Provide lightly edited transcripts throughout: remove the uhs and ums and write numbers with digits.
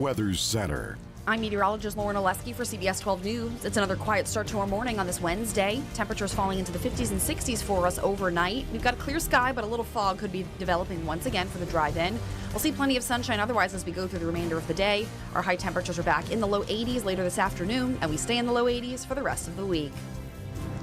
Weather Center. I'm meteorologist Lauren Oleski for CBS 12 News. It's another quiet start to our morning on this Wednesday. Temperatures falling into the 50s and 60s for us overnight. We've got a clear sky, but a little fog could be developing once again for the drive-in. We'll see plenty of sunshine otherwise as we go through the remainder of the day. Our high temperatures are back in the low 80s later this afternoon, and we stay in the low 80s for the rest of the week.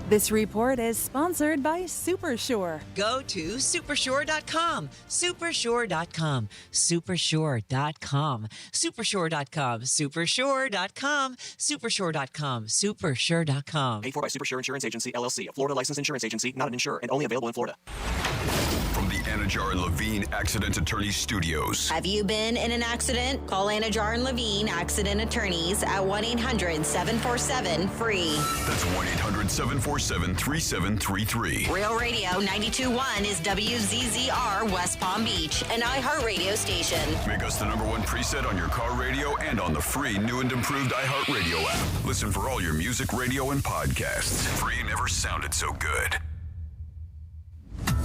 This report is sponsored by SuperSure. Go to supersure.com. Supersure.com. Supersure.com. Supersure.com. Supersure.com. Supersure.com. Supersure.com. Paid for by Supersure Insurance Agency, LLC, a Florida licensed insurance agency, not an insurer, and only available in Florida. From the Anajar and Levine Accident Attorney Studios. Have you been in an accident? Call Anajar and Levine Accident Attorneys at 1-800-747-FREE. That's 1-800-747-3733. Real Radio 92.1 is WZZR West Palm Beach, an iHeartRadio station. Make us the #1 preset on your car radio and on the free new and improved iHeartRadio app. Listen for all your music, radio, and podcasts. Free never sounded so good.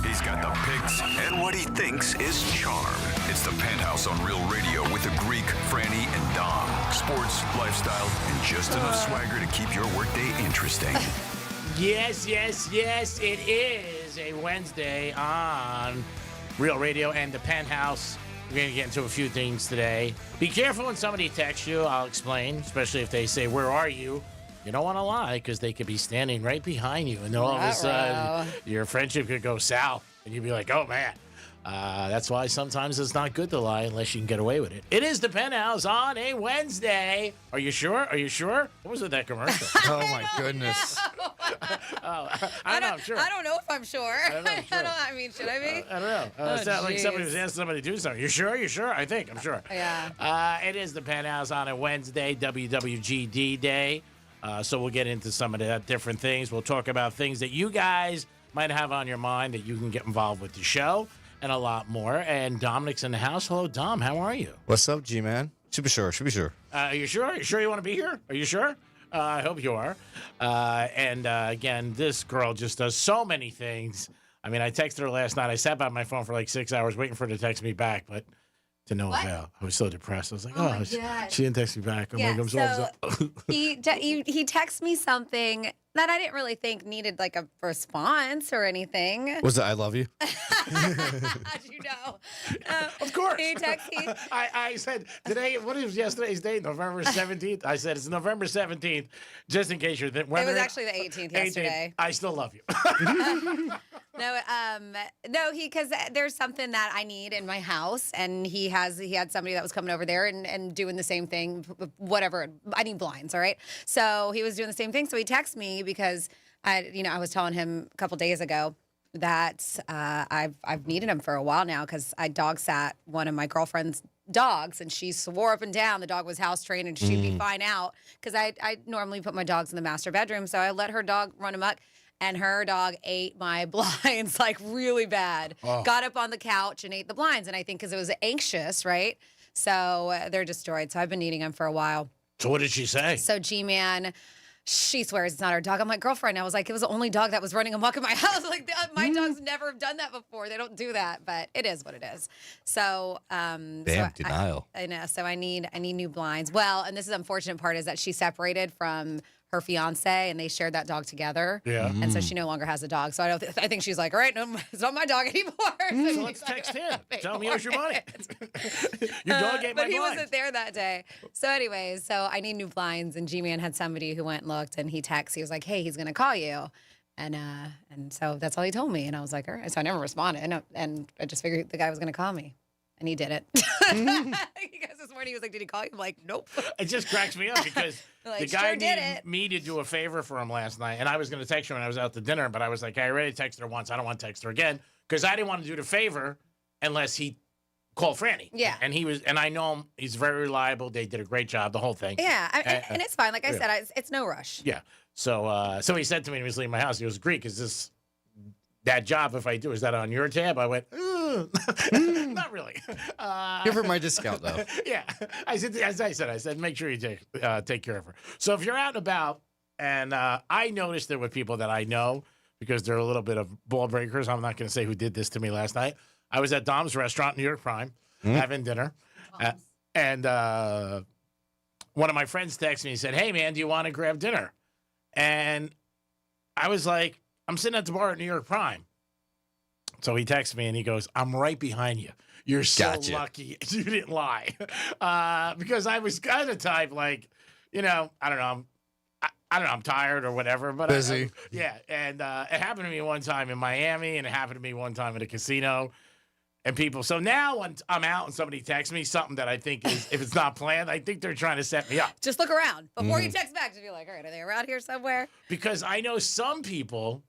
He's got the picks and what he thinks is charm. It's the Penthouse on Real Radio with the Greek, Franny, and Dom. Sports, lifestyle, and just enough swagger to keep your workday interesting. Yes. It is a Wednesday on Real Radio and the Penthouse. We're going to get into a few things today. Be careful when somebody texts you. I'll explain, especially if they say, "Where are you?" You don't want to lie because they could be standing right behind you, and then all of a sudden your friendship could go south, and you'd be like, "Oh man." That's why sometimes it's not good to lie unless you can get away with it. It is the Penthouse on a Wednesday. Are you sure? Are you sure? What was it, that commercial? Oh, my goodness. I don't know. I'm sure. I don't know if I'm sure. I don't know, I'm sure. I mean, should I be? I don't know. It sounds like somebody was asking somebody to do something. You sure? You sure? I think. I'm sure. Yeah. It is the Penthouse on a Wednesday, WWGD Day. So we'll get into some of the different things. We'll talk about things that you guys might have on your mind that you can get involved with the show and a lot more. And Dominic's in the house. Hello, Dom. How are you? What's up, G-Man? Should be sure. Are you sure? Are you sure you want to be here? Are you sure? I hope you are. Again, this girl just does so many things. I mean, I texted her last night. I sat by my phone for like 6 hours waiting for her to text me back, but to no avail. I was so depressed. I was like, oh she didn't text me back. I'm like, I'm so upset. he texted me something that I didn't really think needed like a response or anything. Was it I love you? How'd you know? Of course. He texted me. I said, today, what is yesterday's date? November 17th? I said, it's November 17th, just in case you're wondering. It was actually the 18th yesterday. I still love you. No, because there's something that I need in my house, and he had somebody that was coming over there and doing the same thing, whatever. I need blinds, all right? So he was doing the same thing, so he texted me because I was telling him a couple days ago that I've needed him for a while now because I dog sat one of my girlfriend's dogs, and she swore up and down the dog was house trained and she'd be fine out because I normally put my dogs in the master bedroom, so I let her dog run amok. And her dog ate my blinds like really bad. Oh. Got up on the couch and ate the blinds. And I think because it was anxious, right? So they're destroyed. So I've been needing them for a while. So what did she say? So G-Man, she swears it's not her dog. I'm like, girlfriend. I was like, it was the only dog that was running amok in my house. Like my dogs never have done that before. They don't do that, but it is what it is. So denial. I know. So I need new blinds. Well, and this is the unfortunate part is that she separated from her fiance, and they shared that dog together. Yeah. And so she no longer has a dog. So I think she's like, all right, no, it's not my dog anymore. So let's text him. Tell him he owes your money. Your dog ate my But he blinds. wasn't there that day. So anyways, so I need new blinds, and G-Man had somebody who went and looked, and he texted. He was like, hey, he's going to call you. And so that's all he told me. And I was like, all right. So I never responded. And I just figured the guy was going to call me. And he didn't. Because this morning he was like, did he call you? I'm like, nope. It just cracks me up because like, the guy sure needed me to do a favor for him last night. And I was going to text her when I was out to dinner, but I was like, I already texted her once. I don't want to text her again because I didn't want to do the favor unless he called Franny. Yeah. And I know him. He's very reliable. They did a great job, the whole thing. Yeah. And it's fine. Like I said, it's no rush. Yeah. So he said to me when he was leaving my house, he goes, Greek, is this that job, if I do, is that on your tab? I went, not really. Give her my discount, though. Yeah. I said, as I said, make sure you take care of her. So if you're out and about, and I noticed it with people that I know because they're a little bit of ball breakers. I'm not going to say who did this to me last night. I was at Dom's restaurant, New York Prime, having dinner. And one of my friends texted me and said, "Hey, man, do you want to grab dinner?" And I was like, "I'm sitting at the bar at New York Prime." So he texts me and he goes, "I'm right behind you. You're so Gotcha. lucky you didn't lie." Because I was kind of type like, I don't know. I don't know. I'm tired or whatever, but Busy. Yeah. And it happened to me one time in Miami, and it happened to me one time at a casino. And people, so now when I'm out and somebody texts me something that I think is, if it's not planned, I think they're trying to set me up. Just look around before you text back. Just be like, all right, are they around here somewhere? Because I know some people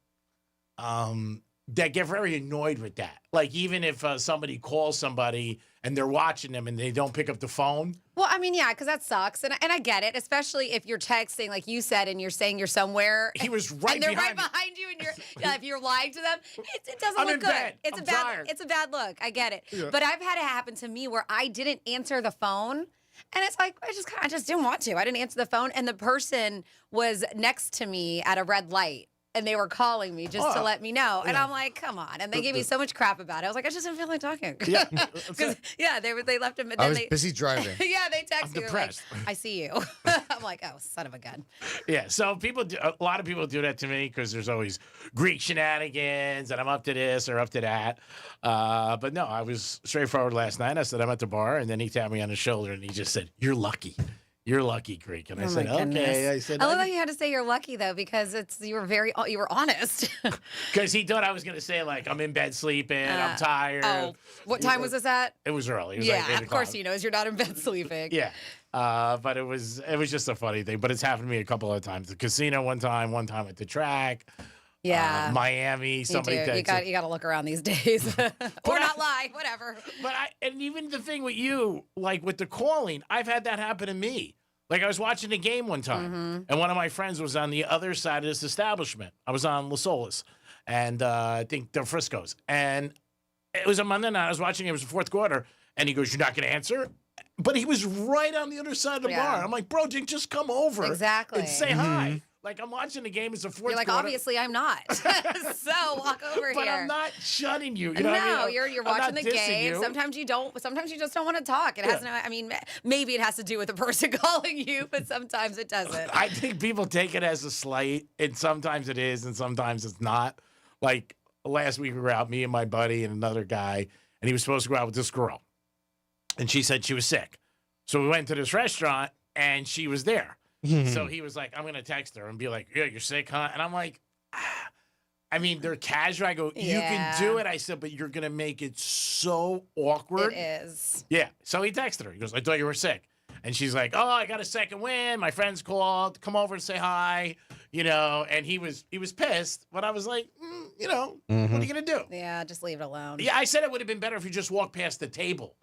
that get very annoyed with that. Like, even if somebody calls somebody and they're watching them and they don't pick up the phone. Well, I mean, yeah, because that sucks. And I get it, especially if you're texting, like you said, and you're saying you're somewhere. He was right and they're behind right behind you, and if you're lying to them, it doesn't I'm look in good. bed. It's I'm a bad tired. it's a bad look. I get it. Yeah. But I've had it happen to me where I didn't answer the phone. And it's like, I just didn't want to. I didn't answer the phone. And the person was next to me at a red light. And they were calling me just to let me know. And I'm like, come on. And they gave me so much crap about it. I was like, I just didn't feel like talking. Yeah. Because, they left him. I was busy driving. Yeah, they text I'm me. depressed. Like, I see you. I'm like, oh, son of a gun. Yeah, so a lot of people do that to me because there's always Greek shenanigans and I'm up to this or up to that. But no, I was straightforward last night. I said, I'm at the bar. And then he tapped me on the shoulder and he just said, "You're lucky. You're lucky, Greek." And I said, okay. I said, I love that you had to say you're lucky, though, because you were honest. Because he thought I was going to say, like, I'm in bed sleeping, I'm tired. Oh, what time was this at? It was early. It was Yeah, like 8 of course o'clock. he knows you're not in bed sleeping. Yeah. But it was just a funny thing. But it's happened to me a couple of times. The casino one time at the track. Yeah. Miami, somebody you texted. you got to look around these days. Or not lie, whatever. But and even the thing with you, like with the calling, I've had that happen to me. Like I was watching a game one time, and one of my friends was on the other side of this establishment. I was on Las Olas, and I think the Frisco's. And it was a Monday night. I was watching. It was the fourth quarter, and he goes, "You're not going to answer?" But he was right on the other side of the bar. I'm like, "Bro, just come over and say hi." Like, I'm watching the game. It's the fourth You're like, quarter. obviously, I'm not. So walk over But here. I'm not shutting you. You know No, what I mean? you're I'm watching not the dissing game. you. Sometimes you don't. Sometimes you just don't want to talk. It has no. I mean, maybe it has to do with the person calling you, but sometimes it doesn't. I think people take it as a slight, and sometimes it is, and sometimes it's not. Like last week, we were out, me and my buddy and another guy, and he was supposed to go out with this girl, and she said she was sick. So we went to this restaurant, and she was there. So he was like, "I'm going to text her and be like, yeah, you're sick, huh?" And I'm like, I mean, they're casual. I go, "You can do it." I said, "But you're going to make it so awkward." It is. Yeah. So he texted her. He goes, "I thought you were sick." And she's like, "Oh, I got a second win. My friends called. Come over and say hi." And he was pissed. But I was like, what are you going to do? Yeah, just leave it alone. Yeah, I said it would have been better if you just walked past the table.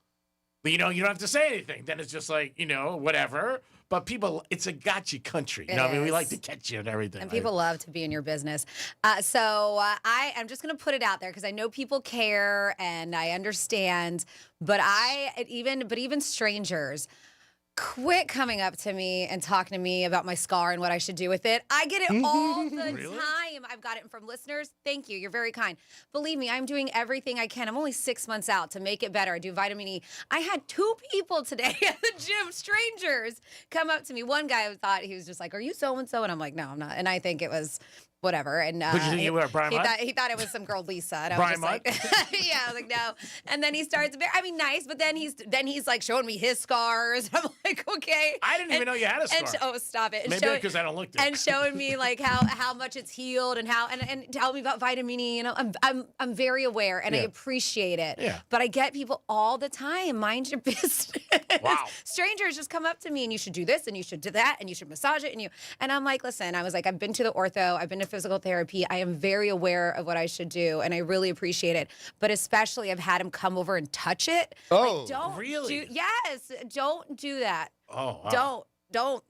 But, you don't have to say anything. Then it's just like, whatever. But people, it's a gotcha country. You know what I mean? We like to catch you and everything. And people love to be in your business. I'm just going to put it out there because I know people care and I understand. But even strangers, quit coming up to me and talking to me about my scar and what I should do with it. I get it all the time. I've got it from listeners. Thank you. You're very kind. Believe me, I'm doing everything I can. I'm only 6 months out to make it better. I do vitamin E. I had 2 people today at the gym, strangers, come up to me. One guy thought he was just like, "Are you so-and-so?" And I'm like, "No, I'm not." And I think it was whatever. And Who'd you think you were, Brian Mudd? he thought it was some girl, Lisa. And I Brian was just like, yeah, I was like, no. And then he starts, nice, but then he's like showing me his scars. I'm like, okay. I didn't even know you had a scar. Oh, stop it. And Maybe because I don't look there. And showing me like how much it's healed and and tell me about vitamin E. And I'm very aware and I appreciate it. Yeah. But I get people all the time. Mind your business. Wow. Strangers just come up to me and you should do this and you should do that and you should massage it and I'm like, listen, I was like, I've been to the ortho, I've been to physical therapy. I am very aware of what I should do and I really appreciate it. But especially I've had him come over and touch it. Oh, like, don't really? Yes, don't do that. Oh, wow. Don't.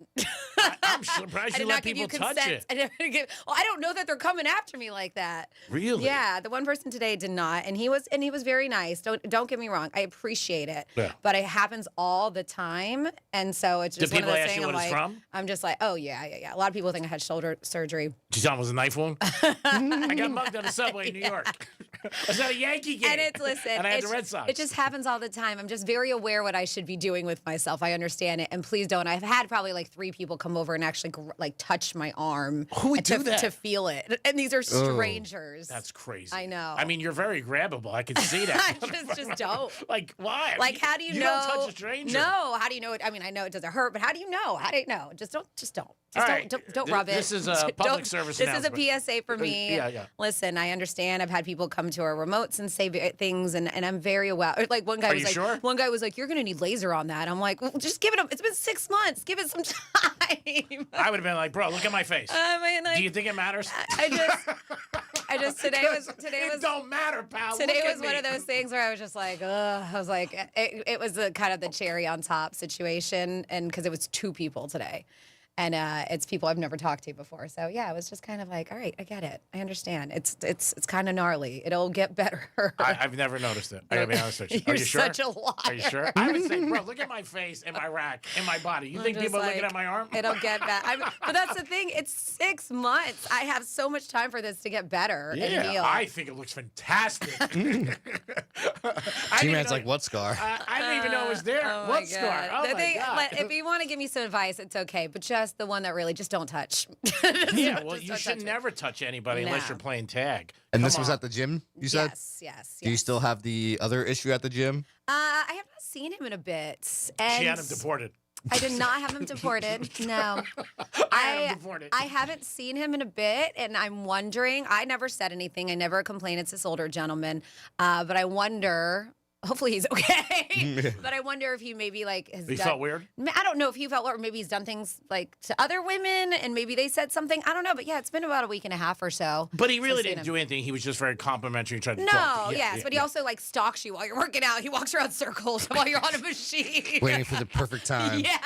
I'm surprised I you did let not give you people touch consent. it. I don't know that they're coming after me like that. Really? Yeah, the one person today did not, and he was very nice. Don't get me wrong, I appreciate it. Yeah. But it happens all the time, and so it's just Did one of people those ask you things. what it's from? I'm just like, oh yeah. A lot of people think I had shoulder surgery. Did you tell him it was a knife wound? I got mugged on the subway in New York. I was at a Yankee game. And listen, and I had the Red Sox. It just happens all the time. I'm just very aware what I should be doing with myself. I understand it, and please don't. I've had probably like 3 people come over and actually like touch my arm. Who would do that? To feel it? And these are strangers. That's crazy. I know. I mean, you're very grabbable. I can see that. just don't. Like, why? Like, how do you know? You don't touch a stranger. No. How do you know it? I mean, I know it doesn't hurt, but how do you know? How do you know? Just don't. All right. Don't rub it. This is a public service This is a announcement. PSA for me. Yeah. Listen, I understand. I've had people come to our remotes and say things, and I'm very aware. Like one guy Are was you like, sure? one guy was like, "You're going to need laser on that." I'm like, well, just give it. It's been 6 months. Give it some time. I would have been like, bro, look at my face. I mean, like, Do you think it matters? I just today was It don't matter, pal. Today Look at was one me. of those things where I was just like, ugh. I was like, it was the kind of the cherry on top situation, and because it was 2 people today. And it's people I've never talked to before. So yeah, it was just kind of like, all right, I get it. I understand. It's kind of gnarly. It'll get better. I've never noticed it. I gotta be honest with you. Are you sure? Such a liar. Are you sure? I would say, bro, look at my face and my rack and my body. You think just people are like, looking at my arm? It'll get better. But that's the thing. It's 6 months. I have so much time for this to get better and heal. Yeah, I think it looks fantastic. G-Man's like, what scar? I didn't even know it was there. Oh what my scar? God. Oh The my thing- God. If you want to give me some advice, it's okay. But just the one that really just don't touch. Yeah, well, Just you don't should touch it. never touch anybody unless No. you're playing tag. And Come this was on. at the gym, you said? Yes. Do you still have the other issue at the gym? I have not seen him in a bit. And She had him deported. I did not have him deported. No. had him deported. I haven't seen him in a bit, and I'm wondering. I never said anything. I never complained. It's this older gentleman. But I wonder. Hopefully he's okay. But I wonder if he maybe like has He done, felt weird? I don't know if he felt weird. Maybe he's done things like to other women, and maybe they said something. I don't know. But yeah, it's been about a week and a half or so. But he really since I've seen didn't him. do anything. He was just very complimentary. Tried to No, talk to you. yes, but he also like stalks you while you're working out. He walks around circles while you're on a machine. Waiting for the perfect time. Yeah.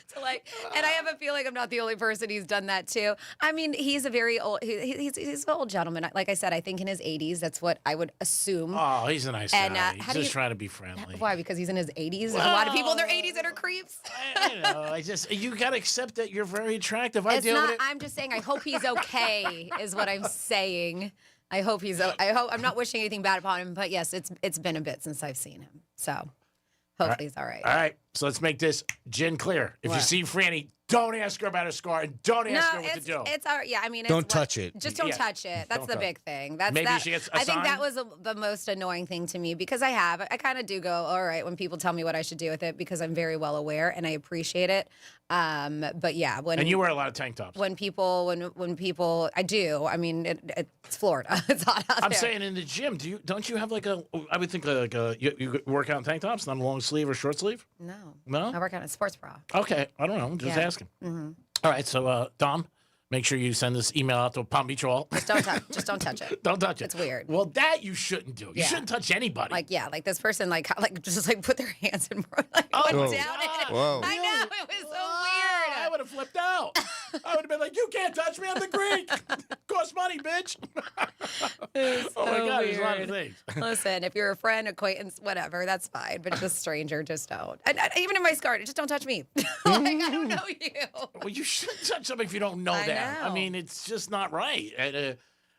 So like, and I have a feeling I'm not the only person he's done that to. I mean, he's a very old. He's an old gentleman. Like I said, I think in his 80s. That's what I would assume. Oh, he's a nice And, guy. how He's do just you- trying to be friendly. Why? Because he's in his 80s. There's a lot of people in their 80s that are creeps. I just you gotta accept that you're very attractive. I It's deal with not. it. I'm just saying. I hope he's okay. Is what I'm saying. I hope he's. I hope I'm not wishing anything bad upon him. But yes, it's been a bit since I've seen him. So hopefully he's all right. All right, so let's make this gin clear. If you What? see Franny, don't ask her about her scar and don't ask her what to do. it's all right. Yeah, I mean, Don't it's touch it. Just don't Yeah. touch it. That's Don't the touch big thing. That's Maybe that. she gets a I think that sign? was the most annoying thing to me because I kind of do go all right when people tell me what I should do with it because I'm very well aware and I appreciate it. But yeah, when and you wear a lot of tank tops. when people I do. I mean, it's Florida. It's hot out I'm there. saying in the gym, don't you have like a? I would think like you work out in tank tops, not a long sleeve or short sleeve. No. No? I work on a sports bra. Okay, I don't know. I'm just Yeah. asking. All right, so Dom, make sure you send this email out to Palm Beach Hall. Just don't touch it. Don't touch it. It's weird. Well, that you shouldn't do. You Yeah. shouldn't touch anybody. Like this person like just put their hands in like Oh, went whoa. down it. Whoa. I know it was so I weird. would have flipped out. I would have been like, "You can't touch me. I'm the Greek. Costs money, bitch." Oh my God, there's a lot of things. Listen, if you're a friend, acquaintance, whatever, that's fine. But just stranger, just don't. And even in my skirt, just don't touch me. Like I don't know you. Well, you shouldn't touch somebody if you don't know I them. I know. mean, it's just not right. And,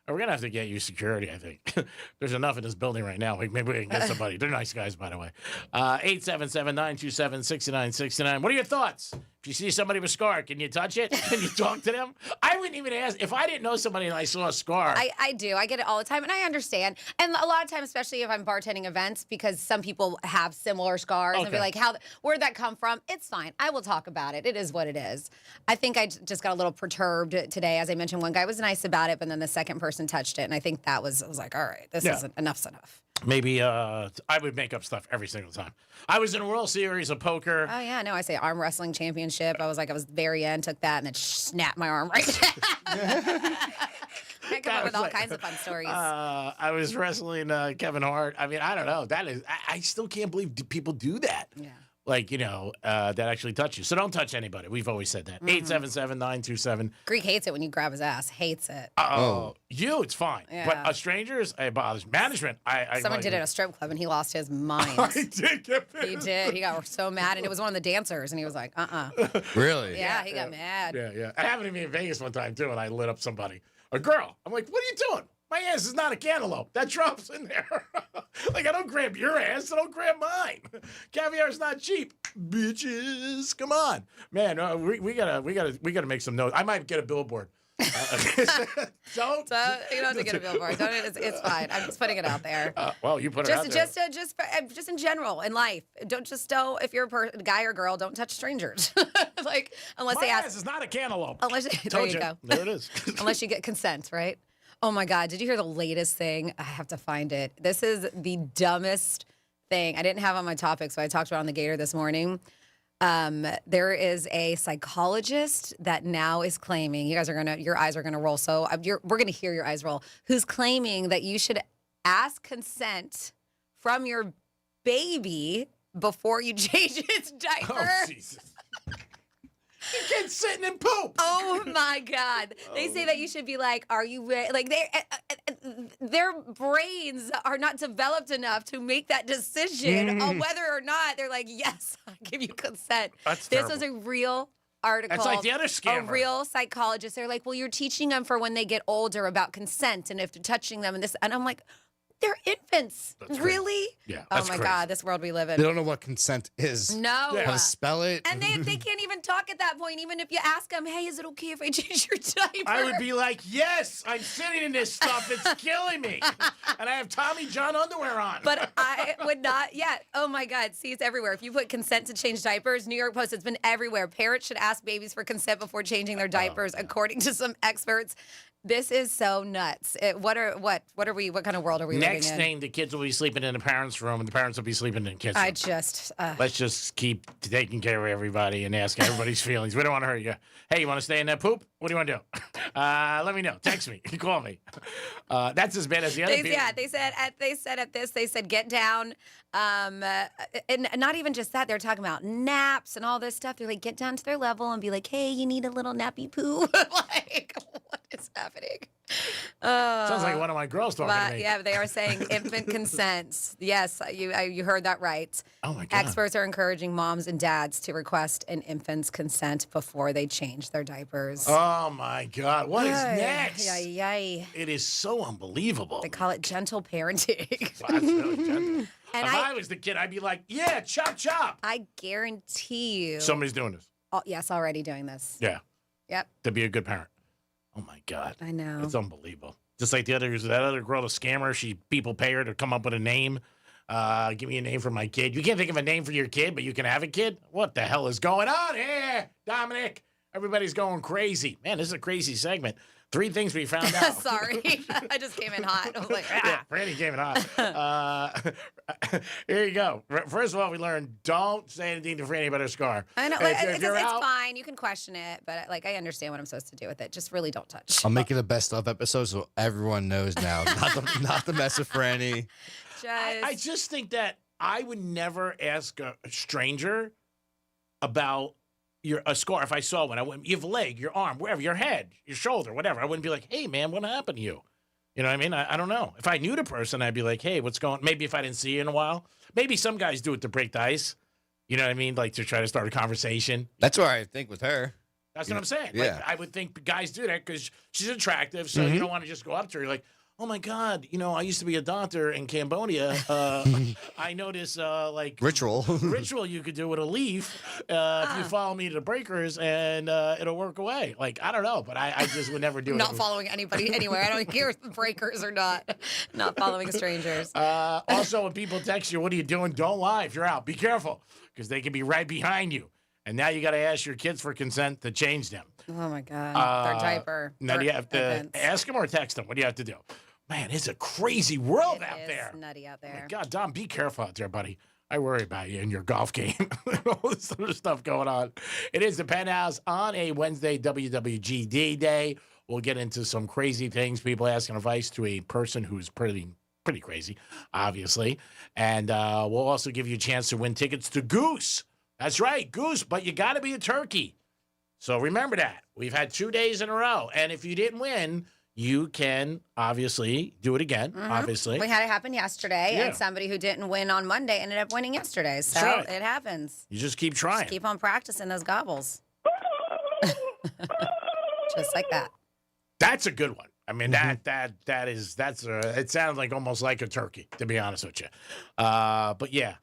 we're gonna have to get you security. I think there's enough in this building right now. Maybe we can get somebody. They're nice guys, by the way. 877-927-6969. What are your thoughts? If you see somebody with a scar, can you touch it? Can you talk to them? I wouldn't even ask. If I didn't know somebody and I saw a scar, I do. I get it all the time, and I understand. And a lot of times, especially if I'm bartending events, because some people have similar scars, and be Okay. like, where'd that come from? It's fine. I will talk about it. It is what it is. I think I just got a little perturbed today. As I mentioned, one guy was nice about it, but then the second person touched it, and I think I was like, all right, this Yeah. isn't enough's enough. maybe I would make up stuff every single time. I was in a World Series of poker. Oh yeah, no, I say arm wrestling championship. I was very in, took that, and then snapped my arm right down. I come up with all kinds of fun stories. I was wrestling Kevin Hart. I mean, I don't know. That is, I still can't believe people do that. Yeah. Like, that actually touch you. So don't touch anybody. We've always said that. 877-927. Greek hates it when you grab his ass. Hates it. You, it's fine. Yeah. But strangers, it bothers me. Management, I Someone like did it at a strip club, and he lost his mind. I did get He did. He got so mad, and it was one of the dancers, and he was like, Really? Yeah, he got mad. Yeah. I happened to be in Vegas one time, too, and I lit up somebody. A girl. I'm like, what are you doing? My ass is not a cantaloupe. That drops in there. Like, I don't grab your ass. I don't grab mine. Caviar's not cheap. Bitches. Come on. Man, we gotta make some notes. I might get a billboard. So you don't have to get a billboard. It's fine. I'm just putting it out there. Well, you put it out there. Just in general in life. Don't if you're a guy or girl, don't touch strangers. Like unless My they ask. ass is not a cantaloupe. Unless there you go. There it is. Unless you get consent, right? Oh my God! Did you hear the latest thing? I have to find it. This is the dumbest thing. I didn't have on my topic, so I talked about it on the Gator this morning. There is a psychologist that now is claiming, your eyes are gonna roll. So we're gonna hear your eyes roll. Who's claiming that you should ask consent from your baby before you change its diaper? Oh, Jesus. The kid's sitting in poop. Oh my God! They say that you should be like, "Are you ready?" Like their brains are not developed enough to make that decision on whether or not they're like, "Yes, I'll give you consent." That's this terrible. was a real article. That's like the other scammer. A real psychologist. They're like, "Well, you're teaching them for when they get older about consent and if touching them and this," and I'm like. They're infants. That's really? crazy. Yeah. Oh That's my crazy. God, this world we live in. They don't know what consent is. No. How to spell it. And they can't even talk at that point, even if you ask them, hey, is it okay if I change your diaper? I would be like, yes, I'm sitting in this stuff. It's killing me. And I have Tommy John underwear on. But I would not yet. Oh my God. See, it's everywhere. If you put consent to change diapers, New York Post, it's been everywhere. Parents should ask babies for consent before changing their diapers, according to some experts. This is so nuts. What kind of world are we Next living in? thing, the kids will be sleeping in the parents' room, and the parents will be sleeping in the kids' room. Let's just keep taking care of everybody and ask everybody's feelings. We don't want to hurt you. Hey, you want to stay in that poop? What do you want to do? Let me know. Text me. Call me. That's as bad as the other people. Yeah, they said get down. And not even just that, they're talking about naps and all this stuff. They're like, get down to their level and be like, hey, you need a little nappy poo. Like, what is happening? Sounds like one of my girls talking to me. Yeah, they are saying infant consent. Yes, you heard that right. Oh my God. Experts are encouraging moms and dads to request an infant's consent before they change their diapers. Oh my God. What is next? Yay. It is so unbelievable. They call it gentle parenting. That's really gentle. And if I was the kid, I'd be like, yeah, chop, chop. I guarantee you. Somebody's doing this. Oh, yes, already doing this. Yeah. Yep. To be a good parent. Oh my God. I know. It's unbelievable. Just like that other girl, the scammer, people pay her to come up with a name. Give me a name for my kid. You can't think of a name for your kid, but you can have a kid? What the hell is going on here, Dominic? Everybody's going crazy. Man, this is a crazy segment. 3 things we found out. Sorry. I just came in hot. I was like, Yeah, Brandy came in hot. Here you go. First of all, we learned don't say anything to Franny about her scar. I know. If you're It's out- fine. You can question it, but I understand what I'm supposed to do with it. Just really don't touch. I'll make it a best of episode so everyone knows now. Not the mess with Franny. I just think that I would never ask a stranger about a scar. If I saw one, I wouldn't. You have a leg, your arm, wherever, your head, your shoulder, whatever. I wouldn't be like, hey, man, what happened to you? You know what I mean? I don't know. If I knew the person, I'd be like, hey, what's going on? Maybe if I didn't see you in a while. Maybe some guys do it to break the ice. You know what I mean? Like to try to start a conversation. That's what I think with her. That's what I'm saying. Yeah. Like, I would think guys do that because she's attractive, so you don't want to just go up to her. You're like, oh my God, I used to be a doctor in Cambodia. I know this Ritual you could do with a leaf if you follow me to the breakers and it'll work away. Like, I don't know, but I just would never do it. Not following anybody anywhere. I don't care if breakers or not. Not following strangers. Also, when people text you, what are you doing? Don't lie if you're out. Be careful because they can be right behind you. And now you got to ask your kids for consent to change them. Oh my God. Their diaper. Now do you have to ask them or text them? What do you have to do? Man, it's a crazy world out there. It's nutty out Oh my there. God, Dom, be careful out there, buddy. I worry about you and your golf game. All this other stuff going on. It is the Penthouse on a Wednesday WWGD day. We'll get into some crazy things. People asking advice to a person who's pretty crazy, obviously. And we'll also give you a chance to win tickets to Goose. That's right, Goose, but you got to be a turkey. So remember that. We've had 2 days in a row. And if you didn't win, you can obviously do it again, obviously. We had it happen yesterday, Yeah. and somebody who didn't win on Monday ended up winning yesterday. So That's right. it happens. You just keep trying. Keep on practicing those gobbles. Just like that. That's a good one. I mean, it sounds like almost like a turkey, to be honest with you. But yeah,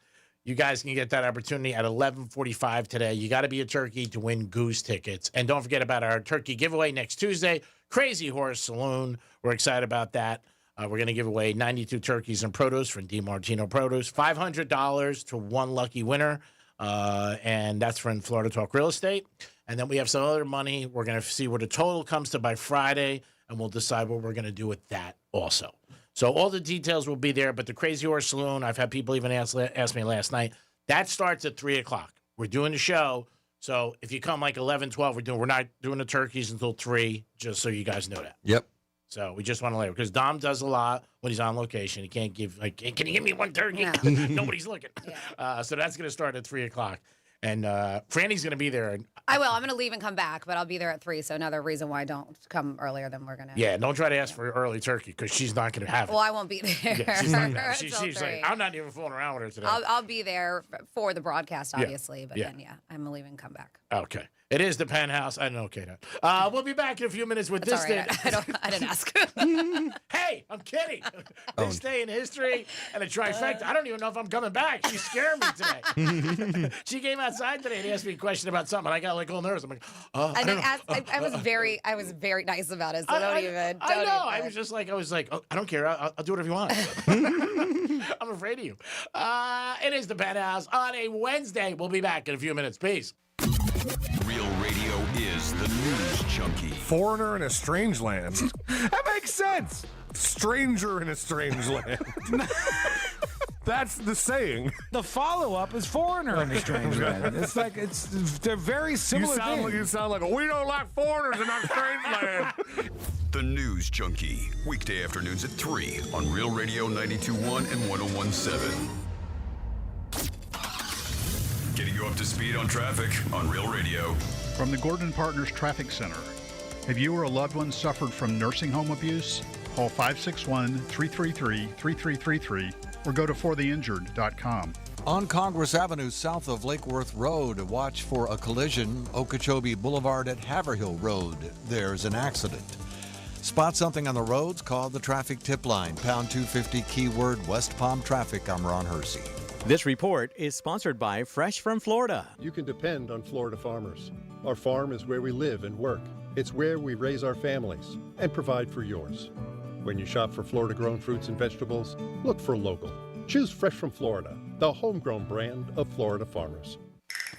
you guys can get that opportunity at 11:45 today. You got to be a turkey to win goose tickets. And don't forget about our turkey giveaway next Tuesday, Crazy Horse Saloon. We're excited about that. We're going to give away 92 turkeys and produce from DiMartino Produce, $500 to one lucky winner. And that's from Florida Talk Real Estate. And then we have some other money. We're going to see what the total comes to by Friday, and we'll decide what we're going to do with that also. So all the details will be there. But the Crazy Horse Saloon, I've had people even ask me last night, that starts at 3 o'clock. We're doing the show. So if you come like 11, 12, we're not doing the turkeys until 3, just so you guys know that. Yep. So we just want to let you, because Dom does a lot when he's on location. He can't give, like, hey, can you give me one turkey? Yeah. Nobody's looking. Yeah. So that's going to start at 3 o'clock. And Franny's going to be there. I will. I'm going to leave and come back, but I'll be there at 3. So another reason why I don't come earlier than we're going to. Yeah, don't try to ask for early turkey, because she's not going to have it. Well, I won't be there. Yeah, she's not gonna have it. until She's 3. like, I'm not even fooling around with her today. I'll be there for the broadcast, Yeah. obviously. But Yeah. then, I'm going to leave and come back. Okay. It is the Penthouse. I know, okay. We'll be back in a few minutes with That's this all right. day. I didn't ask. Hey, I'm kidding. This day in history and a trifecta. I don't even know if I'm coming back. She scared me today. She came outside today and asked me a question about something. I got like all nervous. I'm like, And then I was very nice about it. So don't even. I know. I was like, oh, I don't care. I'll do whatever you want. I'm afraid of you. It is the Penthouse on a Wednesday. We'll be back in a few minutes. Peace. Real radio is the news junkie. Foreigner in a strange land. That makes sense. Stranger in a strange land. That's the saying. The follow-up is foreigner in a strange land. It's like they're very similar things. You sound like we don't like foreigners in our strange land. The News Junkie. Weekday afternoons at 3 on Real Radio 92.1 and 101.7. Getting you up to speed on traffic on Real Radio. From the Gordon Partners Traffic Center. Have you or a loved one suffered from nursing home abuse? Call 561-333-3333 or go to fortheinjured.com. On Congress Avenue south of Lake Worth Road, watch for a collision. Okeechobee Boulevard at Haverhill Road. There's an accident. Spot something on the roads? Call the traffic tip line. Pound 250 keyword West Palm Traffic. I'm Ron Hersey. This report is sponsored by Fresh from Florida. You can depend on Florida farmers. Our farm is where we live and work. It's where we raise our families and provide for yours. When you shop for Florida-grown fruits and vegetables, look for local. Choose Fresh from Florida, the homegrown brand of Florida farmers.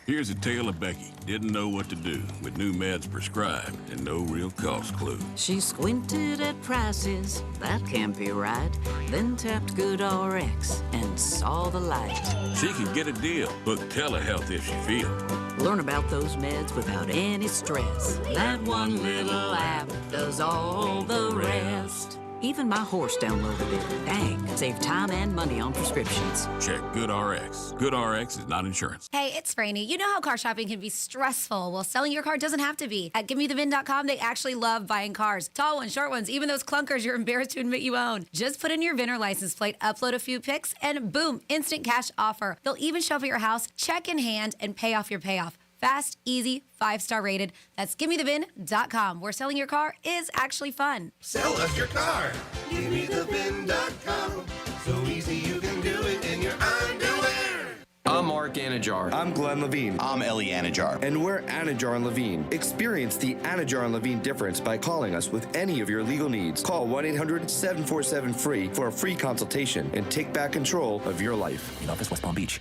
Here's a tale of Becky. Didn't know what to do with new meds prescribed and no real cost clue. She squinted at prices, that can't be right. Then tapped GoodRx and saw the light. She can get a deal. Book telehealth if she feels. Learn about those meds without any stress. That one little app does all the rest. Even my horse downloaded it. Dang, save time and money on prescriptions. Check GoodRx. GoodRx is not insurance. Hey, it's Franny. You know how car shopping can be stressful. Well, selling your car doesn't have to be. At GiveMeTheVin.com, they actually love buying cars. Tall ones, short ones, even those clunkers you're embarrassed to admit you own. Just put in your VIN or license plate, upload a few pics, and boom, instant cash offer. They'll even show up at your house, check in hand, and pay off your payoff. Fast, easy, 5-star rated. That's GiveMeTheVin.com, where selling your car is actually fun. Sell us your car. GiveMeTheVin.com. So easy you can do it in your underwear. I'm Mark Anajar. I'm Glenn Levine. I'm Ellie Anajar. And we're Anajar and Levine. Experience the Anajar and Levine difference by calling us with any of your legal needs. Call 1-800-747-FREE for a free consultation and take back control of your life. In office, West Palm Beach.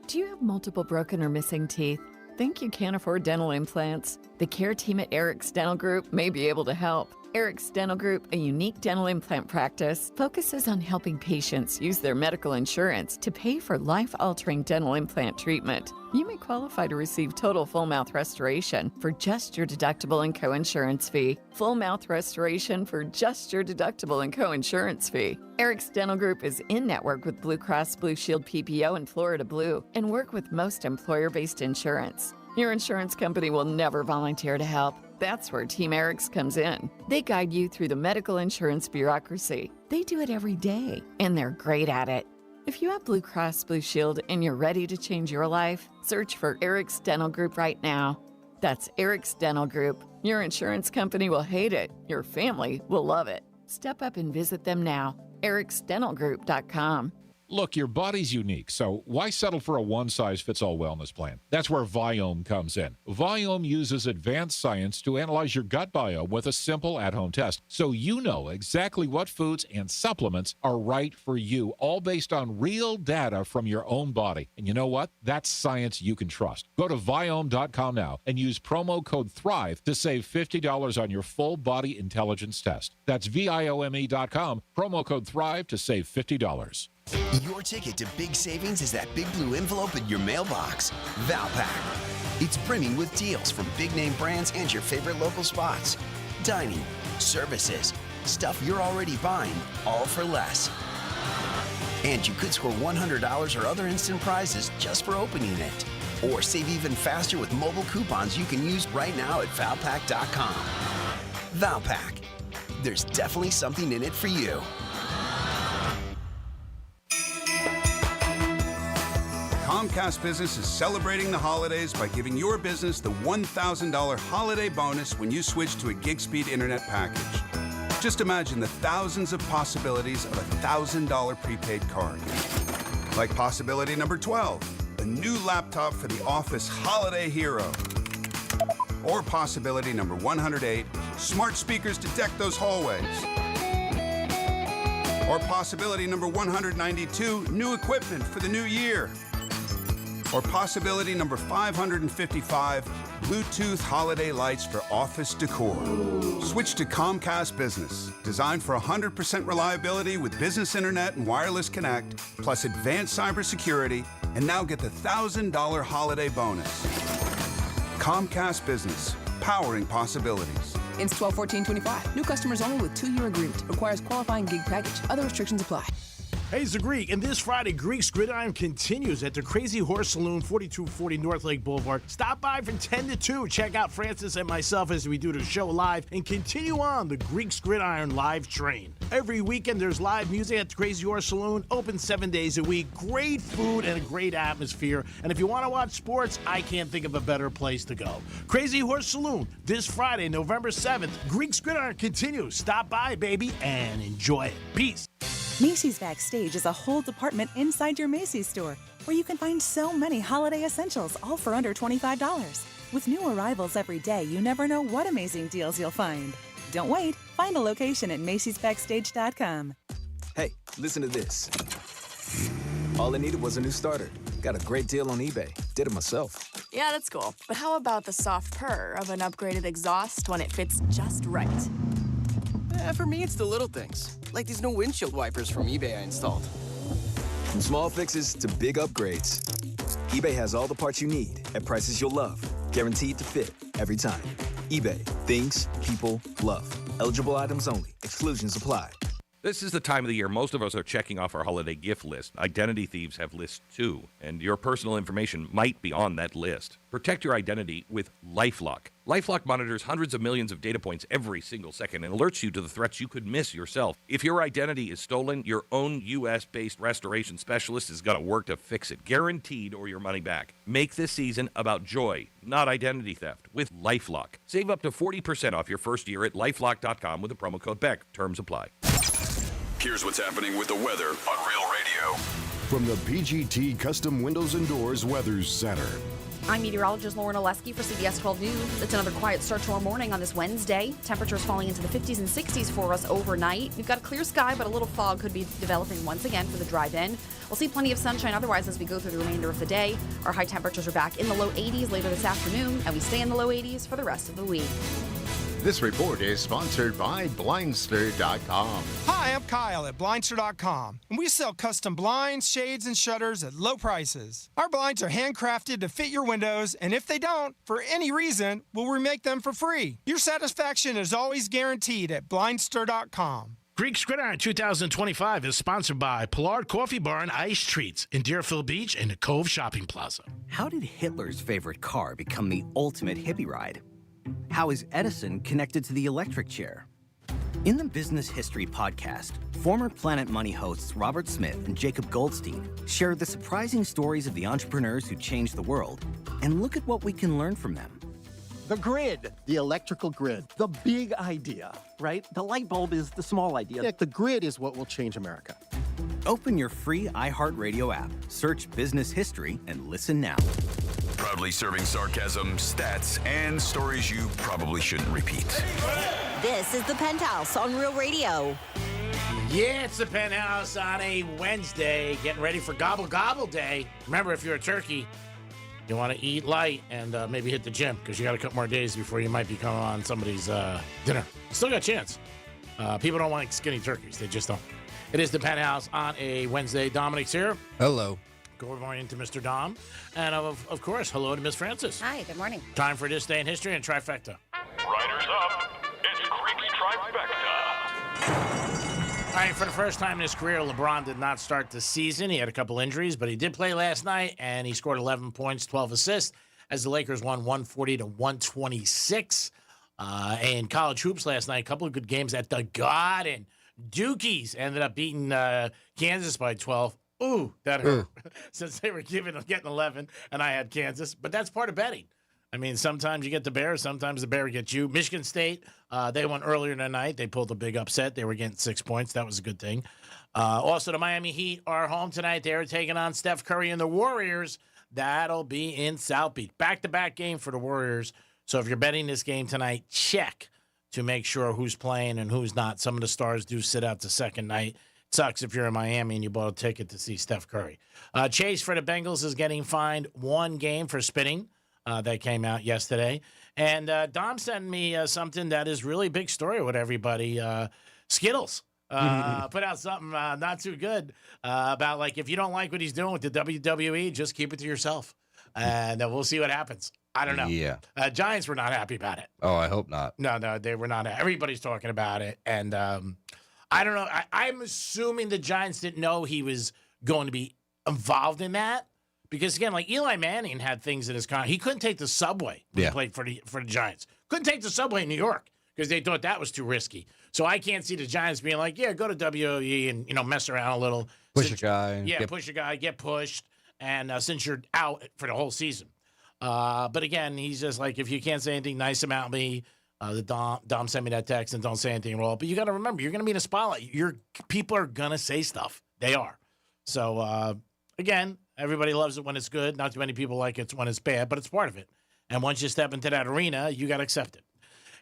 Do you have multiple broken or missing teeth? Think you can't afford dental implants? The care team at Eric's Dental Group may be able to help. Eric's Dental Group, a unique dental implant practice, focuses on helping patients use their medical insurance to pay for life-altering dental implant treatment. You may qualify to receive total full mouth restoration for just your deductible and co-insurance fee. Full mouth restoration for just your deductible and co-insurance fee. Eric's Dental Group is in network with Blue Cross Blue Shield PPO and Florida Blue and work with most employer-based insurance. Your insurance company will never volunteer to help. That's where Team Eric's comes in. They guide you through the medical insurance bureaucracy. They do it every day, and they're great at it. If you have Blue Cross Blue Shield and you're ready to change your life, search for Eric's Dental Group right now. That's Eric's Dental Group. Your insurance company will hate it. Your family will love it. Step up and visit them now. ericsdentalgroup.com. Look, your body's unique, so why settle for a one-size-fits-all wellness plan? That's where Viome comes in. Viome uses advanced science to analyze your gut biome with a simple at-home test, so you know exactly what foods and supplements are right for you, all based on real data from your own body. And you know what? That's science you can trust. Go to Viome.com now and use promo code THRIVE to save $50 on your full body intelligence test. That's Viome.com, promo code THRIVE to save $50. Your ticket to big savings is that big blue envelope in your mailbox. Valpak. It's brimming with deals from big-name brands and your favorite local spots. Dining, services, stuff you're already buying, all for less. And you could score $100 or other instant prizes just for opening it. Or save even faster with mobile coupons you can use right now at Valpak.com. Valpak. There's definitely something in it for you. Comcast Business is celebrating the holidays by giving your business the $1,000 holiday bonus when you switch to a gig speed internet package. Just imagine the thousands of possibilities of a $1,000 prepaid card. Like possibility number 12, a new laptop for the office holiday hero. Or possibility number 108, smart speakers to deck those hallways. Or possibility number 192, new equipment for the new year. Or possibility number 555, Bluetooth holiday lights for office decor. Switch to Comcast Business, designed for 100% reliability with business internet and wireless connect, plus advanced cybersecurity, and now get the $1,000 holiday bonus. Comcast Business, powering possibilities. Ends 12/14/25. New customers only with 2-year agreement. Requires qualifying gig package. Other restrictions apply. Hey, it's the Greek, and this Friday, Greek's Gridiron continues at the Crazy Horse Saloon, 4240 North Lake Boulevard. Stop by from 10 to 2. Check out Francis and myself as we do the show live, and continue on the Greek's Gridiron live train. Every weekend, there's live music at the Crazy Horse Saloon, open 7 days a week. Great food and a great atmosphere. And if you want to watch sports, I can't think of a better place to go. Crazy Horse Saloon, this Friday, November 7th. Greek's Gridiron continues. Stop by, baby, and enjoy it. Peace. Macy's Backstage is a whole department inside your Macy's store where you can find so many holiday essentials, all for under $25. With new arrivals every day, you never know what amazing deals you'll find. Don't wait. Find a location at Macy'sBackstage.com. Hey, listen to this. All I needed was a new starter. Got a great deal on eBay. Did it myself. Yeah, that's cool. But how about the soft purr of an upgraded exhaust when it fits just right? For me, it's the little things, like these new windshield wipers from eBay I installed. From small fixes to big upgrades, eBay has all the parts you need at prices you'll love, guaranteed to fit every time. eBay, things people love. Eligible items only. Exclusions apply. This is the time of the year most of us are checking off our holiday gift list. Identity thieves have lists too, and your personal information might be on that list. Protect your identity with LifeLock. LifeLock monitors hundreds of millions of data points every single second and alerts you to the threats you could miss yourself. If your identity is stolen, your own U.S.-based restoration specialist is going to work to fix it, guaranteed, or your money back. Make this season about joy, not identity theft, with LifeLock. Save up to 40% off your first year at LifeLock.com with the promo code BECK. Terms apply. Here's what's happening with the weather on Real Radio. From the PGT Custom Windows and Doors Weather Center. I'm meteorologist Lauren Oleski for CBS 12 News. It's another quiet start to our morning on this Wednesday. Temperatures falling into the 50s and 60s for us overnight. We've got a clear sky, but a little fog could be developing once again for the drive-in. We'll see plenty of sunshine otherwise as we go through the remainder of the day. Our high temperatures are back in the low 80s later this afternoon, and we stay in the low 80s for the rest of the week. This report is sponsored by Blindster.com. Hi, I'm Kyle at Blindster.com, and we sell custom blinds, shades, and shutters at low prices. Our blinds are handcrafted to fit your windows, and if they don't, for any reason, we'll remake them for free. Your satisfaction is always guaranteed at Blindster.com. Greek's Gridiron 2025 is sponsored by Pollard Coffee Bar and Ice Treats in Deerfield Beach and the Cove Shopping Plaza. How did Hitler's favorite car become the ultimate hippie ride? How is Edison connected to the electric chair? In the Business History podcast, former Planet Money hosts Robert Smith and Jacob Goldstein share the surprising stories of the entrepreneurs who changed the world and look at what we can learn from them. The grid. The electrical grid. The big idea, right? The light bulb is the small idea. Yeah, the grid is what will change America. Open your free iHeartRadio app, search business history, and listen now. Proudly serving sarcasm, stats, and stories you probably shouldn't repeat. This is the Penthouse on Real Radio. Yeah, it's the Penthouse on a Wednesday, getting ready for Gobble Gobble Day. Remember, if you're a turkey, you want to eat light and maybe hit the gym because you got a couple more days before you might be coming on somebody's dinner. Still got a chance. People don't like skinny turkeys. They just don't. It is the Penthouse on a Wednesday. Dominic's here. Hello. Good morning to Mr. Dom. And, of course, hello to Miss Francis. Hi, good morning. Time for this day in history and trifecta. Riders up. It's Creek's Trifecta. All right, for the first time in his career, LeBron did not start the season. He had a couple injuries, but he did play last night, and he scored 11 points, 12 assists, as the Lakers won 140-126. And college hoops last night, a couple of good games at the Garden. Dukies ended up beating Kansas by 12. Ooh, that hurt. Since they were getting 11, and I had Kansas. But that's part of betting. I mean, sometimes you get the Bears, sometimes the Bear gets you. Michigan State, they won earlier in the night. They pulled a big upset. They were getting 6 points. That was a good thing. Also, the Miami Heat are home tonight. They're taking on Steph Curry and the Warriors. That'll be in South Beach. Back-to-back game for the Warriors. So if you're betting this game tonight, check to make sure who's playing and who's not. Some of the stars do sit out the second night. It sucks if you're in Miami and you bought a ticket to see Steph Curry. Chase for the Bengals is getting fined 1 game for spitting. That came out yesterday. And Dom sent me something that is really a big story with everybody. Skittles put out something not too good about, like, if you don't like what he's doing with the WWE, just keep it to yourself. And we'll see what happens. I don't know. Yeah. Giants were not happy about it. Oh, I hope not. No, they were not. Everybody's talking about it. And I don't know. I'm assuming the Giants didn't know he was going to be involved in that. Because, again, like Eli Manning had things in his contract. He couldn't take the subway when he played for the Giants. Couldn't take the subway in New York because they thought that was too risky. So I can't see the Giants being like, yeah, go to WWE and, mess around a little. Push a guy. Yeah, push a guy, get pushed. And since you're out for the whole season. But, again, he's just like, if you can't say anything nice about me, the Dom sent me that text and don't say anything wrong. But you got to remember, you're going to be in a spotlight. People are going to say stuff. They are. So, again, everybody loves it when it's good. Not too many people like it when it's bad, but it's part of it. And once you step into that arena, you got to accept it.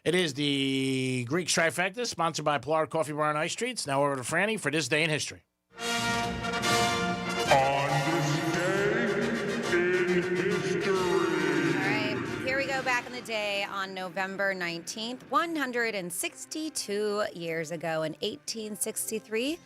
It is the Greek Trifecta, sponsored by Pilar Coffee Bar and Ice Treats. Now over to Franny for this day in history. On this day in history. All right, here we go back in the day on November 19th, 162 years ago in 1863.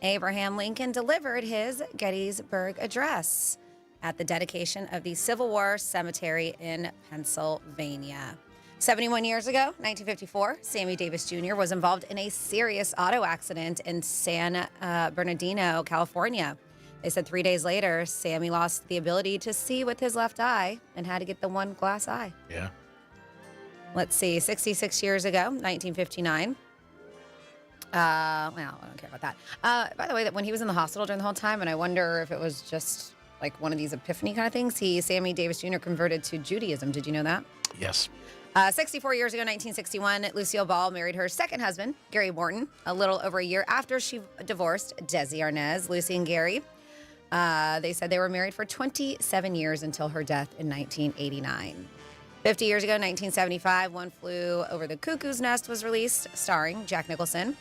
Abraham Lincoln delivered his Gettysburg Address at the dedication of the Civil War Cemetery in Pennsylvania. 71 years ago, 1954, Sammy Davis Jr. was involved in a serious auto accident in San Bernardino, California. They said 3 days later, Sammy lost the ability to see with his left eye and had to get the one glass eye. Yeah. Let's see, 66 years ago, 1959. Well, I don't care about that. By the way, that when he was in the hospital during the whole time, and I wonder if it was just like one of these epiphany kind of things, Sammy Davis Jr. converted to Judaism. Did you know that? Yes. 64 years ago, 1961, Lucille Ball married her second husband, Gary Morton, a little over a year after she divorced Desi Arnaz. Lucy and Gary, they said they were married for 27 years until her death in 1989. 50 years ago, 1975, One Flew Over the Cuckoo's Nest was released, starring Jack Nicholson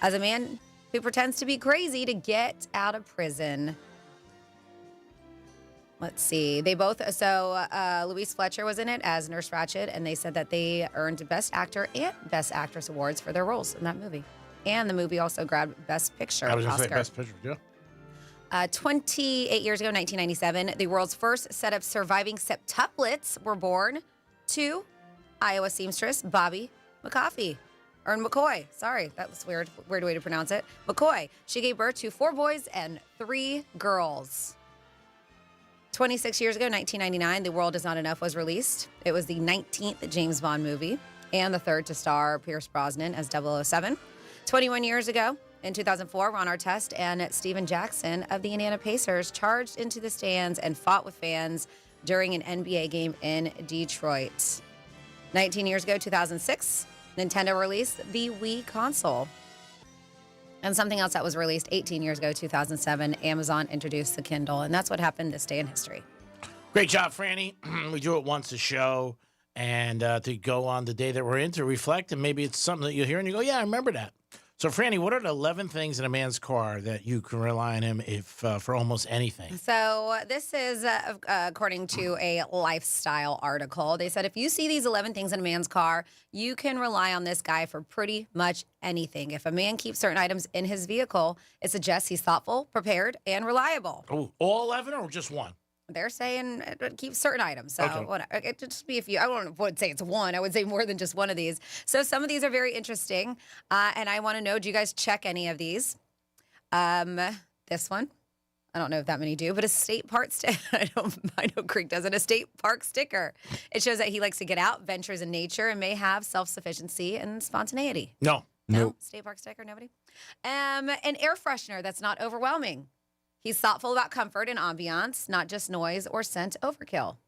as a man who pretends to be crazy to get out of prison. Let's see. Louise Fletcher was in it as Nurse Ratched, and they said that they earned Best Actor and Best Actress awards for their roles in that movie. And the movie also grabbed Best Picture I was going to Oscar. say Best Picture, yeah. 28 years ago, 1997, the world's first set of surviving septuplets were born to Iowa seamstress Bobby McCoy. Sorry, that was weird way to pronounce it. McCoy. She gave birth to 4 boys and 3 girls. 26 years ago, 1999, The World Is Not Enough was released. It was the 19th James Bond movie and the 3rd to star Pierce Brosnan as 007. 21 years ago, in 2004, Ron Artest and Steven Jackson of the Indiana Pacers charged into the stands and fought with fans during an NBA game in Detroit. 19 years ago, 2006, Nintendo released the Wii console. And something else that was released 18 years ago, 2007, Amazon introduced the Kindle. And that's what happened this day in history. Great job, Franny. We do it once a show, and to go on the day that we're in to reflect, and maybe it's something that you hear and you go, yeah, I remember that. So, Franny, what are the 11 things in a man's car that you can rely on him if for almost anything? So this is according to a lifestyle article. They said if you see these 11 things in a man's car, you can rely on this guy for pretty much anything. If a man keeps certain items in his vehicle, it suggests he's thoughtful, prepared, and reliable. Oh, all 11 or just one? They're saying keep certain items. So whatever. It just be if you, I would say it's one. I would say more than just one of these. So some of these are very interesting. And I want to know, do you guys check any of these? This one, I don't know if that many do, but a state park sticker. I know Creek doesn't. A state park sticker. It shows that he likes to get out, ventures in nature, and may have self-sufficiency and spontaneity. No. No? State park sticker, nobody? An air freshener that's not overwhelming. He's thoughtful about comfort and ambiance, not just noise or scent overkill.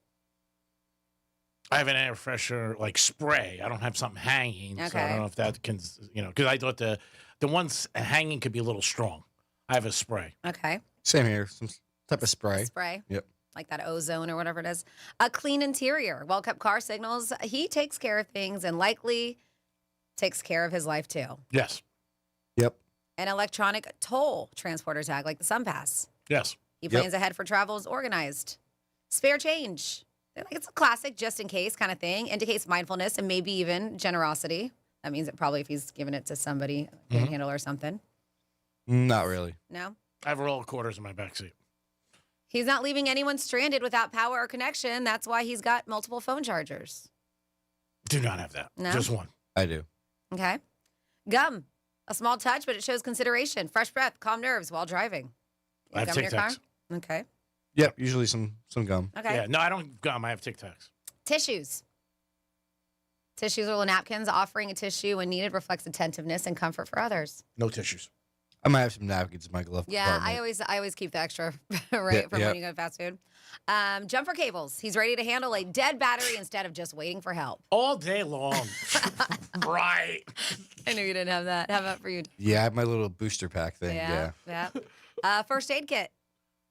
I have an air freshener, like spray. I don't have something hanging, so I Okay. don't know if that can, because I thought the ones hanging could be a little strong. I have a spray. Okay. Same here. Some type of spray. Spray. Yep. Like that ozone or whatever it is. A clean interior. Well-kept car signals he takes care of things and likely takes care of his life too. Yes. Yep. An electronic toll transporter tag like the SunPass. Yes. He plans ahead for travel, is organized. Spare change. Like it's a classic just in case kind of thing. Indicates mindfulness and maybe even generosity. That means that probably if he's giving it to somebody, panhandle or something. Not really. No? I have a roll of quarters in my backseat. He's not leaving anyone stranded without power or connection. That's why he's got multiple phone chargers. Do not have that. No? Just one. I do. Okay. Gum. A small touch, but it shows consideration. Fresh breath, calm nerves while driving. You I have gum in your car? Tic Tacs. Okay. Yep. Usually some gum. Okay. Yeah. No, I don't have gum. I have Tic Tacs. Tissues. Tissues or little napkins. Offering a tissue when needed reflects attentiveness and comfort for others. No tissues. I might have some napkins in my glove Yeah, compartment. I always keep the extra, right, from yeah. when you go to fast food. Jumper cables. He's ready to handle a dead battery instead of just waiting for help. All day long. Right. I knew you didn't have that. How about for you? Yeah, I have my little booster pack thing. Yeah. Yeah. First aid kit.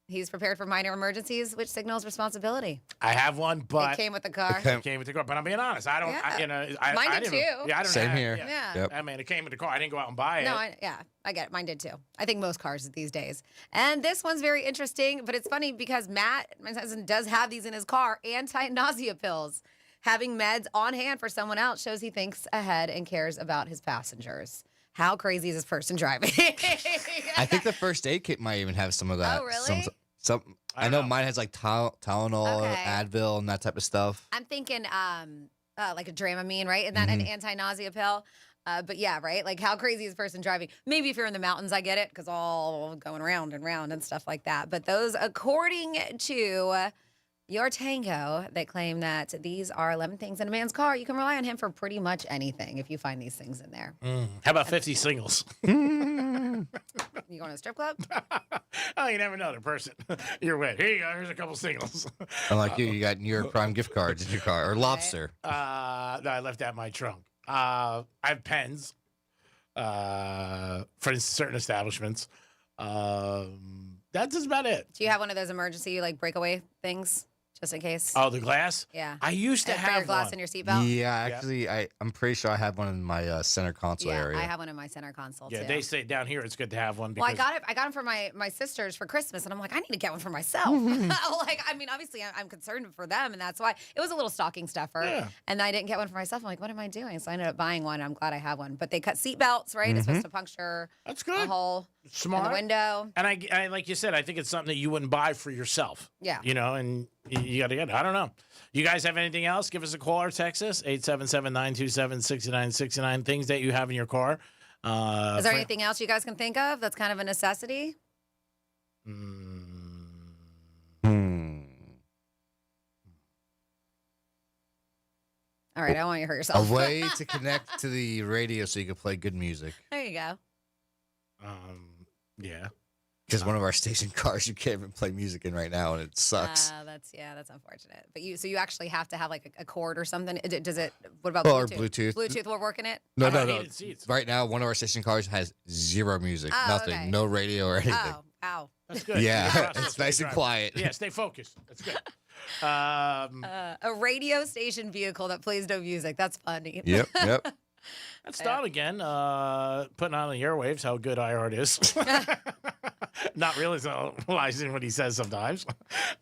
He's prepared for minor emergencies, which signals responsibility. I have one, but It came with the car. It came with the car. But I'm being honest. I don't. Yeah. I Mine I did didn't, too. Yeah, I don't Same have, here. Yeah. Yep. I mean, it came with the car. I didn't go out and buy it. No, I get it. Mine did too. I think most cars these days. And this one's very interesting, but it's funny because Matt, my husband, does have these in his car, anti-nausea pills. Having meds on hand for someone else shows he thinks ahead and cares about his passengers. How crazy is this person driving? I think the first aid kit might even have some of that. Oh, really? Some I know mine has like Tylenol, Okay. Advil, and that type of stuff. I'm thinking like a Dramamine, right? Isn't that an anti-nausea pill? But yeah, right? Like how crazy is this person driving? Maybe if you're in the mountains, I get it, because all going round and round and stuff like that. But those, according to your Tango, they claim that these are 11 things in a man's car. You can rely on him for pretty much anything if you find these things in there. How about 50 singles? You going to a strip club? Oh, you never know the person. You're with. Here you go. Here's a couple singles. Unlike you got New York Prime gift cards in your car, or lobster. No, I left that in my trunk. I have pens for certain establishments. That's just about it. Do you have one of those emergency like breakaway things just in case? Oh, the glass? Yeah. I used to For have your glass one. in your seatbelt? Yeah, actually, I'm pretty sure I have one in my center console Yeah, area. I have one in my center console Yeah, too. they say down here it's good to have one. Well, Because I got it for my sisters for Christmas, and I'm like, I need to get one for myself. Like, I mean, obviously, I'm concerned for them, and that's why it was a little stocking stuffer. Yeah. And I didn't get one for myself. I'm like, what am I doing? So I ended up buying one. I'm glad I have one. But they cut seat belts, right? It's supposed to puncture That's a good. hole Smart. in the window. And I, like you said, I think it's something that you wouldn't buy for yourself. Yeah. You know, and you got to get it. I don't know. You guys have anything else? Give us a call or text us, 877-927-6969. Things that you have in your car. Is there anything else you guys can think of that's kind of a necessity? All right, I want you to hurt A yourself. way to connect to the radio so you can play good music. There you go. Yeah. Because one of our station cars, you can't even play music in right now, and it sucks. That's unfortunate. But you actually have to have like a cord or something. Does it? What about Or Bluetooth? Bluetooth. Bluetooth will work in it. No. Right now, one of our station cars has zero music, nothing, okay. no radio or anything. Ow. That's good. Yeah, it's nice and quiet. Yeah, stay focused. That's good. A radio station vehicle that plays no music. That's funny. Yep. That's Don again, putting on the airwaves how good iHeart is. Not realizing what he says sometimes.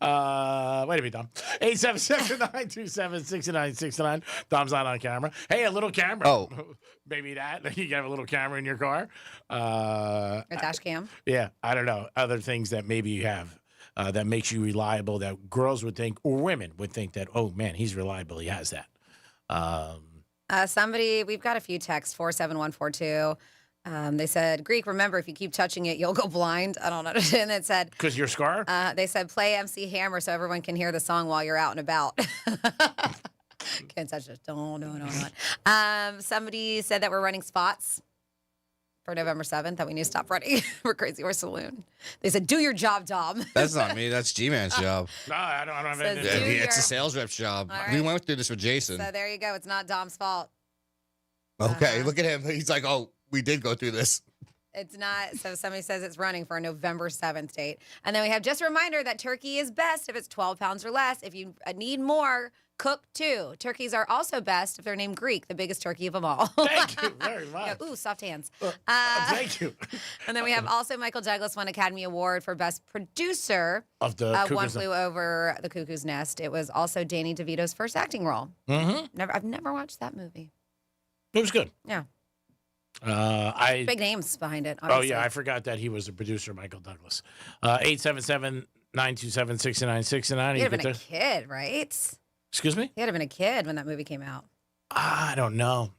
Wait a minute, Dom. 877-927-6969. Dom's not on camera. Hey, a little camera. Oh. Maybe that. You can have a little camera in your car. A dash cam. Yeah, I don't know. Other things that maybe you have that makes you reliable that girls would think, or women would think that, oh, man, he's reliable. He has that. We've got a few texts, 47142. They said, Greek, remember, if you keep touching it, you'll go blind. I don't understand. It said, because you're Scar? They said, play MC Hammer so everyone can hear the song while you're out and about. Can't touch it. Don't. Somebody said that we're running spots for November 7th, that we need to stop running for Crazy Horse Saloon. They said, do your job, Dom. That's not me. That's G-Man's job. No, I don't have anything. It's a sales rep's job. All right. We went through this with Jason. So there you go. It's not Dom's fault. Okay, look at him. He's like, oh, we did go through this. It's not. So somebody says it's running for a November 7th date. And then we have just a reminder that turkey is best if it's 12 pounds or less. If you need more, cook too. Turkeys are also best if they're named Greek, the biggest turkey of them all. Thank you very much. Ooh, soft hands. Thank you. And then we have also Michael Douglas won Academy Award for Best Producer of the One Flew Over the Cuckoo's Nest. It was also Danny DeVito's first acting role. Mm-hmm. I've never watched that movie. It was good. Yeah. Big names behind it. Obviously. Oh, yeah. I forgot that he was a producer, Michael Douglas. 877-927-6969. He had been a kid, right? Excuse me? He had been a kid when that movie came out. I don't know.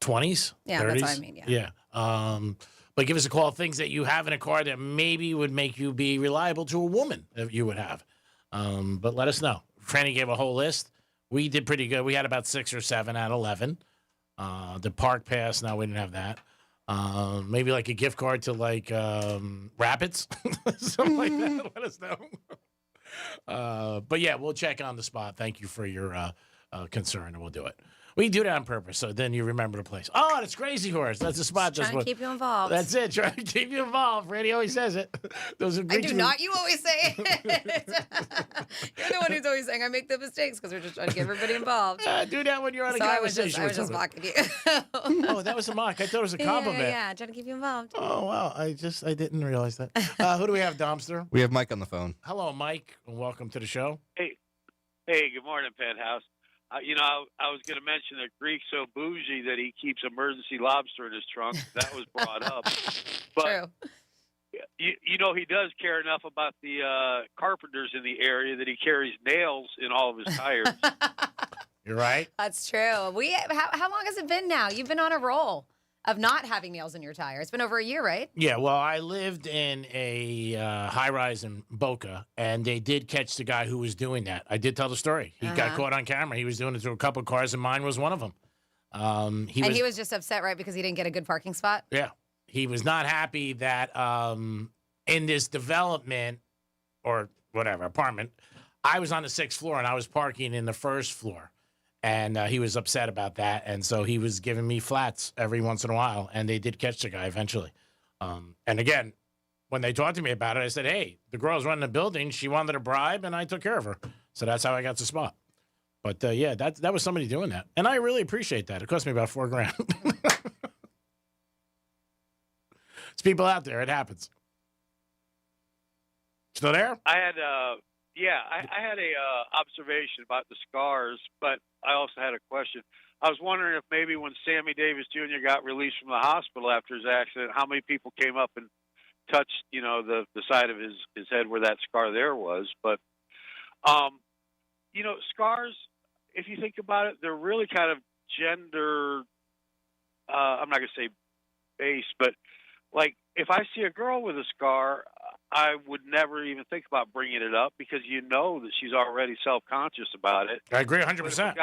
20s? Yeah, 30s? that's what I mean. Yeah. But give us a call. Things that you have in a car that maybe would make you be reliable to a woman if you would have. But let us know. Franny gave a whole list. We did pretty good. We had about 6 or 7 out of 11. The park pass, no, we didn't have that. Maybe like a gift card to like Rapids, something like that. Let us know. But yeah, we'll check on the spot. Thank you for your concern, and we'll do it. We do that on purpose, so then you remember the place. Oh, it's Crazy Horse. That's the spot. Just trying to keep you involved. That's it. Trying to keep you involved. Randy always says it. Those are I do not. You always say it. You're the one who's always saying I make the mistakes because we're just trying to get everybody involved. Do that when you're on a conversation. I was just mocking you. Oh, that was a mock. I thought it was a compliment. Yeah, trying to keep you involved. Oh, wow. I didn't realize that. Who do we have, Domster? We have Mike on the phone. Hello, Mike, and welcome to the show. Hey, good morning, Penthouse. I was going to mention that Greek's so bougie that he keeps emergency lobster in his trunk. That was brought up. But True. He does care enough about the carpenters in the area that he carries nails in all of his tires. You're right. That's true. How long has it been now? You've been on a roll of not having nails in your tire. It's been over a year, right? Yeah, well, I lived in a high-rise in Boca, and they did catch the guy who was doing that. I did tell the story. He got caught on camera. He was doing it to a couple of cars, and mine was one of them. He was just upset, right, because he didn't get a good parking spot? Yeah. He was not happy that in this development or whatever, apartment, I was on the 6th floor, and I was parking in the 1st floor. And he was upset about that. And so he was giving me flats every once in a while. And they did catch the guy eventually. And again, when they talked to me about it, I said, hey, the girl's running the building. She wanted a bribe, and I took care of her. So that's how I got the spot. But, yeah, that was somebody doing that. And I really appreciate that. It cost me about $4,000. It's people out there. It happens. Still there? I had I had a observation about the scars, but I also had a question. I was wondering if maybe when Sammy Davis Jr. got released from the hospital after his accident, how many people came up and touched, the side of his head where that scar there was. But, scars, if you think about it, they're really kind of gender, I'm not going to say based, but like if I see a girl with a scar, I would never even think about bringing it up because that she's already self-conscious about it. I agree 100%.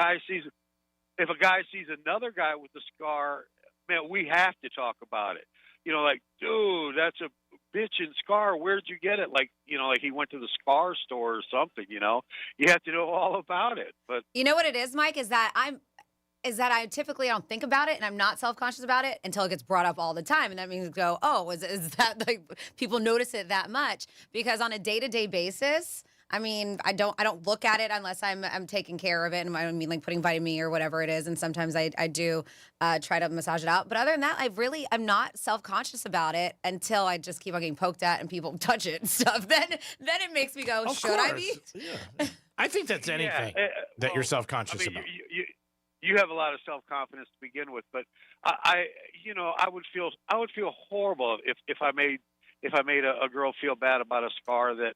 If a guy sees another guy with a scar, man, we have to talk about it. Like, dude, that's a bitchin' scar. Where'd you get it? Like, like he went to the scar store or something, You have to know all about it. But You know what it is, Mike, is that I typically don't think about it and I'm not self-conscious about it until it gets brought up all the time. And that means go, oh, is that like people notice it that much? Because on a day-to-day basis, I mean, I don't look at it unless I'm taking care of it. And I mean, like putting vitamin E or whatever it is. And sometimes I do try to massage it out. But other than that, I'm not self-conscious about it until I just keep on getting poked at and people touch it and stuff. Then it makes me go, should I be? Yeah. I think that's anything that you're self-conscious about. You have a lot of self-confidence to begin with, but I would feel horrible if I made a girl feel bad about a scar that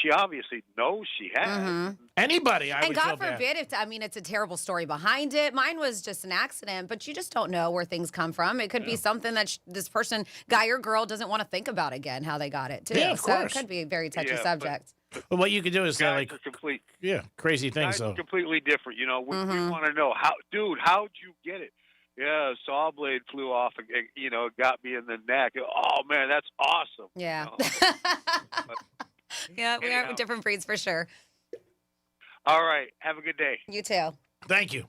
she obviously knows she has. Mm-hmm. Anybody, I and would God feel bad. forbid it's a terrible story behind it. Mine was just an accident, but you just don't know where things come from. It could be something that this person, guy or girl, doesn't want to think about again, how they got it too. Yeah, of course. So it could be a very touchy subject. But what you could do is guys are crazy things. Guys are completely different. We want to know how'd you get it? Yeah, a saw blade flew off and got me in the neck. Oh man, that's awesome. Yeah. Yeah, we are different breeds for sure. All right. Have a good day. You too. Thank you.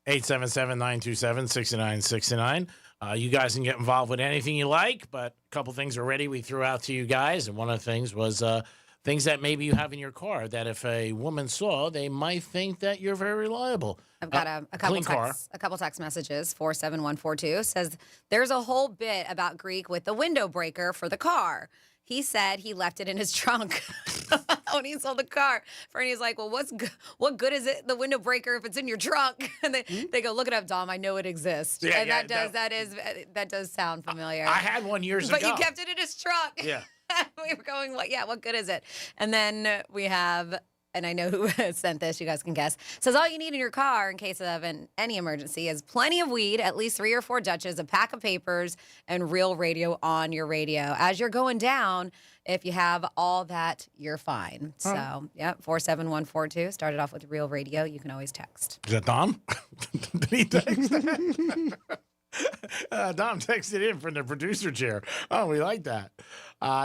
877-927-6969. You guys can get involved with anything you like, but a couple things already we threw out to you guys. And one of the things was things that maybe you have in your car that if a woman saw, they might think that you're very reliable. I've got a couple text messages. 47142 says there's a whole bit about Greek with the window breaker for the car. He said he left it in his trunk when he sold the car. Franny's like, well, what good is it, the window breaker, if it's in your trunk? And they go, look it up, Dom. I know it exists. Yeah, and that does sound familiar. I had one years ago. But you kept it in his trunk. Yeah. We were going, what good is it? And then we have, and I know who sent this, you guys can guess, says all you need in your car in case of any emergency is plenty of weed, at least 3 or 4 Dutches, a pack of papers, and Real Radio on your radio. As you're going down, if you have all that, you're fine. So, 47142. Started off with Real Radio. You can always text. Is that Dom? Did he text that? Dom texted in from the producer chair. Oh, we like that.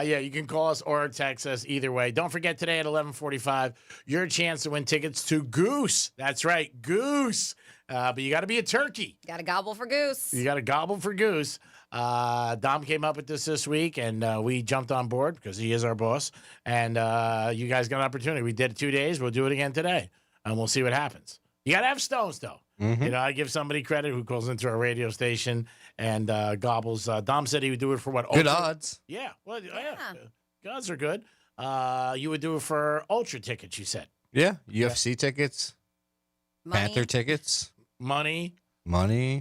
You can call us or text us either way. Don't forget today at 11:45, your chance to win tickets to Goose. That's right, Goose. But you got to be a turkey. Got to gobble for Goose. You got to gobble for Goose. Dom came up with this week, and we jumped on board because he is our boss. And you guys got an opportunity. We did it 2 days. We'll do it again today, and we'll see what happens. You got to have stones, though. Mm-hmm. I give somebody credit who calls into our radio station and gobbles. Dom said he would do it for what? Good odds. Yeah. Well, yeah. Odds are good. You would do it for Ultra tickets, you said. Yeah. UFC tickets. Money. Panther tickets. Money.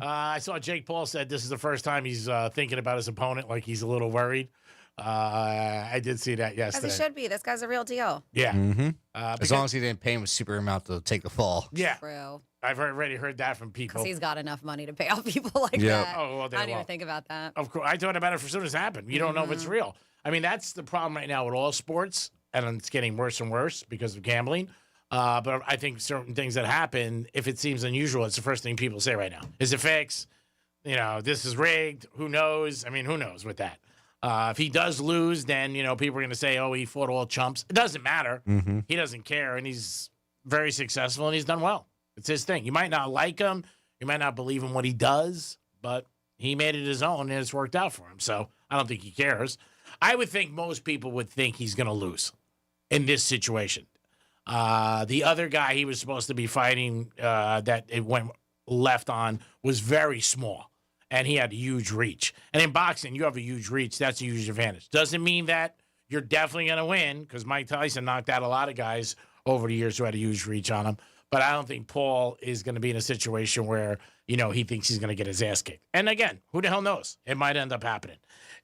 I saw Jake Paul said this is the first time he's thinking about his opponent, like he's a little worried. I did see that yesterday. As he should be. This guy's a real deal. Yeah. Mm-hmm. As long as he didn't pay him a super amount to take the fall. Yeah. True. I've already heard that from people. Because he's got enough money to pay off people like that. Oh, well, I didn't even think about that. Of course. I thought about it as soon as it happened. You don't know if it's real. I mean, that's the problem right now with all sports, and it's getting worse and worse because of gambling. But I think certain things that happen, if it seems unusual, it's the first thing people say right now. Is it fixed? This is rigged. Who knows? I mean, who knows with that? If he does lose, then, people are going to say, oh, he fought all chumps. It doesn't matter. Mm-hmm. He doesn't care, and he's very successful, and he's done well. It's his thing. You might not like him. You might not believe in what he does, but he made it his own, and it's worked out for him. So I don't think he cares. I would think most people would think he's going to lose in this situation. The other guy he was supposed to be fighting that it went left on was very small, and he had a huge reach. And in boxing, you have a huge reach. That's a huge advantage. Doesn't mean that you're definitely going to win, because Mike Tyson knocked out a lot of guys over the years who had a huge reach on him. But I don't think Paul is going to be in a situation where, he thinks he's going to get his ass kicked. And again, who the hell knows? It might end up happening.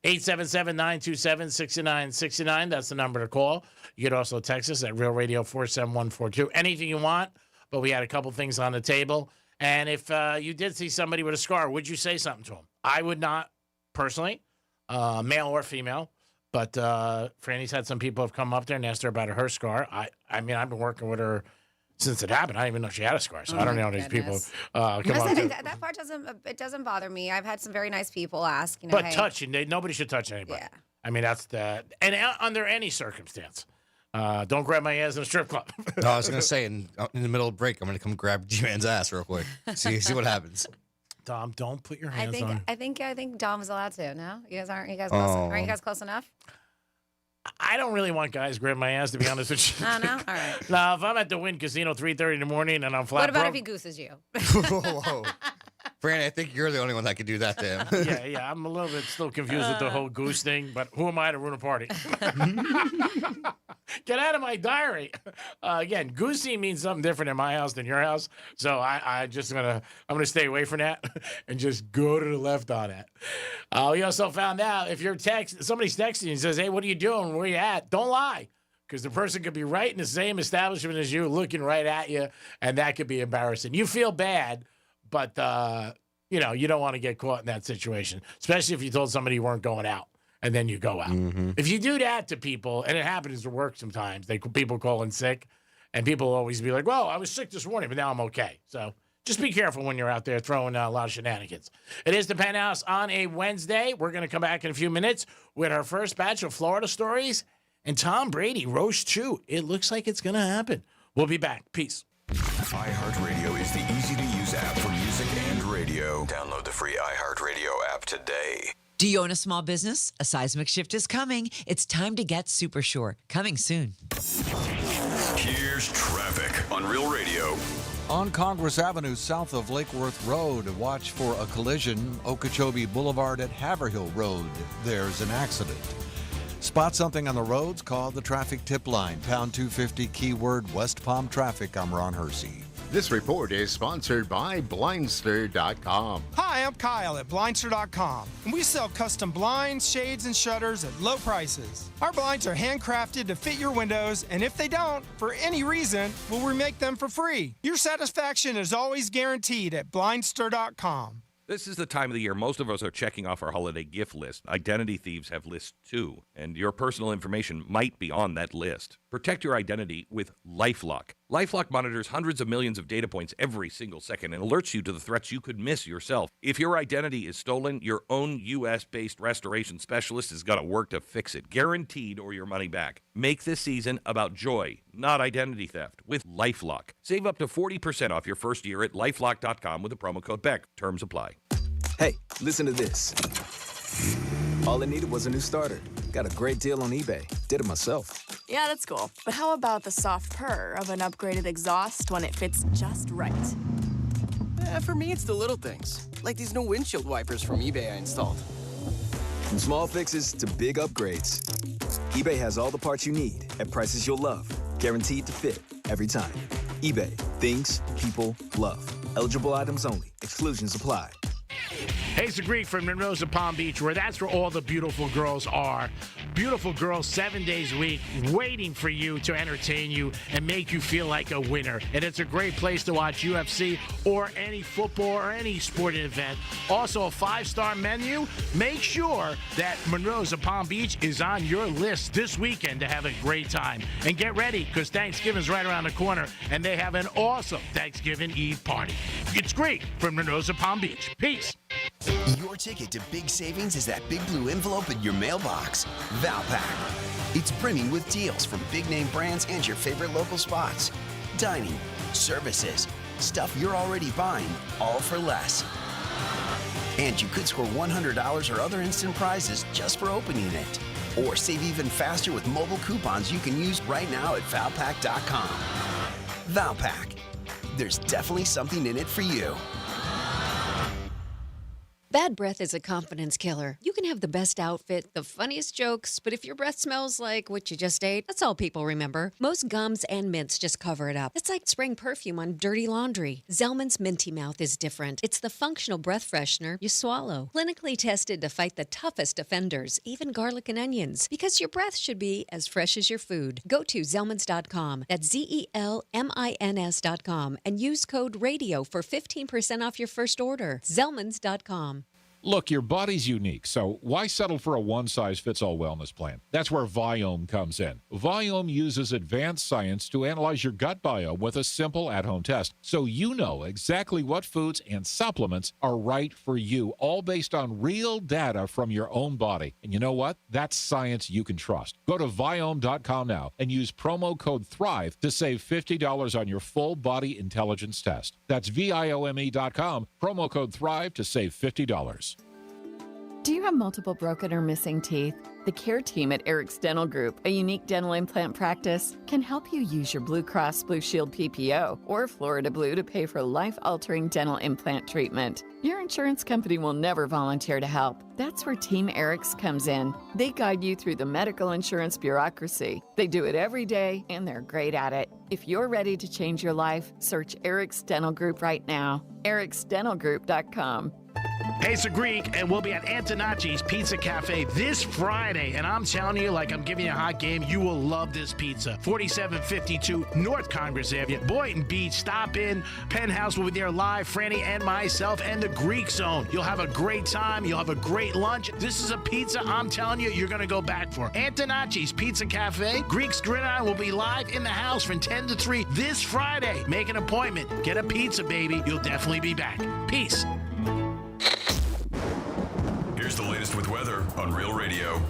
877-927-6969. That's the number to call. You could also text us at Real Radio 47142. Anything you want, but we had a couple things on the table. And if you did see somebody with a scar, would you say something to them? I would not, personally, male or female. But Franny's had some people have come up there and asked her about her scar. I mean, I've been working with her since it happened. I didn't even know she had a scar, so I don't know these people come up. That part doesn't bother me. I've had some very nice people ask. But touching, nobody should touch anybody. Yeah. I mean, that's under any circumstance. Don't grab my ass in a strip club. No, I was going to say, in the middle of break, I'm going to come grab G-Man's ass real quick. See what happens. Dom, don't put your hands on. I think Dom is allowed to. No, you guys aren't. You guys close? Aren't you guys close enough? I don't really want guys grabbing my ass, to be honest with you. Oh, no? All right. Now, if I'm at the Wynn Casino 3:30 in the morning and I'm flat What about broke, if he gooses you? Whoa. Franny, I think you're the only one that could do that to him. Yeah, I'm a little bit still confused with the whole goose thing, but who am I to ruin a party? Get out of my diary. Again, goosey means something different in my house than your house, so I'm gonna stay away from that and just go to the left on that. We also found out if somebody's texting you and says, "Hey, what are you doing? Where you at?" Don't lie. Because the person could be right in the same establishment as you, looking right at you, and that could be embarrassing. You feel bad, but you don't want to get caught in that situation, especially if you told somebody you weren't going out and then you go out. Mm-hmm. If you do that to people, and it happens at work sometimes, people call in sick, and people always be like, "Well, I was sick this morning, but now I'm okay." So just be careful when you're out there throwing a lot of shenanigans. It is the Penthouse on a Wednesday. We're going to come back in a few minutes with our first batch of Florida stories. And Tom Brady, Roche Chew. It looks like it's going to happen. We'll be back. Peace. iHeartRadio is the easy-to-use app for music and radio. Download the free iHeartRadio app today. Do you own a small business? A seismic shift is coming. It's time to get super sure. Coming soon. Here's traffic on Real Radio. On Congress Avenue, south of Lake Worth Road, watch for a collision. Okeechobee Boulevard at Haverhill Road. There's an accident. Spot something on the roads? Call the traffic tip line, pound 250, keyword West Palm Traffic. I'm Ron Hersey. This report is sponsored by Blindster.com. Hi, I'm Kyle at Blindster.com, and we sell custom blinds, shades, and shutters at low prices. Our blinds are handcrafted to fit your windows, and if they don't, for any reason, we'll remake them for free. Your satisfaction is always guaranteed at Blindster.com. This is the time of the year most of us are checking off our holiday gift list. Identity thieves have lists too, and your personal information might be on that list. Protect your identity with LifeLock. LifeLock monitors hundreds of millions of data points every single second and alerts you to the threats you could miss yourself. If your identity is stolen, your own U.S.-based restoration specialist is going to work to fix it, guaranteed, or your money back. Make this season about joy, not identity theft, with LifeLock. Save up to 40% off your first year at LifeLock.com with the promo code BECK. Terms apply. Hey, listen to this. All I needed was a new starter. Got a great deal on eBay. Did it myself. Yeah, that's cool. But how about the soft purr of an upgraded exhaust when it fits just right? For me, it's the little things. Like these new windshield wipers from eBay I installed. From small fixes to big upgrades, eBay has all the parts you need at prices you'll love. Guaranteed to fit every time. eBay. Things people love. Eligible items only. Exclusions apply. Hey, it's the Greek from Monroe Palm Beach, that's where all the beautiful girls are. Beautiful girls 7 days a week waiting for you to entertain you and make you feel like a winner. And it's a great place to watch UFC or any football or any sporting event. Also, a 5-star menu. Make sure that Monroe's Palm Beach is on your list this weekend to have a great time. And get ready, because Thanksgiving's right around the corner, and they have an awesome Thanksgiving Eve party. It's Greek from Monroe's Palm Beach. Peace. Your ticket to big savings is that big blue envelope in your mailbox. Valpak. It's brimming with deals from big name brands and your favorite local spots. Dining, services, stuff you're already buying, all for less. And you could score $100 or other instant prizes just for opening it. Or save even faster with mobile coupons you can use right now at Valpak.com. Valpak. There's definitely something in it for you. Bad breath is a confidence killer. You can have the best outfit, the funniest jokes, but if your breath smells like what you just ate, that's all people remember. Most gums and mints just cover it up. It's like spraying perfume on dirty laundry. Zellman's Minty Mouth is different. It's the functional breath freshener you swallow. Clinically tested to fight the toughest offenders, even garlic and onions, because your breath should be as fresh as your food. Go to Zellmans.com. That's ZELMINS.com and use code RADIO for 15% off your first order. Zellmans.com. Look, your body's unique, so why settle for a one-size-fits-all wellness plan? That's where Viome comes in. Viome uses advanced science to analyze your gut biome with a simple at-home test, so you know exactly what foods and supplements are right for you, all based on real data from your own body. And you know what? That's science you can trust. Go to Viome.com now and use promo code THRIVE to save $50 on your full body intelligence test. That's Viome.com, promo code THRIVE to save $50. Do you have multiple broken or missing teeth? The care team at Eric's Dental Group, a unique dental implant practice, can help you use your Blue Cross Blue Shield PPO or Florida Blue to pay for life-altering dental implant treatment. Your insurance company will never volunteer to help. That's where Team Eric's comes in. They guide you through the medical insurance bureaucracy. They do it every day, and they're great at it. If you're ready to change your life, search Eric's Dental Group right now. ericsdentalgroup.com. Hey, it's a Greek, and we'll be at Antonacci's Pizza Cafe this Friday. And I'm telling you, like I'm giving you a hot game, you will love this pizza. 4752 North Congress Avenue, Boynton Beach. Stop in. Penthouse will be there live. Franny and myself and the Greek Zone. You'll have a great time. You'll have a great lunch. This is a pizza I'm telling you, you're going to go back for. Antonacci's Pizza Cafe. Greek's Gridiron will be live in the house from 10 to 3 this Friday. Make an appointment. Get a pizza, baby. You'll definitely be back. Peace. Here's the latest with weather on Real Radio.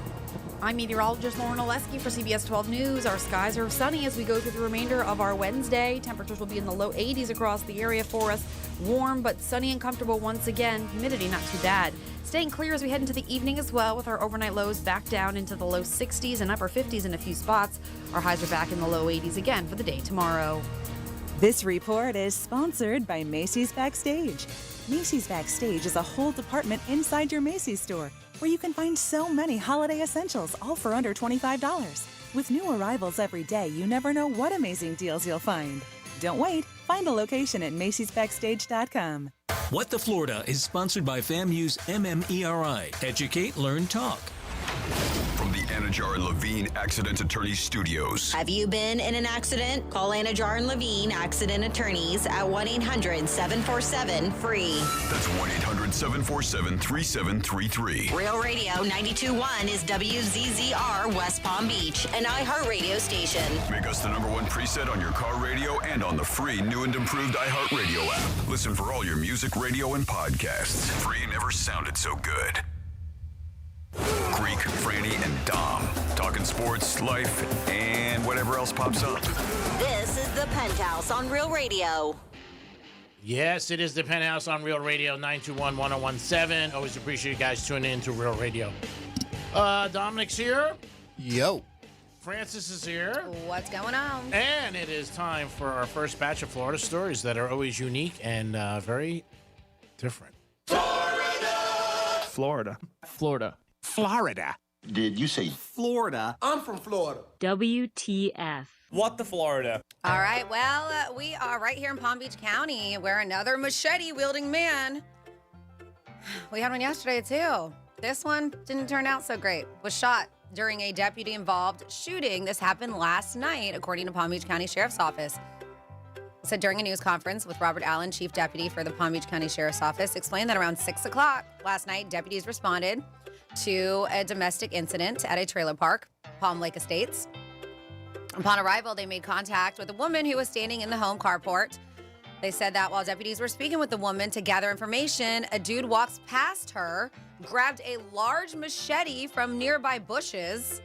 I'm meteorologist Lauren Oleski for CBS 12 News. Our skies are sunny as we go through the remainder of our Wednesday. Temperatures will be in the low 80s across the area for us. Warm but sunny and comfortable once again. Humidity not too bad. Staying clear as we head into the evening as well, with our overnight lows back down into the low 60s and upper 50s in a few spots. Our highs are back in the low 80s again for the day tomorrow. This report is sponsored by Macy's Backstage. Macy's Backstage is a whole department inside your Macy's store where you can find so many holiday essentials, all for under $25. With new arrivals every day, you never know what amazing deals you'll find. Don't wait. Find a location at macy'sbackstage.com. What the Florida is sponsored by FAMU's MMERI. Educate, Learn, Talk. From the Anajar and Levine Accident Attorneys Studios. Have you been in an accident? Call Anajar and Levine Accident Attorneys at 1-800-747-FREE. That's 1-800-747-3733. Real Radio 92.1 is WZZR West Palm Beach, an iHeartRadio station. Make us the #1 preset on your car radio and on the free new and improved iHeartRadio app. Listen for all your music, radio, and podcasts. Free never sounded so good. Greek, Franny, and Dom. Talking sports, life, and whatever else pops up. This is the Penthouse on Real Radio. Yes, it is the Penthouse on Real Radio, 921-1017. Always appreciate you guys tuning in to Real Radio. Dominic's here. Yo. Francis is here. What's going on? And it is time for our first batch of Florida stories that are always unique and very different. Florida. Florida. Did you say Florida. I'm from Florida. WTF. What the Florida? All right, well, we are right here in Palm Beach County where another machete-wielding man, we had one yesterday too. This one didn't turn out so great. Was shot during a deputy-involved shooting. This happened last night, according to Palm Beach County Sheriff's Office. It said during a news conference with Robert Allen, Chief Deputy for the Palm Beach County Sheriff's Office, explained that around 6 o'clock last night, deputies responded to a domestic incident at a trailer park, Palm Lake Estates. Upon arrival, they made contact with a woman who was standing in the home carport. They said that while deputies were speaking with the woman to gather information, a dude walks past her, grabbed a large machete from nearby bushes.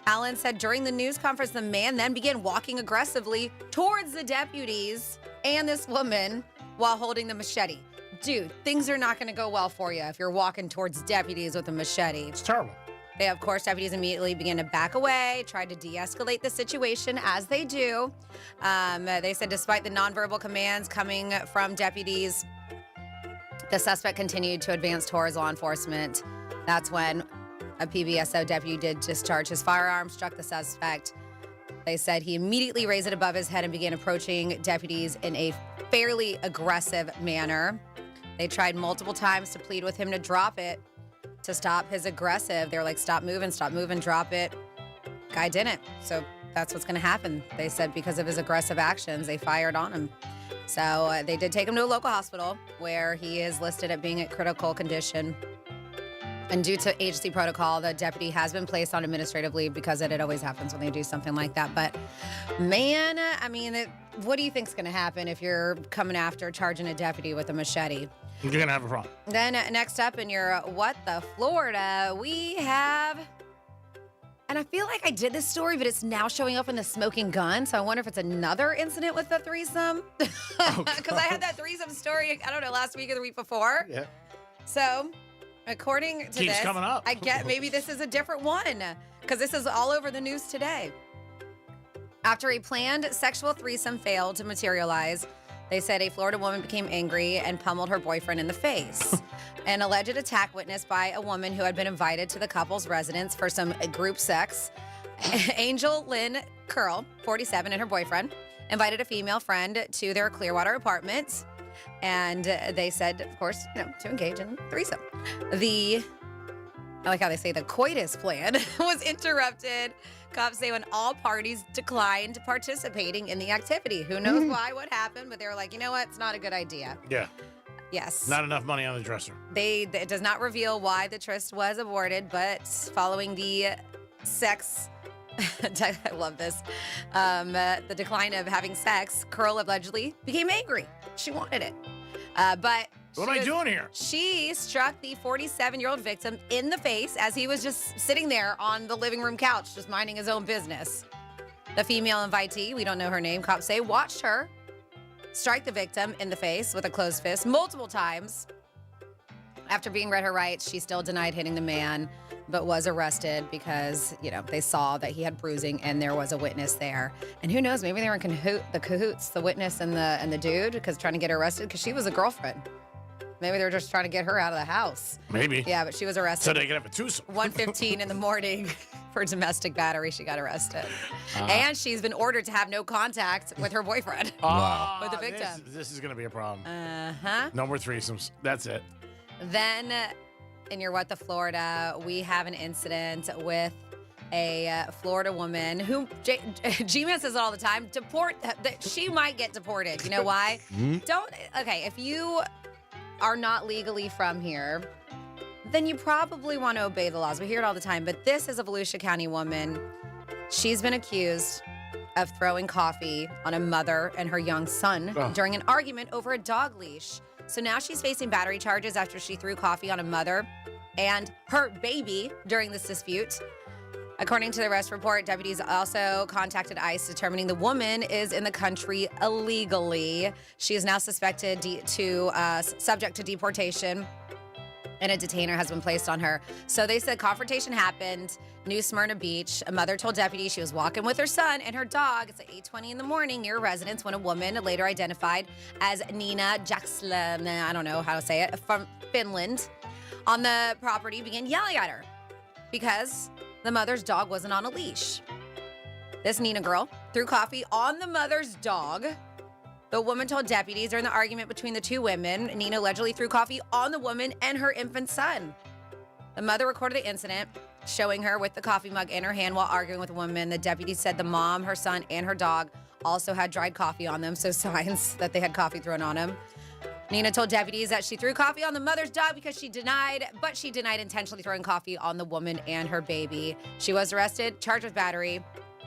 Allen said during the news conference, the man then began walking aggressively towards the deputies and this woman while holding the machete. Dude, things are not going to go well for you if you're walking towards deputies with a machete. It's terrible. They, of course, deputies immediately began to back away, tried to de-escalate the situation, as they do. They said despite the nonverbal commands coming from deputies, the suspect continued to advance towards law enforcement. That's when a PBSO deputy did discharge his firearm, struck the suspect. They said he immediately raised it above his head and began approaching deputies in a fairly aggressive manner. They tried multiple times to plead with him to drop it, to stop his aggressive. They were like, stop moving, drop it. Guy didn't. So that's what's going to happen. They said because of his aggressive actions, they fired on him. So they did take him to a local hospital where he is listed at being at critical condition. And due to agency protocol, the deputy has been placed on administrative leave because it always happens when they do something like that. But man, I mean, what do you think's going to happen if you're coming after charging a deputy with a machete? You're going to have a problem. Then next up in your What the Florida, we have, and I feel like I did this story, but it's now showing up in the smoking gun. So I wonder if it's another incident with the threesome. Because I had that threesome story, I don't know, last week or the week before. Yeah. So according to Keeps this, coming up. I get maybe this is a different one because this is all over the news today. After a planned sexual threesome failed to materialize, they said a Florida woman became angry and pummeled her boyfriend in the face. An alleged attack witnessed by a woman who had been invited to the couple's residence for some group sex. Angel Lynn Curl, 47, and her boyfriend invited a female friend to their Clearwater apartment. And they said, of course, to engage in threesome. I like how they say the coitus plan was interrupted. Cops say when all parties declined participating in the activity. Who knows why, what happened, but they were like, you know what? It's not a good idea. Yeah. Yes. Not enough money on the dresser. It does not reveal why the tryst was aborted, but following the sex, I love this, the decline of having sex, Curl allegedly became angry. She wanted it. But what am I doing here? She struck the 47-year-old victim in the face as he was just sitting there on the living room couch, just minding his own business. The female invitee, we don't know her name, cops say, watched her strike the victim in the face with a closed fist multiple times. After being read her rights, she still denied hitting the man, but was arrested because, they saw that he had bruising and there was a witness there. And who knows, maybe they were in cahoots, the witness and the dude, because trying to get her arrested because she was a girlfriend. Maybe they were just trying to get her out of the house. Maybe. Yeah, but she was arrested. So they could have a twosome. 1:15 in the morning for domestic battery. She got arrested. And she's been ordered to have no contact with her boyfriend. Wow. With the victim. This is going to be a problem. Uh-huh. No more threesomes. That's it. Then in your What the Florida, we have an incident with a Florida woman who, G-Man says it all the time, she might get deported. You know why? If you are not legally from here, then you probably want to obey the laws. We hear it all the time, but this is a Volusia County woman. She's been accused of throwing coffee on a mother and her young son during an argument over a dog leash. So now she's facing battery charges after she threw coffee on a mother and her baby during this dispute. According to the arrest report, deputies also contacted ICE, determining the woman is in the country illegally. She is now suspected subject to deportation, and a detainer has been placed on her. So they said confrontation happened, New Smyrna Beach. A mother told deputies she was walking with her son and her dog. It's at 8:20 in the morning near a residence when a woman, later identified as Nina Jackslem, I don't know how to say it, from Finland, on the property began yelling at her because the mother's dog wasn't on a leash. This Nina girl threw coffee on the mother's dog. The woman told deputies during the argument between the two women, Nina allegedly threw coffee on the woman and her infant son. The mother recorded the incident, showing her with the coffee mug in her hand while arguing with the woman. The deputies said the mom, her son, and her dog also had dried coffee on them, so signs that they had coffee thrown on them. Nina told deputies that she threw coffee on the mother's dog because she denied intentionally throwing coffee on the woman and her baby. She was arrested, charged with battery,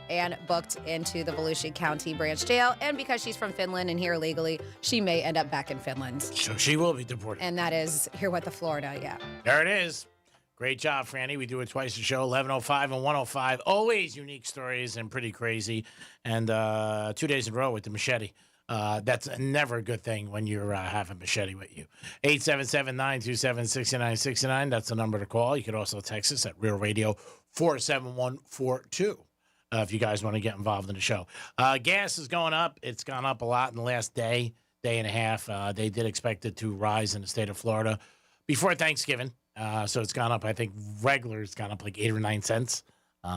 and booked into the Volusia County Branch Jail. And because she's from Finland and here illegally, she may end up back in Finland. So she will be deported. And that is here with the Florida, yeah. There it is. Great job, Franny. We do it twice a show, 11:05 and 1:05. Always unique stories and pretty crazy. And 2 days in a row with the machete. That's never a good thing when you're having machete with you. 877-927-6969. That's the number to call. You can also text us at Real Radio 47142 if you guys want to get involved in the show. Gas is going up. It's gone up a lot in the last day and a half. They did expect it to rise in the state of Florida before Thanksgiving. So it's gone up. I think regular it's gone up like 8 or 9 cents.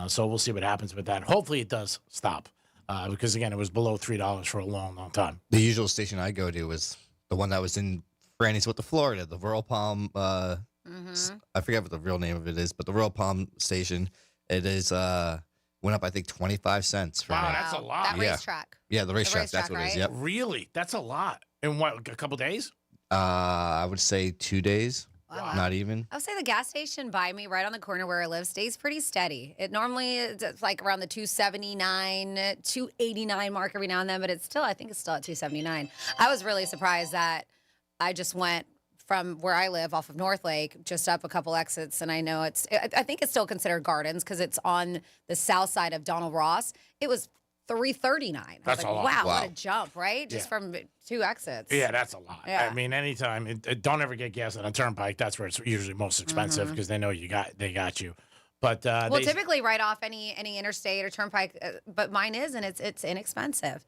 So we'll see what happens with that. Hopefully it does stop. Because, again, it was below $3 for a long, long time. The usual station I go to was the one that was in Franny's with the Florida, the Royal Palm. I forget what the real name of it is, but the Royal Palm station. It is went up, I think, 25 cents. Wow, that's a lot. That racetrack. Yeah, the racetrack. That's what it is. Yep. Really? That's a lot. In what, a couple days? I would say 2 days. Wow, Not even. I would say the gas station by me, right on the corner where I live, stays pretty steady. It normally it's like around the 279, 289 mark every now and then, but I think it's still at 279. I was really surprised that I just went from where I live off of North Lake, just up a couple exits, and I know I think it's still considered Gardens because it's on the south side of Donald Ross. It was $3.39. That's I was a lot. Wow, Wow. what a jump, right? Just from 2 exits. Yeah, that's a lot. Yeah. I mean, anytime, don't ever get gas on a turnpike. That's where it's usually most expensive because they know they got you. But Well, typically right off any interstate or turnpike, but mine is, and it's inexpensive.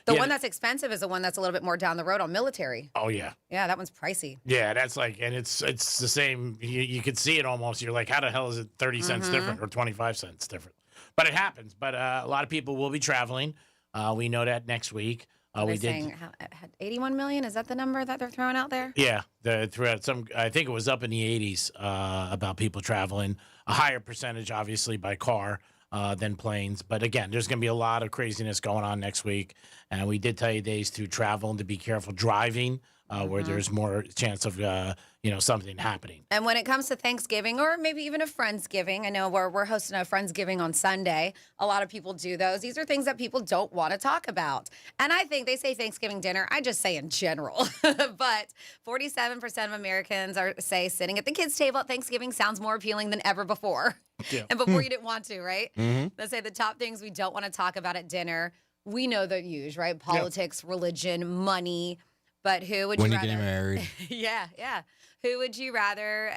The one that's expensive is the one that's a little bit more down the road on Military. Oh yeah. Yeah, that one's pricey. Yeah, that's like, and it's the same. You can see it almost. You're like, how the hell is it 30 cents different or 25 cents different? But it happens. But a lot of people will be traveling. We know that next week. We did. 81 million. Is that the number that they're throwing out there? Yeah, throughout I think it was up in the 80s about people traveling. A higher percentage, obviously, by car than planes. But again, there's going to be a lot of craziness going on next week. And we did tell you days to travel and to be careful driving, where there's more chance of something happening. And when it comes to Thanksgiving or maybe even a Friendsgiving, I know we're hosting a Friendsgiving on Sunday. A lot of people do those. These are things that people don't want to talk about. And I think they say Thanksgiving dinner. I just say in general. But 47% of Americans say sitting at the kids' table at Thanksgiving sounds more appealing than ever before. Yeah. And before you didn't want to, right? Mm-hmm. Let's say the top things we don't want to talk about at dinner. We know the usual, right? Politics, religion, money. But who would When you you're rather? getting married. Yeah. Who would you rather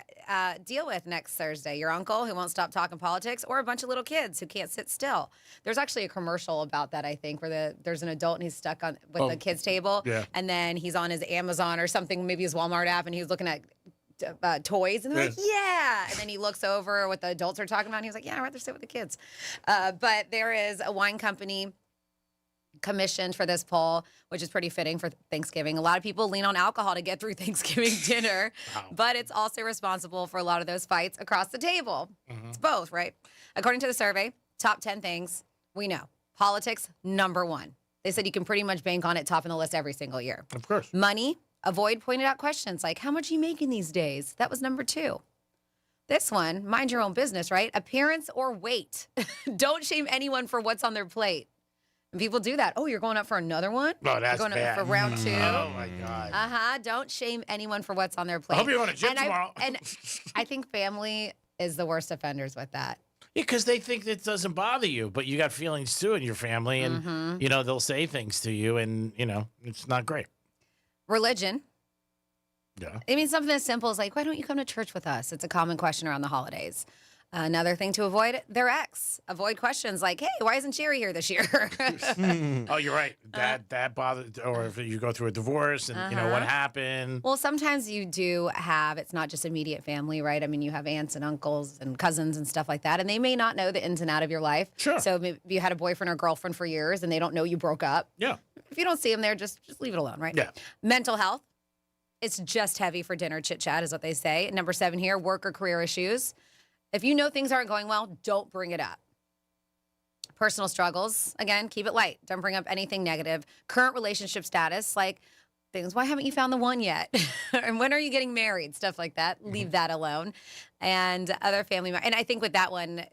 deal with next Thursday? Your uncle who won't stop talking politics, or a bunch of little kids who can't sit still? There's actually a commercial about that, I think, where there's an adult and he's stuck with the kids table, and then he's on his Amazon or something, maybe his Walmart app, and he's looking at toys, and they're like, yeah. And then he looks over what the adults are talking about, and he's like, yeah, I'd rather sit with the kids. But there is a wine company commissioned for this poll, which is pretty fitting for Thanksgiving. A lot of people lean on alcohol to get through Thanksgiving dinner, but it's also responsible for a lot of those fights across the table. It's both, right? According to the survey, top 10 things we know. Politics, number 1. They said you can pretty much bank on it topping the list every single year. Of course. Money, avoid pointed out questions like, how much are you making these days? That was number 2. This one, mind your own business, right? Appearance or weight. Don't shame anyone for what's on their plate. And people do that. Oh, you're going up for another one? Oh, that's you're going bad. up for round 2? Oh, my God. Don't shame anyone for what's on their plate. I hope you're on a gym and tomorrow. And I think family is the worst offenders with that. Yeah, because they think it doesn't bother you, but you got feelings too in your family, and they'll say things to you, and it's not great. Religion. Yeah. I mean, something as simple as like, why don't you come to church with us? It's a common question around the holidays. Another thing to avoid, their ex. Avoid questions like, hey, why isn't Jerry here this year? Oh, you're right. That bothered, or if you go through a divorce and what happened. Well, sometimes you do have, it's not just immediate family, right? I mean, you have aunts and uncles and cousins and stuff like that, and they may not know the ins and out of your life. Sure. So maybe you had a boyfriend or girlfriend for years and they don't know you broke up. Yeah. If you don't see them there, just leave it alone, right? Yeah. Mental health. It's just heavy for dinner chit chat, is what they say. Number 7 here, work or career issues. If you know things aren't going well, don't bring it up. Personal struggles, again, keep it light. Don't bring up anything negative. Current relationship status, like things, why haven't you found the one yet? And when are you getting married? Stuff like that. Leave that alone. And other family, and I think with that one,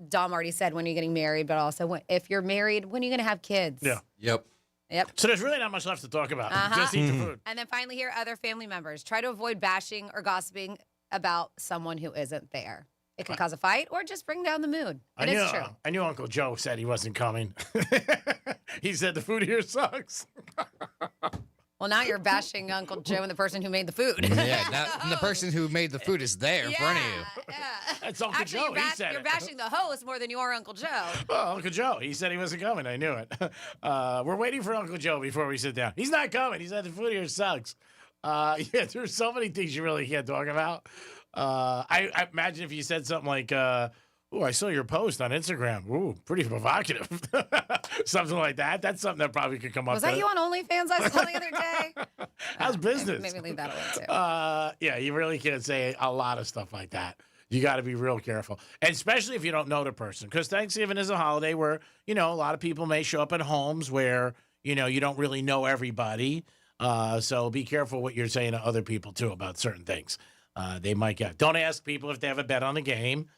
Dom already said when you're getting married, but also if you're married, when are you going to have kids? Yeah. Yep. So there's really not much left to talk about. Just eat the food. And then finally here, other family members. Try to avoid bashing or gossiping about someone who isn't there. It can cause a fight or just bring down the mood. It is true. I knew Uncle Joe said he wasn't coming. He said the food here sucks. Well, now you're bashing Uncle Joe and the person who made the food. Yeah, now the person who made the food is there in front of you. Yeah. That's Uncle Actually, Joe. He said you're it. bashing the host more than you are Uncle Joe. Well, Uncle Joe, he said he wasn't coming. I knew it. We're waiting for Uncle Joe before we sit down. He's not coming. He said the food here sucks. Yeah, there's so many things you really can't talk about. I imagine if you said something like, "Oh, I saw your post on Instagram. Ooh, pretty provocative." Something like that. That's something that probably could come up. Was that you on OnlyFans I saw the other day? How's business? Maybe leave that alone too. Yeah, you really can't say a lot of stuff like that. You got to be real careful, and especially if you don't know the person, because Thanksgiving is a holiday where a lot of people may show up in homes where you don't really know everybody. So be careful what you're saying to other people too about certain things. They might get. Don't ask people if they have a bet on the game.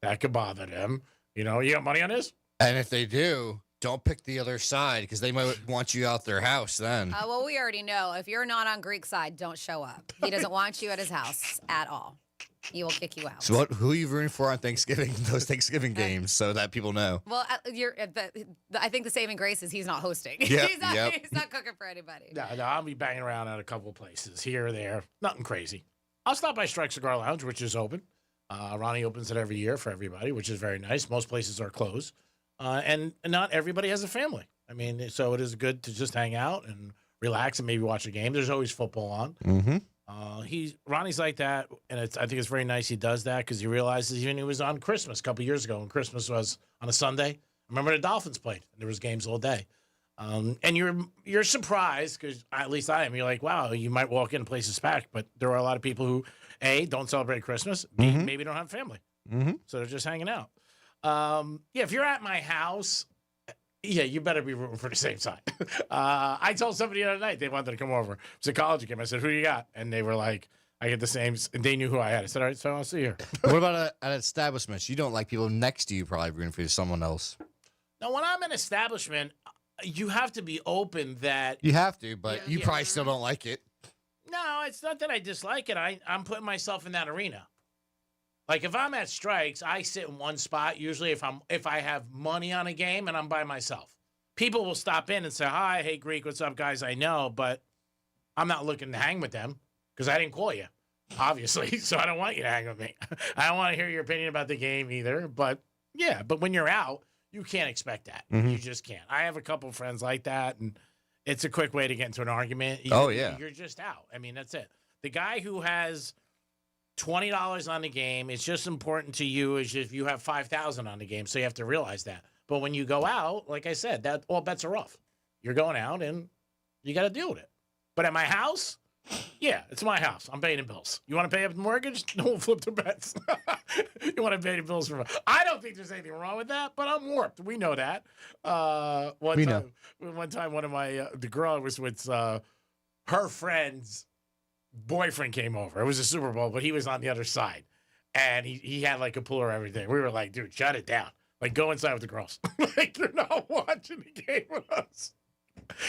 That could bother them. You got money on this? And if they do, don't pick the other side because they might want you out their house then. Well, we already know. If you're not on Greek's side, don't show up. He doesn't want you at his house at all. He will kick you out. So who are you rooting for on Thanksgiving, those Thanksgiving games, so that people know? Well, I think the saving grace is he's not hosting. Yep, He's not cooking for anybody. No, I'll be banging around at a couple places here or there. Nothing crazy. I'll stop by Strike Cigar Lounge, which is open. Ronnie opens it every year for everybody, which is very nice. Most places are closed. And not everybody has a family. I mean, so it is good to just hang out and relax and maybe watch a game. There's always football on. Mm-hmm. Ronnie's like that, and I think it's very nice he does that because he realizes even he was on Christmas a couple years ago when Christmas was on a Sunday. I remember the Dolphins played. And there was games all day. And you're surprised because at least I am. You're like, wow, you might walk in and places packed, but there are a lot of people who, A, don't celebrate Christmas, B, maybe don't have family. Mm-hmm. So they're just hanging out. If you're at my house, you better be rooting for the same side. I told somebody the other night they wanted to come over. It was a college game. I said, who do you got? And they were like, I get the same. And they knew who I had. I said, all right, so I'll see you. What about at establishments? You don't like people next to you probably rooting for someone else. Now, when I'm in an establishment, you have to be open that. You have to, but you probably still don't like it. No, it's not that I dislike it. I'm putting myself in that arena. Like if I'm at Strikes, I sit in one spot usually if I have money on a game and I'm by myself. People will stop in and say, hi, hey, Greek, what's up, guys? I know, but I'm not looking to hang with them because I didn't call you, obviously. So I don't want you to hang with me. I don't want to hear your opinion about the game either. But, but when you're out, you can't expect that. Mm-hmm. You just can't. I have a couple friends like that, and it's a quick way to get into an argument. You're just out. I mean, that's it. The guy who has $20 on the game, it's just important to you as if you have $5,000 on the game, so you have to realize that. But when you go out, like I said, that all bets are off. You're going out, and you got to deal with it. But at my house, it's my house. I'm paying the bills. You want to pay up the mortgage? Don't flip the bets. You want to pay the bills for? I don't think there's anything wrong with that, but I'm warped. We know that. One time, one of my the girl I was with, her friends' boyfriend came over. It was a Super Bowl, but he was on the other side, and he had like a pool or everything. We were like, dude, shut it down. Like, go inside with the girls. Like, they're not watching the game with us.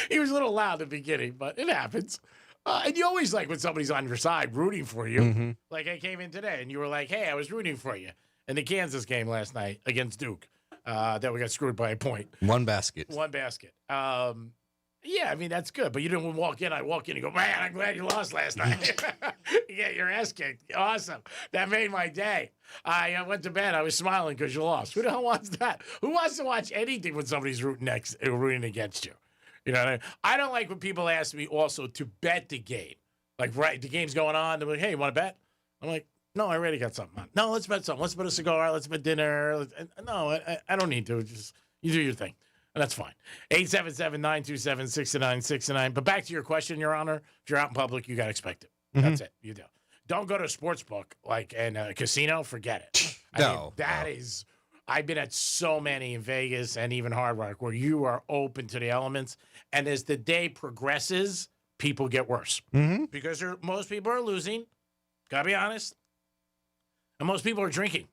He was a little loud at the beginning, but it happens. And you always like when somebody's on your side rooting for you. Mm-hmm. Like I came in today and you were like, hey, I was rooting for you. In the Kansas game last night against Duke, that we got screwed by a point. One basket. I mean, that's good. But you didn't walk in. I walk in and go, man, I'm glad you lost last night. You get your ass kicked. Awesome. That made my day. I went to bed. I was smiling because you lost. Who the hell wants that? Who wants to watch anything when somebody's rooting against you? You know what I mean? I don't like when people ask me also to bet the game. Like, right, the game's going on. They're like, hey, you want to bet? I'm like, no, I already got something on. No, let's bet something. Let's bet a cigar. Let's bet dinner. No, I don't need to. Just you do your thing. And that's fine. 877-927-6969. But back to your question, Your Honor. If you're out in public, you got to expect it. Mm-hmm. That's it. You do. Don't go to a sports book like in a casino. Forget it. Is. I've been at so many in Vegas and even Hard Rock where you are open to the elements. And as the day progresses, people get worse. Mm-hmm. Because most people are losing. Got to be honest. And most people are drinking.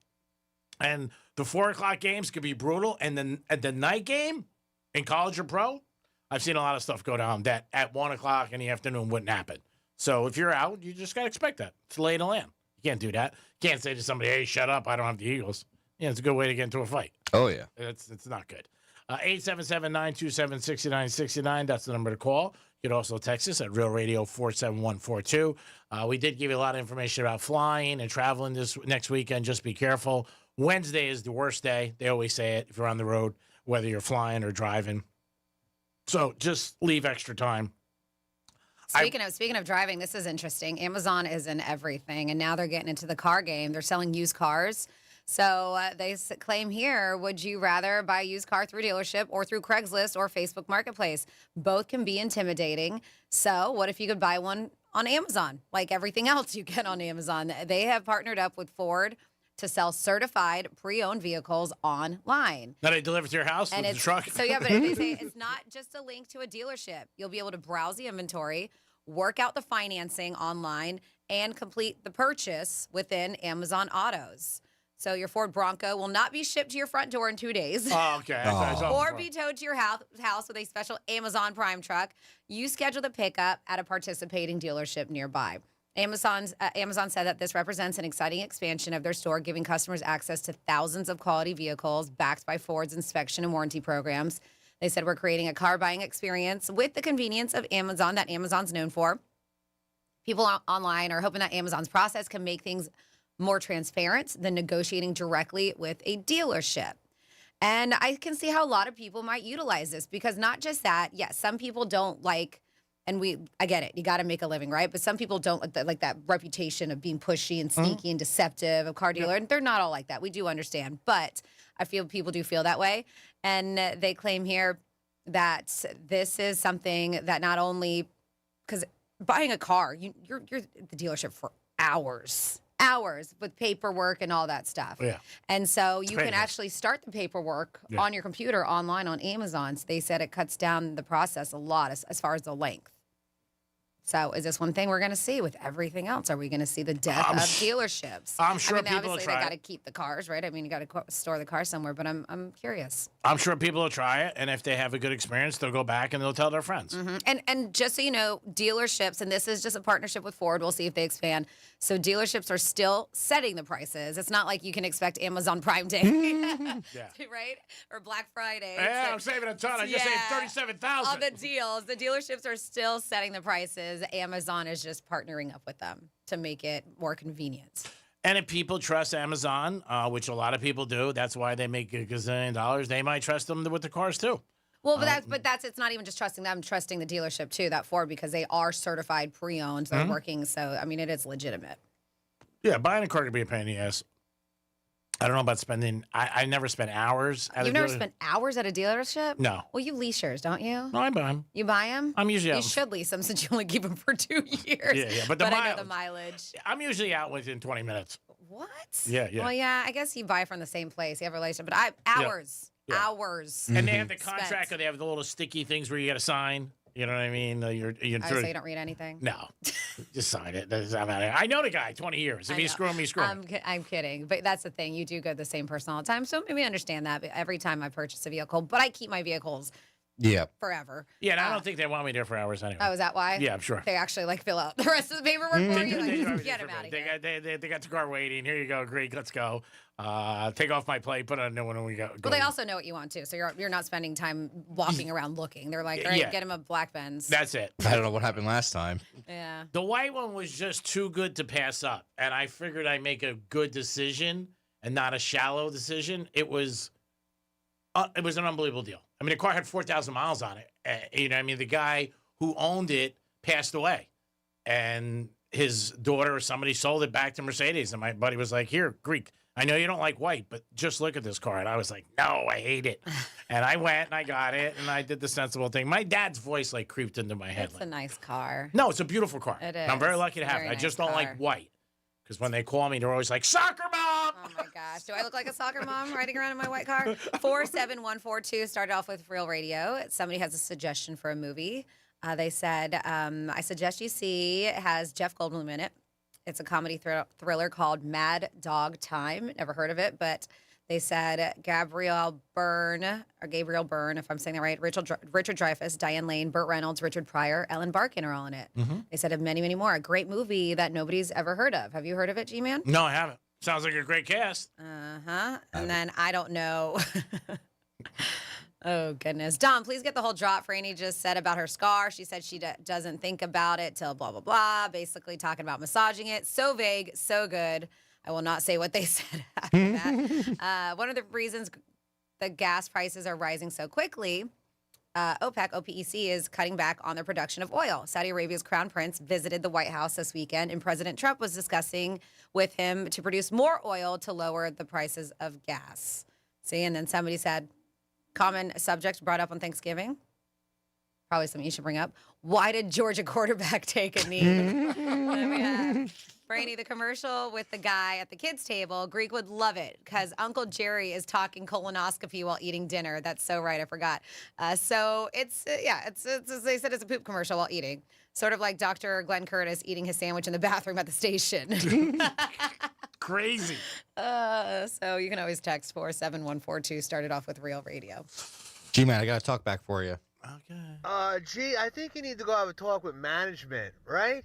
And the 4 o'clock games could be brutal. And then at the night game in college or pro, I've seen a lot of stuff go down that at 1 o'clock in the afternoon wouldn't happen. So if you're out, you just got to expect that. It's lay in the land. You can't do that. You can't say to somebody, hey, shut up. I don't have the Eagles. Yeah, it's a good way to get into a fight. Oh, yeah. It's not good. 877-927-6969. That's the number to call. You can also text us at Real Radio 47142. We did give you a lot of information about flying and traveling this next weekend. Just be careful. Wednesday is the worst day. They always say it if you're on the road, whether you're flying or driving. So just leave extra time. Speaking of driving, this is interesting. Amazon is in everything, and now they're getting into the car game. They're selling used cars. So they claim here, would you rather buy a used car through a dealership or through Craigslist or Facebook Marketplace? Both can be intimidating. So what if you could buy one on Amazon, like everything else you get on Amazon? They have partnered up with Ford to sell certified pre-owned vehicles online. That I deliver to your house with the truck? So, yeah, but they say it's not just a link to a dealership. You'll be able to browse the inventory, work out the financing online, and complete the purchase within Amazon Autos. So your Ford Bronco will not be shipped to your front door in 2 days. Oh, okay. Or be towed to your house with a special Amazon Prime truck. You schedule the pickup at a participating dealership nearby. Amazon said that this represents an exciting expansion of their store, giving customers access to thousands of quality vehicles backed by Ford's inspection and warranty programs. They said, we're creating a car buying experience with the convenience of Amazon that Amazon's known for. People online are hoping that Amazon's process can make things more transparent than negotiating directly with a dealership. And I can see how a lot of people might utilize this because not just that, yes, some people don't like, and I get it, you got to make a living, right? But some people don't like that reputation of being pushy and sneaky and deceptive, a car dealer, and they're not all like that. We do understand, but I feel people do feel that way. And they claim here that this is something that not only, because buying a car, you're at the dealership for hours with paperwork and all that stuff. Yeah. And so you can actually start the paperwork on your computer online on Amazon. So they said it cuts down the process a lot as far as the length. So is this one thing we're going to see with everything else? Are we going to see the death of dealerships? I'm sure people will obviously try they got to it. keep the cars, right? I mean, you got to store the car somewhere, but I'm curious. I'm sure people will try it, and if they have a good experience, they'll go back and they'll tell their friends. Mm-hmm. And just so you know, dealerships, and this is just a partnership with Ford. We'll see if they expand. So dealerships are still setting the prices. It's not like you can expect Amazon Prime Day, right? Or Black Friday. Yeah, I'm saving a ton. I just saved $37,000 on the deals. The dealerships are still setting the prices. Amazon is just partnering up with them to make it more convenient. And if people trust Amazon, which a lot of people do, that's why they make a gazillion dollars. They might trust them with the cars too. Well, but it's not even just trusting them, trusting the dealership too, that Ford, because they are certified pre-owned. They're working, so I mean, it is legitimate. Yeah, buying a car can be a pain in the ass. I don't know about spending. I never spent hours at You've a never dealership. spent hours at a dealership? No. Well, you lease yours, don't you? No, I buy them. You buy them? I'm usually You out. should lease them since you only keep them for 2 years. Yeah, but I know the mileage. I'm usually out within 20 minutes. What? Yeah. Well, yeah, I guess you buy from the same place. You have a relationship, but hours. Yeah. Hours. And they have the spent. contract, or they have the little sticky things where you got to sign. You know what I mean? So you don't read anything? No, just sign it. I know the guy, 20 years. If he's screwing me, screw him. I'm kidding, but that's the thing. You do go to the same person all the time, so maybe I understand that. But every time I purchase a vehicle, but I keep my vehicles forever. Yeah, and I don't think they want me there for hours anyway. Oh, is that why? Yeah, I'm sure. They actually fill out the rest of the paperwork for you. Like, get them out of here. They got the car waiting. Here you go, Greek. Let's go. Take off my plate, put on a new one, and we go. Well, they also know what you want too, so you're not spending time walking around looking. They're like, all right, get him a black Benz. That's it. I don't know what happened last time. Yeah. The white one was just too good to pass up, and I figured I'd make a good decision and not a shallow decision. It was an unbelievable deal. I mean, the car had 4,000 miles on it. You know, I mean, the guy who owned it passed away, and his daughter or somebody sold it back to Mercedes. And my buddy was like, "Here, Greek, I know you don't like white, but just look at this car." And I was like, "No, I hate it." And I went and I got it, and I did the sensible thing. My dad's voice like creeped into my head. It's a nice car. No, it's a beautiful car. It And I'm very is. lucky to have Very it. I just nice don't car. like white. Because when they call me, they're always like, "Soccer mom!" Oh my gosh. Do I look like a soccer mom riding around in my white car? 47142 started off with Real Radio. Somebody has a suggestion for a movie. They said, I suggest you see, it has Jeff Goldblum in it. It's a comedy thriller called Mad Dog Time. Never heard of it, but they said Gabriel Byrne, if I'm saying that right, Richard Dreyfuss, Diane Lane, Burt Reynolds, Richard Pryor, Ellen Barkin are all in it. They said of many, many more. A great movie that nobody's ever heard of. Have you heard of it, G-Man? No, I haven't. Sounds like a great cast. Uh-huh. And then I don't know. Oh, goodness. Dom, please get the whole drop Franny just said about her scar. She said she doesn't think about it till blah, blah, blah, basically talking about massaging it. So vague, so good. I will not say what they said after that. One of the reasons the gas prices are rising so quickly, OPEC is cutting back on their production of oil. Saudi Arabia's crown prince visited the White House this weekend, and President Trump was discussing with him to produce more oil to lower the prices of gas. See, and then somebody said, common subject brought up on Thanksgiving. Probably something you should bring up. Why did Georgia quarterback take a knee? Then we have Brainy, the commercial with the guy at the kids' table. Greek would love it because Uncle Jerry is talking colonoscopy while eating dinner. That's so right. I forgot. So it's they said it's a poop commercial while eating. Sort of like Dr. Glenn Curtis eating his sandwich in the bathroom at the station. Crazy. So you can always text 47142. Started off with Real Radio. G-Man, I got a talk back for you. Okay. G, I think you need to go have a talk with management, right?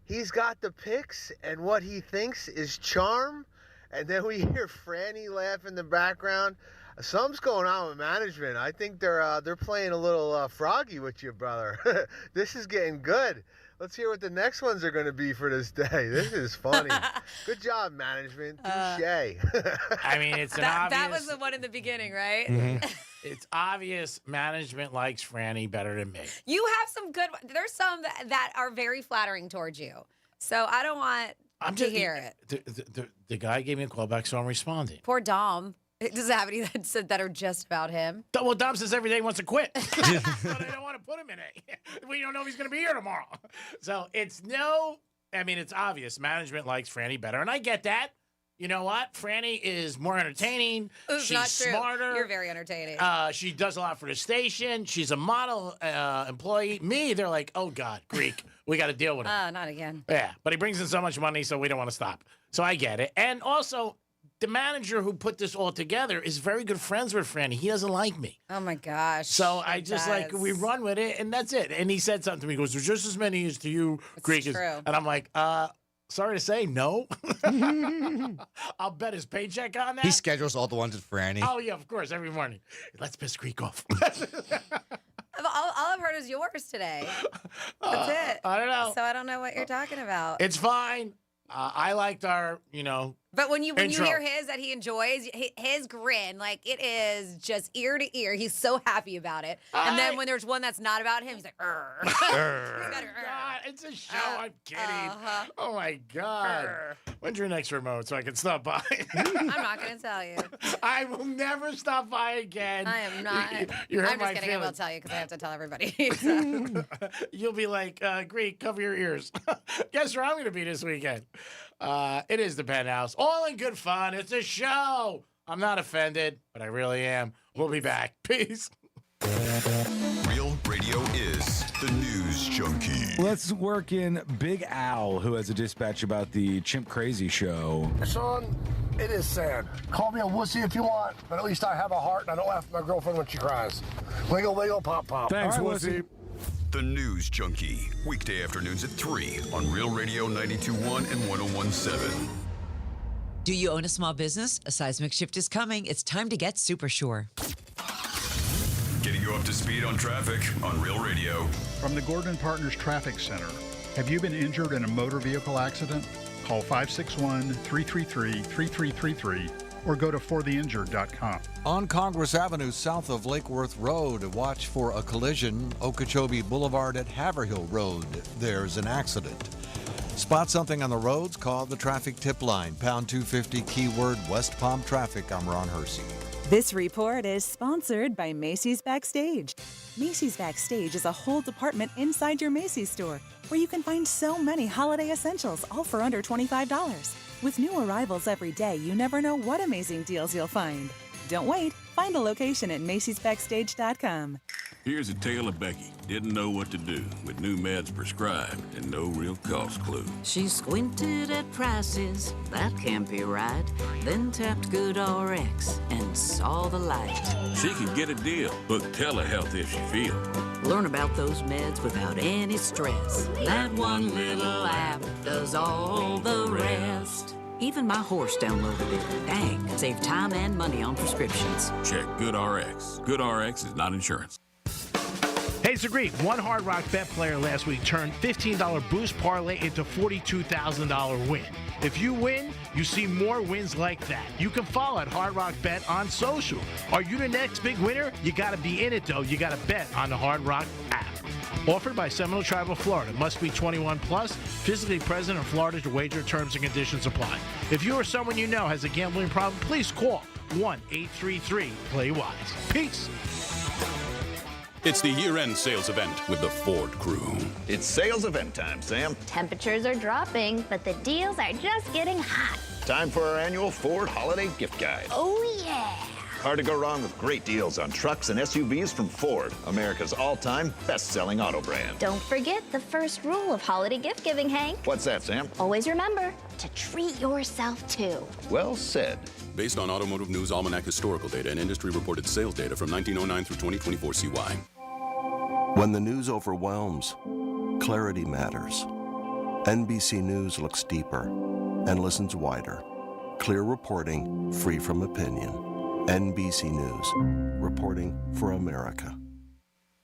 He's got the pics and what he thinks is charm, and then we hear Franny laugh in the background. Something's going on with management. I think they're playing a little froggy with you, brother. This is getting good. Let's hear what the next ones are going to be for this day. This is funny. Good job, management. Touche. I mean, it's an obvious. That was the one in the beginning, right? Mm-hmm. It's obvious management likes Franny better than me. You have some good. There's some that are very flattering towards you. So I don't want to hear it. The guy gave me a call back, so I'm responding. Poor Dom. Does it have any that said that are just about him? Well, Dom says every day he wants to quit. But I don't want to put him in it. We don't know if he's going to be here tomorrow. So it's it's obvious. Management likes Franny better. And I get that. You know what? Franny is more entertaining. It's She's not true. smarter. You're very entertaining. She does a lot for the station. She's a model employee. Me, they're like, oh, God, Greek. We got to deal with him. Not again. Yeah, but he brings in so much money, so we don't want to stop. So I get it. And also, the manager who put this all together is very good friends with Franny. He doesn't like me. Oh, my gosh. So I just we run with it, and that's it. And he said something to me. He goes, there's just as many as to you, Greek. True. And I'm like, sorry to say, no. I'll bet his paycheck on that. He schedules all the ones with Franny. Oh, yeah, of course, every morning. Let's piss Greek off. All I've heard is yours today. That's it. I don't know. So I don't know what you're talking about. It's fine. I liked our, But when you intro. hear that he enjoys his grin, like it is just ear to ear. He's so happy about it. And then when there's one that's not about him, he's like, "Urgh." God, it's a show. I'm kidding. Oh my God. When's your next remote so I can stop by? I'm not going to tell you. I will never stop by again. I am not. You hurt I'm my just kidding. I will feelings. tell you because I have to tell everybody. So. You'll be like, Greek, cover your ears. Guess where I'm going to be this weekend? It is the Penthouse. All in good fun. It's a show. I'm not offended, but I really am. We'll be back. Peace. Real Radio is the news junkie. Let's work in Big Al, who has a dispatch about the Chimp Crazy show. Sean, it is sad. Call me a wussy if you want, but at least I have a heart and I don't laugh at my girlfriend when she cries. Wiggle, wiggle, pop, pop. Thanks, All right, wussy. The News Junkie. Weekday afternoons at 3 on Real Radio 92.1 and 101.7. Do you own a small business? A seismic shift is coming. It's time to get Super Sure. Getting you up to speed on traffic on Real Radio. From the Gordon & Partners Traffic Center. Have you been injured in a motor vehicle accident? Call 561-333-3333 or go to fortheinjured.com. On Congress Avenue south of Lake Worth Road, watch for a collision. Okeechobee Boulevard at Haverhill Road. There's an accident. Spot something on the roads? Call the traffic tip line. Pound 250 keyword West Palm Traffic. I'm Ron Hersey. This report is sponsored by Macy's Backstage. Macy's Backstage is a whole department inside your Macy's store where you can find so many holiday essentials, all for under $25. With new arrivals every day, you never know what amazing deals you'll find. Don't wait. Find a location at Macy'sBackstage.com. Here's a tale of Becky. Didn't know what to do with new meds prescribed and no real cost clue. She squinted at prices, that can't be right. Then tapped GoodRx and saw the light. She can get a deal. Book telehealth if she feels. Learn about those meds without any stress. That one little app does all the rest. Even my horse downloaded it. Dang, save time and money on prescriptions. Check GoodRx. GoodRx is not insurance. Hey, it's Greek. One Hard Rock Bet player last week turned $15 boost parlay into $42,000 win. If you win, you see more wins like that. You can follow at Hard Rock Bet on social. Are you the next big winner? You got to be in it, though. You got to bet on the Hard Rock app. Offered by Seminole Tribe of Florida. Must be 21 plus, physically present in Florida to wager. Terms and conditions apply. If you or someone you know has a gambling problem, please call 1-833-PLAY-WISE. Peace. It's the year-end sales event with the Ford crew. It's sales event time, Sam. Temperatures are dropping, but the deals are just getting hot. Time for our annual Ford Holiday Gift Guide. Oh, yeah. Hard to go wrong with great deals on trucks and SUVs from Ford, America's all-time best-selling auto brand. Don't forget the first rule of holiday gift giving, Hank. What's that, Sam? Always remember to treat yourself too. Well said. Based on Automotive News Almanac historical data and industry-reported sales data from 1909 through 2024 CY. When the news overwhelms, clarity matters. NBC News looks deeper and listens wider. Clear reporting, free from opinion. NBC News, reporting for America.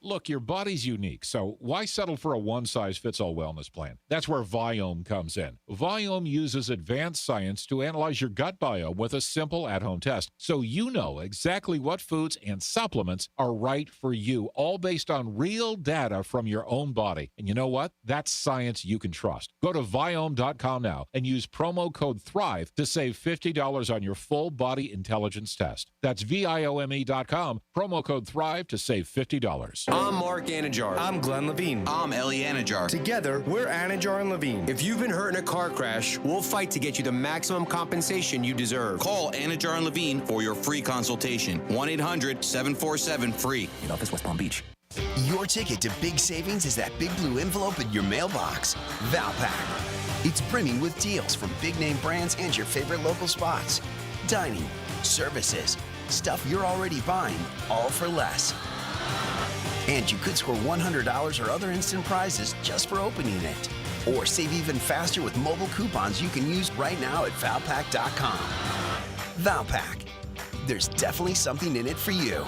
Look, your body's unique, so why settle for a one-size-fits-all wellness plan? That's where Viome comes in. Viome uses advanced science to analyze your gut biome with a simple at-home test, so you know exactly what foods and supplements are right for you, all based on real data from your own body. And you know what? That's science you can trust. Go to Viome.com now and use promo code THRIVE to save $50 on your full body intelligence test. That's Viome.com, promo code THRIVE to save $50. I'm Mark Anajar. I'm Glenn Levine. I'm Ellie Anajar. Together, we're Anajar and Levine. If you've been hurt in a car crash, we'll fight to get you the maximum compensation you deserve. Call Anajar and Levine for your free consultation. 1-800-747-FREE. In office, West Palm Beach. Your ticket to big savings is that big blue envelope in your mailbox. Valpak. It's brimming with deals from big name brands and your favorite local spots. Dining, services, stuff you're already buying, all for less. And you could score $100 or other instant prizes just for opening it. Or save even faster with mobile coupons you can use right now at Valpak.com. Valpak. There's definitely something in it for you.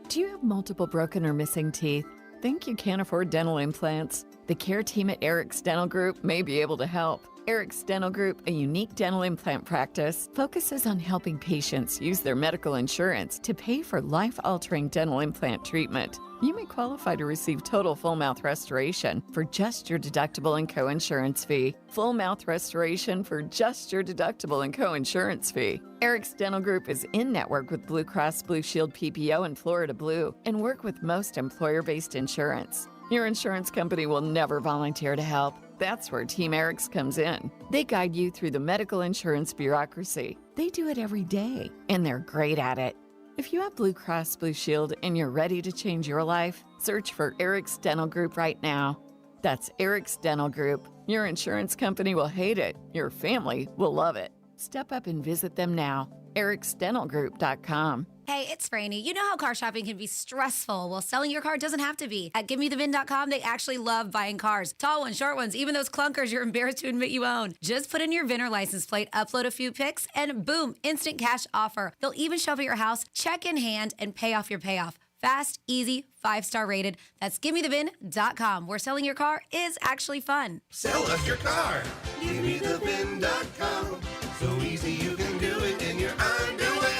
Do you have multiple broken or missing teeth? Think you can't afford dental implants? The care team at Eric's Dental Group may be able to help. Eric's Dental Group, a unique dental implant practice, focuses on helping patients use their medical insurance to pay for life-altering dental implant treatment. You may qualify to receive total full mouth restoration for just your deductible and co-insurance fee. Full mouth restoration for just your deductible and co-insurance fee. Eric's Dental Group is in network with Blue Cross Blue Shield PPO and Florida Blue and work with most employer-based insurance. Your insurance company will never volunteer to help. That's where Team Eric's comes in. They guide you through the medical insurance bureaucracy. They do it every day, and they're great at it. If you have Blue Cross Blue Shield and you're ready to change your life, search for Eric's Dental Group right now. That's Eric's Dental Group. Your insurance company will hate it. Your family will love it. Step up and visit them now. ericsdentalgroup.com. Hey, it's Franny. You know how car shopping can be stressful. Well, selling your car doesn't have to be. At GiveMeTheVin.com, they actually love buying cars. Tall ones, short ones, even those clunkers you're embarrassed to admit you own. Just put in your VIN or license plate, upload a few pics, and boom, instant cash offer. They'll even show up at your house, check in hand, and pay off your payoff. Fast, easy, 5-star rated. That's GiveMeTheVin.com, where selling your car is actually fun. Sell us your car. GiveMeTheVin.com. So easy you can do it in your underwear.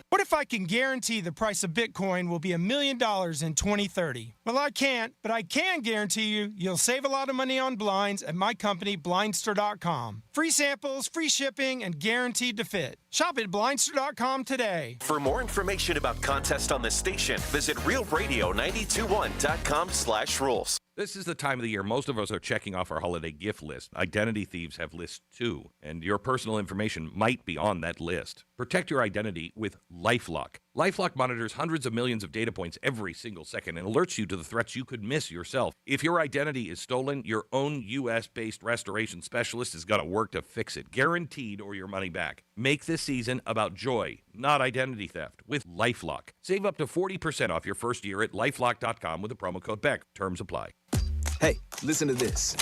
What if I can guarantee the price of Bitcoin will be $1 million in 2030? Well, I can't, but I can guarantee you'll save a lot of money on blinds at my company, Blindster.com. Free samples, free shipping, and guaranteed to fit. Shop at Blindster.com today. For more information about contests on this station, visit RealRadio921.com/rules. This is the time of the year most of us are checking off our holiday gift list. Identity thieves have lists too, and your personal information might be on that list. Protect your identity with LifeLock. LifeLock monitors hundreds of millions of data points every single second and alerts you to the threats you could miss yourself. If your identity is stolen, your own U.S.-based restoration specialist is going to work to fix it, guaranteed, or your money back. Make this season about joy, not identity theft, with LifeLock. Save up to 40% off your first year at LifeLock.com with the promo code BECK. Terms apply. Hey, listen to this.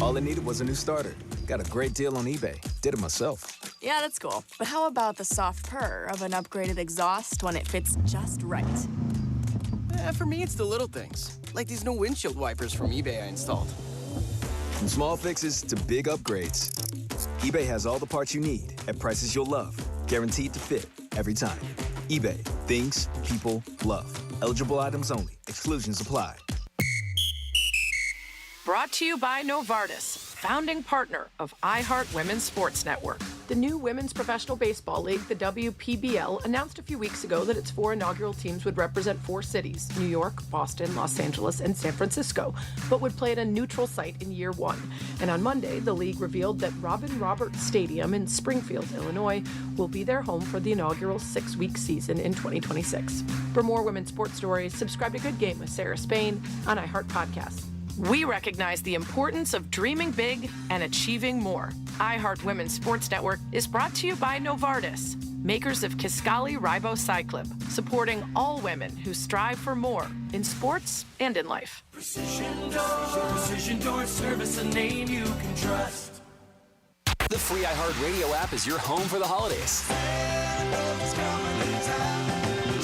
All I needed was a new starter. Got a great deal on eBay. Did it myself. Yeah, that's cool. But how about the soft purr of an upgraded exhaust when it fits just right? For me, it's the little things. Like these new windshield wipers from eBay I installed. From small fixes to big upgrades, eBay has all the parts you need at prices you'll love. Guaranteed to fit every time. eBay. Things people love. Eligible items only. Exclusions apply. Brought to you by Novartis. founding partner of iHeart Women's Sports Network. The new Women's Professional Baseball League, the WPBL, announced a few weeks ago that its 4 inaugural teams would represent 4 cities, New York, Boston, Los Angeles, and San Francisco, but would play at a neutral site in year 1. And on Monday, the league revealed that Robin Roberts Stadium in Springfield, Illinois, will be their home for the inaugural 6-week season in 2026. For more women's sports stories, subscribe to Good Game with Sarah Spain on iHeart Podcasts. We recognize the importance of dreaming big and achieving more. iHeart Women's Sports Network is brought to you by Novartis, makers of Kisqali Ribociclib, supporting all women who strive for more in sports and in life. Precision Door Service, a name you can trust. The free iHeart Radio app is your home for the holidays.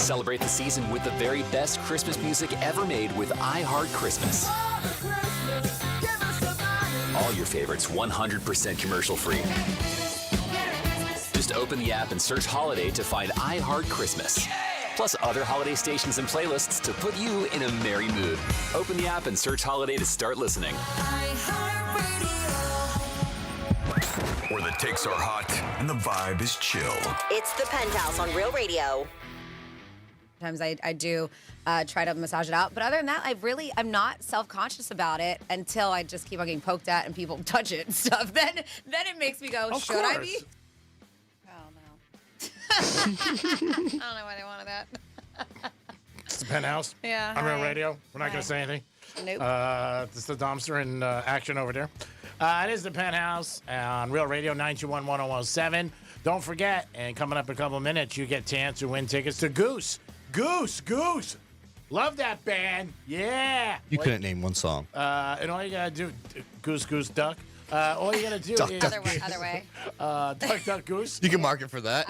Celebrate the season with the very best Christmas music ever made with iHeart Christmas. All your favorites 100% commercial free. Just open the app and search Holiday to find iHeart Christmas. Plus other holiday stations and playlists to put you in a merry mood. Open the app and search Holiday to start listening. Where the takes are hot and the vibe is chill. It's the Penthouse on Real Radio. Sometimes I do try to massage it out. But other than that, I'm not self-conscious about it until I just keep on getting poked at and people touch it and stuff. Then it makes me go, should I be? Oh, no. I don't know why they wanted that. It's the Penthouse. Yeah. On Real Radio. We're not going to say anything. Nope. It's the dumpster in action over there. It is the Penthouse on Real Radio 921-1017. Don't forget, and coming up in a couple of minutes, you get a chance to win tickets to Goose. Goose. Love that band. Yeah. You couldn't name one song. And all you got to do, Goose, Duck. All you got to do Duck, is... duck, Other way. Duck, Goose. You can mark it for that.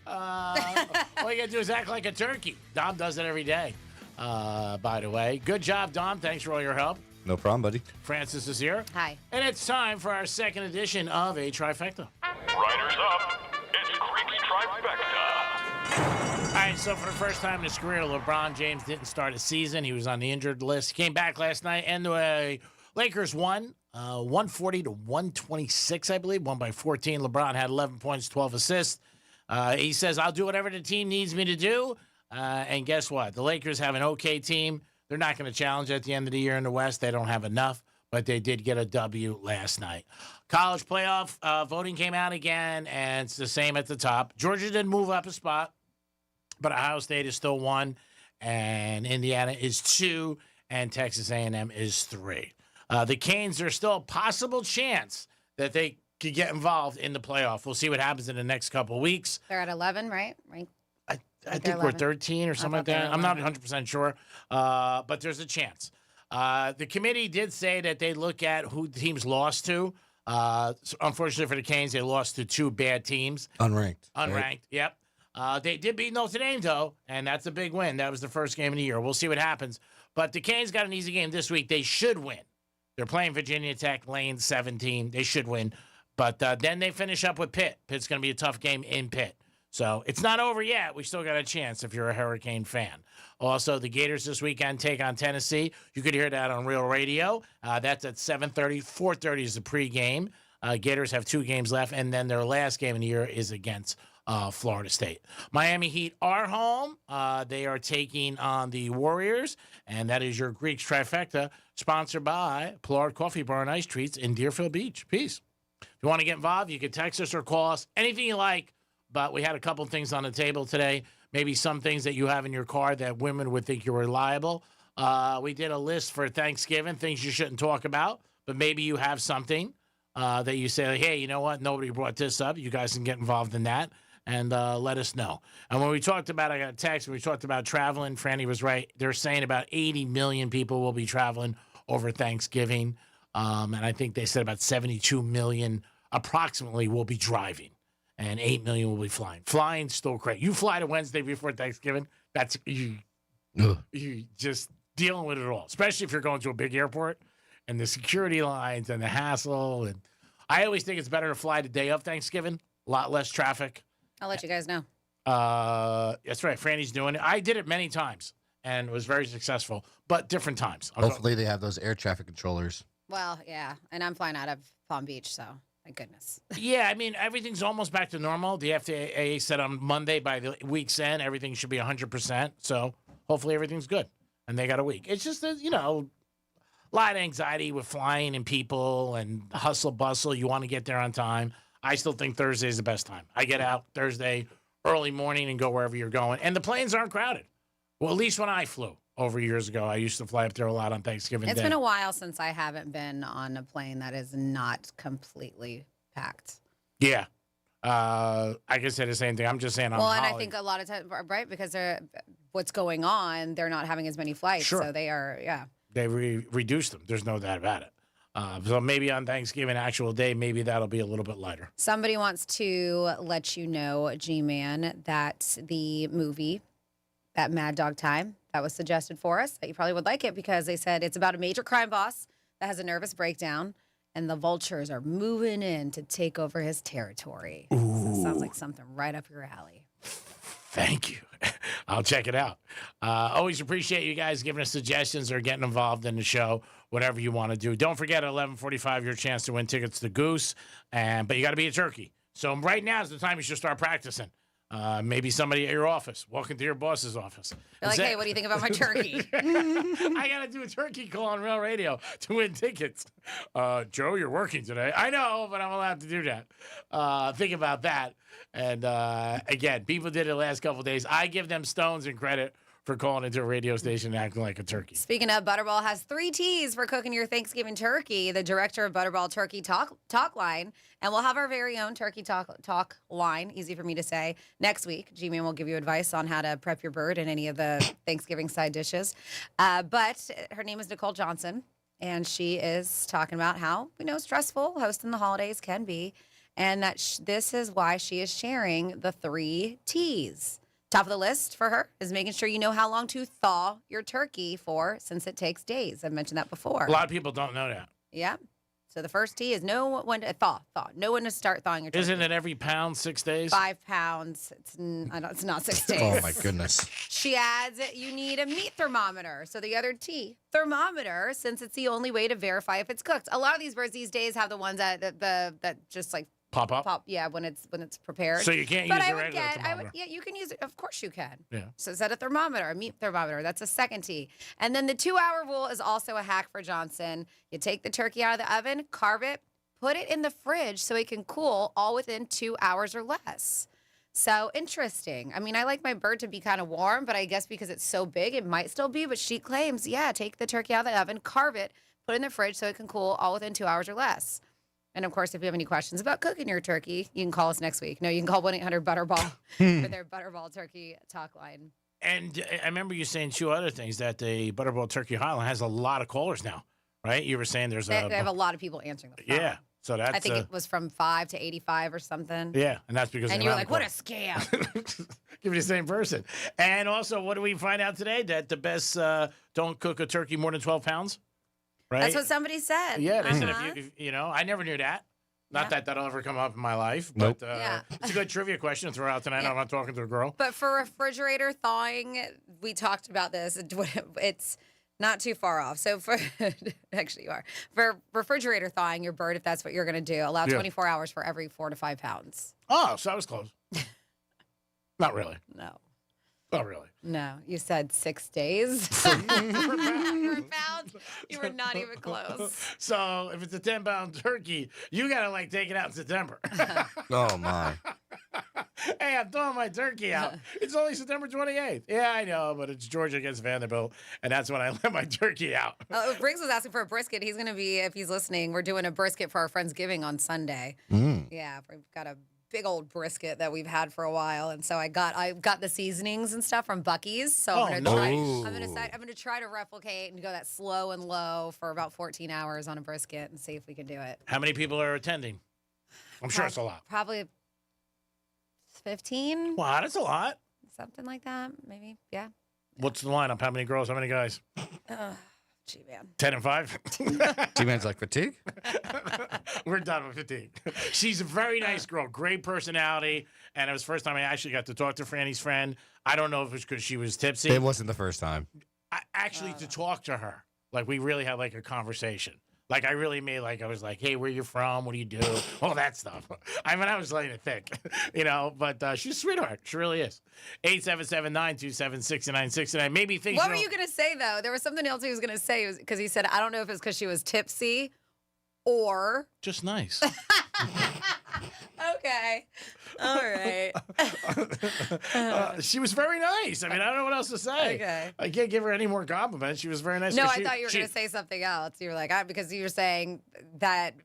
I am. All you got to do is act like a turkey. Dom does it every day, by the way. Good job, Dom. Thanks for all your help. No problem, buddy. Francis is here. Hi. And it's time for our second edition of A Trifecta. Riders up. It's Creek's Trifecta. All right, so for the first time in his career, LeBron James didn't start a season. He was on the injured list. He came back last night, and the Lakers won 140-126, I believe, won by 14. LeBron had 11 points, 12 assists. He says, I'll do whatever the team needs me to do. And guess what? The Lakers have an okay team. They're not going to challenge at the end of the year in the West. They don't have enough, but they did get a W last night. College playoff voting came out again, and it's the same at the top. Georgia didn't move up a spot, but Ohio State is still 1, and Indiana is 2, and Texas A&M is 3. The Canes are still a possible chance that they could get involved in the playoff. We'll see what happens in the next couple of weeks. They're at 11, right? I think we're 13 or something like that. I'm not 100% sure, but there's a chance. The committee did say that they look at who teams lost to. Unfortunately for the Canes, they lost to 2 bad teams. Unranked. Right? Yep. They did beat Notre Dame, though, and that's a big win. That was the first game of the year. We'll see what happens. But the Canes got an easy game this week. They should win. They're playing Virginia Tech, lane 17. They should win. But then they finish up with Pitt. Pitt's going to be a tough game in Pitt. So it's not over yet. We still got a chance if you're a Hurricane fan. Also, the Gators this weekend take on Tennessee. You could hear that on Real Radio. That's at 7:30. 4:30 is the pregame. Gators have 2 games left, and then their last game of the year is against Florida State. Miami Heat are home. They are taking on the Warriors, and that is your Greeks Trifecta, sponsored by Plard Coffee Bar and Ice Treats in Deerfield Beach. Peace. If you want to get involved, you can text us or call us, anything you like. But we had a couple things on the table today. Maybe some things that you have in your car that women would think you're reliable. We did a list for Thanksgiving, things you shouldn't talk about. But maybe you have something that you say, hey, you know what? Nobody brought this up. You guys can get involved in that and let us know. And when we talked about, I got a text, when we talked about traveling, Franny was right. They're saying about 80 million people will be traveling over Thanksgiving. And I think they said about 72 million approximately will be driving. And 8 million will be flying. Flying's still crazy. You fly to Wednesday before Thanksgiving, that's you just dealing with it all, especially if you're going to a big airport and the security lines and the hassle. And I always think it's better to fly the day of Thanksgiving, a lot less traffic. I'll let you guys know. That's right. Franny's doing it. I did it many times and was very successful, but different times. Hopefully they have those air traffic controllers. Well, yeah, and I'm flying out of Palm Beach, so thank goodness. Yeah, I mean, everything's almost back to normal. The FAA said on Monday by the week's end, everything should be 100%. So hopefully everything's good. And they got a week. It's just, a lot of anxiety with flying and people and hustle bustle. You want to get there on time. I still think Thursday is the best time. I get out Thursday early morning and go wherever you're going. And the planes aren't crowded. Well, at least when I flew over years ago, I used to fly up there a lot on Thanksgiving Day. It's been a while since I haven't been on a plane that is not completely packed. Yeah. I can say the same thing. I'm just saying Well, and I think a lot of times, right, because what's going on, they're not having as many flights. Sure. So they are, yeah. They reduced them. There's no doubt about it. So maybe on Thanksgiving, actual day, maybe that'll be a little bit lighter. Somebody wants to let you know, G-Man, that the movie, that Mad Dog Time, that was suggested for us, that you probably would like it because they said it's about a major crime boss that has a nervous breakdown and the vultures are moving in to take over his territory. So it sounds like something right up your alley. Thank you. I'll check it out. Always appreciate you guys giving us suggestions or getting involved in the show, whatever you want to do. Don't forget at 11:45 your chance to win tickets to Goose, but you got to be a turkey. So right now is the time you should start practicing. Maybe somebody at your office, walk into your boss's office. They're like, hey, what do you think about my turkey? I got to do a turkey call on Real Radio to win tickets. Joe, you're working today. I know, but I'm allowed to do that. Think about that. And again, people did it the last couple of days. I give them stones and credit for calling into a radio station and acting like a turkey. Speaking of, Butterball has 3 T's for cooking your Thanksgiving turkey. The director of Butterball Turkey Talk Line, and we'll have our very own Turkey Talk line, easy for me to say, next week. G-Man will give you advice on how to prep your bird and any of the Thanksgiving side dishes. But her name is Nicole Johnson, and she is talking about how, stressful hosting the holidays can be, and that this is why she is sharing the 3 T's. Top of the list for her is making sure you know how long to thaw your turkey for, since it takes days. I've mentioned that before. A lot of people don't know that. Yeah. So the first T is know when to thaw. Know when to start thawing your turkey. Isn't it every pound 6 days? 5 pounds. It's not 6 days. Oh, my goodness. She adds you need a meat thermometer. So the other T, thermometer, since it's the only way to verify if it's cooked. A lot of these birds these days have the ones that just like pop up. Yeah, when it's prepared. So you can't use a regular thermometer. Yeah, you can use it. Of course you can. Yeah. So set a thermometer, a meat thermometer. That's a second T. And then the 2-hour rule is also a hack for Johnson. You take the turkey out of the oven, carve it, put it in the fridge so it can cool all within 2 hours or less. So interesting. I mean, I like my bird to be kind of warm, but I guess because it's so big, it might still be. But she claims, take the turkey out of the oven, carve it, put it in the fridge so it can cool all within 2 hours or less. And, of course, if you have any questions about cooking your turkey, you can call us next week. No, you can call 1-800-BUTTERBALL for their Butterball Turkey Talk line. And I remember you saying 2 other things, that the Butterball Turkey Hotline has a lot of callers now, right? You were saying they have a lot of people answering the phone. Yeah. So that's... I think it was from 5 to 85 or something. Yeah, and that's because... And you were like, what a scam. Give me the same person. And also, what do we find out today? That the best don't cook a turkey more than 12 pounds? Right? That's what somebody said. Yeah, they said if you I never knew that. Not that that'll ever come up in my life, but it's a good trivia question to throw out tonight. I'm not talking to a girl. But for refrigerator thawing, we talked about this. It's not too far off. So actually you are. For refrigerator thawing your bird, if that's what you're going to do, allow 24 hours for every 4 to 5 pounds. Oh, so I was close. Not really. No. Not really. No, you said 6 days. For a pound, you were not even close. So if it's a 10-pound turkey, you got to take it out in September. Oh, my. Hey, I'm throwing my turkey out. It's only September 28th. Yeah, I know, but it's Georgia against Vanderbilt, and that's when I let my turkey out. Briggs was asking for a brisket. He's going to be, if he's listening, we're doing a brisket for our Friendsgiving on Sunday. Yeah, we've got a big old brisket that we've had for a while, and so I got the seasonings and stuff from Buc-ee's. So I'm gonna try to replicate and go that slow and low for about 14 hours on a brisket and see if we can do it. How many people are attending? I'm sure it's a lot. Probably 15. Wow, that's a lot. Something like that, maybe. Yeah. What's the lineup? How many girls? How many guys? G-Man. 10 and 5. G-Man's like fatigue. We're done with fatigue. She's a very nice girl, great personality, and it was the first time I actually got to talk to Franny's friend. I don't know if it was because she was tipsy. It wasn't the first time. To talk to her, we really had a conversation. Like, I really made, like, I was like, hey, where you from? What do you do? All that stuff. I mean, I was letting it thick, but she's a sweetheart. She really is. 877-927-6969. Maybe things. What were you going to say, though? There was something else he was going to say because he said, I don't know if it's because she was tipsy or. Just nice. Okay. All right. She was very nice. I mean, I don't know what else to say. Okay. I can't give her any more compliments. She was very nice. No, I thought you were going to say something else. You were like, because you were saying that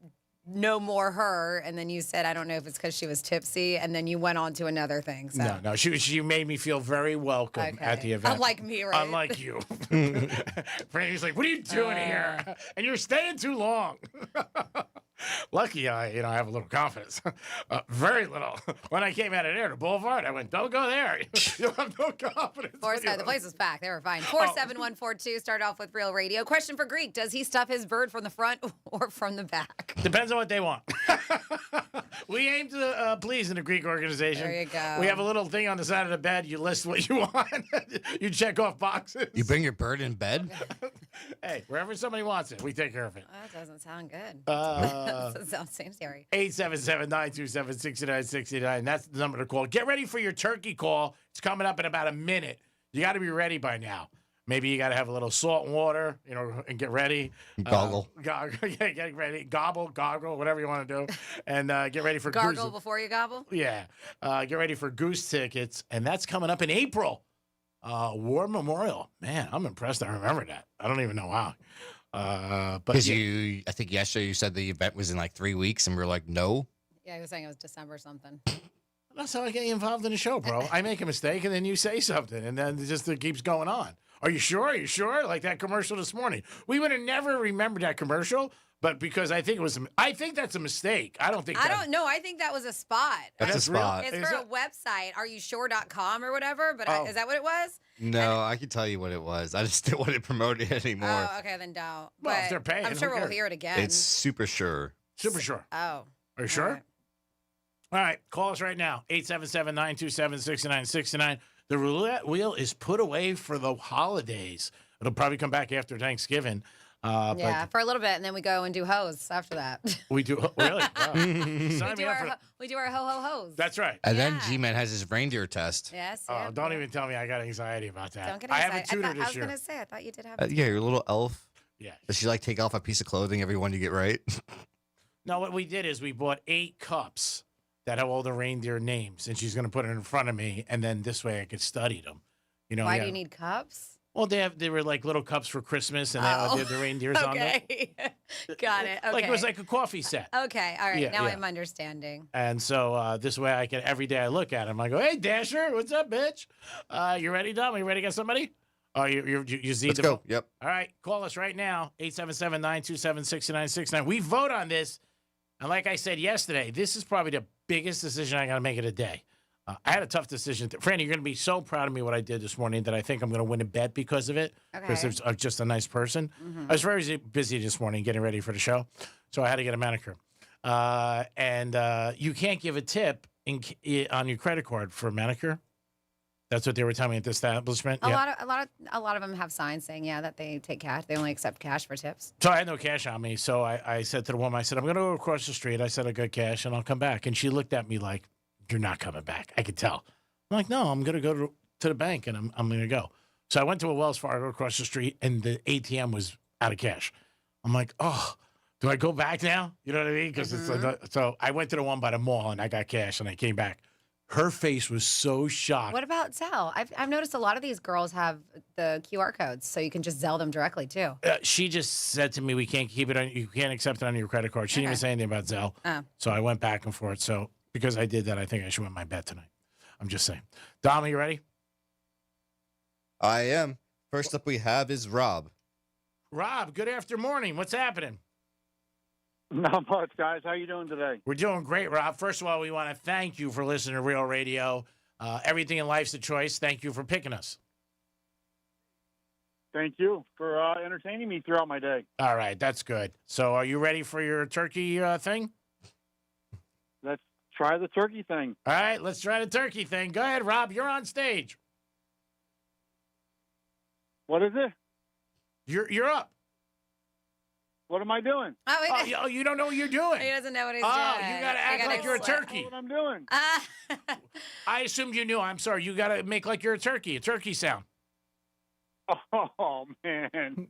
no more her, and then you said, I don't know if it's because she was tipsy, and then you went on to another thing. So. No, she made me feel very welcome at the event. Unlike me, right? Unlike you. Franny's like, what are you doing here? And you're staying too long. Lucky I have a little confidence. Very little. When I came out of there to Boulevard, I went, don't go there. You'll have no confidence. The place was packed. They were fine. 47142, start off with Real Radio. Question for Greek. Does he stuff his bird from the front or from the back? Depends on what they want. We aim to please in the Greek organization. There you go. We have a little thing on the side of the bed. You list what you want. You check off boxes. You bring your bird in bed? Hey, wherever somebody wants it, we take care of it. That doesn't sound good. That sounds scary. 877-927-6969. That's the number to call. Get ready for your turkey call. It's coming up in about a minute. You got to be ready by now. Maybe you got to have a little salt and water, and get ready. Goggle. Get ready. Goggle, whatever you want to do. And get ready for Gargle Goose. before you gobble? Yeah. Get ready for Goose tickets. And that's coming up in April. War Memorial. Man, I'm impressed. I remember that. I don't even know how. Because I think yesterday you said the event was in like 3 weeks, and we were like, no. Yeah, he was saying it was December or something. That's how I get you involved in the show, bro. I make a mistake, and then you say something, and then it keeps going on. Are you sure? Are you sure? Like that commercial this morning. We would have never remembered that commercial, but because I think that's a mistake. I don't know. I think that was a spot. That's a spot. It's for a website, areyouSure.com or whatever, but is that what it was? No, I can tell you what it was. I just don't want to promote it anymore. Oh, okay, then don't. Well, if they're paying, I'm sure we'll hear it again. It's Super Sure. Super Sure. Oh. Are you sure? All right. Call us right now. 877-927-6969. The roulette wheel is put away for the holidays. It'll probably come back after Thanksgiving. For a little bit, and then we go and do hoes after that. We do? Really? Wow. We do our ho-ho-hos. That's right. And then G-Man has his reindeer test. Yes. Oh, don't even tell me I got anxiety about that. Don't get I excited. have a tutor this year. I was going to say, I thought you did have Yeah, your little elf. Yeah. Does she take off a piece of clothing every one you get right? No, what we did is we bought 8 cups that have all the reindeer names, and she's going to put it in front of me, and then this way I could study them. Why do you need cups? Well, they were like little cups for Christmas, and they had the reindeers on them. Okay. Got it. Okay. Like it was like a coffee set. Okay. All right. Now I'm understanding. And so this way I can, every day I look at him, I go, hey, Dasher, what's up, bitch? You ready, Dom? You ready to get somebody? Oh, you see Let's go. Yep. All right. Call us right now, 877-927-6969. We vote on this. And like I said yesterday, this is probably the biggest decision I got to make in a day. I had a tough decision. Franny, you're going to be so proud of me what I did this morning that I think I'm going to win a bet because of it. Because there's just a nice person. I was very busy this morning getting ready for the show, so I had to get a manicure. And you can't give a tip on your credit card for a manicure. That's what they were telling me at the establishment. A lot of them have signs saying that they take cash. They only accept cash for tips. So I had no cash on me. So I said to the woman, I said, I'm going to go across the street. I said, I got cash and I'll come back. And she looked at me like, you're not coming back. I could tell. I'm like, no, I'm going to go to the bank and I'm going to go. So I went to a Wells Fargo across the street and the ATM was out of cash. I'm like, oh, do I go back now? You know what I mean? Because so I went to the one by the mall and I got cash and I came back. Her face was so shocked. What about Zelle? I've noticed a lot of these girls have the QR codes, so you can just Zelle them directly too. She just said to me, "We can't keep it on. You can't accept it on your credit card." She didn't even say anything about Zelle. So I went back and forth. So because I did that, I think I should win my bet tonight. I'm just saying. Dom, are you ready? I am. First up, we have is Rob. Rob, good afternoon. What's happening? Not much, guys. How you doing today? We're doing great, Rob. First of all, we want to thank you for listening to Real Radio. Everything in life's a choice. Thank you for picking us. Thank you for entertaining me throughout my day. All right, that's good. So are you ready for your turkey thing? Let's try the turkey thing. All right, let's try the turkey thing. Go ahead, Rob. You're on stage. What is it? You're up. What am I doing? Oh, you don't know what you're doing. He doesn't know what he's Oh, doing. you got to act like you're a turkey. What I'm doing? I assumed you knew. I'm sorry. You got to make like you're a turkey sound. Oh, man.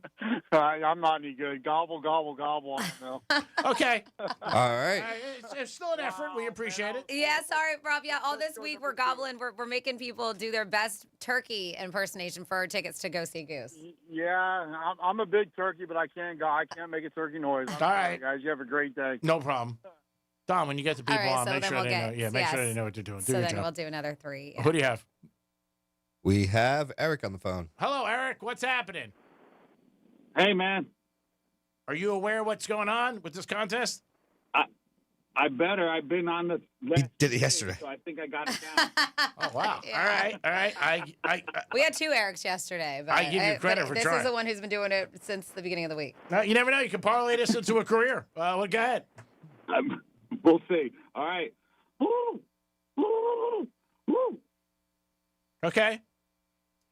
I'm not any good. Gobble, gobble, gobble. I don't know. Okay. All right. It's still an effort. We appreciate it. Yeah, sorry, Rob. Yeah, all this week we're gobbling. We're making people do their best turkey impersonation for our tickets to go see Goose. Yeah, I'm a big turkey, but I can't make a turkey noise. I'm All sorry, right. guys. You have a great day. No problem. Tom, when you get the people All right, on, so make then sure we'll they know. get- Yeah, make sure yes. they know what they're doing. Do So your then job. we'll do another 3. Who do you have? We have Eric on the phone. Hello, Eric. What's happening? Hey, man. Are you aware of what's going on with this contest? I better. I've been on the. He did it yesterday. So I think I got it down. Oh, wow. Yeah. All right. We had 2 Erics yesterday, but I give you credit but for this trying. is the one who's been doing it since the beginning of the week. No, you never know. You can parlay this into a career. Well, go ahead. We'll see. All right. Woo! Woo! Woo! Okay.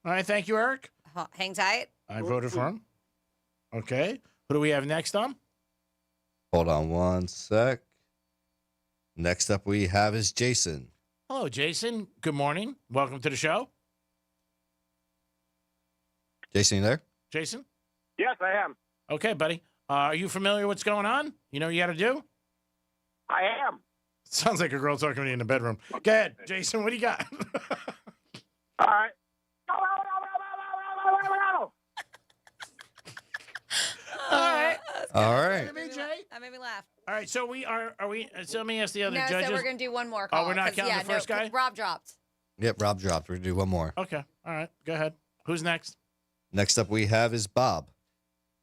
All right. Thank you, Eric. Hang tight. I voted for him. Okay. Who do we have next on? Hold on one sec. Next up we have is Jason. Hello, Jason. Good morning. Welcome to the show. Jason, you there? Jason? Yes, I am. Okay, buddy. Are you familiar with what's going on? You know what you got to do? I am. Sounds like a girl talking to me in the bedroom. Go ahead, Jason. What do you got? All right. All right. All right. That made me laugh. All right. So are we? So let me ask the other No, judges. so we're gonna do one more call. Oh, we're not 'cause, counting yeah, the first guy? Rob dropped. Yep, Rob dropped. We're going to do one more. Okay. All right. Go ahead. Who's next? Next up we have is Bob.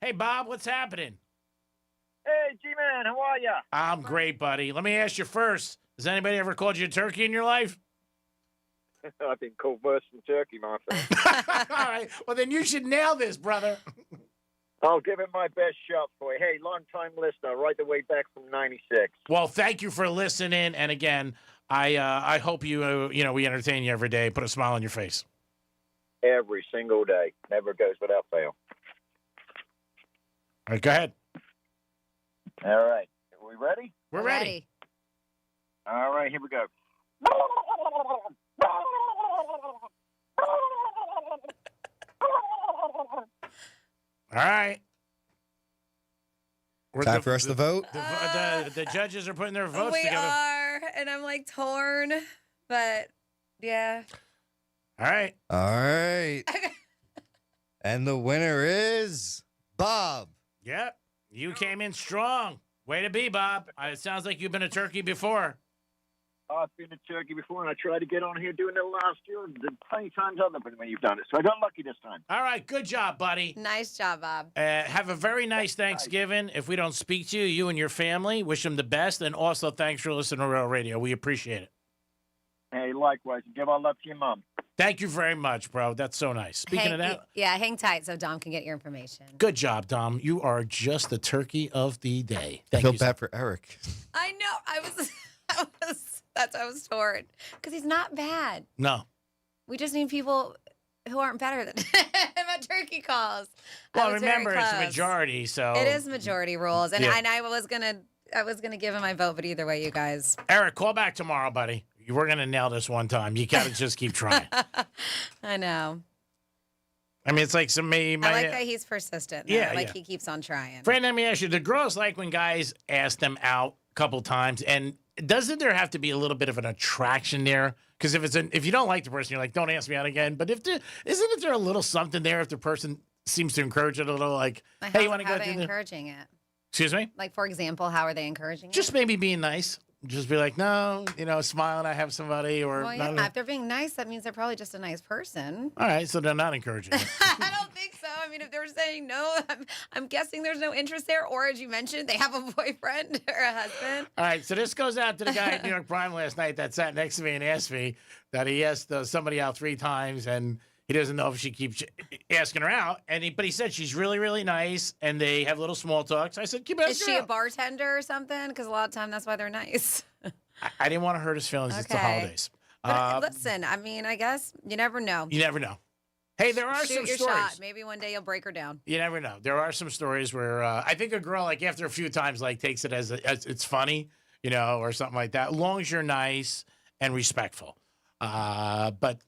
Hey, Bob. What's happening? Hey, G-Man. How are ya? I'm great, buddy. Let me ask you first. Has anybody ever called you a turkey in your life? I've been called worse than turkey, my friend. All right. Well, then you should nail this, brother. I'll give it my best shot for you. Hey, long-time listener, right the way back from '96. Well, thank you for listening. And again, I hope you we entertain you every day. Put a smile on your face. Every single day. Never goes without fail. All right, go ahead. All right. Are we ready? We're ready. All right, here we go. All right. Time for us to vote. The judges are putting their votes We together. are, and I'm like torn, but yeah. All right. All right. And the winner is Bob. Yep. You came in strong. Way to be, Bob. It sounds like you've been a turkey before. I've been a turkey before, and I tried to get on here doing it last year. The 20 times other than you've done it, so I got lucky this time. All right. Good job, buddy. Nice job, Bob. Have a very nice Thanksgiving. If we don't speak to you, you and your family, wish them the best. And also, thanks for listening to Real Radio. We appreciate it. Hey, likewise. Give our love to your mom. Thank you very much, bro. That's so nice. Speaking of that, hang tight so Dom can get your information. good job, Dom. You are just the turkey of the day. I Thank feel you. bad for Eric. I know. That's why I was torn because he's not bad. No. We just need people who aren't better than him at turkey calls. Well, I was very remember, it's a close. majority, so. It is majority rules, and, Yeah. and I was gonna give him my vote, but either way, you guys. Eric, call back tomorrow, buddy. We're going to nail this one time. You got to just keep trying. I know. I mean, it's like I like that he's persistent. Though. Yeah, like yeah. he keeps on trying. Fran, let me ask you, the girls like when guys ask them out a couple times, and doesn't there have to be a little bit of an attraction there? Because if you don't like the person, you're like, don't ask me out again. But isn't there a little something there if the person seems to encourage it a little, like hey, you want to how go are they do the... encouraging it? Excuse me? Like, for example, how are they encouraging Just it? maybe being nice. Just be like, no, smiling, I have somebody, or Well, not. yeah, if they're being nice, that means they're probably just a nice person. All right, so they're not encouraging it. I don't think so. I mean, if they're saying no, I'm guessing there's no interest there. Or as you mentioned, they have a boyfriend or a husband. All right, so this goes out to the guy at New York Prime last night that sat next to me and asked me that he asked somebody out 3 times, and he doesn't know if she keeps asking her out. But he said she's really, really nice, and they have little small talks. I said, keep asking Is she her a out. bartender or something? Because a lot of time that's why they're nice. I didn't want to hurt his feelings. It's the Okay. holidays. But listen, I mean, I guess you never know. You never know. Hey, there are Shoot some your stories. shot. Maybe one day you'll break her down. You never know. There are some stories where I think a girl, like after a few times, like takes it as it's funny, or something like that. As long as you're nice and respectful. But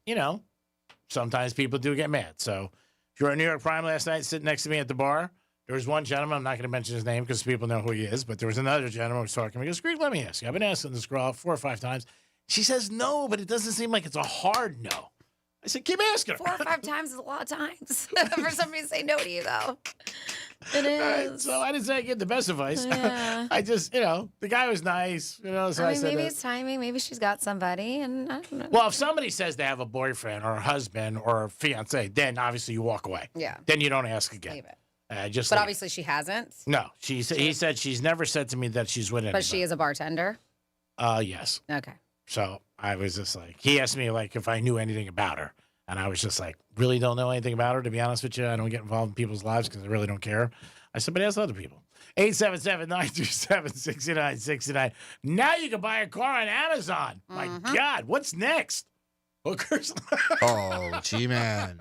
sometimes people do get mad. So if you were at New York Prime last night, sitting next to me at the bar, there was one gentleman. I'm not going to mention his name because people know who he is. But there was another gentleman who was talking to me. He goes, Greg, let me ask you. I've been asking this girl 4 or 5 times. She says no, but it doesn't seem like it's a hard no. I said, keep asking her. 4 or 5 times is a lot of times for somebody to say no to you, though. It is. So I didn't say I give the best advice. Yeah. I just, the guy was nice. So I said, maybe it's timing. Maybe she's got somebody, and I don't know. Well, if somebody says they have a boyfriend or a husband or a fiance, then obviously you walk away. Yeah. Then you don't ask again. Leave it. But obviously she hasn't. No, he said she's never said to me that she's with anybody. But she is a bartender. Yes. Okay. So I was just like, he asked me like if I knew anything about her. And I was just like, really don't know anything about her, to be honest with you. I don't get involved in people's lives because I really don't care. I said, but ask other people. 877-927-6969. Now you can buy a car on Amazon. My God, what's next? Hookers? Oh, G-Man.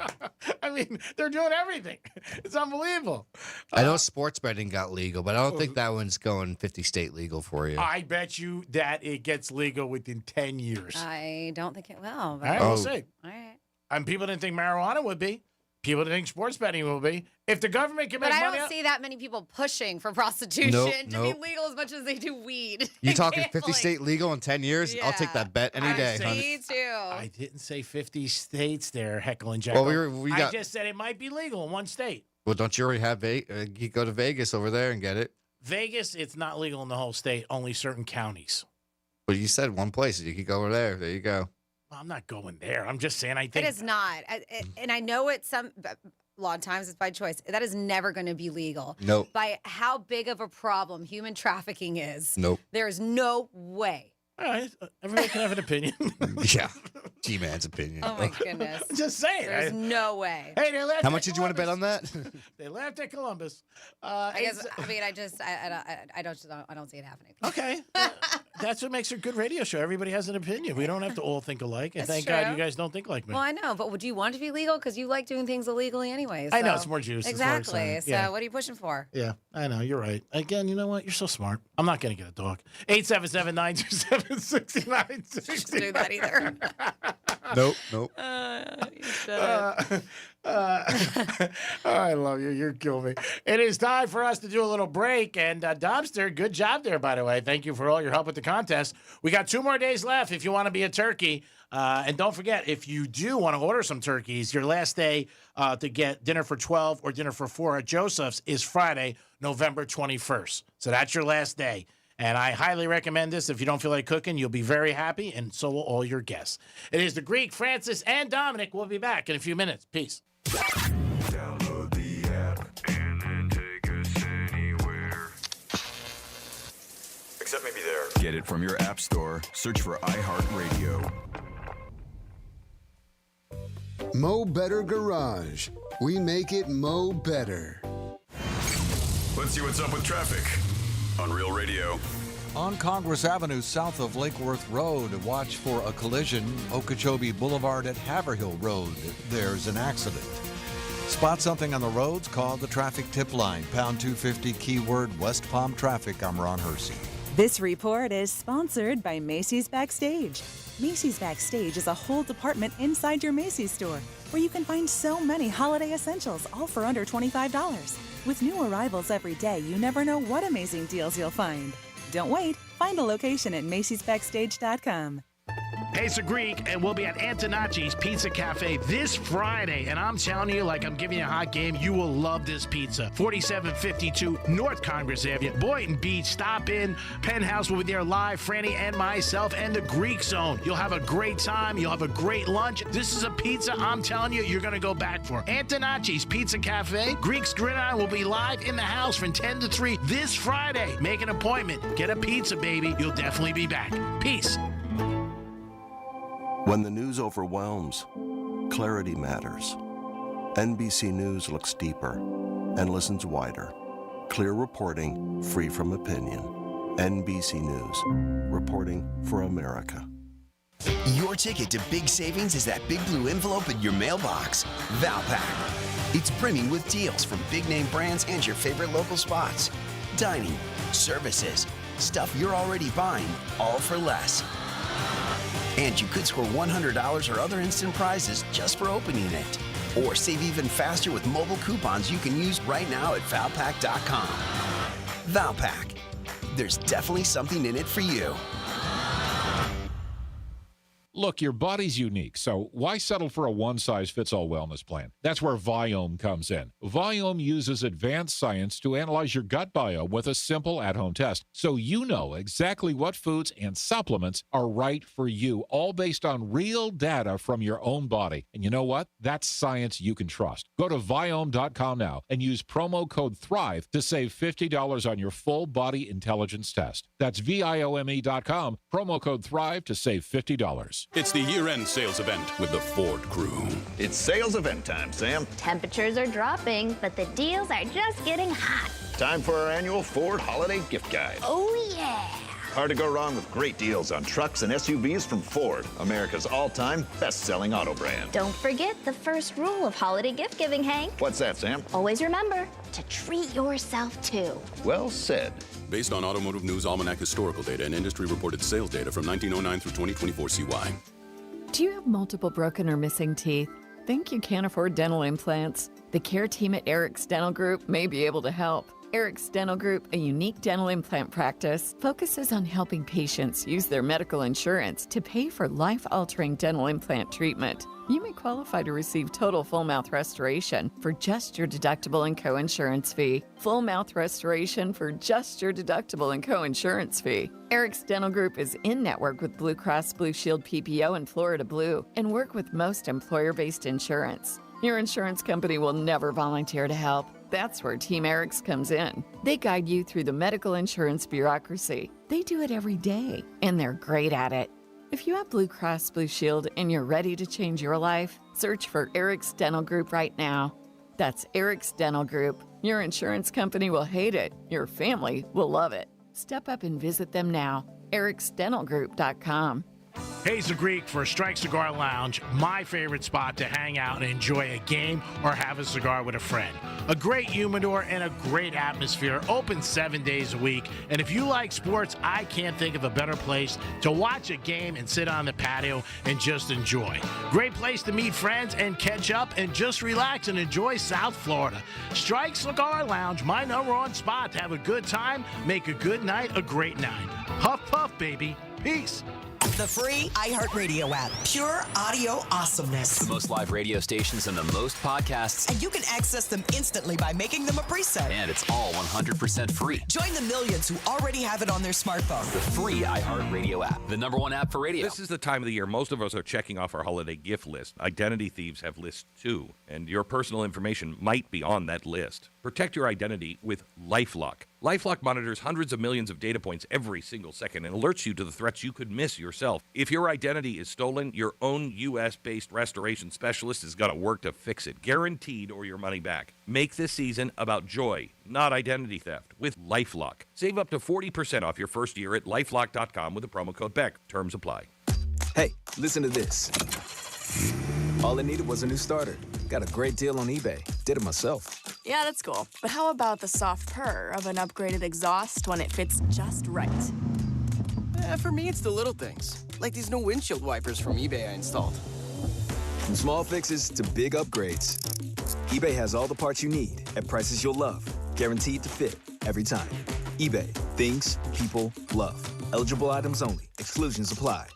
I mean, they're doing everything. It's unbelievable. I know sports betting got legal, but I don't think that one's going 50 state legal for you. I bet you that it gets legal within 10 years. I don't think it will. All But... right, we'll see. All right. And people didn't think marijuana would be. People didn't think sports betting will be. If the government can make But I money don't see that many people pushing for prostitution to be legal as much as they do weed. You talking 50 state legal in 10 years? I'll take that bet any day. Me too. I didn't say 50 states there, Heckle and Jekyll. Well, I just said it might be legal in one state. Well, don't you already have you go to Vegas over there and get it? Vegas, it's not legal in the whole state, only certain counties. Well, you said one place. You could go over there. There you go. Well, I'm not going there. I'm just saying I think. It is not. And I know it's a lot of times it's by choice. That is never going to be legal. Nope. By how big of a problem human trafficking is. Nope. There is no way. All right. Everybody can have an opinion. Yeah. G-Man's opinion. Oh, my goodness. Just saying. There's no way. Hey, they laughed How at much did you want to bet on that? They laughed at Columbus. I guess. I mean, I don't see it happening. Okay. That's what makes a good radio show. Everybody has an opinion. We don't have to all think alike. And That's thank true. God you guys don't think like me. Well, I know, but would you want it to be legal? Because you like doing things illegally anyway. I know, so- it's more juice. Exactly. It's more exciting. So what are you pushing for? Yeah, I know. You're right. Again, you know what? You're so smart. I'm not going to get a dog. 877-927-6969. Shouldn't do that either. Nope. You should. I love you. You're killing me. It is time for us to do a little break. And Dobster, good job there, by the way. Thank you for all your help with the contest. We got 2 more days left if you want to be a turkey. And don't forget, if you do want to order some turkeys, your last day to get dinner for 12 or dinner for 4 at Joseph's is Friday, November 21st. So that's your last day. And I highly recommend this. If you don't feel like cooking, you'll be very happy, and so will all your guests. It is the Greek, Francis, and Dominic. We'll be back in a few minutes. Peace. Download the app and then take us anywhere. Except maybe there. Get it from your app store. Search for iHeartRadio. Mo Better Garage. We make it Mo Better. Let's see what's up with traffic on Real Radio. On Congress Avenue south of Lake Worth Road, watch for a collision. Okeechobee Boulevard at Haverhill Road, there's an accident. Spot something on the roads? Call the traffic tip line, pound 250 keyword West Palm Traffic. I'm Ron Hersey. This report is sponsored by Macy's Backstage. Macy's Backstage is a whole department inside your Macy's store where you can find so many holiday essentials, all for under $25. With new arrivals every day, you never know what amazing deals you'll find. Don't wait. Find a location at Macy'sBackstage.com. Hey, it's a Greek, and we'll be at Antonacci's Pizza Cafe this Friday. And I'm telling you, like I'm giving you a hot game, you will love this pizza. 4752 North Congress Avenue, Boynton Beach. Stop in. Penthouse will be there live, Franny and myself, and the Greek Zone. You'll have a great time. You'll have a great lunch. This is a pizza I'm telling you, you're going to go back for. Antonacci's Pizza Cafe. Greek's Gridiron will be live in the house from 10 to 3 this Friday. Make an appointment. Get a pizza, baby. You'll definitely be back. Peace. When the news overwhelms, clarity matters. NBC News looks deeper and listens wider. Clear reporting, free from opinion. NBC News, reporting for America. Your ticket to big savings is that big blue envelope in your mailbox. Valpak. It's brimming with deals from big-name brands and your favorite local spots. Dining, services, stuff you're already buying, all for less. And you could score $100 or other instant prizes just for opening it. Or save even faster with mobile coupons you can use right now at Valpak.com. Valpak. There's definitely something in it for you. Look, your body's unique, so why settle for a one-size-fits-all wellness plan? That's where Viome comes in. Viome uses advanced science to analyze your gut biome with a simple at-home test, so you know exactly what foods and supplements are right for you, all based on real data from your own body. And you know what? That's science you can trust. Go to Viome.com now and use promo code THRIVE to save $50 on your full body intelligence test. That's Viome.com, promo code THRIVE to save $50. It's the year-end sales event with the Ford crew. It's sales event time, Sam. Temperatures are dropping, but the deals are just getting hot. Time for our annual Ford Holiday Gift Guide. Oh, yeah. Hard to go wrong with great deals on trucks and SUVs from Ford, America's all-time best-selling auto brand. Don't forget the first rule of holiday gift giving, Hank. What's that, Sam? Always remember to treat yourself, too. Well said. Based on Automotive News Almanac historical data and industry-reported sales data from 1909 through 2024 CY. Do you have multiple broken or missing teeth? Think you can't afford dental implants? The care team at Eric's Dental Group may be able to help. Eric's Dental Group, a unique dental implant practice, focuses on helping patients use their medical insurance to pay for life-altering dental implant treatment. You may qualify to receive total full mouth restoration for just your deductible and co-insurance fee. Full mouth restoration for just your deductible and co-insurance fee. Eric's Dental Group is in network with Blue Cross Blue Shield PPO and Florida Blue and work with most employer-based insurance. Your insurance company will never volunteer to help. That's where Team Eric's comes in. They guide you through the medical insurance bureaucracy. They do it every day, and they're great at it. If you have Blue Cross Blue Shield and you're ready to change your life, search for Eric's Dental Group right now. That's Eric's Dental Group. Your insurance company will hate it. Your family will love it. Step up and visit them now. ericsdentalgroup.com. Hazel Greek for Strike Cigar Lounge, my favorite spot to hang out and enjoy a game or have a cigar with a friend. A great humidor and a great atmosphere, open 7 days a week. And if you like sports, I can't think of a better place to watch a game and sit on the patio and just enjoy. Great place to meet friends and catch up and just relax and enjoy South Florida. Strike Cigar Lounge, my #1 spot to have a good time, make a good night a great night. Huff, puff, baby. Peace. The free iHeartRadio app. Pure audio awesomeness. The most live radio stations and the most podcasts. And you can access them instantly by making them a preset. And it's all 100% free. Join the millions who already have it on their smartphone. The free iHeartRadio app. The #1 app for radio. This is the time of the year most of us are checking off our holiday gift list. Identity thieves have lists too, and your personal information might be on that list. Protect your identity with LifeLock. LifeLock monitors hundreds of millions of data points every single second and alerts you to the threats you could miss yourself. If your identity is stolen, your own U.S.-based restoration specialist is going to work to fix it, guaranteed, or your money back. Make this season about joy, not identity theft, with LifeLock. Save up to 40% off your first year at LifeLock.com with the promo code BECK. Terms apply. Hey, listen to this. All I needed was a new starter. Got a great deal on eBay. Did it myself. Yeah, that's cool. But how about the soft purr of an upgraded exhaust when it fits just right? For me, it's the little things, like these new windshield wipers from eBay I installed. From small fixes to big upgrades, eBay has all the parts you need at prices you'll love. Guaranteed to fit every time. eBay. Things people love. Eligible items only. Exclusions apply.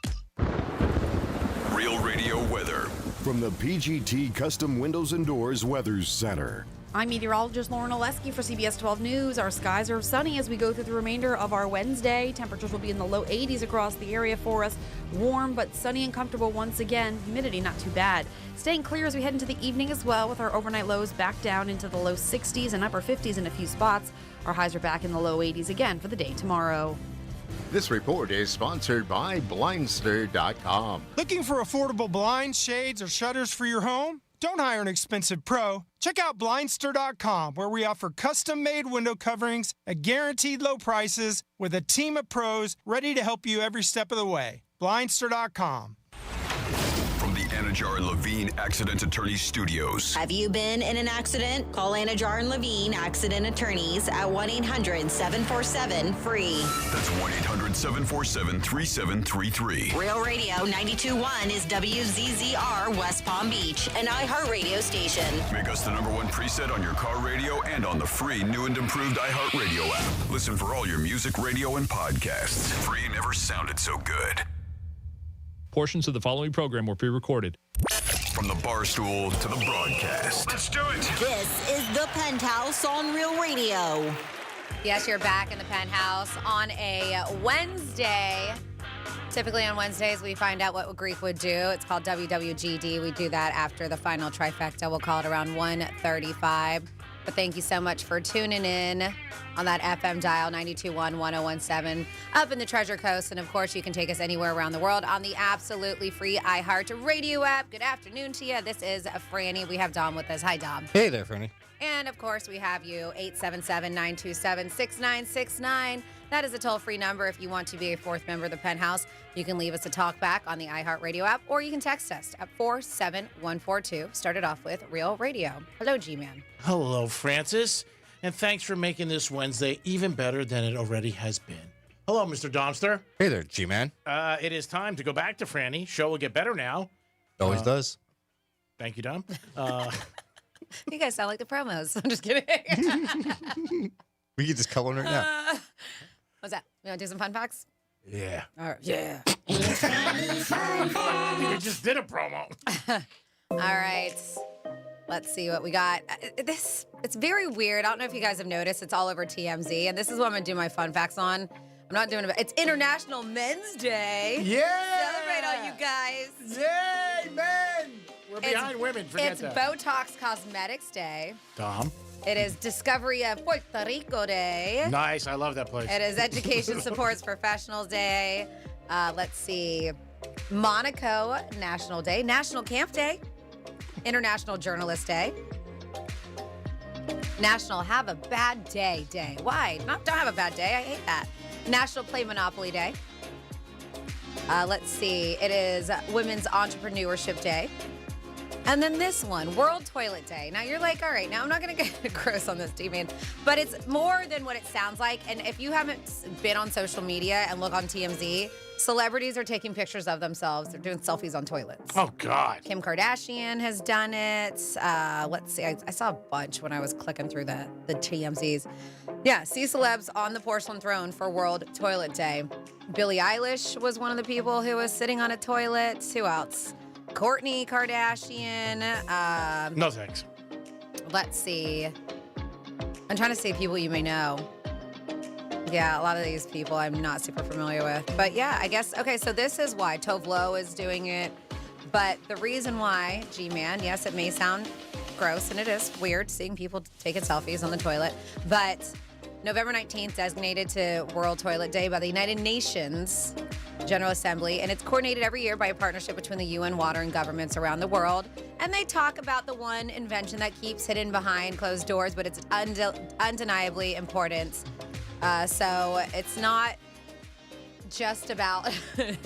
Real Radio weather. From the PGT Custom Windows and Doors Weather Center. I'm meteorologist Lauren Oleski for CBS 12 News. Our skies are sunny as we go through the remainder of our Wednesday. Temperatures will be in the low 80s across the area for us. Warm but sunny and comfortable once again. Humidity not too bad. Staying clear as we head into the evening as well, with our overnight lows back down into the low 60s and upper 50s in a few spots. Our highs are back in the low 80s again for the day tomorrow. This report is sponsored by Blindster.com. Looking for affordable blinds, shades, or shutters for your home? Don't hire an expensive pro. Check out Blindster.com, where we offer custom-made window coverings at guaranteed low prices with a team of pros ready to help you every step of the way. Blindster.com. From the Anajar and Levine Accident Attorneys Studios. Have you been in an accident? Call Anajar and Levine Accident Attorneys at 1-800-747-FREE. That's 1-800-747-3733. Real Radio 92.1 is WZZR West Palm Beach, an iHeartRadio station. Make us the #1 preset on your car radio and on the free new and improved iHeartRadio app. Listen for all your music, radio, and podcasts. Free never sounded so good. Portions of the following program were pre-recorded. From the barstool to the broadcast. Let's do it. This is the Penthouse on Real Radio. Yes, you're back in the Penthouse on a Wednesday. Typically on Wednesdays, we find out what Greek would do. It's called WWGD. We do that after the final trifecta. We'll call it around 1:35. But thank you so much for tuning in on that FM dial, 92.1, 101.7, up in the Treasure Coast. And, of course, you can take us anywhere around the world on the absolutely free iHeartRadio app. Good afternoon to you. This is Franny. We have Dom with us. Hi, Dom. Hey there, Franny. And, of course, we have you, 877-927-6969. That is a toll-free number if you want to be a fourth member of the Penthouse. You can leave us a talk back on the iHeartRadio app, or you can text us at 47142. Start it off with Real Radio. Hello, G-Man. Hello, Francis. And thanks for making this Wednesday even better than it already has been. Hello, Mr. Domster. Hey there, G-Man. It is time to go back to Franny. Show will get better now. Always does. Thank you, Dom. You guys sound like the promos. I'm just kidding. We could just color it now. What's that? You want to do some fun facts? Yeah. All right. Yeah. You just did a promo. All right. Let's see what we got. It's very weird. I don't know if you guys have noticed. It's all over TMZ. And this is what I'm going to do my fun facts on. I'm not doing it. It's International Men's Day. Yeah. Celebrate all you guys. Yay, men. We're behind women. Forget that. It's Botox Cosmetics Day. Dom. It is Discovery of Puerto Rico Day. Nice. I love that place. It is Education Supports Professionals Day. Let's see. Monaco National Day. National Camp Day. International Journalist Day. National Have a Bad Day Day. Why? Don't have a bad day. I hate that. National Play Monopoly Day. Let's see. It is Women's Entrepreneurship Day. And then this one, World Toilet Day. Now you're like, all right, now I'm not going to get gross on this, D-Man, but it's more than what it sounds like. And if you haven't been on social media and look on TMZ, celebrities are taking pictures of themselves. They're doing selfies on toilets. Oh, God. Kim Kardashian has done it. Let's see. I saw a bunch when I was clicking through the TMZs. Yeah, see celebs on the porcelain throne for World Toilet Day. Billie Eilish was one of the people who was sitting on a toilet. Who else? Kourtney Kardashian. No thanks. Let's see. I'm trying to see people you may know. Yeah, a lot of these people I'm not super familiar with. But yeah, I guess, okay, so this is why Tove Lo is doing it. But the reason why, G-Man, yes, it may sound gross, and it is weird seeing people taking selfies on the toilet, but November 19th designated to World Toilet Day by the United Nations General Assembly, and it's coordinated every year by a partnership between the UN, water, and governments around the world. And they talk about the one invention that keeps hidden behind closed doors, but it's undeniably important. So it's not just about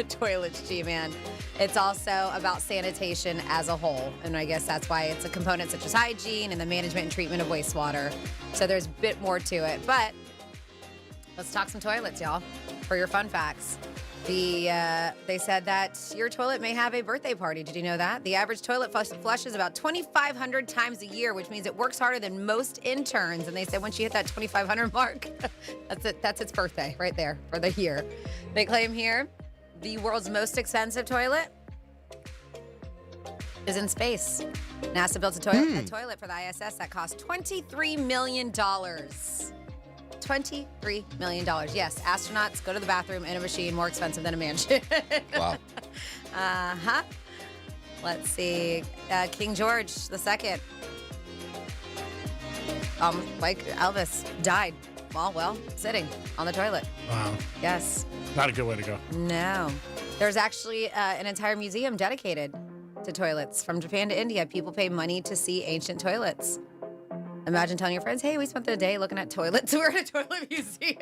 toilets, G-Man. It's also about sanitation as a whole. And I guess that's why it's a component such as hygiene and the management and treatment of wastewater. So there's a bit more to it. But let's talk some toilets, y'all, for your fun facts. They said that your toilet may have a birthday party. Did you know that? The average toilet flushes about 2,500 times a year, which means it works harder than most interns. And they said once you hit that 2,500 mark, that's it. That's its birthday right there for the year. They claim here the world's most expensive toilet is in space. NASA built a toilet for the ISS that cost $23 million. $23 million. Yes, astronauts go to the bathroom in a machine more expensive than a mansion. Wow. Uh-huh. Let's see. King George II, like Elvis, died while sitting on the toilet. Wow. Yes. Not a good way to go. No. There's actually an entire museum dedicated to toilets. From Japan to India, people pay money to see ancient toilets. Imagine telling your friends, hey, we spent the day looking at toilets. We're at a toilet museum.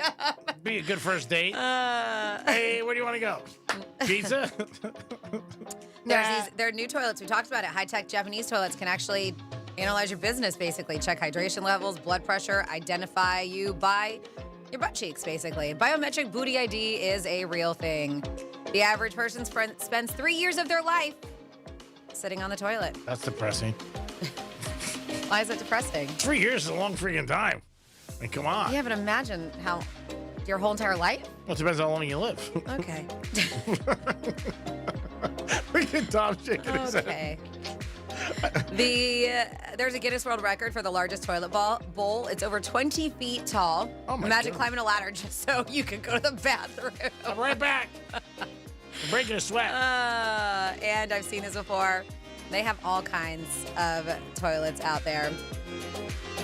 Be a good first date. Hey, where do you want to go? Pizza? There are new toilets. We talked about it. High-tech Japanese toilets can actually analyze your business, basically. Check hydration levels, blood pressure, identify you by your butt cheeks, basically. Biometric booty ID is a real thing. The average person spends 3 years of their life sitting on the toilet. That's depressing. Why is it depressing? 3 years is a long freaking time. I mean, come on. Yeah, but imagine how your whole entire life. Well, it depends how long you live. Okay. Look at Tom shaking his head. Okay. There's a Guinness World Record for the largest toilet bowl. It's over 20 feet tall. Oh my Imagine God. climbing a ladder just so you can go to the bathroom. I'm right back. I'm breaking a sweat. And I've seen this before. They have all kinds of toilets out there.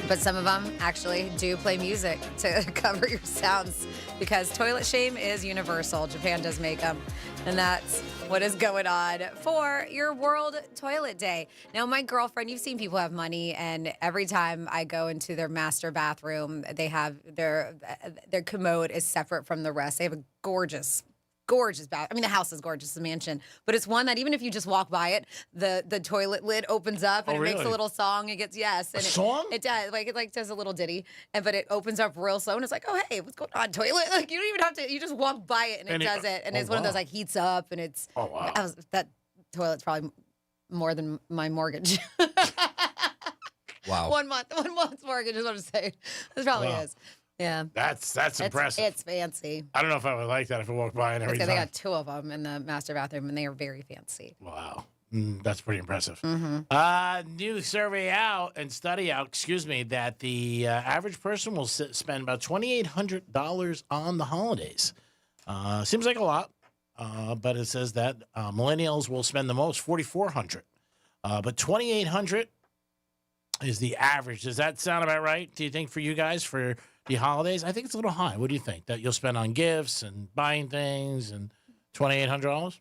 But some of them actually do play music to cover your sounds because toilet shame is universal. Japan does make them. And that's what is going on for your World Toilet Day. Now, my girlfriend, you've seen people have money, and every time I go into their master bathroom, they have their commode is separate from the rest. They have a gorgeous bath. I mean, the house is gorgeous, the mansion, but it's one that even if you just walk by it, the toilet lid opens up and it makes a little song. It gets song? It does. It does a little ditty, but it opens up real slow and it's like, oh hey, what's going on, toilet? Like you don't even have to. You just walk by it and it does it, and it's one of those like heats up and it's. Oh wow. That toilet's probably more than my mortgage. Wow. One month's mortgage is what I'm saying. This probably is. Yeah. That's impressive. It's fancy. I don't know if I would like that if I walked by and every They time. got 2 of them in the master bathroom, and they are very fancy. Wow. That's pretty impressive. Mm-hmm. New survey out and study out, that the average person will spend about $2,800 on the holidays. Seems like a lot, but it says that millennials will spend the most, $4,400. But $2,800 is the average. Does that sound about right, do you think, for you guys for the holidays? I think it's a little high. What do you think? That you'll spend on gifts and buying things and $2,800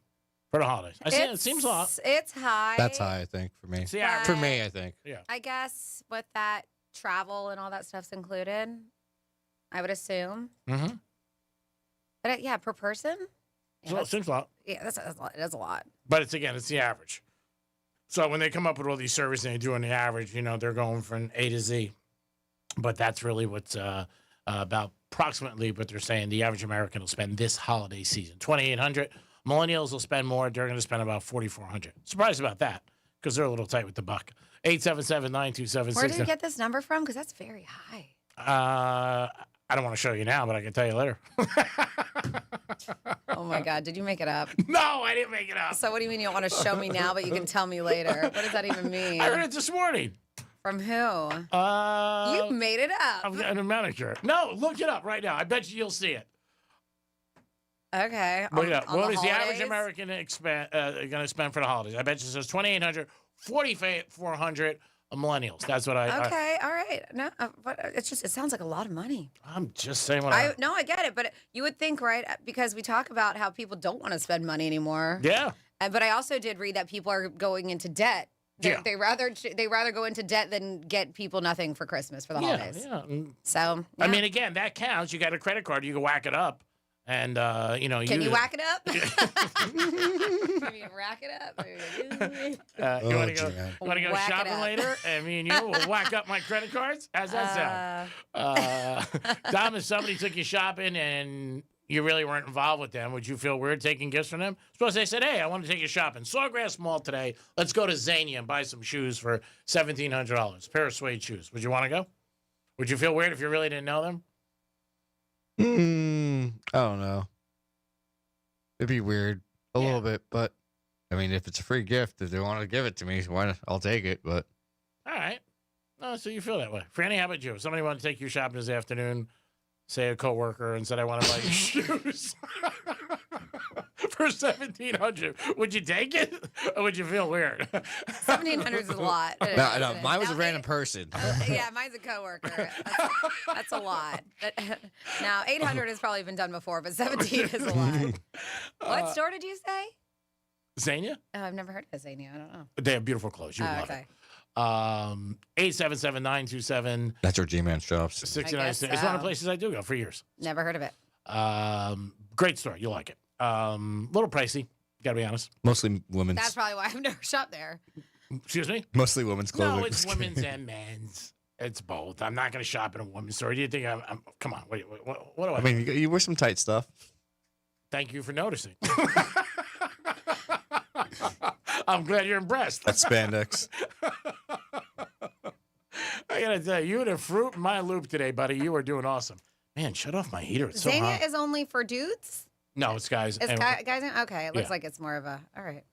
for the holidays? It seems a lot. It's high. That's high, I think, for me. For me, I think. Yeah. I guess with that travel and all that stuff's included, I would assume. Mm-hmm. But yeah, per person. So it seems a lot. Yeah, that's a lot. It is a lot. But it's the average. So when they come up with all these surveys and they do on the average, they're going from A to Z. But that's really what's about approximately what they're saying. The average American will spend this holiday season $2,800. Millennials will spend more. They're going to spend about $4,400. Surprised about that because they're a little tight with the buck. 877-927-60. Where did you get this number from? Because that's very high. I don't want to show you now, but I can tell you later. Oh my God, did you make it up? No, I didn't make it up. So what do you mean you don't want to show me now, but you can tell me later? What does that even mean? I heard it this morning. From who? You made it up. I'm getting a manicure. No, look it up right now. I bet you'll see it. Okay. Look it up. On What the is the average holidays? American going to spend for the holidays? I bet you it says $2,800, $4,400 millennials. That's what I. Okay, all right. No, but it sounds like a lot of money. I'm just saying what No, I get it, but you would think, right? Because we talk about how people don't want to spend money anymore. Yeah. But I also did read that people are going into debt. They rather go into debt than get people nothing for Christmas for the holidays. Yeah. So I mean, again, that counts. You got a credit card, you can whack it up, and Can you whack it up? Can you rack it up? You want to go shopping later? And me and you will whack up my credit cards? How's that sound? Dom, if somebody took you shopping and you really weren't involved with them, would you feel weird taking gifts from them? Suppose they said, hey, I want to take you shopping. Sawgrass Mall today. Let's go to Zania and buy some shoes for $1,700. A pair of suede shoes. Would you want to go? Would you feel weird if you really didn't know them? I don't know. It'd be weird a little bit, but I mean, if it's a free gift, if they want to give it to me, why not? I'll take it. But all right. Oh, so you feel that way. Franny, how about you? If somebody wanted to take you shopping this afternoon, say a coworker, and said, I want to buy you shoes for $1,700, would you take it? Or would you feel weird? $1,700 is a lot. No, mine was a random person. Yeah, mine's a coworker. That's a lot. Now, $800 has probably been done before, but $1,700 is a lot. What store did you say? Zania? Oh, I've never heard of Zania. I don't know. They have beautiful clothes. You would love okay. it. 877-927. That's where G-Man shops. 69. It's one of the places I do go for years. Never heard of it. Great store. You'll like it. Little pricey. Gotta be honest. Mostly women's. That's probably why I've never shopped there. Excuse me? Mostly women's clothing. No, it's women's and men's. It's both. I'm not going to shop in a women's store. Do you think I'm come on. What do I I mean, you wear some tight stuff. Thank you for noticing. I'm glad you're impressed. That's spandex. I got to tell you, you had a fruit in my loop today, buddy. You are doing awesome. Man, shut off my heater. It's so Zania hot. is only for dudes? No, it's guys. It's guys? Okay. It looks Yeah. like it's more of a, all right.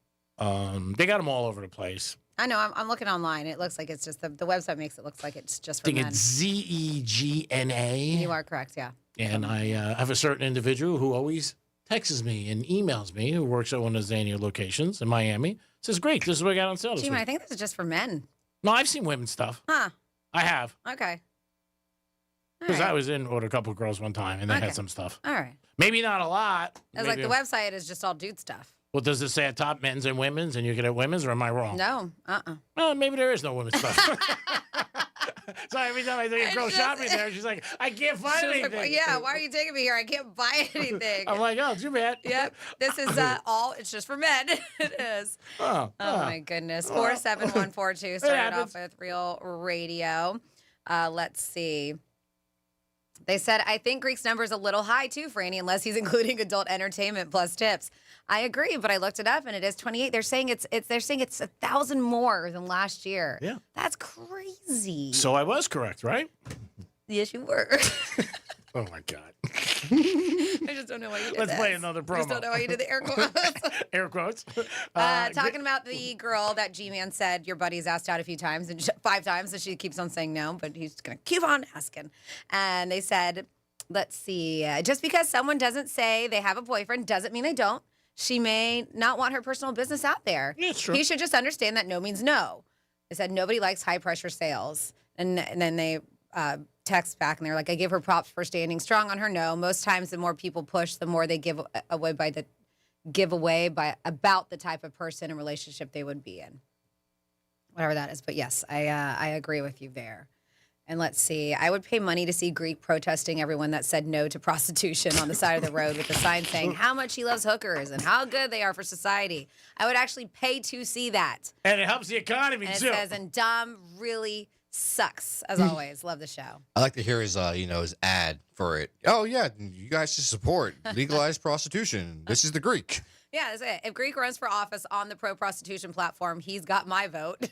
They got them all over the place. I know. I'm looking online. It looks like it's just, the website makes it look like it's just for I think men. it's ZEGNA. You are correct, yeah. And I have a certain individual who always texts me and emails me, who works at one of the Zania locations in Miami. Says, great, this is what I got on sale this Gee, week. I think this is just for men. No, I've seen women's stuff. Huh. I have. Okay. Because I was in with a couple of girls one time, and they had some stuff. All right. Maybe not a lot. It's like the website is just all dude stuff. Well, does it say at top men's and women's, and you can have women's, or am I wrong? No. Well, maybe there is no women's stuff. So every time I take a girl shopping there, she's like, I can't find She was anything. like, well, yeah, why are you taking me here? I can't buy anything. I'm like, oh, too bad. Yep. This is it's just for men. It is. Oh my goodness. 47142 started off with Real Radio. Let's see. They said, I think Greek's number is a little high too, Franny, unless he's including adult entertainment plus tips. I agree, but I looked it up and it is 28. They're saying it's 1,000 more than last year. Yeah. That's crazy. So I was correct, right? Yes, you were. Oh my God. I just don't know why you did Let's play another promo. I just don't know why you did the air quotes. Air quotes. Talking about the girl that G-Man said your buddy's asked out a few times, and 5 times, and she keeps on saying no, but he's going to keep on asking. And they said, let's see, just because someone doesn't say they have a boyfriend doesn't mean they don't. She may not want her personal business out there. Yeah, it's true. He should just understand that no means no. They said nobody likes high-pressure sales. And then they text back, and they're like, I give her props for standing strong on her no. Most times, the more people push, the more they give away by about the type of person and relationship they would be in. Whatever that is. But yes, I agree with you there. And let's see. I would pay money to see Greek protesting everyone that said no to prostitution on the side of the road with a sign saying how much he loves hookers and how good they are for society. I would actually pay to see that. And it helps the economy, And it too. says, and Dom really sucks, as always. Love the show. I like to hear his, his ad for it. Oh yeah, you guys should support legalized prostitution. This is the Greek. Yeah, that's it. If Greek runs for office on the pro-prostitution platform, he's got my vote.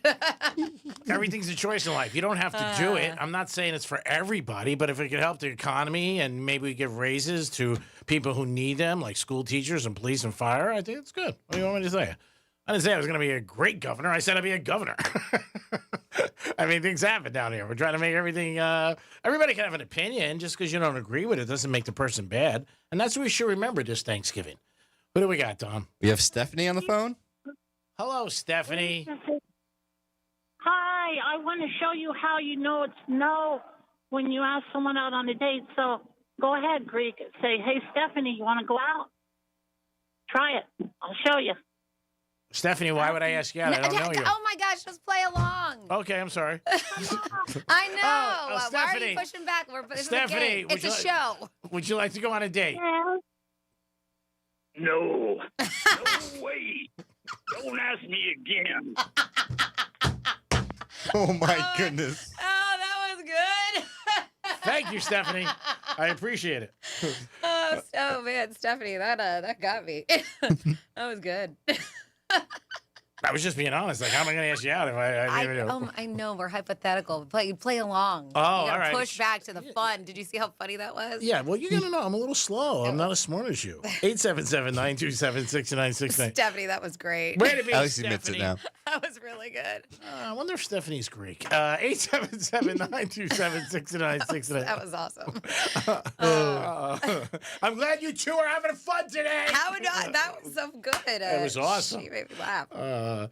Everything's a choice in life. You don't have to do it. I'm not saying it's for everybody, but if it could help the economy and maybe we give raises to people who need them, like school teachers and police and fire, I think it's good. What do you want me to say? I didn't say I was going to be a great governor. I said I'd be a governor. I mean, things happen down here. We're trying to make everything, everybody can have an opinion. Just because you don't agree with it doesn't make the person bad. And that's what we should remember this Thanksgiving. What do we got, Don? We have Stephanie on the phone. Hello, Stephanie. Hi, I want to show you how you know it's no when you ask someone out on a date. So go ahead, Greek. Say, hey, Stephanie, you want to go out? Try it. I'll show you. Stephanie, why would I ask you out? I don't know you. Oh my gosh, just play along. Okay, I'm sorry. I know. Why are Stephanie. you pushing back? This Stephanie, is a game. It's a show. Would you like to go on a date? No. No way. Don't ask me again. Oh my goodness. Oh, that was good. Thank you, Stephanie. I appreciate it. Oh man, Stephanie, that got me. That was good. I was just being honest. Like, how am I going to ask you out if I I know we're hypothetical. Play along. Oh, you all gotta right. Push back to the fun. Did you see how funny that was? Yeah, well, you got to know I'm a little slow. I'm not as smart as you. 877-927-6969. Stephanie, that was great. Way to be, At least he admits it Stephanie. now. That was really good. I wonder if Stephanie's Greek. 877-927-6969. That was awesome. I'm glad you two are having fun today. That was so good. It was awesome. She made me laugh. You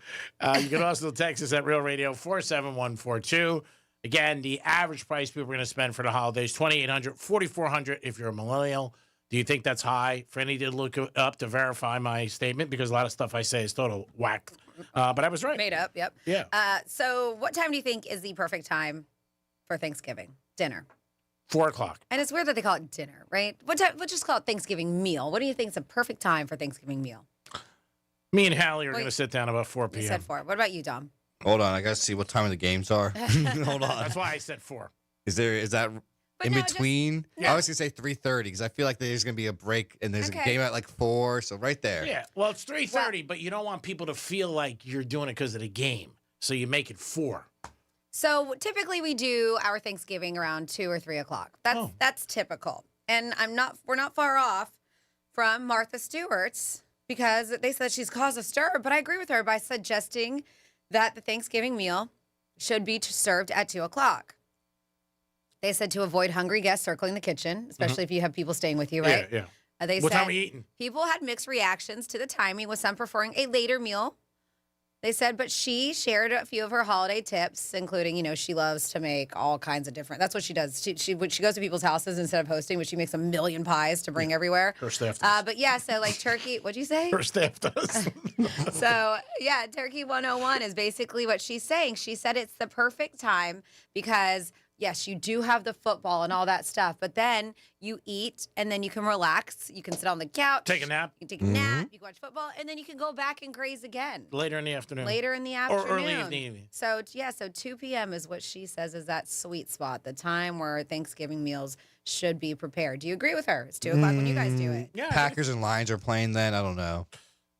can also text us at Real Radio 47142. Again, the average price people are going to spend for the holidays, $2,800, $4,400 if you're a millennial, Do you think that's high? Franny did look up to verify my statement because a lot of stuff I say is total whack. But I was right. Made up, yep. Yeah. So what time do you think is the perfect time for Thanksgiving dinner? 4 o'clock. And it's weird that they call it dinner, right? What time? Let's just call it Thanksgiving meal. What do you think is a perfect time for Thanksgiving meal? Me and Hallie are going to sit down about 4 p.m. You said 4. What about you, Dom? Hold on, I gotta see what time of the games are. Hold on. That's why I said 4. Is that in between? I was gonna say 3:30 because I feel like there's gonna be a break and there's a game at like 4, so right there. Yeah, well, it's 3:30, but you don't want people to feel like you're doing it because of the game, so you make it 4. So typically we do our Thanksgiving around 2 or 3 o'clock. That's typical, and we're not far off from Martha Stewart's because they said she's caused a stir. But I agree with her by suggesting that the Thanksgiving meal should be served at 2 o'clock. They said to avoid hungry guests circling the kitchen, especially if you have people staying with you, right? Yeah. They What said time are you eating? people had mixed reactions to the timing, with some preferring a later meal. They said, but she shared a few of her holiday tips, including, she loves to make all kinds of different. That's what she does. She goes to people's houses instead of hosting, but she makes 1 million pies to bring everywhere. Her staff does. But yeah, so like turkey, what'd you say? Her staff does. So yeah, Turkey 101 is basically what she's saying. She said it's the perfect time because yes, you do have the football and all that stuff, but then you eat and then you can relax. You can sit on the couch. Take a nap. You can take a nap. You can watch football, and then you can go back and graze again. Later in the afternoon. Later in the afternoon. Or early in the evening. So 2 p.m. is what she says is that sweet spot, the time where Thanksgiving meals should be prepared. Do you agree with her? It's 2 o'clock when you guys do it. Yeah. Packers and Lions are playing then. I don't know.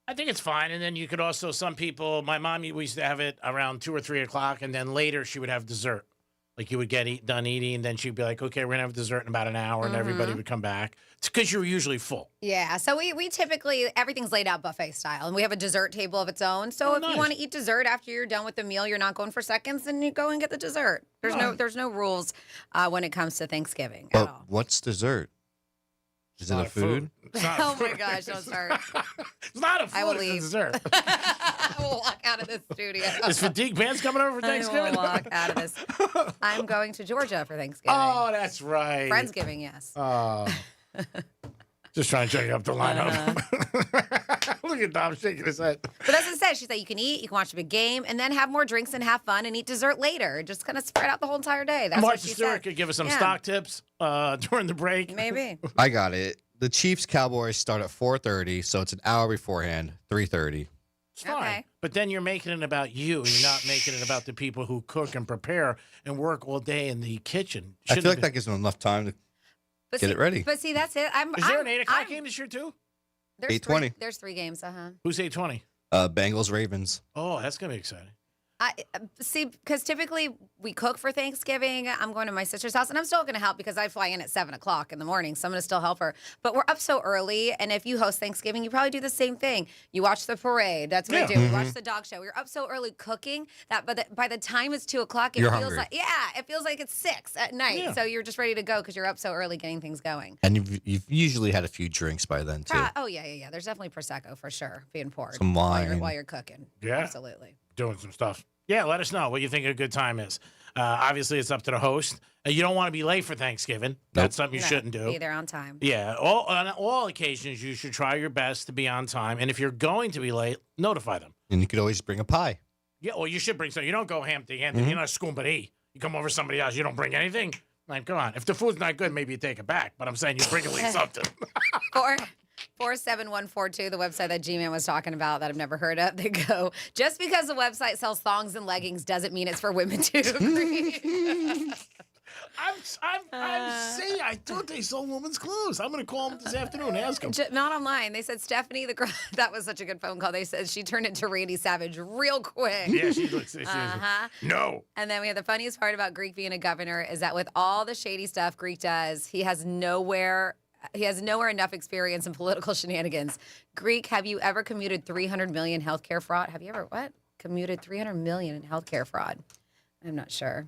I think it's fine. And then you could also, some people, my mom, we used to have it around 2 or 3 o'clock, and then later she would have dessert. Like you would get done eating, and then she'd be like, okay, we're going to have dessert in about an hour, and everybody would come back. It's because you're usually full. Yeah, so we typically, everything's laid out buffet style, and we have a dessert table of its own. So if you want to eat dessert after you're done with the meal, you're not going for seconds, then you go and get the dessert. There's no rules when it comes to Thanksgiving at all. What's dessert? Is it a food? Oh my gosh, don't start. It's not a food, I will it's a leave. dessert. I will walk out of this studio. Is Fatigue Pants coming over for Thanksgiving? I will walk out of this. I'm going to Georgia for Thanksgiving. Oh, that's right. Friendsgiving, yes. Oh. Just trying to check you up the lineup. Look at Dom shaking his head. But that's what it said. She said you can eat, you can watch a big game, and then have more drinks and have fun and eat dessert later. Just kind of spread out the whole entire day. That's what Martha she Stewart said. could give us some stock tips during the break. Maybe. I got it. The Chiefs Cowboys start at 4:30, so it's an hour beforehand, 3:30. It's fine. But then you're making it about you. You're not making it about the people who cook and prepare and work all day in the kitchen. I feel like that gives them enough time to get it ready. But see, that's it. Is there an 8 o'clock game this year, too? 8:20. There's 3 games, Who's 8:20? Bengals, Ravens. Oh, that's going to be exciting. I see, because typically we cook for Thanksgiving. I'm going to my sister's house, and I'm still going to help because I fly in at 7 o'clock in the morning, so I'm going to still help her. But we're up so early, and if you host Thanksgiving, you probably do the same thing. You watch the parade. That's what I do. We watch the dog show. We're up so early cooking that by the time it's 2 o'clock, it You're feels hungry. like it feels like it's 6 at night. Yeah. So you're just ready to go because you're up so early getting things going. And you've usually had a few drinks by then, too. Oh yeah. There's definitely Prosecco for sure being poured. Some wine. while you're cooking. Yeah. Absolutely. Doing some stuff. Yeah, let us know what you think a good time is. Obviously, it's up to the host. You don't want to be late for Thanksgiving. That's something you shouldn't do. Be there on time. Yeah, on all occasions, you should try your best to be on time. And if you're going to be late, notify them. And you could always bring a pie. Yeah, well, you should bring something. You don't go empty-handed. You're not a scumbag. You come over to somebody else, you don't bring anything. Like, come on. If the food's not good, maybe you take it back. But I'm saying you bring at least something. 47142, the website that G-Man was talking about that I've never heard of. They go, just because the website sells thongs and leggings doesn't mean it's for women to agree. I thought they sold women's clothes. I'm going to call them this afternoon and ask them. Not online. They said Stephanie, the girl, that was such a good phone call. They said she turned into Randy Savage real quick. Yeah, she looks. No. And then we have the funniest part about Greek being a governor is that with all the shady stuff Greek does, he has nowhere enough experience in political shenanigans. Greek, have you ever commuted 300 million healthcare fraud? Have you ever commuted 300 million in healthcare fraud? I'm not sure.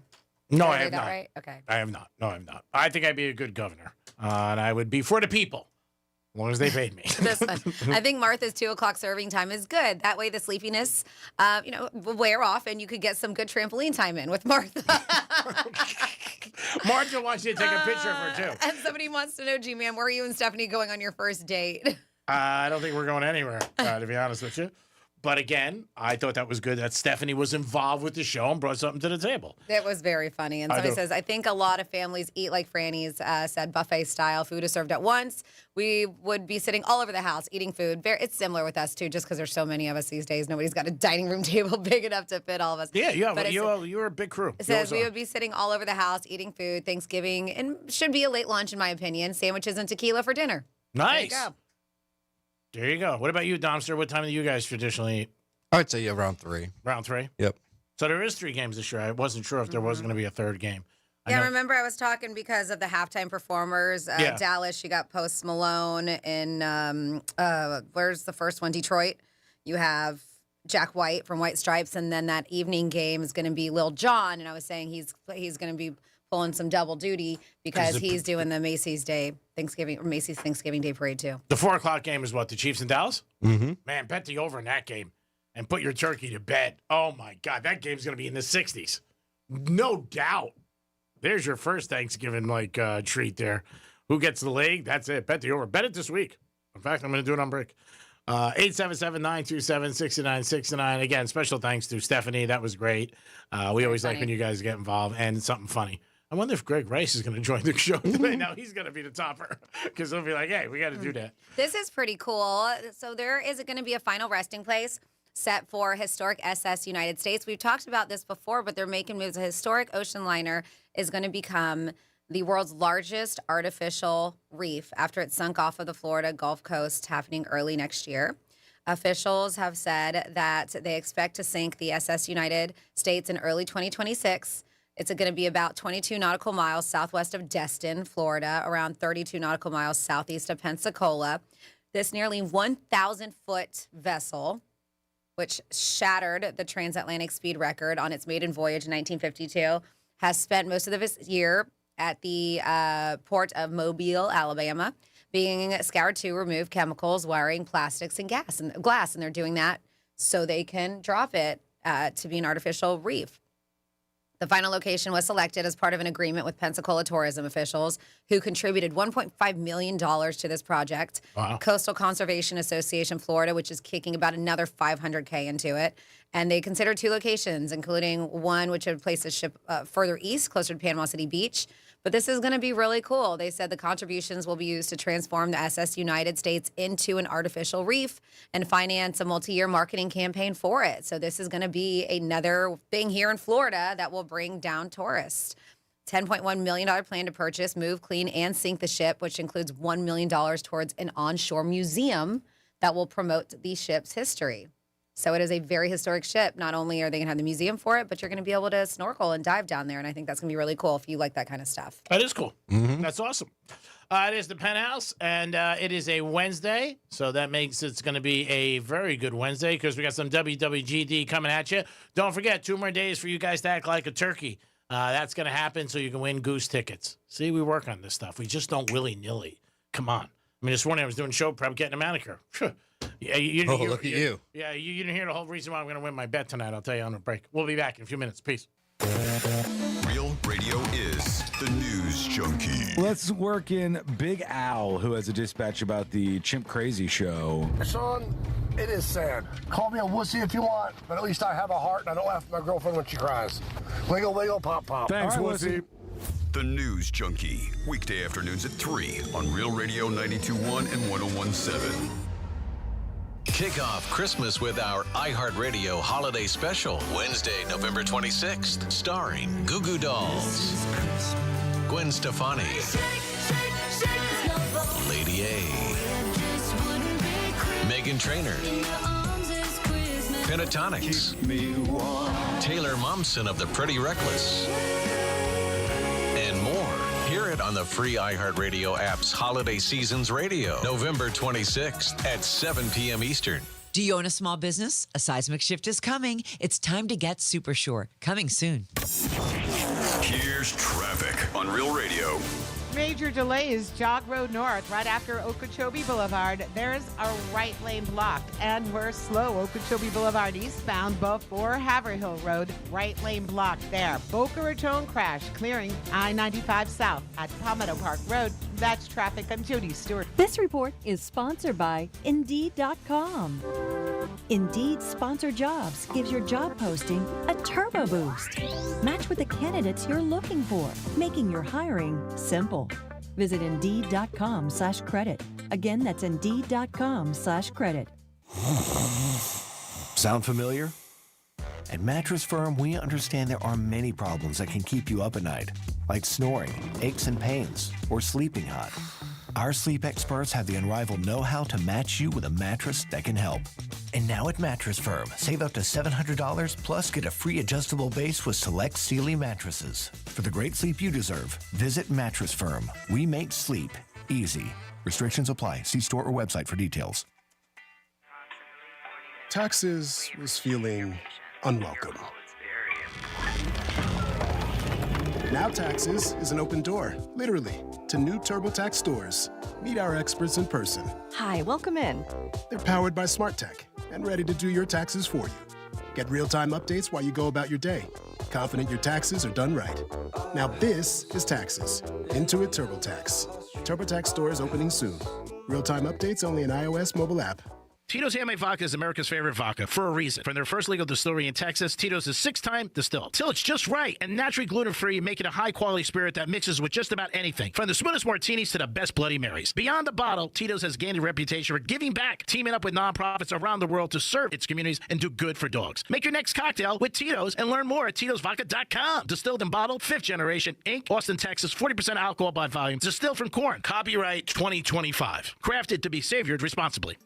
No, Did I have say that not. Right? Okay. I have not. No, I'm not. I think I'd be a good governor, and I would be for the people, as long as they paid me. This one. I think Martha's 2 o'clock serving time is good. That way the sleepiness, will wear off, and you could get some good trampoline time in with Martha. Martha wants you to take a picture of her, too. And somebody wants to know, G-Man, where are you and Stephanie going on your first date? I don't think we're going anywhere, to be honest with you. But again, I thought that was good that Stephanie was involved with the show and brought something to the table. It was very funny. And somebody says, I think a lot of families eat like Franny's said, buffet style. Food is served at once. We would be sitting all over the house eating food. It's similar with us, too, just because there's so many of us these days. Nobody's got a dining room table big enough to fit all of us. Yeah, you're a big crew. It says we would be sitting all over the house eating food, Thanksgiving, and should be a late lunch, in my opinion. Sandwiches and tequila for dinner. Nice. There you go. What about you, Domster? What time do you guys traditionally eat? I would say round 3. Round 3? Yep. So there is 3 games this year. I wasn't sure if there was going to be a third game. Yeah, remember I was talking because of the halftime performers. Dallas, you got Post Malone in, where's the first one? Detroit. You have Jack White from White Stripes, and then that evening game is going to be Lil Jon. And I was saying he's going to be pulling some double duty because he's doing the Macy's Thanksgiving Day Parade too. The 4 o'clock game is what, the Chiefs and Dallas? Mm-hmm. Man, bet the over in that game and put your turkey to bed. Oh my God, that game's going to be in the 60s, no doubt. There's your first Thanksgiving treat there. Who gets the leg? That's it. Bet the over. Bet it this week. In fact, I'm going to do it on break. 877-927-6969. Again, special thanks to Stephanie. That was great. We always like when you guys get involved, and it's something funny. I wonder if Greg Rice is going to join the show today. Now he's going to be the topper because he'll be like, hey, we got to do that. This is pretty cool. So there is going to be a final resting place set for historic SS United States. We've talked about this before, but they're making moves. A historic ocean liner is going to become the world's largest artificial reef after it sunk off of the Florida Gulf Coast, happening early next year. Officials have said that they expect to sink the SS United States in early 2026. It's going to be about 22 nautical miles southwest of Destin, Florida, around 32 nautical miles southeast of Pensacola. This nearly 1,000-foot vessel, which shattered the transatlantic speed record on its maiden voyage in 1952, has spent most of this year at the port of Mobile, Alabama, being scoured to remove chemicals, wiring, plastics, and glass. And they're doing that so they can drop it to be an artificial reef. The final location was selected as part of an agreement with Pensacola tourism officials who contributed $1.5 million to this project. Wow. Coastal Conservation Association Florida, which is kicking about another $500K into it. And they considered 2 locations, including one which would place the ship further east, closer to Panama City Beach. But this is going to be really cool. They said the contributions will be used to transform the SS United States into an artificial reef and finance a multi-year marketing campaign for it. So this is going to be another thing here in Florida that will bring down tourists. $10.1 million plan to purchase, move, clean, and sink the ship, which includes $1 million towards an onshore museum that will promote the ship's history. So it is a very historic ship. Not only are they going to have the museum for it, but you're going to be able to snorkel and dive down there. And I think that's going to be really cool if you like that kind of stuff. That is cool. Mm-hmm. That's awesome. It is the Penthouse, and it is a Wednesday. So that makes it's going to be a very good Wednesday because we got some WWGD coming at you. Don't forget, 2 more days for you guys to act like a turkey. That's going to happen so you can win goose tickets. See, we work on this stuff. We just don't willy-nilly. Come on. I mean, this morning I was doing show prep, getting a manicure. Yeah, look at you. Yeah, you didn't hear the whole reason why I'm going to win my bet tonight. I'll tell you on the break. We'll be back in a few minutes. Peace. Real Radio is the news junkie. Let's work in Big Al, who has a dispatch about the Chimp Crazy show. Sean, it is sad. Call me a wussy if you want, but at least I have a heart and I don't laugh at my girlfriend when she cries. Wiggle, wiggle, pop, pop. Thanks, right, wussy. The News Junkie, weekday afternoons at 3 on Real Radio 92.1 and 101.7. Kick off Christmas with our iHeartRadio Holiday Special, Wednesday, November 26th, starring Goo Goo Dolls, Gwen Stefani, Lady A, Meghan Trainor, Pentatonics, Taylor Momsen of the Pretty Reckless, and more. Hear it on the free iHeartRadio app's Holiday Seasons Radio, November 26th at 7 p.m. Eastern. Do you own a small business? A seismic shift is coming. It's time to get Supersure. Coming soon. Here's traffic on Real Radio. Major delays, Jog Road North, right after Okeechobee Boulevard. There's a right lane blocked, and we're slow. Okeechobee Boulevard eastbound before Haverhill Road, right lane blocked there. Boca Raton crash, clearing I-95 south at Palmetto Park Road. That's traffic. I'm Jody Stewart. This report is sponsored by Indeed.com. Indeed Sponsored Jobs gives your job posting a turbo boost. Match with the candidates you're looking for, making your hiring simple. Visit Indeed.com/credit. Again, that's Indeed.com/credit. Sound familiar? At Mattress Firm, we understand there are many problems that can keep you up at night, like snoring, aches and pains, or sleeping hot. Our sleep experts have the unrivaled know-how to match you with a mattress that can help. And now at Mattress Firm, save up to $700 plus get a free adjustable base with select Sealy mattresses. For the great sleep you deserve, visit Mattress Firm. We make sleep easy. Restrictions apply. See store or website for details. Taxes was feeling unwelcome. Now Taxes is an open door, literally, to new TurboTax stores. Meet our experts in person. Hi, welcome in. They're powered by Smart Tech and ready to do your taxes for you. Get real-time updates while you go about your day. Confident your taxes are done right. Now this is Taxes. Intuit TurboTax. TurboTax stores opening soon. Real-time updates only in iOS mobile app. Tito's Handmade Vodka is America's favorite vodka for a reason. From their first legal distillery in Texas, Tito's is 6-time distilled. Till it's just right and naturally gluten-free, making a high-quality spirit that mixes with just about anything. From the smoothest martinis to the best Bloody Marys. Beyond the bottle, Tito's has gained a reputation for giving back, teaming up with nonprofits around the world to serve its communities and do good for dogs. Make your next cocktail with Tito's and learn more at Tito'sVodka.com. Distilled and bottled, 5th generation, Inc., Austin, Texas, 40% alcohol by volume. Distilled from corn. Copyright 2025. Crafted to be savored responsibly.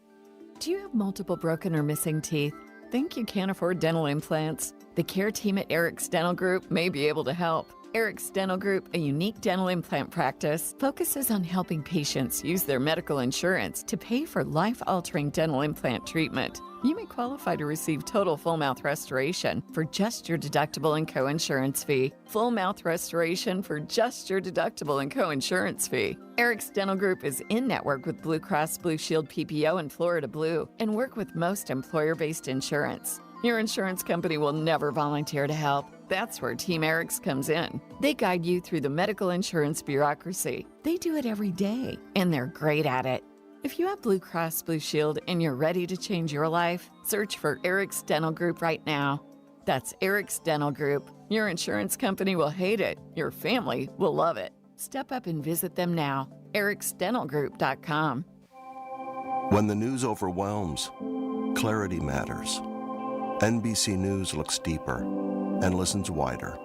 Do you have multiple broken or missing teeth? Think you can't afford dental implants? The care team at Eric's Dental Group may be able to help. Eric's Dental Group, a unique dental implant practice, focuses on helping patients use their medical insurance to pay for life-altering dental implant treatment. You may qualify to receive total full mouth restoration for just your deductible and co-insurance fee. Full mouth restoration for just your deductible and co-insurance fee. Eric's Dental Group is in network with Blue Cross Blue Shield PPO and Florida Blue and work with most employer-based insurance. Your insurance company will never volunteer to help. That's where Team Eric's comes in. They guide you through the medical insurance bureaucracy. They do it every day, and they're great at it. If you have Blue Cross Blue Shield and you're ready to change your life, search for Eric's Dental Group right now. That's Eric's Dental Group. Your insurance company will hate it. Your family will love it. Step up and visit them now. ericsdentalgroup.com. When the news overwhelms, clarity matters. NBC News looks deeper and listens wider.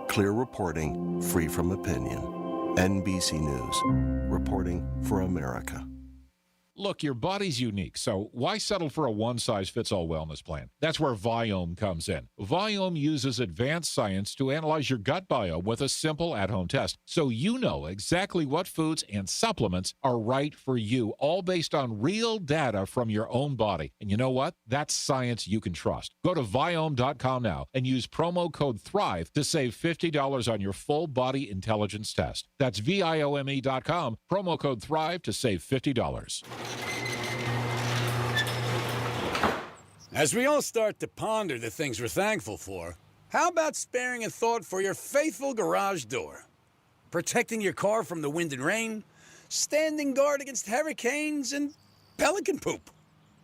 Clear reporting, free from opinion. NBC News. Reporting for America. Look, your body's unique, so why settle for a one-size-fits-all wellness plan? That's where Viome comes in. Viome uses advanced science to analyze your gut biome with a simple at-home test, so you know exactly what foods and supplements are right for you, all based on real data from your own body. And you know what? That's science you can trust. Go to Viome.com now and use promo code THRIVE to save $50 on your full body intelligence test. That's Viome.com, promo code THRIVE to save $50. As we all start to ponder the things we're thankful for, how about sparing a thought for your faithful garage door? Protecting your car from the wind and rain, standing guard against hurricanes and pelican poop.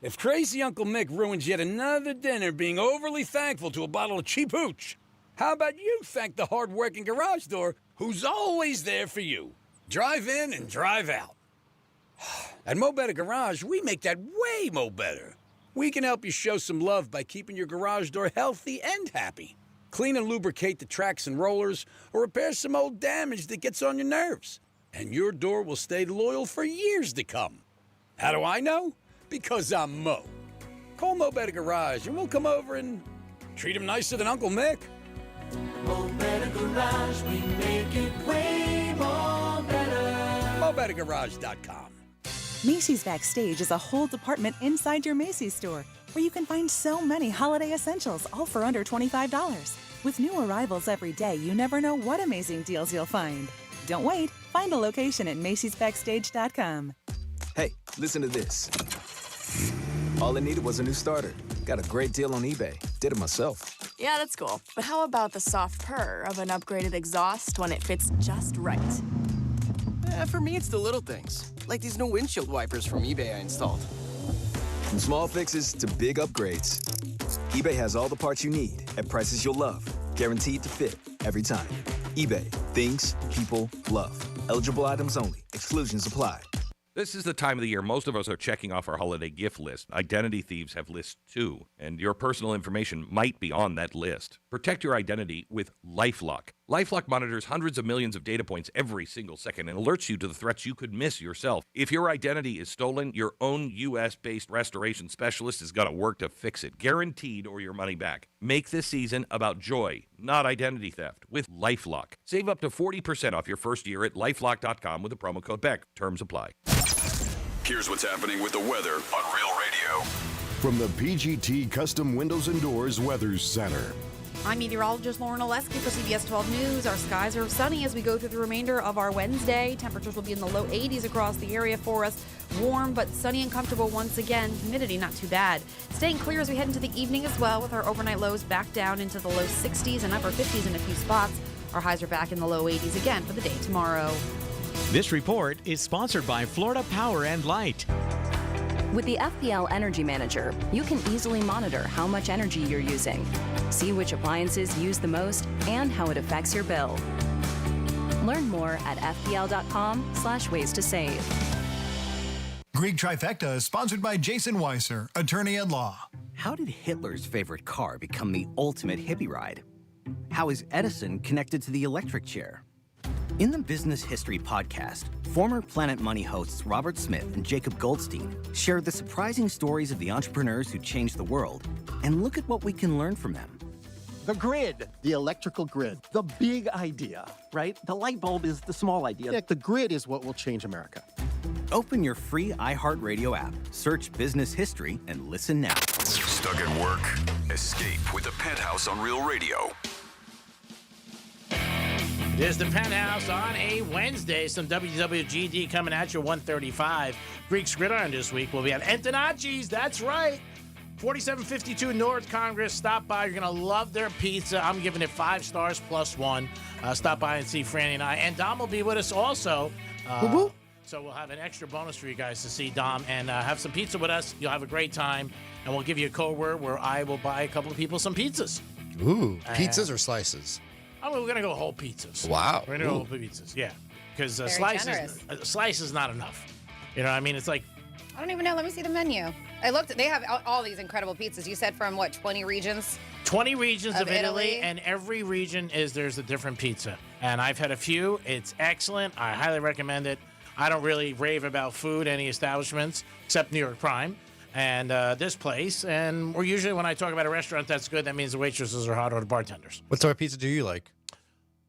If crazy Uncle Mick ruins yet another dinner being overly thankful to a bottle of cheap hooch, how about you thank the hard-working garage door who's always there for you? Drive in and drive out. At Mo Better Garage, we make that way mo better. We can help you show some love by keeping your garage door healthy and happy. Clean and lubricate the tracks and rollers, or repair some old damage that gets on your nerves. And your door will stay loyal for years to come. How do I know? Because I'm Mo. Call Mo Better Garage and we'll come over and treat him nicer than Uncle Mick. Mo Better Garage, we make it way more better. MoBetterGarage.com. Macy's Backstage is a whole department inside your Macy's store where you can find so many holiday essentials, all for under $25. With new arrivals every day, you never know what amazing deals you'll find. Don't wait. Find a location at macy'sbackstage.com. Hey, listen to this. All I needed was a new starter. Got a great deal on eBay. Did it myself. Yeah, that's cool. But how about the soft purr of an upgraded exhaust when it fits just right? For me, it's the little things, like these new windshield wipers from eBay I installed. From small fixes to big upgrades, eBay has all the parts you need at prices you'll love. Guaranteed to fit every time. eBay, things people love. Eligible items only. Exclusions apply. This is the time of the year most of us are checking off our holiday gift list. Identity thieves have lists too, and your personal information might be on that list. Protect your identity with LifeLock. LifeLock monitors hundreds of millions of data points every single second and alerts you to the threats you could miss yourself. If your identity is stolen, your own U.S.-based restoration specialist is going to work to fix it, guaranteed, or your money back. Make this season about joy, not identity theft, with LifeLock. Save up to 40% off your first year at LifeLock.com with the promo code BECK. Terms apply. Here's what's happening with the weather on Real Radio. From the PGT Custom Windows and Doors Weather Center. I'm meteorologist Lauren Oleski for CBS 12 News. Our skies are sunny as we go through the remainder of our Wednesday. Temperatures will be in the low 80s across the area for us. Warm but sunny and comfortable once again. Humidity not too bad. Staying clear as we head into the evening as well, with our overnight lows back down into the low 60s and upper 50s in a few spots. Our highs are back in the low 80s again for the day tomorrow. This report is sponsored by Florida Power and Light. With the FPL Energy Manager, you can easily monitor how much energy you're using, see which appliances use the most, and how it affects your bill. Learn more at fpl.com/ways to save. Greek Trifecta is sponsored by Jason Weiser, attorney at law. How did Hitler's favorite car become the ultimate hippie ride? How is Edison connected to the electric chair? In the Business History Podcast, former Planet Money hosts Robert Smith and Jacob Goldstein share the surprising stories of the entrepreneurs who changed the world and look at what we can learn from them. The grid, the electrical grid, the big idea, right? The light bulb is the small idea. The grid is what will change America. Open your free iHeartRadio app, search Business History, and listen now. Stuck at work? Escape with the Penthouse on Real Radio. It is the Penthouse on a Wednesday. Some WWGD coming at you, 135. Greek's Gridiron this week will be at Antonacci's. That's right. 4752 North Congress. Stop by. You're going to love their pizza. I'm giving it 5 stars plus 1. Stop by and see Franny and I. And Dom will be with us also. So we'll have an extra bonus for you guys to see Dom and have some pizza with us. You'll have a great time. And we'll give you a code word where I will buy a couple of people some pizzas. Ooh, pizzas or slices? I mean, we're going to go whole pizzas. Wow. We're going to go whole pizzas, yeah. Because a slice is not enough. You know what I mean? It's like... I don't even know. Let me see the menu. I looked. They have all these incredible pizzas. You said from, what, 20 regions? 20 regions of Italy, and every region there's a different pizza. And I've had a few. It's excellent. I highly recommend it. I don't really rave about food, any establishments, except New York Prime. And this place, and we're usually, when I talk about a restaurant that's good, that means the waitresses are hot or the bartenders. What sort of pizza do you like?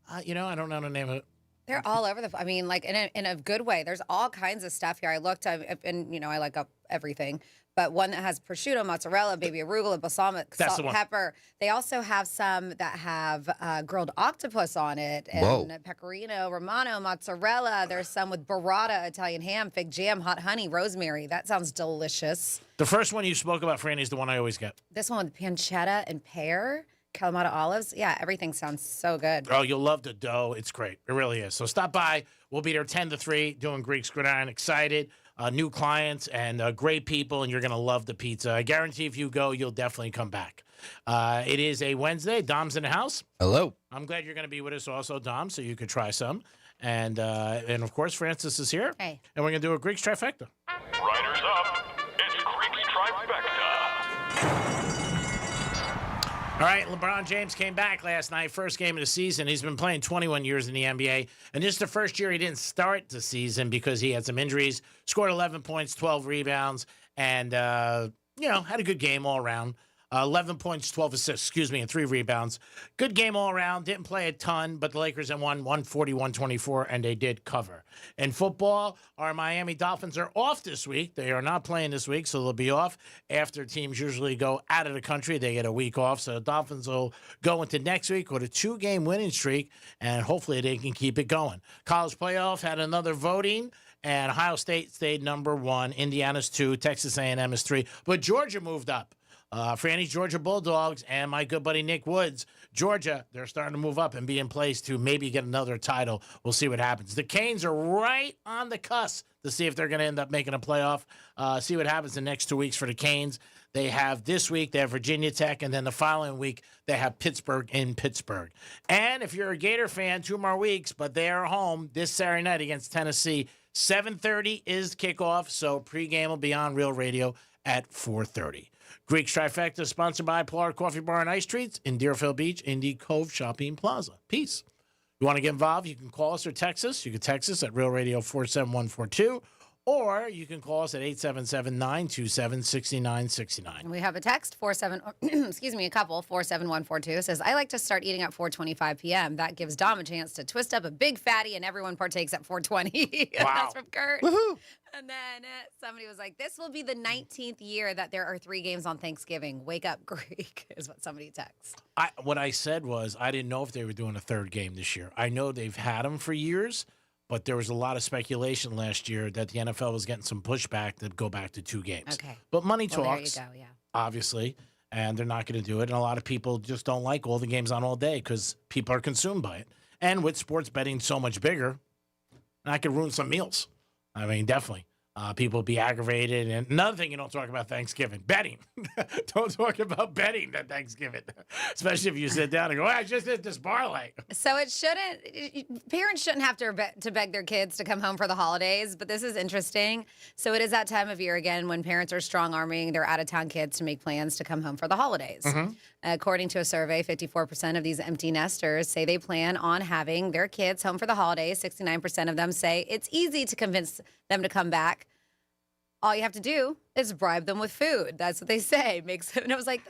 I don't know the name of it. They're all over I mean, like, in a good way. There's all kinds of stuff here. I looked, and, I like everything. But one that has prosciutto, mozzarella, baby arugula, balsamic, salt, pepper. They also have some that have grilled octopus on it. And pecorino, romano, mozzarella. There's some with burrata, Italian ham, fig jam, hot honey, rosemary. That sounds delicious. The first one you spoke about, Franny, is the one I always get. This one with pancetta and pear. Kalamata olives. Yeah, everything sounds so good. Oh, you'll love the dough. It's great. It really is. So stop by. We'll be there 10 to 3 doing Greek's Gridiron. Excited. New clients and great people, and you're going to love the pizza. I guarantee if you go, you'll definitely come back. It is a Wednesday. Dom's in the house. Hello. I'm glad you're going to be with us also, Dom, so you could try some. And of course, Francis is here. Hey. And we're going to do a Greek's Trifecta. Riders up. It's Greek's Trifecta. All right, LeBron James came back last night, first game of the season. He's been playing 21 years in the NBA, and this is the first year he didn't start the season because he had some injuries. Scored 11 points, 12 rebounds, and, had a good game all around. 11 points, 12 assists, and 3 rebounds. Good game all around. Didn't play a ton, but the Lakers had won 140-124, and they did cover. In football, our Miami Dolphins are off this week. They are not playing this week, so they'll be off. After teams usually go out of the country, they get a week off. So the Dolphins will go into next week with a 2-game winning streak, and hopefully they can keep it going. College playoff had another voting. And Ohio State stayed number 1. Indiana's 2. Texas A&M is 3. But Georgia moved up. Franny's Georgia Bulldogs and my good buddy Nick Woods, Georgia, they're starting to move up and be in place to maybe get another title. We'll see what happens. The Canes are right on the cusp to see if they're going to end up making a playoff. See what happens the next 2 weeks for the Canes. They have this week, they have Virginia Tech, and then the following week, they have Pittsburgh in Pittsburgh. And if you're a Gator fan, 2 more weeks, but they are home this Saturday night against Tennessee. 7:30 is kickoff, so pregame will be on Real Radio at 4:30. Greek Trifecta is sponsored by Polar Coffee Bar and Ice Treats in Deerfield Beach, Indy Cove Shopping Plaza. Peace. You want to get involved, you can call us or text us. You can text us at Real Radio 47142, or you can call us at 877-927-6969. We have a text, a couple, 47142, says, I like to start eating at 4:25 p.m. That gives Dom a chance to twist up a big fatty and everyone partakes at 4:20. Wow. That's from Kurt. Woohoo. And then somebody was like, this will be the 19th year that there are 3 games on Thanksgiving. Wake up, Greek, is what somebody texts. What I said was I didn't know if they were doing a 3rd game this year. I know they've had them for years, but there was a lot of speculation last year that the NFL was getting some pushback to go back to 2 games. Okay. But money Well, talks, there you go, yeah. obviously, and they're not going to do it. And a lot of people just don't like all the games on all day because people are consumed by it. And with sports betting so much bigger, that could ruin some meals. I mean, definitely. People be aggravated. And another thing you don't talk about Thanksgiving, betting. Don't talk about betting at Thanksgiving, especially if you sit down and go, I just hit this parlay. So parents shouldn't have to beg their kids to come home for the holidays, but this is interesting. So it is that time of year again when parents are strong-arming their out-of-town kids to make plans to come home for the holidays. Mm-hmm. According to a survey, 54% of these empty nesters say they plan on having their kids home for the holidays. 69% of them say it's easy to convince them to come back. All you have to do is bribe them with food. That's what they say. And I was like,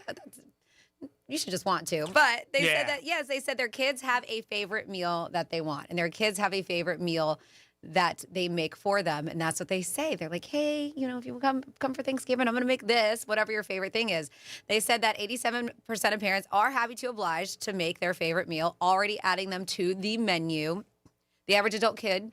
you should just want to. But they said that, yes, they said their kids have a favorite meal that they want. And their kids have a favorite meal that they make for them. And that's what they say. They're like, hey, if you come for Thanksgiving, I'm going to make this, whatever your favorite thing is. They said that 87% of parents are happy to oblige to make their favorite meal, already adding them to the menu. The average adult kid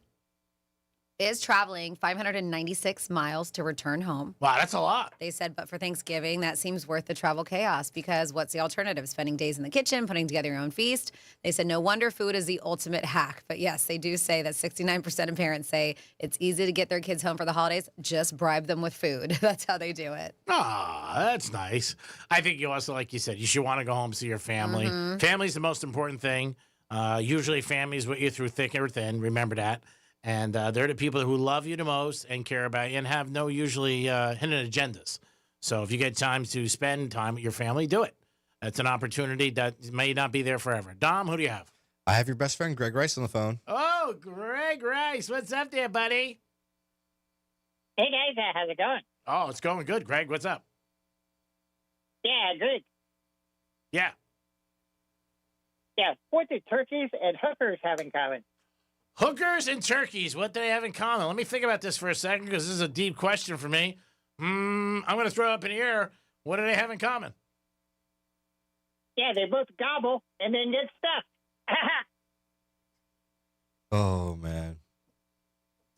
is traveling 596 miles to return home. Wow, that's a lot. They said, but for Thanksgiving, that seems worth the travel chaos because what's the alternative? Spending days in the kitchen, putting together your own feast. They said, no wonder food is the ultimate hack. But yes, they do say that 69% of parents say it's easy to get their kids home for the holidays. Just bribe them with food. That's how they do it. Ah, that's nice. I think you also, like you said, you should want to go home, see your family. Mhm. Family's the most important thing. Usually family's with you through thick or thin. Remember that. And they're the people who love you the most and care about you and have no usually hidden agendas. So if you get time to spend time with your family, do it. It's an opportunity that may not be there forever. Dom, who do you have? I have your best friend, Greg Rice, on the phone. Oh, Greg Rice. What's up there, buddy? Hey, guys. How's it going? Oh, it's going good, Greg. What's up? Yeah, good. Yeah. Yeah, what do turkeys and hookers have in common? Hookers and turkeys, what do they have in common? Let me think about this for a second because this is a deep question for me. I'm going to throw it up in the air. What do they have in common? Yeah, they both gobble and then get stuffed. Oh, man.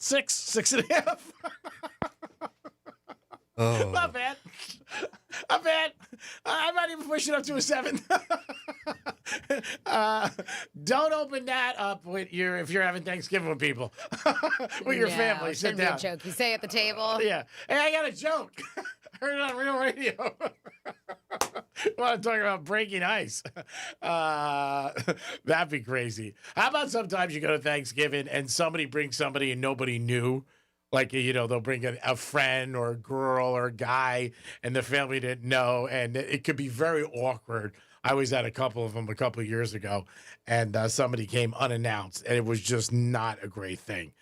6.5. Oh. Not bad. Not bad. I might even push it up to a 7. Don't open that up with if you're having Thanksgiving with people, with your family. Sit down. Be a joke. You say at the table. Yeah. Hey, I got a joke. Heard it on Real Radio. Want to talk about breaking ice? That'd be crazy. How about sometimes you go to Thanksgiving and somebody brings somebody and nobody knew? Like, they'll bring a friend or a girl or a guy and the family didn't know. And it could be very awkward. I was at a couple of them a couple of years ago and somebody came unannounced and it was just not a great thing.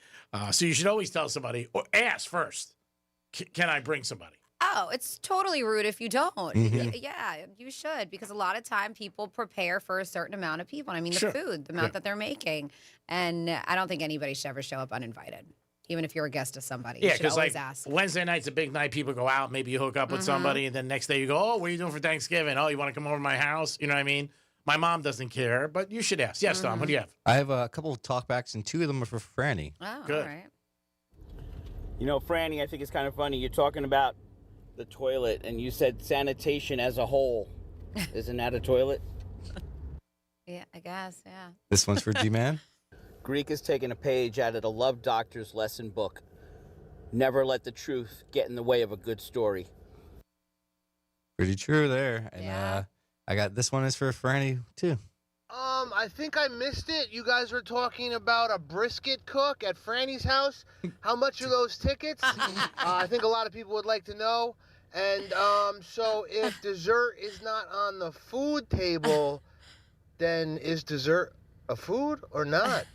So you should always tell somebody or ask first, can I bring somebody? Oh, it's totally rude if you don't. Mhm. Yeah, you should, because a lot of time people prepare for a certain amount of people. I mean, the Sure. food, the amount that they're making. And I don't think anybody should ever show up uninvited, even if you're a guest of somebody. You Yeah, should because always like ask. Wednesday night's a big night. People go out, maybe you hook up with Mhm. somebody, and then next day you go, "Oh, what are you doing for Thanksgiving? Oh, you want to come over to my house?" You know what I mean? My mom doesn't care, but you should ask. Yes, Tom. What do you have? I have a couple of talkbacks, and 2 of them are for Franny. Oh, Good. all right. You know, Franny, I think it's kind of funny. You're talking about the toilet, and you said sanitation as a whole. Isn't that a toilet? Yeah, I guess, yeah. This one's for G-Man. Greek is taking a page out of the Love Doctor's lesson book. Never let the truth get in the way of a good story. Pretty true there. And I got this one is for Franny, too. I think I missed it. You guys were talking about a brisket cook at Franny's house. How much are those tickets? I think a lot of people would like to know. And so if dessert is not on the food table, then is dessert a food or not?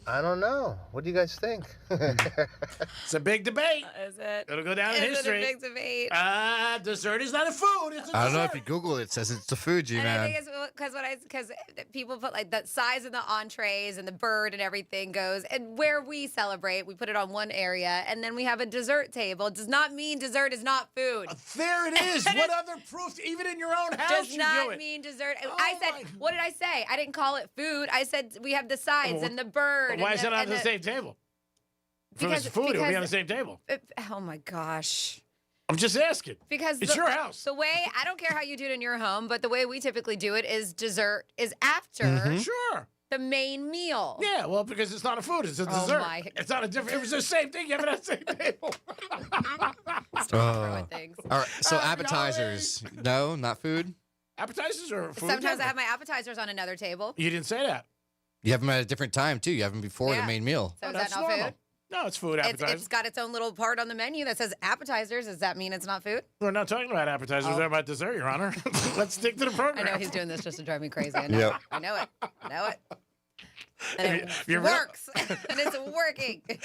I don't know. What do you guys think? It's a big debate. Is it? It'll go down in Is history. it a big debate? Dessert is not a food. It's a I don't know dessert. if you Google it, it says it's a food, And I G-Man. think it's because people put like the size of the entrees and the bird and everything goes. And where we celebrate, we put it on one area, and then we have a dessert table. It does not mean dessert is not food. There it is. What other proof? Even in your own house, Does you not do it. mean dessert. I said, what did I say? I didn't call it food. I said we have the sides and the bird. Why and is the, it on and the same table? If it was Because- food, it would be on the because- same table. Oh my gosh. I'm just asking. Because it's your house. The way, I don't care how you do it in your home, but the way we typically do it is dessert is after Sure. the main meal. Yeah, well, because it's not a food, it's a Oh, dessert. my- It's not a different. It was the same thing. You have it on the same table. All right, so appetizers. No, not food? Appetizers are food. Sometimes I have my appetizers on another table. You didn't say that. You have them at a different time, too. You have them before the Yeah. main meal. So is that's that not normal. food? No, it's food. Appetizers. It's got its own little part on the menu that says appetizers. Does that mean it's not food? We're not talking about appetizers. We're talking about dessert, Your Honor. Let's stick to the I program. know he's doing this just to drive me crazy. I know. Yep. I know it. I know it. And it You're real- works. And it's working. And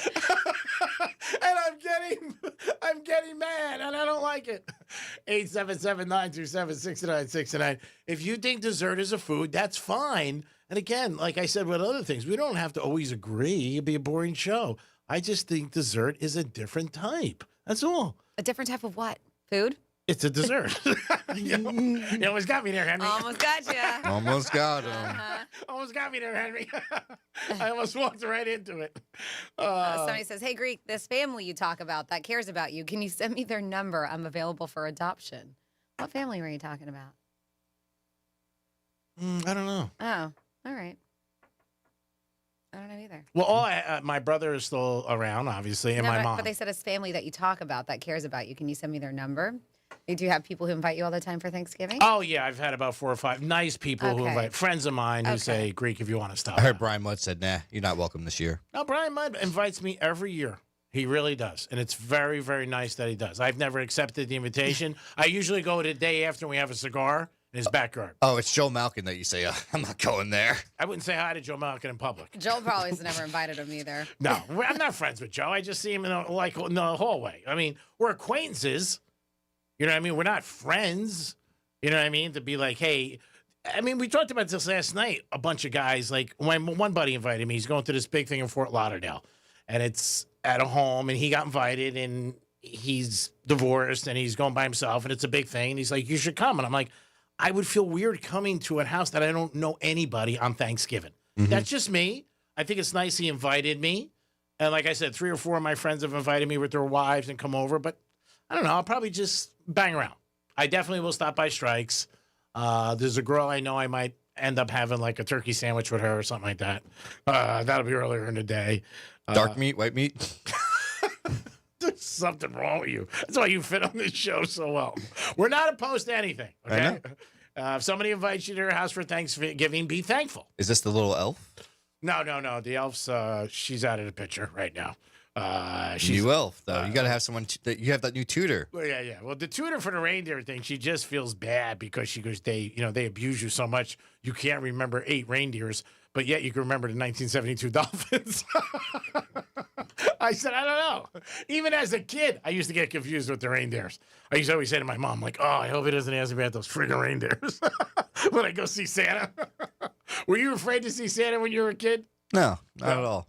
I'm getting mad, and I don't like it. 877-927-6969. If you think dessert is a food, that's fine. And again, like I said with other things, we don't have to always agree. It'd be a boring show. I just think dessert is a different type. That's all. A different type of what? Food? It's a dessert. you almost got me there, Henry. Almost got you. Almost got him. Almost got me there, Henry. I almost walked right into it. Somebody says, hey, Greek, this family you talk about that cares about you, can you send me their number? I'm available for adoption. What family were you talking about? I don't know. Oh, all right. I don't know either. Well, my brother is still around, obviously, and No, my but, mom. But they said it's family that you talk about that cares about you. Can you send me their number? Do you have people who invite you all the time for Thanksgiving? Oh, yeah. I've had about 4 or 5 nice people who Okay. invite friends of mine who Okay. say, Greek, if you want to stop. I heard Brian Mudd said, nah, you're not welcome this year. No, Brian Mudd invites me every year. He really does. And it's very, very nice that he does. I've never accepted the invitation. I usually go the day after we have a cigar in his backyard. Oh, it's Joe Malkin that you say, I'm not going there. I wouldn't say hi to Joe Malkin in public. Joel probably has never invited him either. No, I'm not friends with Joe. I just see him in the hallway. I mean, we're acquaintances. You know what I mean? We're not friends. You know what I mean? To be like, hey, I mean, we talked about this last night. A bunch of guys, like one buddy invited me. He's going to this big thing in Fort Lauderdale, and it's at a home, and he got invited, and he's divorced, and he's going by himself, and it's a big thing. And he's like, you should come. And I'm like, I would feel weird coming to a house that I don't know anybody on Thanksgiving. That's just me. I think it's nice he invited me. And like I said, 3 or 4 of my friends have invited me with their wives and come over. But I don't know. I'll probably just bang around. I definitely will stop by Strikes. There's a girl I know I might end up having like a turkey sandwich with her or something like that. That'll be earlier in the day. Dark meat, white meat? There's something wrong with you. That's why you fit on this show so well. We're not opposed to anything. I Okay. If somebody invites you to their house for Thanksgiving, be thankful. Is this the little elf? No. The elf's, she's out of the picture right now. New elf, though. You got to have someone that you have that new tutor. Well, yeah. Well, the tutor for the reindeer thing, she just feels bad because she goes, they abuse you so much you can't remember 8 reindeers, but yet you can remember the 1972 Dolphins. I said, I don't know. Even as a kid, I used to get confused with the reindeers. I used to always say to my mom, like, oh, I hope he doesn't ask me about those friggin' reindeers when I go see Santa. Were you afraid to see Santa when you were a kid? No, not at all.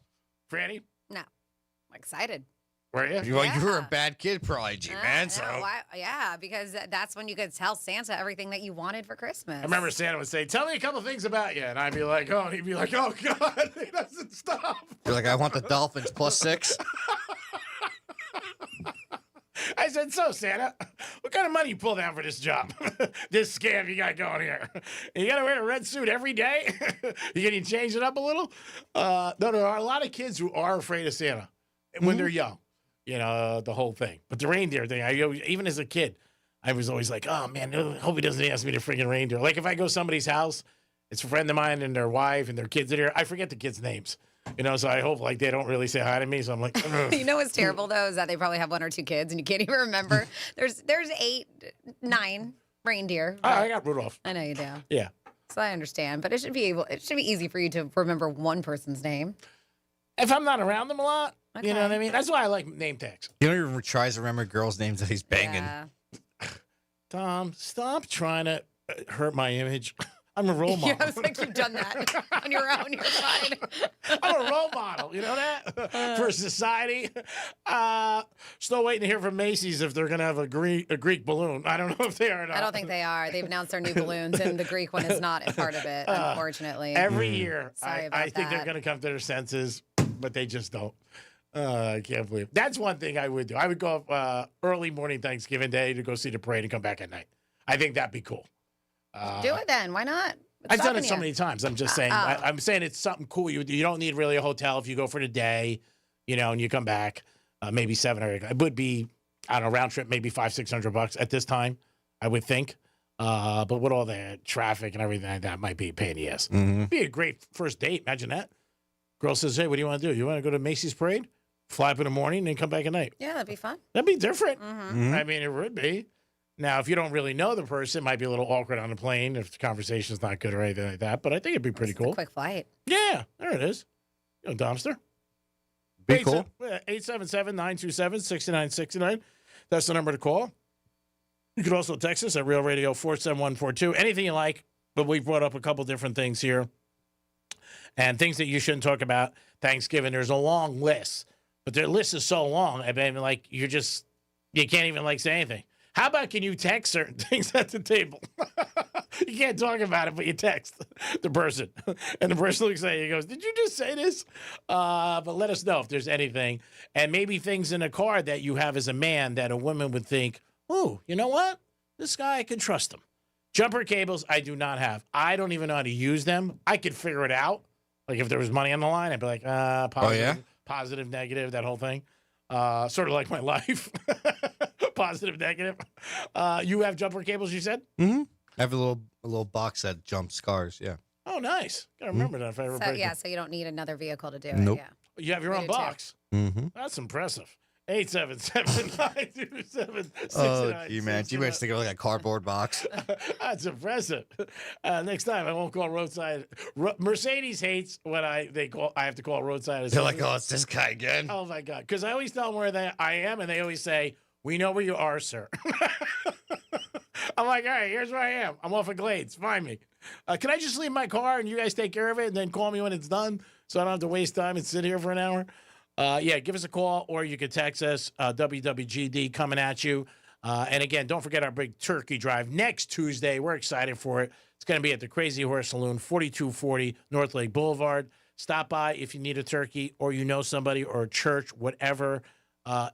Franny? No. I'm excited. Were you? Well, you were a bad kid, Prodigy, man. So Yeah, because that's when you could tell Santa everything that you wanted for Christmas. I remember Santa would say, tell me a couple things about you. And I'd be like, oh, and he'd be like, oh, God, he doesn't stop. You're like, I want the Dolphins +6. I said, so, Santa, what kind of money you pull down for this job? This scam you got going here. You got to wear a red suit every day? Can you change it up a little? No, there are a lot of kids who are afraid of Santa when they're young. You know, the whole thing. But the reindeer thing, even as a kid, I was always like, oh, man, I hope he doesn't ask me to freaking reindeer. Like if I go to somebody's house, it's a friend of mine and their wife and their kids are there. I forget the kids' names. You know, so I hope like they don't really say hi to me. So I'm like, you know what's terrible though is that they probably have 1 or 2 kids and you can't even remember. There's 8, 9 reindeer. Oh, I got Rudolph. I know you do. Yeah. So I understand, but it should be easy for you to remember one person's name. If I'm not around them a lot, you know what I mean. That's why I like name tags. You don't even try to remember girls' names that he's banging. Yeah. Tom, stop trying to hurt my image. I'm a role model. Yeah, it's like you've done that on your own. You're fine. I'm a role model. You know that? For society. Still waiting to hear from Macy's if they're going to have a Greek balloon. I don't know if they are or not. I don't think they are. They've announced their new balloons, and the Greek one is not a part of it, unfortunately. Every year, Sorry about I think they're going to come to their senses, but they just don't. I can't believe it. That's one thing I would do. I would go up early morning Thanksgiving Day to go see the parade and come back at night. I think that'd be cool. Do it then. Why not? I've done it so many times. I'm just saying. I'm saying it's something cool. You don't need really a hotel if you go for the day, you know, and you come back. Maybe 7 or 8. It would be, I don't know, round trip maybe $500-600 at this time, I would think. But with all the traffic and everything, that might be a pain in the ass. Be a great first date. Imagine that. Girl says, "Hey, what do you want to do? You want to go to Macy's parade? Fly up in the morning and then come back at night." Yeah, that'd be fun. That'd be different. I mean, it would be. Now, if you don't really know the person, it might be a little awkward on the plane if the conversation's not good or anything like that. But I think it'd be pretty cool. A quick flight. Yeah, there it is. You know, Domster. Be cool. 877-927-6969. That's the number to call. You can also text us at Real Radio 47142. Anything you like, but we brought up a couple different things here. And things that you shouldn't talk about Thanksgiving. There's a long list. But their list is so long, I mean, like, you can't even, like, say anything. How about can you text certain things at the table? You can't talk about it, but you text the person. And the person looks at you and goes, "Did you just say this?" But let us know if there's anything. And maybe things in a car that you have as a man that a woman would think, "Oh, you know what? This guy, I can trust him." Jumper cables, I do not have. I don't even know how to use them. I could figure it out. Like if there was money on the line, I'd be like, positive, negative, that whole thing. Sort of like my life. Positive, negative. You have jumper cables, you said? I have a little box that jumps cars, yeah. Oh, nice. Gotta remember that if I ever break it. So you don't need another vehicle to do Nope. it. Yeah. You have your own box. That's impressive. 877-927-6969. Oh, you man. You managed to go like a cardboard box. That's impressive. Next time, I won't call roadside. Mercedes hates when I have to call roadside. They're like, "Oh, it's this guy again." Oh my God! Because I always tell them where I am, and they always say, "We know where you are, sir." I'm like, "All right, here's where I am. I'm off of Glades. Find me. Can I just leave my car and you guys take care of it, and then call me when it's done, so I don't have to waste time and sit here for an hour?" Give us a call, or you can text us, WWGD coming at you. And again, don't forget our big turkey drive next Tuesday. We're excited for it. It's going to be at the Crazy Horse Saloon, 4240 North Lake Boulevard. Stop by if you need a turkey or you know somebody or a church, whatever.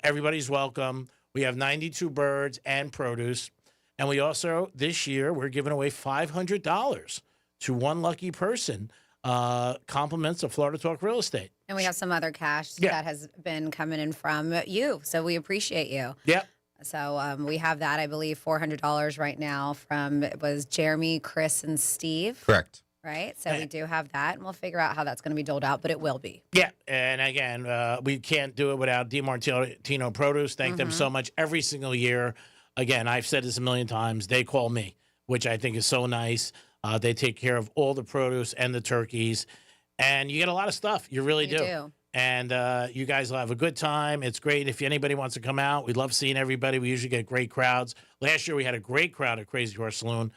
Everybody's welcome. We have 92 birds and produce. And we also, this year, we're giving away $500 to one lucky person. Compliments of Florida Talk Real Estate. And we have some other cash that has been coming in from you. So we appreciate you. Yep. So we have that, I believe, $400 right now from, it was Jeremy, Chris, and Steve. Correct. right? So we do have that, and we'll figure out how that's going to be doled out, but it will be. Yeah, and again, we can't do it without DiMartino Produce. Thank them so much every single year. Again, I've said this a million times. They call me, which I think is so nice. They take care of all the produce and the turkeys, and you get a lot of stuff. You really do. And you guys will have a good time. It's great. If anybody wants to come out, we love seeing everybody. We usually get great crowds. Last year, we had a great crowd at Crazy Horse Saloon.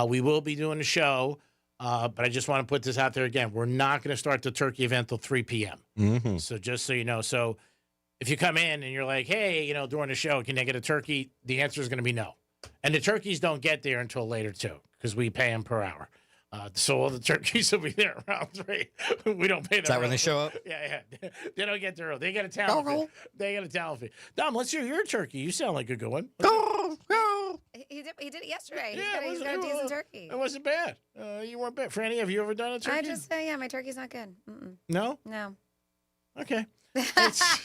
We will be doing a show, but I just want to put this out there again. We're not going to start the turkey event till 3 p.m. Mm-hmm. So just so you know. So if you come in and you're like, hey, during the show, can I get a turkey? The answer is going to be no. And the turkeys don't get there until later, too, because we pay them per hour. So all the turkeys will be there around 3. We don't pay them. Is that when they show up? Yeah. They don't get there early. They get a talent fee. They get a talent fee. Dom, let's hear your turkey. You sound like a good one. He did it yesterday. Yeah, He's got a decent turkey. It wasn't bad. You weren't bad. Franny, have you ever done a turkey? My turkey's not good. Mm-mm. No? No. Okay.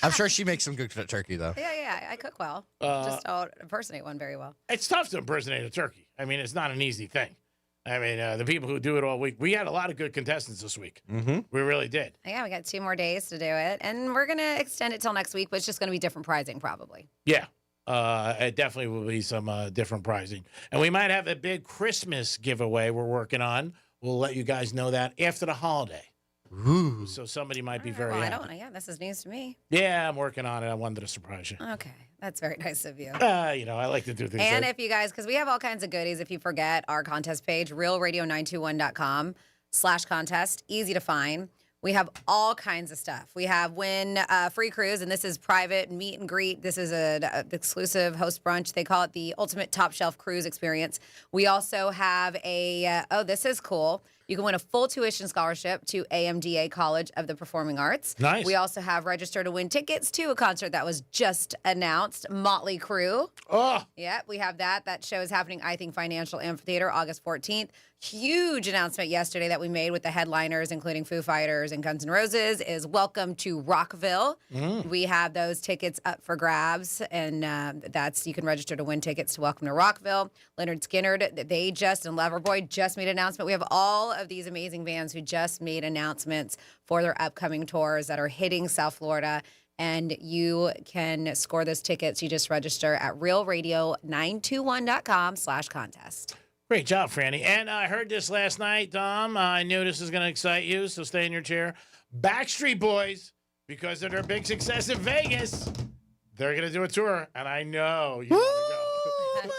I'm sure she makes some good turkey, though. Yeah, I cook well. Just don't impersonate one very well. It's tough to impersonate a turkey. I mean, it's not an easy thing. I mean, the people who do it all week, we had a lot of good contestants this week. Mm-hmm. We really did. Yeah, we got 2 more days to do it. And we're going to extend it till next week, but it's just going to be different pricing probably. Yeah. It definitely will be some different pricing. And we might have a big Christmas giveaway we're working on. We'll let you guys know that after the holiday. Ooh. So somebody might be very I happy. don't know. Yeah, this is news to me. Yeah, I'm working on it. I wanted to surprise you. Okay. That's very nice of you. I like to do things. And if you guys, because we have all kinds of goodies, if you forget our contest page, realradio921.com/contest, easy to find. We have all kinds of stuff. We have win free cruise, and this is private meet and greet. This is an exclusive host brunch. They call it the Ultimate Top Shelf Cruise Experience. We also have this is cool. You can win a full tuition scholarship to AMDA College of the Performing Arts. Nice. We also have register to win tickets to a concert that was just announced, Motley Crue. Oh. Yeah, we have that. That show is happening, I think, Financial Amphitheater, August 14th. Huge announcement yesterday that we made with the headliners, including Foo Fighters and Guns N' Roses, is Welcome to Rockville. We have those tickets up for grabs, and you can register to win tickets to Welcome to Rockville. Leonard Skinner, and Loverboy just made an announcement. We have all of these amazing bands who just made announcements for their upcoming tours that are hitting South Florida. And you can score those tickets. You just register at realradio921.com/contest. Great job, Franny. And I heard this last night, Dom. I knew this was going to excite you, so stay in your chair. Backstreet Boys, because of their big success in Vegas, they're going to do a tour. And I know you want to go.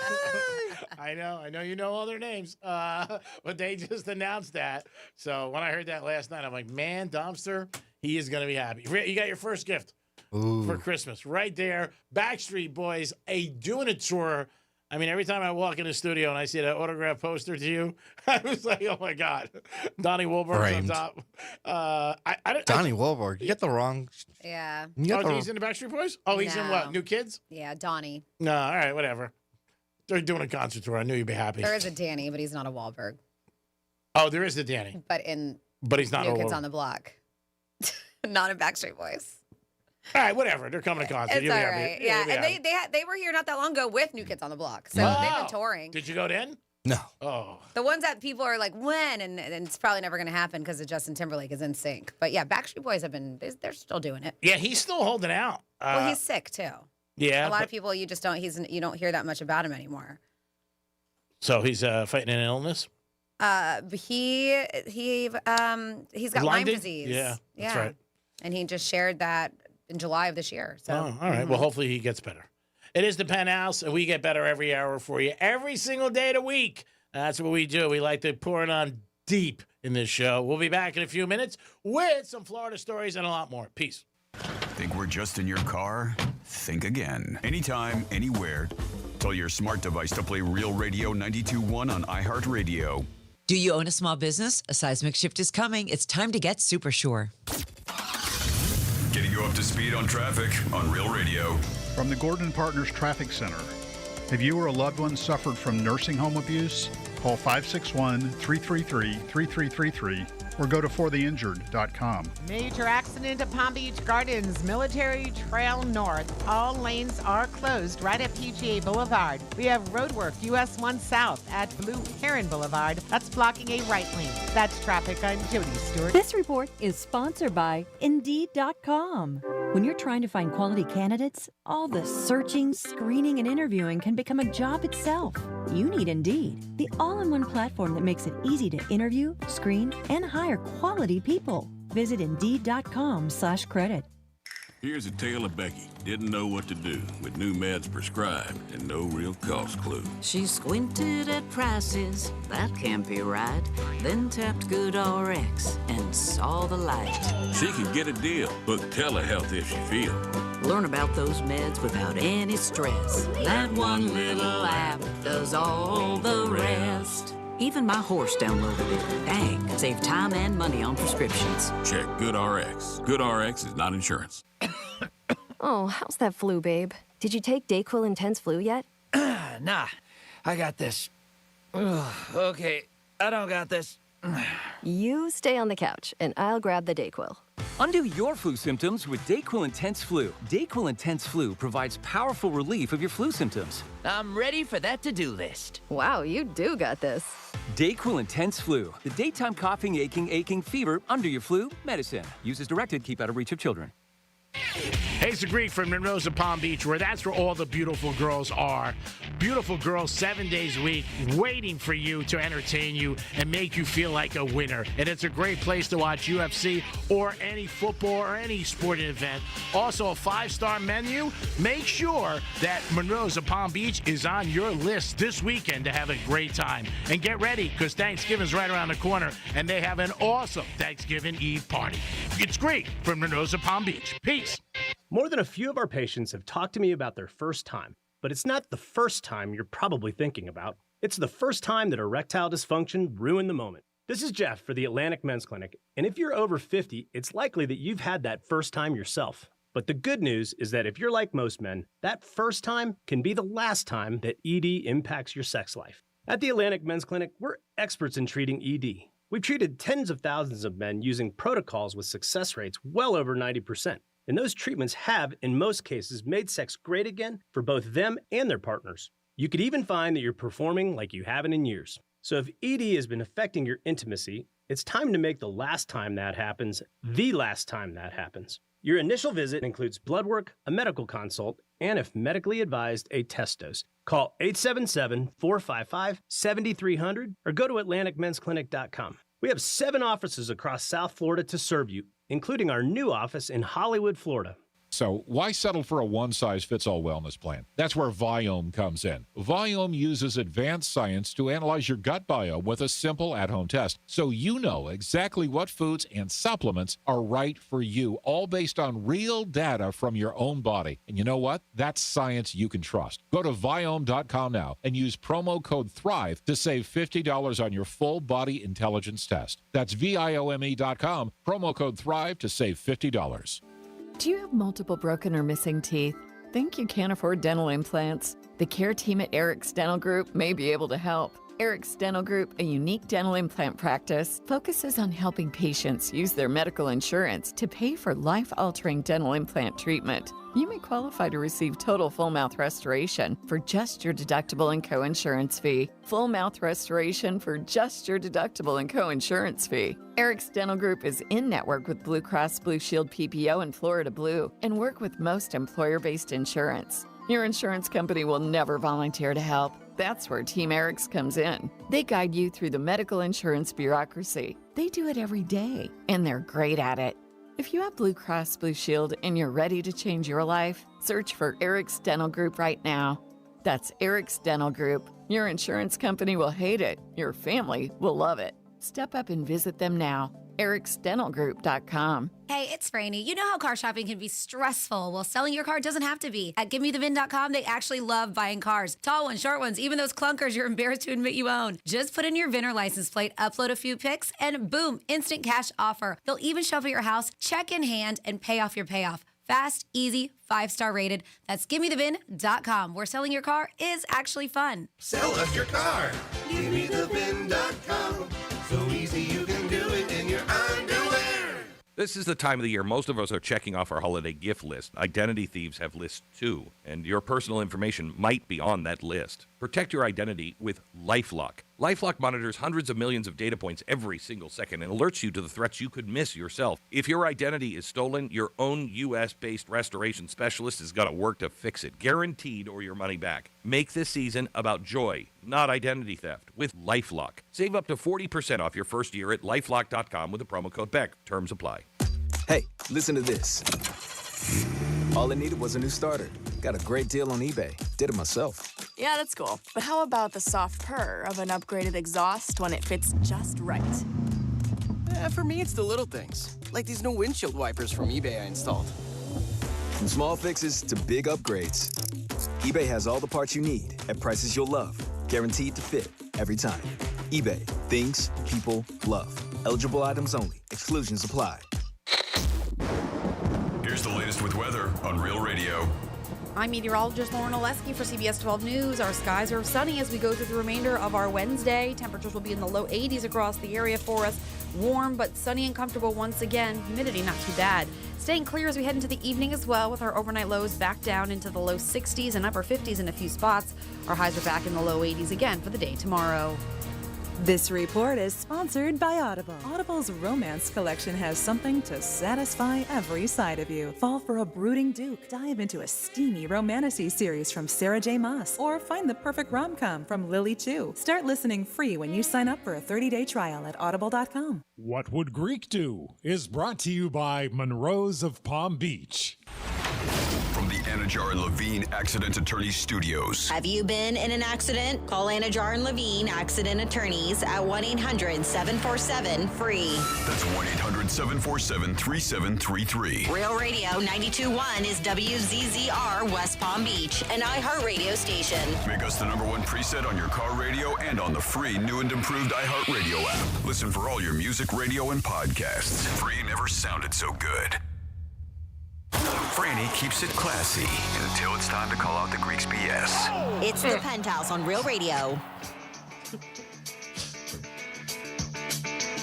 I know you know all their names. But they just announced that. So when I heard that last night, I'm like, man, Domster, he is going to be happy. You got your first gift for Christmas right there. Backstreet Boys doing a tour. I mean, every time I walk in the studio and I see that autograph poster to you, I was like, oh, my God. Donnie Wahlberg's on top. Donnie Wahlberg. You get the wrong... Yeah. He's in the Backstreet Boys? Oh, he's in what? New Kids? Yeah, Donnie. No, all right, whatever. They're doing a concert tour. I knew you'd be happy. There is a Danny, but he's not a Wahlberg. Oh, there is the Danny. But he's not New Kids on the Block. Not in Backstreet Boys. All right, whatever. They're coming to concert. It's all right. Yeah, and they were here not that long ago with New Kids on the Block. So they've been touring. Did you go then? No. Oh. The ones that people are like, when? And it's probably never going to happen because of Justin Timberlake is in sync. But yeah, Backstreet Boys they're still doing it. Yeah, he's still holding out. Well, he's sick too. Yeah. A lot of people you don't hear that much about him anymore. So he's fighting an illness? He's got Lyme disease. Yeah, that's right. And he just shared that in July of this year. So all right. Well, hopefully he gets better. It is the Penthouse, and we get better every hour for you, every single day of the week. That's what we do. We like to pour it on deep in this show. We'll be back in a few minutes with some Florida stories and a lot more. Peace. Think we're just in your car? Think again. Anytime, anywhere. Tell your smart device to play Real Radio 92.1 on iHeartRadio. Do you own a small business? A seismic shift is coming. It's time to get super sure. Getting you up to speed on traffic on Real Radio. From the Gordon Partners Traffic Center. Have you or a loved one suffered from nursing home abuse? Call 561-333-3333 or go to fortheinjured.com. Major accident at Palm Beach Gardens, Military Trail North. All lanes are closed right at PGA Boulevard. We have roadwork US 1 South at Blue Heron Boulevard. That's blocking a right lane. That's traffic. I'm Jody Stewart. This report is sponsored by Indeed.com. When you're trying to find quality candidates, all the searching, screening, and interviewing can become a job itself. You need Indeed, the all-in-one platform that makes it easy to interview, screen, and hire quality people. Visit Indeed.com/credit. Here's a tale of Becky. Didn't know what to do with new meds prescribed and no real cost clue. She squinted at prices, that can't be right. Then tapped GoodRx and saw the light. She could get a deal. Book telehealth if she feel. Learn about those meds without any stress. That one little app does all the rest. Even my horse downloaded it. Dang, save time and money on prescriptions. Check GoodRx. GoodRx is not insurance. Oh, how's that flu, babe? Did you take Dayquil Intense Flu yet? Nah, I got this. Ugh, okay, I don't got this. You stay on the couch, and I'll grab the Dayquil. Undo your flu symptoms with Dayquil Intense Flu. Dayquil Intense Flu provides powerful relief of your flu symptoms. I'm ready for that to-do list. Wow, you do got this. Dayquil Intense Flu. The daytime coughing, aching, fever, under your flu, medicine. Use as directed, keep out of reach of children. Hey, it's the Greek from Monroe's of Palm Beach, where that's where all the beautiful girls are. Beautiful girls 7 days a week, waiting for you to entertain you and make you feel like a winner. And it's a great place to watch UFC or any football or any sporting event. Also, a 5-star menu. Make sure that Monroe's of Palm Beach is on your list this weekend to have a great time. And get ready, because Thanksgiving's right around the corner, and they have an awesome Thanksgiving Eve party. It's Greek from Monroe's of Palm Beach. Peace. More than a few of our patients have talked to me about their first time, but it's not the first time you're probably thinking about. It's the first time that erectile dysfunction ruined the moment. This is Jeff for the Atlantic Men's Clinic, and if you're over 50, it's likely that you've had that first time yourself. But the good news is that if you're like most men, that first time can be the last time that ED impacts your sex life. At the Atlantic Men's Clinic, we're experts in treating ED. We've treated tens of thousands of men using protocols with success rates well over 90%. And those treatments have, in most cases, made sex great again for both them and their partners. You could even find that you're performing like you haven't in years. So if ED has been affecting your intimacy, it's time to make the last time that happens the last time that happens. Your initial visit includes blood work, a medical consult, and if medically advised, a test dose. Call 877-455-7300 or go to AtlanticMen'sClinic.com. We have 7 offices across South Florida to serve you, including our new office in Hollywood, Florida. So why settle for a one-size-fits-all wellness plan? That's where Viome comes in. Viome uses advanced science to analyze your gut biome with a simple at-home test, so you know exactly what foods and supplements are right for you, all based on real data from your own body. And you know what? That's science you can trust. Go to Viome.com now and use promo code THRIVE to save $50 on your full body intelligence test. That's Viome.com, promo code THRIVE to save $50. Do you have multiple broken or missing teeth? Think you can't afford dental implants? The care team at Eric's Dental Group may be able to help. Eric's Dental Group, a unique dental implant practice, focuses on helping patients use their medical insurance to pay for life-altering dental implant treatment. You may qualify to receive total full mouth restoration for just your deductible and co-insurance fee. Full mouth restoration for just your deductible and co-insurance fee. Eric's Dental Group is in network with Blue Cross Blue Shield PPO and Florida Blue and work with most employer-based insurance. Your insurance company will never volunteer to help. That's where Team Eric's comes in. They guide you through the medical insurance bureaucracy. They do it every day, and they're great at it. If you have Blue Cross Blue Shield and you're ready to change your life, search for Eric's Dental Group right now. That's Eric's Dental Group. Your insurance company will hate it. Your family will love it. Step up and visit them now. Eric'sDentalGroup.com. Hey, it's Franny. You know how car shopping can be stressful? Well, selling your car doesn't have to be. At GiveMeTheVin.com, they actually love buying cars. Tall ones, short ones, even those clunkers you're embarrassed to admit you own. Just put in your VIN or license plate, upload a few pics, and boom, instant cash offer. They'll even show up at your house, check in hand, and pay off your payoff. Fast, easy, 5-star rated. That's GiveMeTheVin.com, where selling your car is actually fun. Sell us your car. GiveMeTheVin.com. So easy you can do it in your This is the time of the year most of us are checking off our holiday gift list. Identity thieves have lists too, and your personal information might be on that list. Protect your identity with LifeLock. LifeLock monitors hundreds of millions of data points every single second and alerts you to the threats you could miss yourself. If your identity is stolen, your own U.S.-based restoration specialist is going to work to fix it, guaranteed, or your money back. Make this season about joy, not identity theft, with LifeLock. Save up to 40% off your first year at LifeLock.com with the promo code BECK. Terms apply. Hey, listen to this. All I needed was a new starter. Got a great deal on eBay. Did it myself. Yeah, that's cool. But how about the soft purr of an upgraded exhaust when it fits just right? For me, it's the little things. Like these new windshield wipers from eBay I installed. From small fixes to big upgrades, eBay has all the parts you need at prices you'll love. Guaranteed to fit every time. eBay. Things people love. Eligible items only. Exclusions apply. Here's the latest with weather on Real Radio. I'm meteorologist Lauren Oleski for CBS 12 News. Our skies are sunny as we go through the remainder of our Wednesday. Temperatures will be in the low 80s across the area for us. Warm but sunny and comfortable once again. Humidity not too bad. Staying clear as we head into the evening as well, with our overnight lows back down into the low 60s and upper 50s in a few spots. Our highs are back in the low 80s again for the day tomorrow. This report is sponsored by Audible. Audible's romance collection has something to satisfy every side of you. Fall for a brooding duke. Dive into a steamy romantasy series from Sarah J. Maas. Or find the perfect rom-com from Lily Chu. Start listening free when you sign up for a 30-day trial at audible.com. What Would Greek Do is brought to you by Monroe's of Palm Beach. From the Anajar and Levine Accident Attorneys Studios. Have you been in an accident? Call Anajar and Levine Accident Attorneys at 1-800-747-FREE. That's 1-800-747-3733. Real Radio 92.1 is WZZR West Palm Beach, an iHeartRadio station. Make us the #1 preset on your car radio and on the free new and improved iHeartRadio app. Listen for all your music, radio, and podcasts. Free never sounded so good. Franny keeps it classy until it's time to call out the Greeks' BS. It's the Penthouse on Real Radio.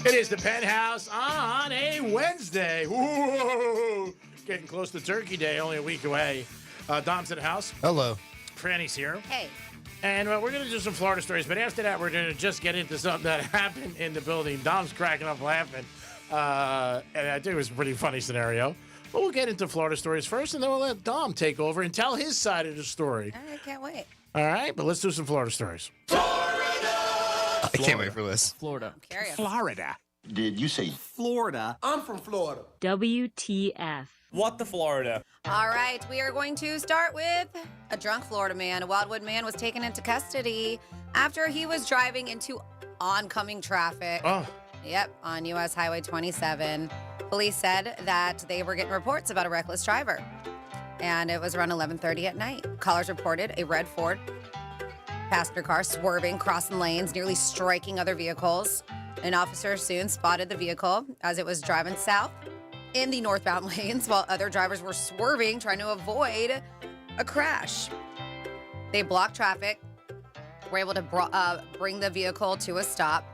It is the Penthouse on a Wednesday. Whoa! Getting close to Turkey Day, only a week away. Dom's in the house. Hello. Franny's here. Hey. And we're going to do some Florida stories, but after that, we're going to just get into something that happened in the building. Dom's cracking up laughing. And I think it was a pretty funny scenario. But we'll get into Florida stories first, and then we'll let Dom take over and tell his side of the story. I can't wait. All right, but let's do some Florida stories. I can't wait for this. Florida. Curious. Florida. Did you say Florida? I'm from Florida. WTF. What the Florida? All right, we are going to start with a drunk Florida man. A Wildwood man was taken into custody after he was driving into oncoming traffic. Oh. Yep, on U.S. Highway 27. Police said that they were getting reports about a reckless driver. And it was around 11:30 at night. Callers reported a red Ford passenger car swerving, crossing lanes, nearly striking other vehicles. An officer soon spotted the vehicle as it was driving south in the northbound lanes while other drivers were swerving, trying to avoid a crash. They blocked traffic, were able to bring the vehicle to a stop.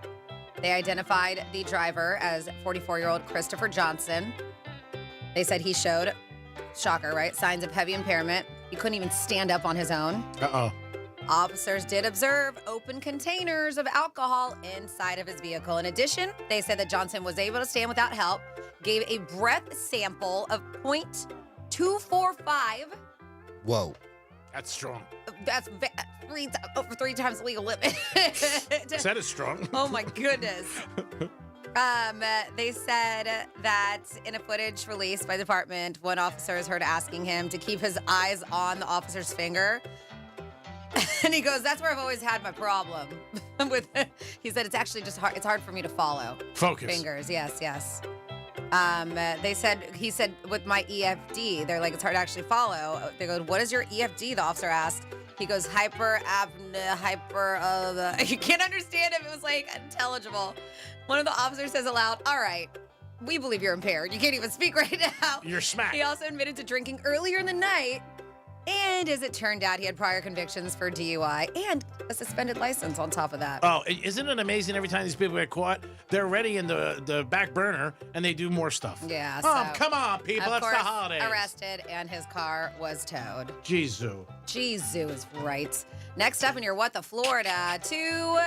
They identified the driver as 44-year-old Christopher Johnson. They said he showed, shocker, right, signs of heavy impairment. He couldn't even stand up on his own. Uh-oh. Officers did observe open containers of alcohol inside of his vehicle. In addition, they said that Johnson was able to stand without help, gave a breath sample of .245. Whoa. That's strong. That's over 3 times the legal limit. That is strong. Oh my goodness. They said that in a footage released by the department, one officer is heard asking him to keep his eyes on the officer's finger. And he goes, that's where I've always had my problem. He said, it's actually just hard. It's hard for me to follow. Focus. Fingers, yes. He said, with my EFD, they're like, it's hard to actually follow. They go, what is your EFD? The officer asked. He goes, you can't understand him. It was like unintelligible. One of the officers says aloud, all right, we believe you're impaired. You can't even speak right now. You're smacked. He also admitted to drinking earlier in the night And as it turned out, he had prior convictions for DUI and a suspended license on top of that. Oh, isn't it amazing every time these people get caught, they're ready in the back burner and they do more stuff. Yeah. Oh, so, come on, people. of It's the course, holidays. Arrested and his car was towed. Jesus. Jeez, is right. Next up in your What the Florida, 2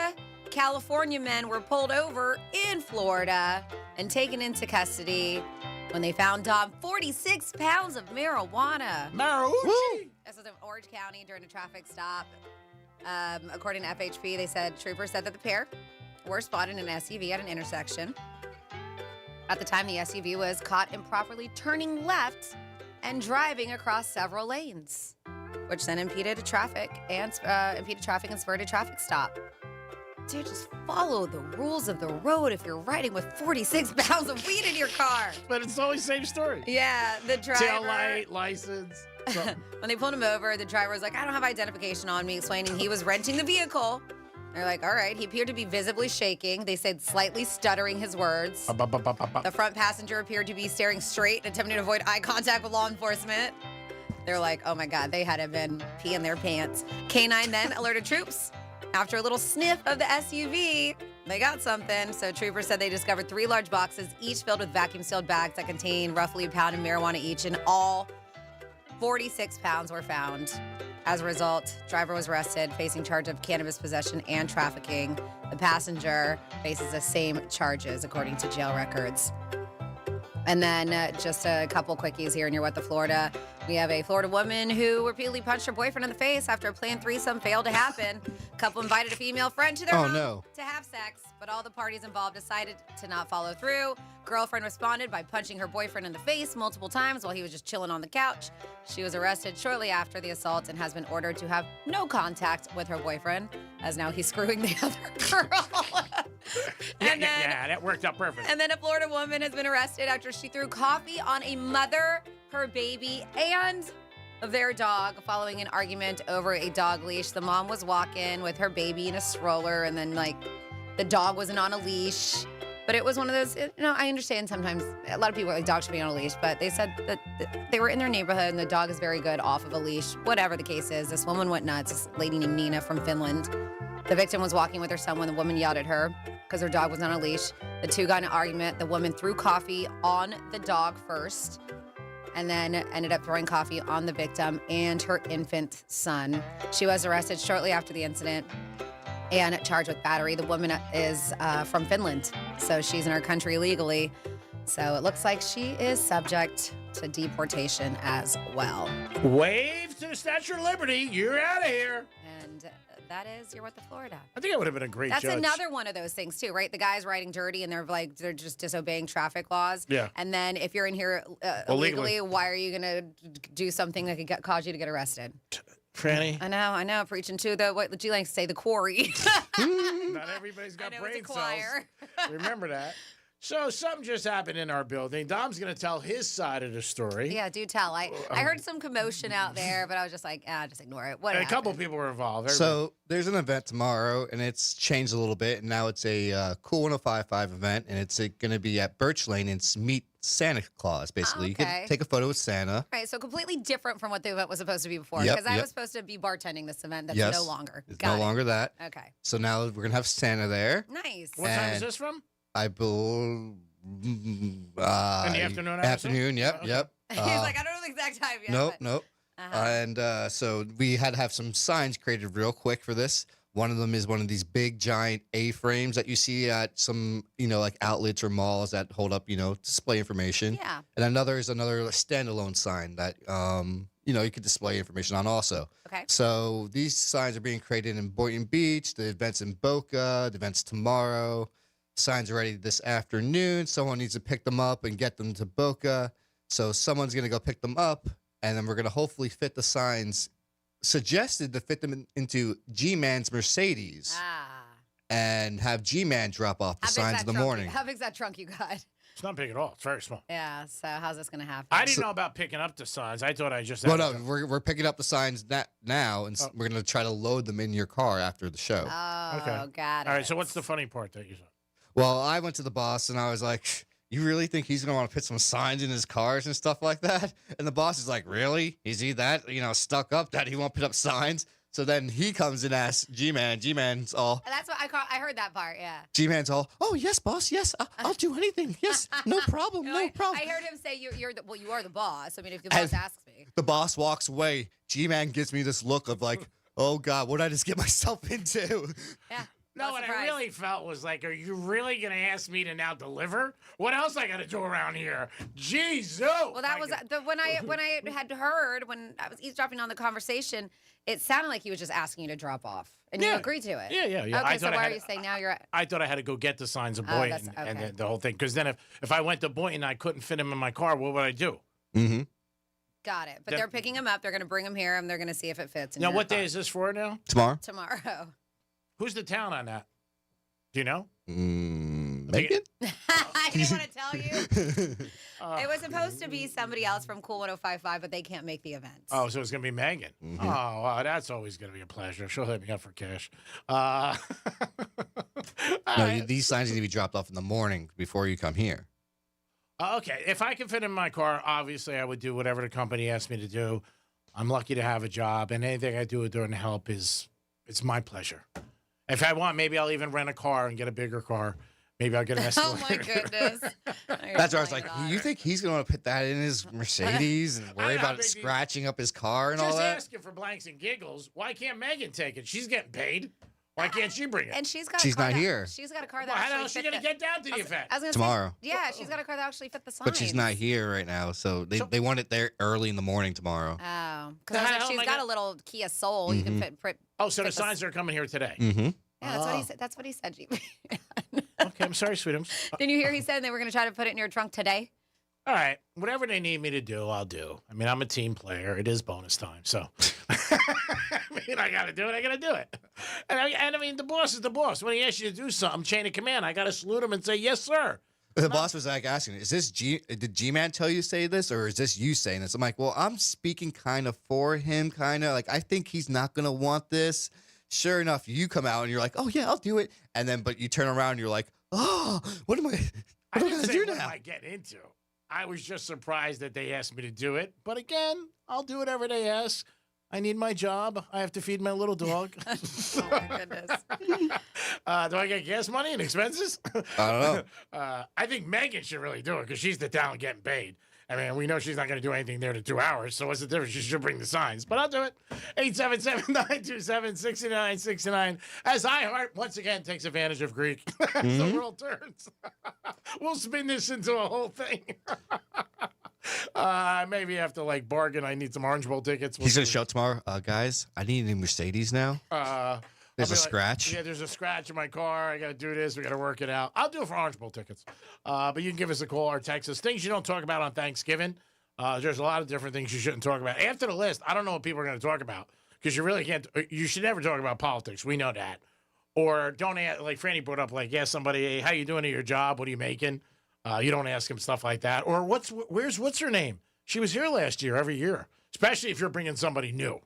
California men were pulled over in Florida and taken into custody when they found 46 pounds of marijuana. Marijuana. This was in Orange County during a traffic stop. According to FHP, they said troopers said that the pair were spotted in an SUV at an intersection. At the time, the SUV was caught improperly turning left and driving across several lanes, which then impeded traffic and spurred a traffic stop. Dude, just follow the rules of the road if you're riding with 46 pounds of weed in your car. But it's always the same story. Yeah, the driver. Tail light, license. When they pulled him over, the driver was like, I don't have identification on me, explaining he was renting the vehicle. They're like, all right. He appeared to be visibly shaking. They said slightly stuttering his words. The front passenger appeared to be staring straight, attempting to avoid eye contact with law enforcement. They're like, oh my God, they had him in peeing their pants. K-9 then alerted troops. After a little sniff of the SUV, they got something. So troopers said they discovered 3 large boxes, each filled with vacuum-sealed bags that contain roughly a pound of marijuana each, and all 46 pounds were found. As a result, driver was arrested, facing charge of cannabis possession and trafficking. The passenger faces the same charges, according to jail records. And then just a couple quickies here in your What the Florida. We have a Florida woman who repeatedly punched her boyfriend in the face after a planned threesome failed to happen. Couple invited a female friend to their home to have sex, but all the parties involved decided to not follow through. Girlfriend responded by punching her boyfriend in the face multiple times while he was just chilling on the couch. She was arrested shortly after the assault and has been ordered to have no contact with her boyfriend, as now he's screwing the other girl. Yeah, that worked out perfect. And then a Florida woman has been arrested after she threw coffee on a mother, her baby, and their dog following an argument over a dog leash. The mom was walking with her baby in a stroller, and then, the dog wasn't on a leash. But it was one of those, I understand sometimes a lot of people are like, dogs should be on a leash, but they said that they were in their neighborhood and the dog is very good off of a leash. Whatever the case is, this woman went nuts. This lady named Nina from Finland. The victim was walking with her son when the woman yelled at her because her dog was on a leash. The two got in an argument. The woman threw coffee on the dog first and then ended up throwing coffee on the victim and her infant son. She was arrested shortly after the incident and charged with battery. The woman is from Finland, so she's in our country legally. So it looks like she is subject to deportation as well. Wave to the Statue of Liberty. You're out of here. And that is your What the Florida. I think I would have been a great judge. That's another one of those things too, right? The guy's riding dirty and they're just disobeying traffic laws. Yeah. And then if you're in here illegally, why are you going to do something that could cause you to get arrested? Franny. I know. Preaching to what G likes to say, the quarry. Not everybody's got brain cells. Remember that. So something just happened in our building. Dom's going to tell his side of the story. Yeah, do tell. I heard some commotion out there, but I was just like, just ignore it. What and a happened? couple people were involved. So there's an event tomorrow, and it's changed a little bit, and now it's a Cool 105.5 event, and it's going to be at Birch Lane, and it's Meet Santa Claus, basically. You Okay. can take a photo with Santa. Right, so completely different from what the event was supposed to be before. Yep, Because I yep. was supposed to be bartending this event. That's Yes, no longer. It's Got no it. longer that. Okay. So now we're going to have Santa there. Nice. What time is this from? I believe. In the afternoon, I Afternoon, yep. He's like, I don't know the exact time yet. Nope. And so we had to have some signs created real quick for this. One of them is one of these big, giant A-frames that you see at some, like outlets or malls that hold up, display information. Yeah. And another is another standalone sign that, you could display information on also. Okay. So these signs are being created in Boynton Beach. The event's in Boca. The event's tomorrow. Signs are ready this afternoon. Someone needs to pick them up and get them to Boca. So someone's going to go pick them up, and then we're going to hopefully fit the signs, suggested to fit them into G-Man's Mercedes and have G-Man drop off the signs in the morning. How big's that trunk you got? It's not big at all. It's very small. Yeah, so how's this going to happen? I didn't know about picking up the signs. I thought I just Well, had no, we're picking up the signs now, and we're going to try to load them in your car after the show. Oh, got it. All right, so what's the funny part that you saw? Well, I went to the boss, and I was like, you really think he's going to want to put some signs in his cars and stuff like that? And the boss is like, really? Is he that, stuck up that he won't put up signs? So then he comes and asks G-Man. G-Man's all, And that's what I heard that part, yeah. G-Man's all, oh, yes, boss. Yes, I'll do anything. Yes, no problem. No problem. I heard him say you are the boss. I mean, if the boss asks me. The boss walks away. G-Man gives me this look of like, oh, God, what did I just get myself into? Yeah. No, what I really felt was like, are you really going to ask me to now deliver? What else I got to do around here? Jeez, oh. Well, that was when I had heard, when I was eavesdropping on the conversation, it sounded like he was just asking you to drop off. And you agreed to it. Yeah. Okay, so why are you saying now you're... I thought I had to go get the signs of Boynton and the whole thing. Because then if I went to Boynton and I couldn't fit him in my car, what would I do? Mm-hmm. Got it. But they're picking him up. They're going to bring him here, and they're going to see if it fits. Now, what day is this for now? Tomorrow. Who's the town on that? Do you know? Megan? I didn't want to tell you. It was supposed to be somebody else from Cool 105.5, but they can't make the event. Oh, so it's going to be Megan. Mm-hmm. Oh, wow, that's always going to be a pleasure. She'll hit me up for cash. These signs need to be dropped off in the morning before you come here. Okay, if I can fit in my car, obviously I would do whatever the company asks me to do. I'm lucky to have a job, and anything I do during the help it's my pleasure. If I want, maybe I'll even rent a car and get a bigger car. Maybe I'll get an Escalade. Oh, my goodness. That's why I was like, you think he's going to put that in his Mercedes and worry about it scratching up his car and all that? Just asking for blanks and giggles. Why can't Megan take it? She's getting paid. Why can't she bring it? And she's not here. She's got a car that Well, how actually else is she going to get down to the event? I was gonna Tomorrow. Say, yeah, she's got a car that actually fit the signs. But she's not here right now, so they want it there early in the morning tomorrow. Oh, because she's got a little Kia Soul. You can fit. Oh, so the signs are coming here today. Mm-hmm. Yeah, that's what he said. That's what he said. Okay, I'm sorry, sweetums. Didn't you hear he said they were going to try to put it in your trunk today? All right, whatever they need me to do, I'll do. I mean, I'm a team player. It is bonus time, so I mean, I got to do it. I got to do it. And I mean, the boss is the boss. When he asks you to do something, chain of command, I got to salute him and say, yes, sir. The boss was like asking, did G-Man tell you to say this, or is this you saying this? I'm like, well, I'm speaking kind of for him, kind of. Like, I think he's not going to want this. Sure enough, you come out and you're like, oh, yeah, I'll do it. And then, but you turn around and you're like, oh, what am I going to do now? What am I getting into? I was just surprised that they asked me to do it. But again, I'll do whatever they ask. I need my job. I have to feed my little dog. Oh, my goodness. Do I get gas money and expenses? I don't know. I think Megan should really do it because she's the talent getting paid. I mean, we know she's not going to do anything there to 2 hours, so what's the difference? She should bring the signs. But I'll do it. 877-927-6969. As iHeart, once again, takes advantage of Greek. The world turns. We'll spin this into a whole thing. Maybe after, bargain, I need some Orange Bowl tickets. He's going to show up tomorrow. Guys, I need a new Mercedes now. There's a scratch. Yeah, there's a scratch in my car. I got to do this. We got to work it out. I'll do it for Orange Bowl tickets. But you can give us a call or text us. Things you don't talk about on Thanksgiving. There's a lot of different things you shouldn't talk about. After the list, I don't know what people are going to talk about because you really can't. You should never talk about politics. We know that. Or don't ask, like Franny brought up, ask somebody, hey, how you doing at your job? What are you making? You don't ask them stuff like that. Or what's her name? She was here last year, every year, especially if you're bringing somebody new.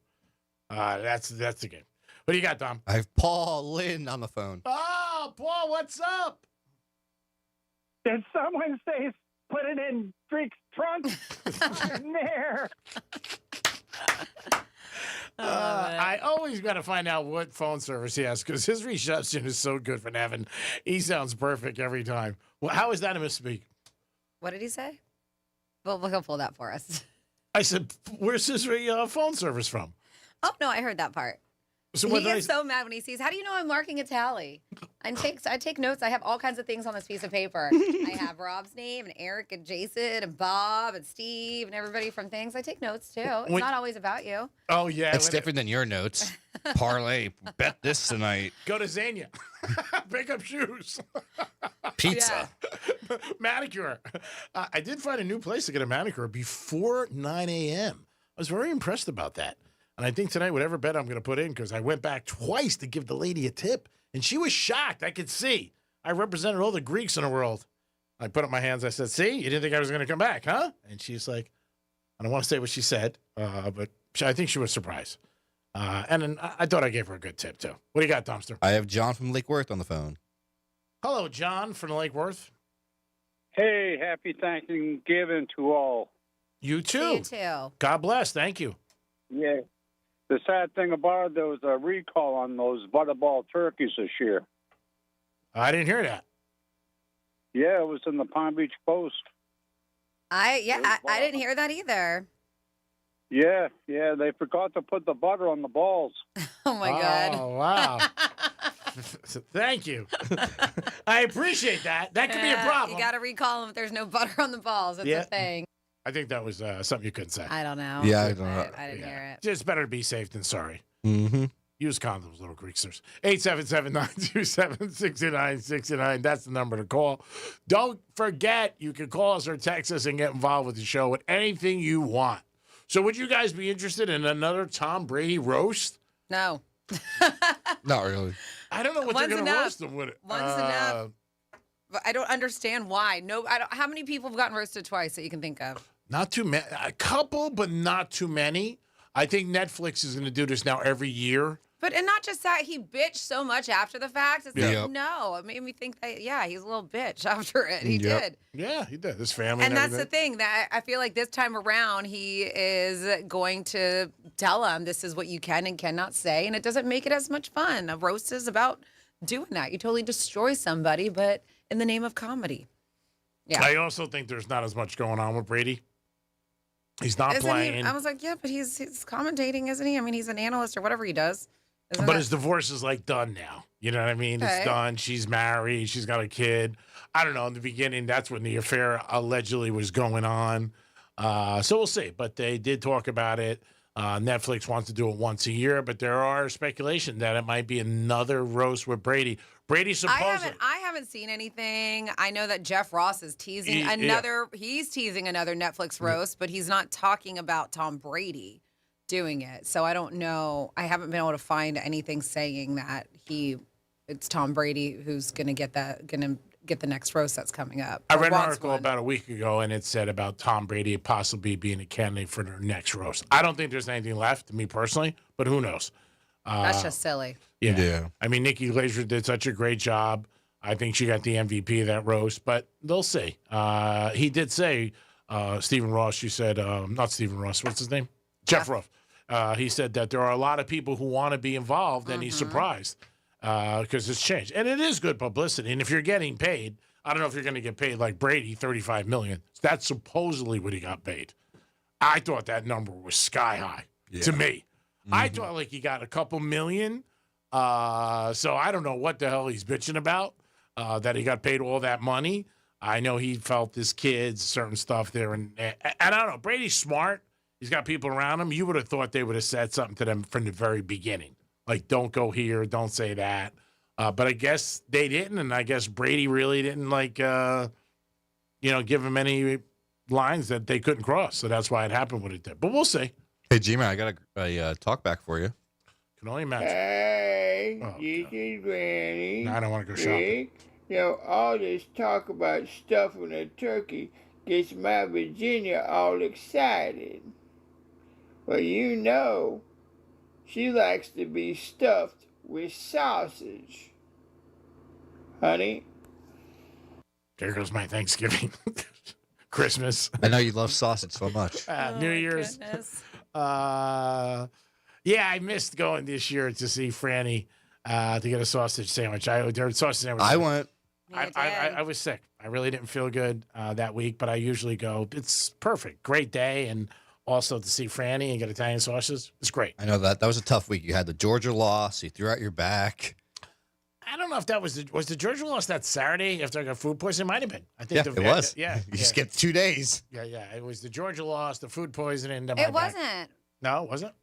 That's the game. What do you got, Dom? I have Paul Lynn on the phone. Oh, Paul, what's up? Did someone say put it in Freak's trunk? There. I always got to find out what phone service he has because his reception is so good for Nevin. He sounds perfect every time. Well, how is that a misspeak? What did he say? Well, he'll pull that for us. I said, where's his phone service from? Oh, no, I heard that part. So he gets so mad when he sees, how do you know I'm marking a tally? I take notes. I have all kinds of things on this piece of paper. I have Rob's name and Eric and Jason and Bob and Steve and everybody from things. I take notes, too. It's not always about you. Oh, yeah. It's different than your notes. Parlay. Bet this tonight. Go to Zania. Pick up shoes. Pizza. Manicure. I did find a new place to get a manicure before 9 a.m. I was very impressed about that. And I think tonight, whatever bet I'm going to put in, because I went back twice to give the lady a tip, and she was shocked. I could see. I represented all the Greeks in the world. I put up my hands. I said, see, you didn't think I was going to come back, huh? And she's like, I don't want to say what she said, but I think she was surprised. And then I thought I gave her a good tip, too. What do you got, Dumpster? I have John from Lake Worth on the phone. Hello, John from Lake Worth. Hey, happy Thanksgiving to all. You too. You too. God bless. Thank you. Yeah. The sad thing about it, there was a recall on those butterball turkeys this year. I didn't hear that. Yeah, it was in the Palm Beach Post. I didn't hear that either. Yeah, they forgot to put the butter on the balls. Oh my God. Oh, wow. Thank you. I appreciate that. That could be a problem. You got to recall them if there's no butter on the balls. It's a thing. I think that was something you couldn't say. I don't know. Yeah, I don't know. I didn't hear it. It's better to be safe than sorry. Mm-hmm. Use condoms, little greasers. 877-927-6969. That's the number to call. Don't forget, you can call us or text us and get involved with the show with anything you want. So would you guys be interested in another Tom Brady roast? No. Not really. I don't know what One's they're going to enough. roast them with. One's enough. But I don't understand why. No, how many people have gotten roasted twice that you can think of? Not too many. A couple, but not too many. I think Netflix is going to do this now every year. And not just that, he bitched so much after the fact. It's Yep. like, no, it made me think that, he's a little bitch after it. He did. Yeah, he did. His family And that's the everything. thing, that I feel like this time around, he is going to tell him this is what you can and cannot say, and it doesn't make it as much fun. A roast is about doing that. You totally destroy somebody, but in the name of comedy. Yeah. I also think there's not as much going on with Brady. He's not playing. I was like, yeah, but he's commentating, isn't he? I mean, he's an analyst or whatever he does. But his divorce is like done now. You know what I mean? Okay. It's done. She's married. She's got a kid. I don't know. In the beginning, that's when the affair allegedly was going on. So we'll see. But they did talk about it. Netflix wants to do it once a year, but there are speculation that it might be another roast with Brady. Brady supposedly. I haven't seen anything. I know that Jeff Ross is teasing he's teasing another Netflix roast, but he's not talking about Tom Brady doing it. So I don't know. I haven't been able to find anything saying that it's Tom Brady who's going to get the next roast that's coming up. I or read an wants article one. about a week ago, and it said about Tom Brady possibly being a candidate for their next roast. I don't think there's anything left, me personally, but who knows? That's just silly. Yeah. I mean, Nikki Glaser did such a great job. I think she got the MVP of that roast, but they'll see. He did say, Stephen Ross, you said, not Stephen Ross, what's his name? Jeff Ruff. He said that there are a lot of people who want to be involved, and he's surprised because it's changed. And it is good publicity. And if you're getting paid, I don't know if you're going to get paid like Brady, $35 million. That's supposedly what he got paid. I thought that number was sky high to me. I thought like he got a couple million. So I don't know what the hell he's bitching about, that he got paid all that money. I know he felt his kids, certain stuff there. And I don't know. Brady's smart. He's got people around him. You would have thought they would have said something to them from the very beginning. Like, don't go here, don't say that. But I guess they didn't, and I guess Brady really didn't, give him any lines that they couldn't cross. So that's why it happened what it did. But we'll see. Hey, G-Man, I got a talk back for you. Can only imagine. Hey, Oh, this is Granny. No, I don't want to go shopping. All this talk about stuffing a turkey gets my Virginia all excited. Well, she likes to be stuffed with sausage. Honey? There goes my Thanksgiving. Christmas. I know you love sausage so much. New Year's. I missed going this year to see Franny to get a sausage sandwich. I went. I was sick. I really didn't feel good that week, but I usually go. It's perfect. Great day. And also to see Franny and get Italian sausages. It's great. I know that was a tough week. You had the Georgia loss. You threw out your back. I don't know if that was the Georgia loss that Saturday after I got food poisoning. It might have been. I think it was. Yeah. You skipped 2 days. Yeah. It was the Georgia loss, the food poisoning. It wasn't. No, it wasn't?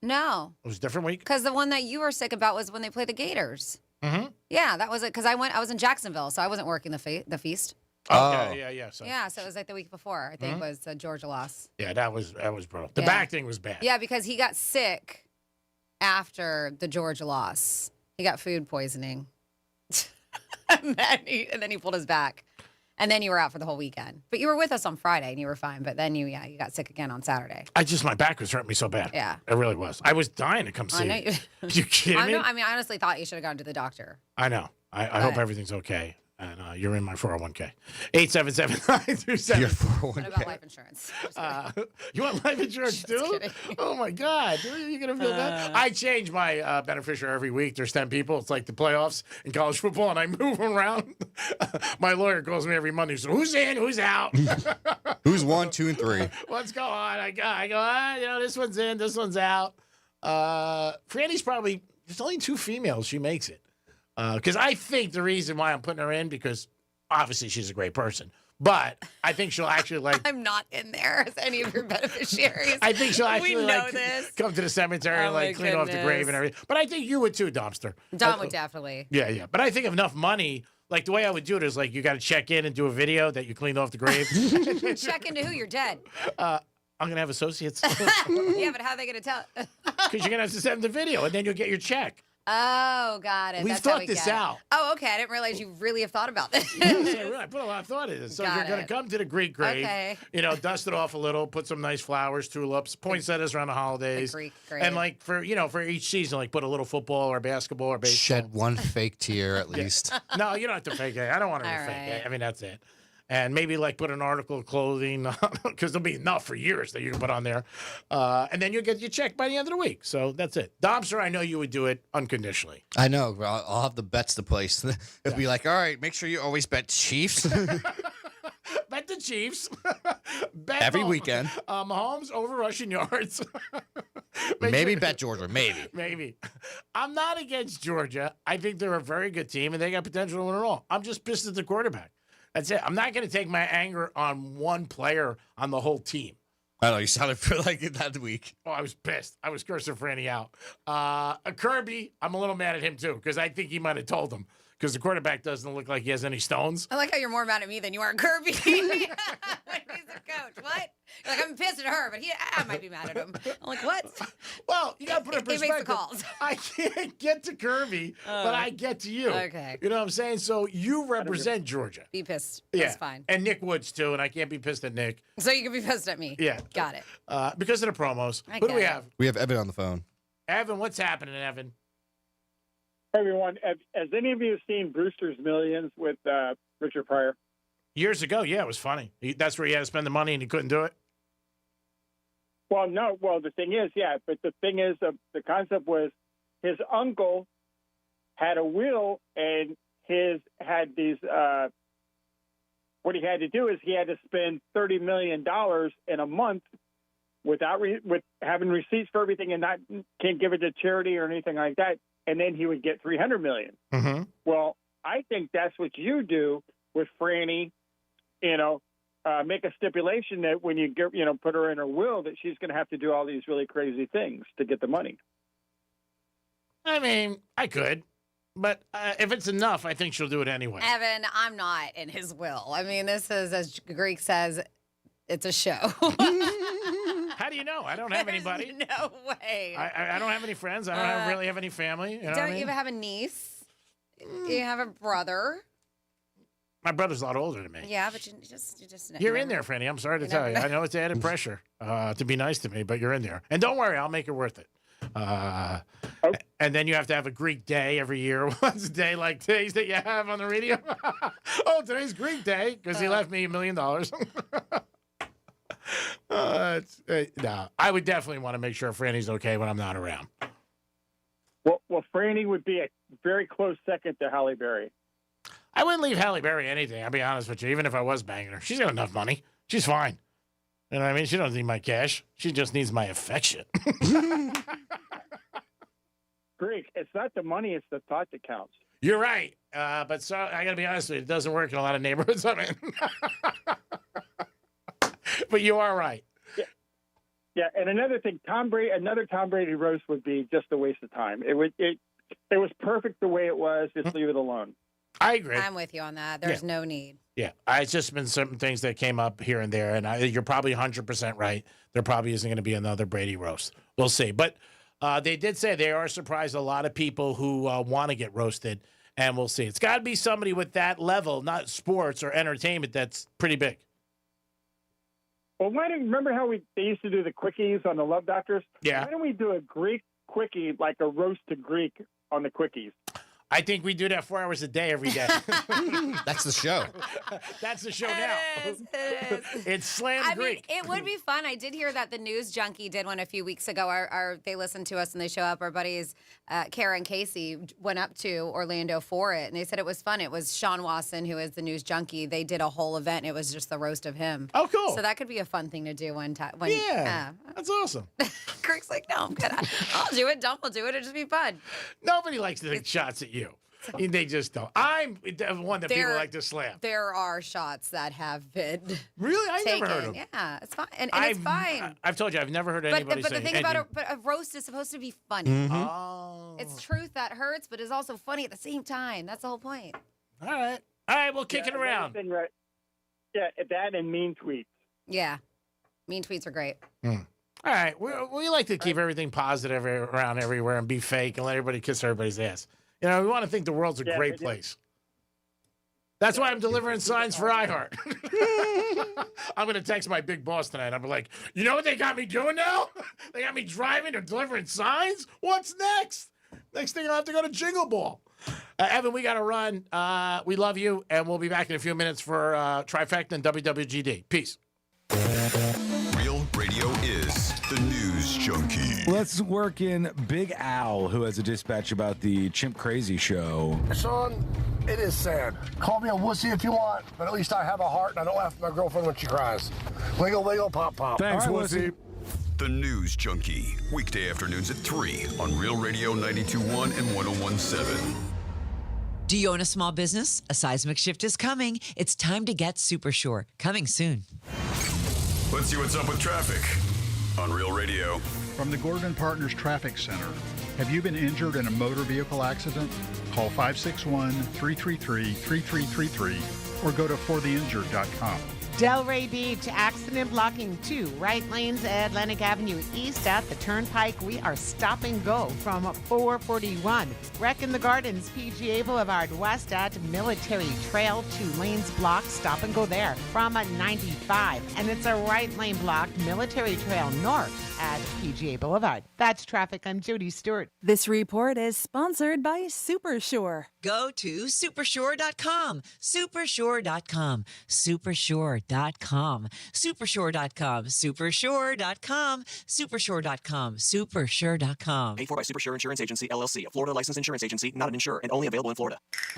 No. It was a different week? Because the one that you were sick about was when they played the Gators. Mm-hmm. Yeah, that was it. Because I was in Jacksonville, so I wasn't working the feast. Okay, yeah. So it was like the week before. I think was the Georgia loss. Yeah, that was brutal. The back thing was bad. Yeah, because he got sick after the Georgia loss. He got food poisoning. and then he pulled his back. And then you were out for the whole weekend. But you were with us on Friday and you were fine. But then you got sick again on Saturday. My back was hurting me so bad. Yeah. It really was. I was dying to come see you. You kidding me? I honestly thought you should have gone to the doctor. I know. I hope everything's okay. and you're in my 401k. 877-937. Your 401k. What about life insurance? You want life insurance too? Oh my God, you're gonna feel bad. I change my beneficiary every week. There's 10 people. It's like the playoffs in college football, and I move them around. My lawyer calls me every Monday. So who's in? Who's out? Who's 1, 2, and 3? What's going on? I go. This one's in. This one's out. Franny's probably. There's only 2 females. She makes it. Because I think the reason why I'm putting her in, because obviously she's a great person, but I think she'll actually like. I'm not in there as any of your beneficiaries. I think she'll actually we know like this. come to the cemetery and like clean off the grave and everything. But I think you would too, Dumpster. Dom would definitely. Yeah. But I think enough money. Like the way I would do it is like you got to check in and do a video that you cleaned off the grave. Check into who you're dead. I'm gonna have associates. Yeah, but how are they gonna tell? Because you're gonna have to send the video and then you'll get your check. Oh, got it. We've That's how thought we this get it. out. Oh, okay. I didn't realize you really have thought about this. I put a lot of thought into this. So Got you're going it. to come to the Greek grave, Okay. Dust it off a little, put some nice flowers, tulips, poinsettias around the holidays. Greek grave. And like for each season, like put a little football or basketball or baseball. Shed one fake tear at least. No, you don't have to fake it. I don't want to All fake right. it. I mean, that's it. And maybe like put an article of clothing because there'll be enough for years that you can put on there. And then you'll get your check by the end of the week. So that's it. Domster, I know you would do it unconditionally. I know. I'll have the bets to place. It'll be like, all right, make sure you always bet Chiefs. Bet the Chiefs. Bet Every weekend. Mahomes over rushing yards. Maybe bet Georgia. Maybe. I'm not against Georgia. I think they're a very good team, and they got potential to win it all. I'm just pissed at the quarterback. That's it. I'm not going to take my anger on one player on the whole team. I know. You sounded like it that week. Oh, I was pissed. I was cursing Franny out. Kirby, I'm a little mad at him, too, because I think he might have told him. Because the quarterback doesn't look like he has any stones. I like how you're more mad at me than you are at Kirby. When he's the coach. What? You're like, I'm pissed at her, but I might be mad at him. I'm like, what? Well, you got to put it in He perspective. makes the calls. I can't get to Kirby, but I get to you. Okay. You know what I'm saying? So you represent Georgia. Be pissed. Yeah. That's fine. And Nick Woods, too, and I can't be pissed at Nick. So you can be pissed at me. Yeah. Got it. Because of the promos. I Who do get we it. have? We have Evan on the phone. Evan, what's happening, Evan? Everyone, has any of you seen Brewster's Millions with Richard Pryor? Years ago, yeah, it was funny. That's where he had to spend the money and he couldn't do it. Well, no. Well, the thing is, yeah, but the thing is, the concept was his uncle had a will, and had these. What he had to do is he had to spend $30 million in a month without with having receipts for everything, and can't give it to charity or anything like that. And then he would get $300 million. Mm-hmm. Well, I think that's what you do with Franny. Make a stipulation that when you get, put her in her will, that she's going to have to do all these really crazy things to get the money. I mean, I could, but if it's enough, I think she'll do it anyway. Evan, I'm not in his will. I mean, this is, as Greek says, it's a show. How do you know? I don't have anybody. No way. I don't have any friends. I don't really have any family. You know what I Don't mean? you even have a niece? You have a brother. My brother's a lot older than me. Yeah, but you just You're in there, Franny. I'm sorry to tell you. I know it's added pressure to be nice to me, but you're in there. And don't worry, I'll make it worth it. And then you have to have a Greek day every year. What's a day like days that you have on the radio? Oh, today's Greek day because he left me $1 million. No, I would definitely want to make sure Franny's okay when I'm not around. Well, Franny would be a very close second to Halle Berry. I wouldn't leave Halle Berry anything. I'll be honest with you. Even if I was banging her, she's got enough money. She's fine. You know what I mean? She doesn't need my cash. She just needs my affection. Greek, it's not the money; it's the thought that counts. You're right. But so I got to be honest with you. It doesn't work in a lot of neighborhoods I'm in. But you are right. Yeah, and another thing, another Tom Brady roast would be just a waste of time. It was perfect the way it was. Just leave it alone. I agree. I'm with you on that. There's no need. Yeah, it's just been certain things that came up here and there, and you're probably 100% right. There probably isn't going to be another Brady roast. We'll see. But they did say they are surprised a lot of people who want to get roasted, and we'll see. It's got to be somebody with that level, not sports or entertainment, that's pretty big. Well, remember how they used to do the quickies on the Love Doctors? Yeah. Why don't we do a Greek quickie, like a roast to Greek on the quickies? I think we do that 4 hours a day every day. That's the show. That's the show now. It is. It's Slam I Greek. mean, it would be fun. I did hear that the News Junkie did one a few weeks ago. They listened to us and they show up. Our buddies, Kara and Casey, went up to Orlando for it, and they said it was fun. It was Sean Wasson, who is the News Junkie. They did a whole event. And it was just the roast of him. Oh, cool. So that could be a fun thing to do one time. Yeah, that's awesome. Kirk's like, no, I'm good. I'll do it. Dump will do it. It'll just be fun. Nobody likes to take shots at you. They just don't. I'm the one that people like to slam. There are shots that have been really. I taken. never heard of. Yeah, it's fine, and it's fine. I've told you, I've never heard anybody say. But the thing about a roast is supposed to be funny. Mm-hmm. Oh, it's truth that hurts, but is also funny at the same time. That's the whole point. All right, we'll kick it around. Right. Yeah, that and mean tweets. Yeah, mean tweets are great. All right, we like to keep everything positive around everywhere and be fake and let everybody kiss everybody's ass. You know, we want to think the world's a great place. That's why I'm delivering signs for iHeart. I'm going to text my big boss tonight. I'm like, you know what they got me doing now? They got me driving and delivering signs? What's next? Next thing, I'll have to go to Jingle Ball. Evan, we got to run. We love you, and we'll be back in a few minutes for Trifecta and WWGD. Peace. Real Radio is the News Junkie. Let's work in Big Al, who has a dispatch about the Chimp Crazy show. Sean, it is sad. Call me a wussy if you want, but at least I have a heart and I don't laugh at my girlfriend when she cries. Wiggle, wiggle, pop, pop. Thanks, All right, wussy. The News Junkie. Weekday afternoons at 3 on Real Radio 92.1 and 101.7. Do you own a small business? A seismic shift is coming. It's time to get Super Sure. Coming soon. Let's see what's up with traffic on Real Radio. From the Gordon Partners Traffic Center. Have you been injured in a motor vehicle accident? Call 561-333-3333 or go to fortheinjured.com. Delray Beach, accident blocking 2 right lanes at Atlantic Avenue East at the Turnpike. We are stop and go from 441. Wreck in the Gardens, PGA Boulevard West at Military Trail, 2 lanes blocked. Stop and go there from 95. And it's a right lane blocked, Military Trail North at PGA Boulevard. That's traffic. I'm Jody Stewart. This report is sponsored by SuperSure. Go to supersure.com. Supersure.com. Supersure.com. Supersure.com. Supersure.com. Supersure.com. Supersure.com. Paid for by Supersure Insurance Agency, LLC, a Florida licensed insurance agency, not an insurer, and only available in Florida.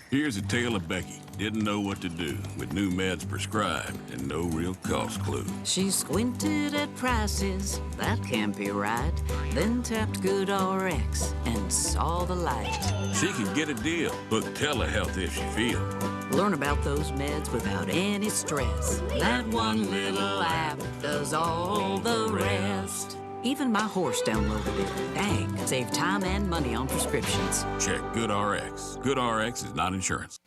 Here's a tale of Becky. Didn't know what to do with new meds prescribed and no real cost clue. She squinted at prices, that can't be right. Then tapped GoodRx and saw the light. She can get a deal. Book telehealth if she feels. Learn about those meds without any stress. That one little app does all the rest. Even my horse downloaded it. Dang, save time and money on prescriptions. Check GoodRx. GoodRx is not insurance.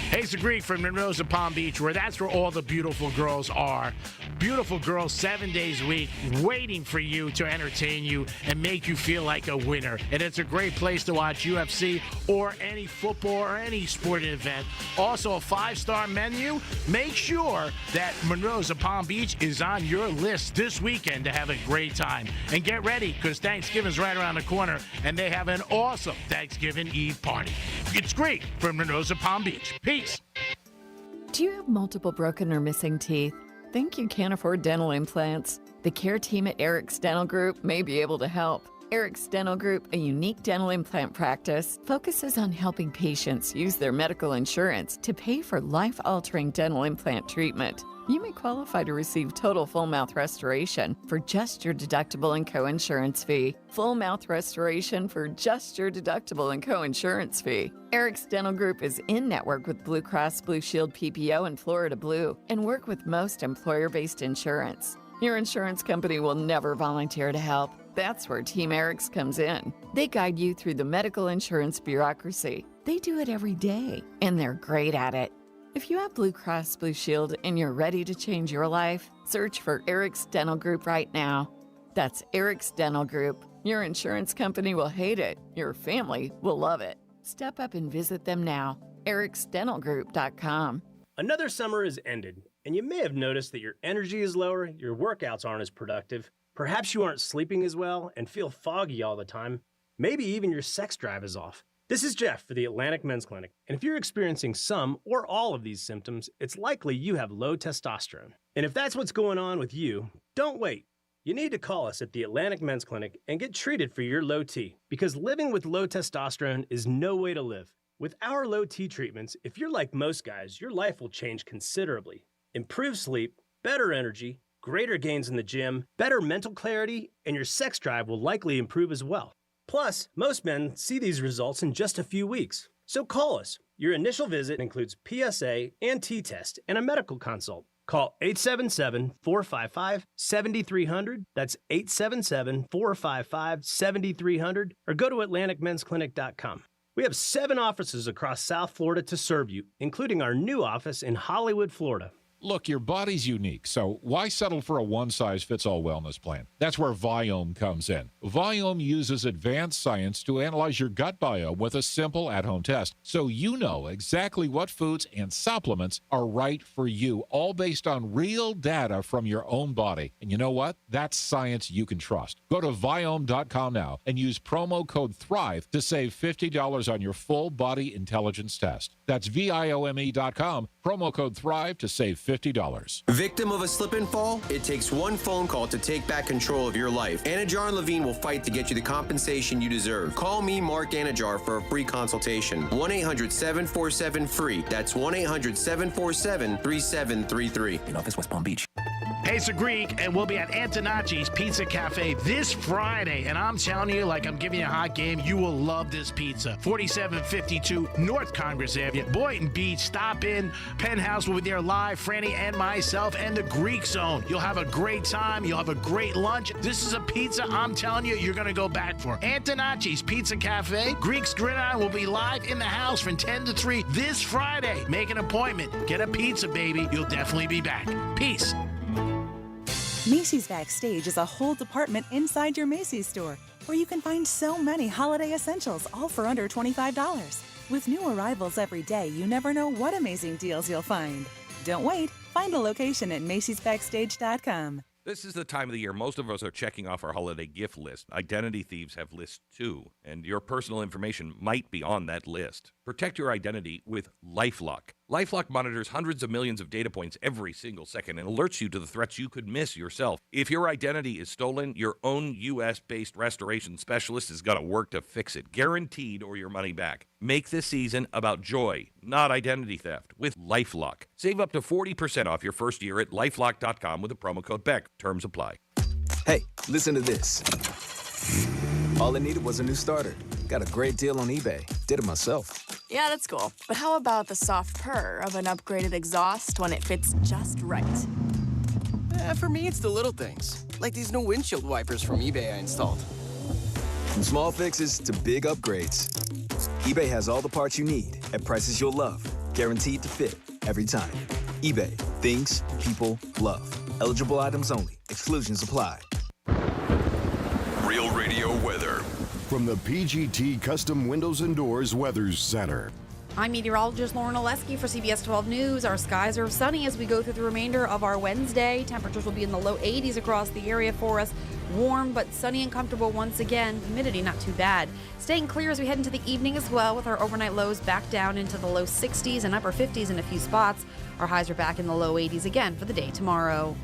Hey, it's Greek from Monroe's of Palm Beach, where that's where all the beautiful girls are. Beautiful girls 7 days a week, waiting for you to entertain you and make you feel like a winner. And it's a great place to watch UFC or any football or any sporting event. Also, a 5-star menu. Make sure that Monroe's of Palm Beach is on your list this weekend to have a great time. And get ready, because Thanksgiving's right around the corner, and they have an awesome Thanksgiving Eve party. It's Greek from Monroe's of Palm Beach. Peace. Do you have multiple broken or missing teeth? Think you can't afford dental implants? The care team at Eric's Dental Group may be able to help. Eric's Dental Group, a unique dental implant practice, focuses on helping patients use their medical insurance to pay for life-altering dental implant treatment. You may qualify to receive total full mouth restoration for just your deductible and co-insurance fee. Full mouth restoration for just your deductible and co-insurance fee. Eric's Dental Group is in network with Blue Cross Blue Shield PPO and Florida Blue and work with most employer-based insurance. Your insurance company will never volunteer to help. That's where Team Eric's comes in. They guide you through the medical insurance bureaucracy. They do it every day, and they're great at it. If you have Blue Cross Blue Shield and you're ready to change your life, search for Eric's Dental Group right now. That's Eric's Dental Group. Your insurance company will hate it. Your family will love it. Step up and visit them now. ericsdentalgroup.com. Another summer has ended, and you may have noticed that your energy is lower, your workouts aren't as productive, perhaps you aren't sleeping as well and feel foggy all the time. Maybe even your sex drive is off. This is Jeff for the Atlantic Men's Clinic, and if you're experiencing some or all of these symptoms, it's likely you have low testosterone. And if that's what's going on with you, don't wait. You need to call us at the Atlantic Men's Clinic and get treated for your low T, because living with low testosterone is no way to live. With our low T treatments, if you're like most guys, your life will change considerably. Improved sleep, better energy, greater gains in the gym, better mental clarity, and your sex drive will likely improve as well. Plus, most men see these results in just a few weeks. So call us. Your initial visit includes PSA and T-test and a medical consult. Call 877-455-7300. That's 877-455-7300. Or go to AtlanticMen'sClinic.com. We have 7 offices across South Florida to serve you, including our new office in Hollywood, Florida. Look, your body's unique, so why settle for a one-size-fits-all wellness plan? That's where Viome comes in. Viome uses advanced science to analyze your gut biome with a simple at-home test, so you know exactly what foods and supplements are right for you, all based on real data from your own body. And you know what? That's science you can trust. Go to Viome.com now and use promo code THRIVE to save $50 on your full body intelligence test. That's Viome.com, promo code THRIVE to save $50. Victim of a slip and fall? It takes one phone call to take back control of your life. Anajar and Levine will fight to get you the compensation you deserve. Call me, Mark Anajar, for a free consultation. 1-800-747-FREE. That's 1-800-747-3733. In office, West Palm Beach. Hey, it's a Greek, and we'll be at Antonacci's Pizza Cafe this Friday. And I'm telling you, like I'm giving you a hot game, you will love this pizza. 4752 North Congress Avenue, Boynton Beach. Stop in. Penthouse will be there live. Franny and myself and the Greek Zone. You'll have a great time. You'll have a great lunch. This is a pizza I'm telling you, you're going to go back for. Antonacci's Pizza Cafe. Greek's Gridiron will be live in the house from 10 to 3 this Friday. Make an appointment. Get a pizza, baby. You'll definitely be back. Peace. Macy's Backstage is a whole department inside your Macy's store where you can find so many holiday essentials, all for under $25. With new arrivals every day, you never know what amazing deals you'll find. Don't wait. Find a location at Macy'sBackstage.com. This is the time of the year most of us are checking off our holiday gift list. Identity thieves have lists too, and your personal information might be on that list. Protect your identity with LifeLock. LifeLock monitors hundreds of millions of data points every single second and alerts you to the threats you could miss yourself. If your identity is stolen, your own U.S.-based restoration specialist is going to work to fix it, guaranteed, or your money back. Make this season about joy, not identity theft, with LifeLock. Save up to 40% off your first year at LifeLock.com with the promo code BECK. Terms apply. Hey, listen to this. All I needed was a new starter. Got a great deal on eBay. Did it myself. Yeah, that's cool. But how about the soft purr of an upgraded exhaust when it fits just right? For me, it's the little things, like these new windshield wipers from eBay I installed. From small fixes to big upgrades, eBay has all the parts you need at prices you'll love. Guaranteed to fit every time. eBay. Things people love. Eligible items only. Exclusions apply. Real Radio weather. From the PGT Custom Windows and Doors Weather Center. I'm meteorologist Lauren Oleski for CBS 12 News. Our skies are sunny as we go through the remainder of our Wednesday. Temperatures will be in the low 80s across the area for us. Warm but sunny and comfortable once again. Humidity not too bad. Staying clear as we head into the evening as well, with our overnight lows back down into the low 60s and upper 50s in a few spots. Our highs are back in the low 80s again for the day tomorrow.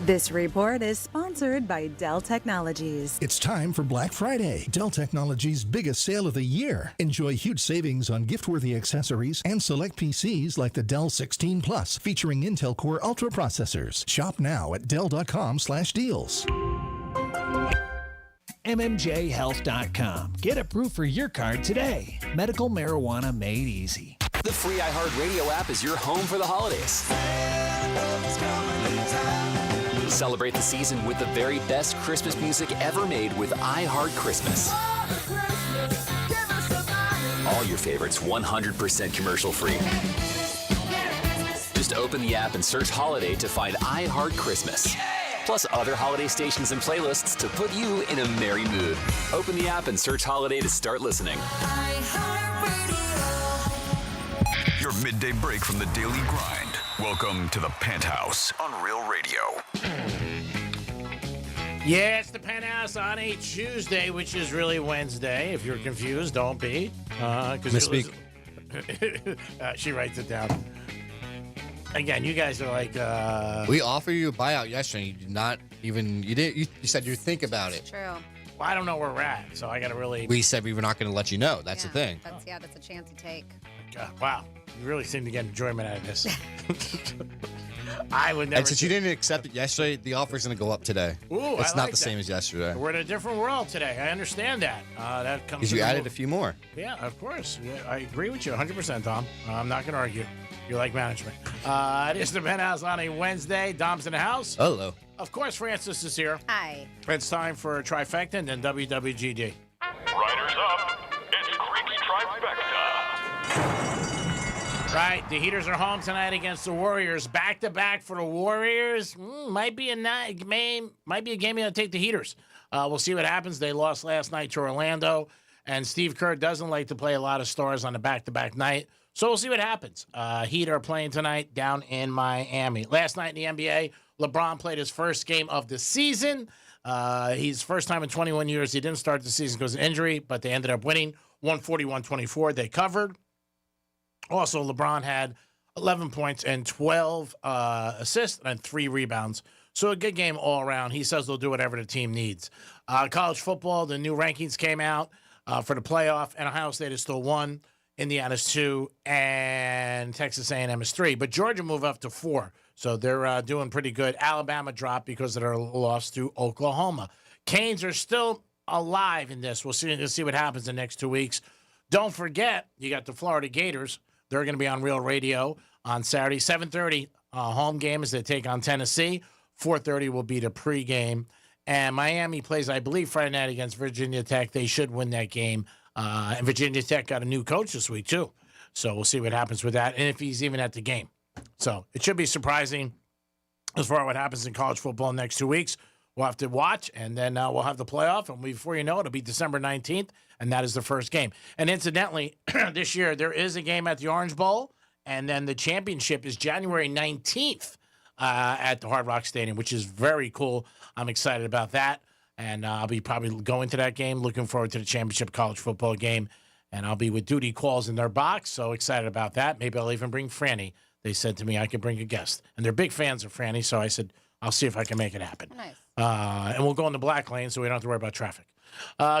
This report is sponsored by Dell Technologies. It's time for Black Friday, Dell Technologies' biggest sale of the year. Enjoy huge savings on gift-worthy accessories and select PCs like the Dell 16 Plus, featuring Intel Core Ultra processors. Shop now at Dell.com/deals. MMJHealth.com. Get approved for your card today. Medical marijuana made easy. The free iHeartRadio app is your home for the holidays. Celebrate the season with the very best Christmas music ever made with iHeart Christmas. All your favorites 100% commercial free. Just open the app and search Holiday to find iHeart Christmas. Plus other holiday stations and playlists to put you in a merry mood. Open the app and search Holiday to start listening. Your midday break from the daily grind. Welcome to the Penthouse on Real Radio. Yeah, it's the Penthouse on a Tuesday, which is really Wednesday. If you're confused, don't be. Misspeak. She writes it down. Again, you guys are like... We offered you a buyout yesterday. You did not even... You said you'd think about it. True. Well, I don't know where we're at, so I got to really... We said we were not going to let you know. That's the thing. That's a chance to take. God, wow. You really seem to get enjoyment out of this. I would never... And since you didn't accept it yesterday, the offer's going to go up today. Ooh, it's I not like the same as yesterday. We're in a different world today. I understand that. That comes Because you added a few more. Yeah, of course. Yeah, I agree with you 100%, Tom. I'm not going to argue. You like management. It is the Penthouse on a Wednesday. Dom's in the house. Hello. Of course, Francis is here. Hi. It's time for Trifecta and then WWGD. Riders up. It's Creaky Trifecta. Right, the Heaters are home tonight against the Warriors. Back-to-back for the Warriors. Might be a game you gotta take the Heaters. We'll see what happens. They lost last night to Orlando, and Steve Kerr doesn't like to play a lot of stars on a back-to-back night. So we'll see what happens. Heat are playing tonight down in Miami. Last night in the NBA, LeBron played his first game of the season. He's first time in 21 years. He didn't start the season because of injury, but they ended up winning 140-124. They covered. Also, LeBron had 11 points and 12 assists and 3 rebounds. So a good game all around. He says they'll do whatever the team needs. College football, the new rankings came out for the playoff, and Ohio State is still 1, Indiana's 2, and Texas A&M is 3. But Georgia moved up to 4, so they're doing pretty good. Alabama dropped because of their loss to Oklahoma. Canes are still alive in this. We'll see what happens in the next 2 weeks. Don't forget, you got the Florida Gators. They're going to be on Real Radio on Saturday. 7:30 home game as they take on Tennessee. 4:30 will be the pregame. And Miami plays, I believe, Friday night against Virginia Tech. They should win that game. And Virginia Tech got a new coach this week, too. So we'll see what happens with that and if he's even at the game. So it should be surprising as far as what happens in college football in the next 2 weeks. We'll have to watch, and then we'll have the playoff. And before you know it, it'll be December 19th, and that is the first game. And incidentally, this year there is a game at the Orange Bowl, and then the championship is January 19th at the Hard Rock Stadium, which is very cool. I'm excited about that, and I'll be probably going to that game, looking forward to the championship college football game, and I'll be with Duty Calls in their box, so excited about that. Maybe I'll even bring Franny. They said to me I could bring a guest, and they're big fans of Franny, so I said I'll see if I can make it happen. Nice. And we'll go in the black lane so we don't have to worry about traffic.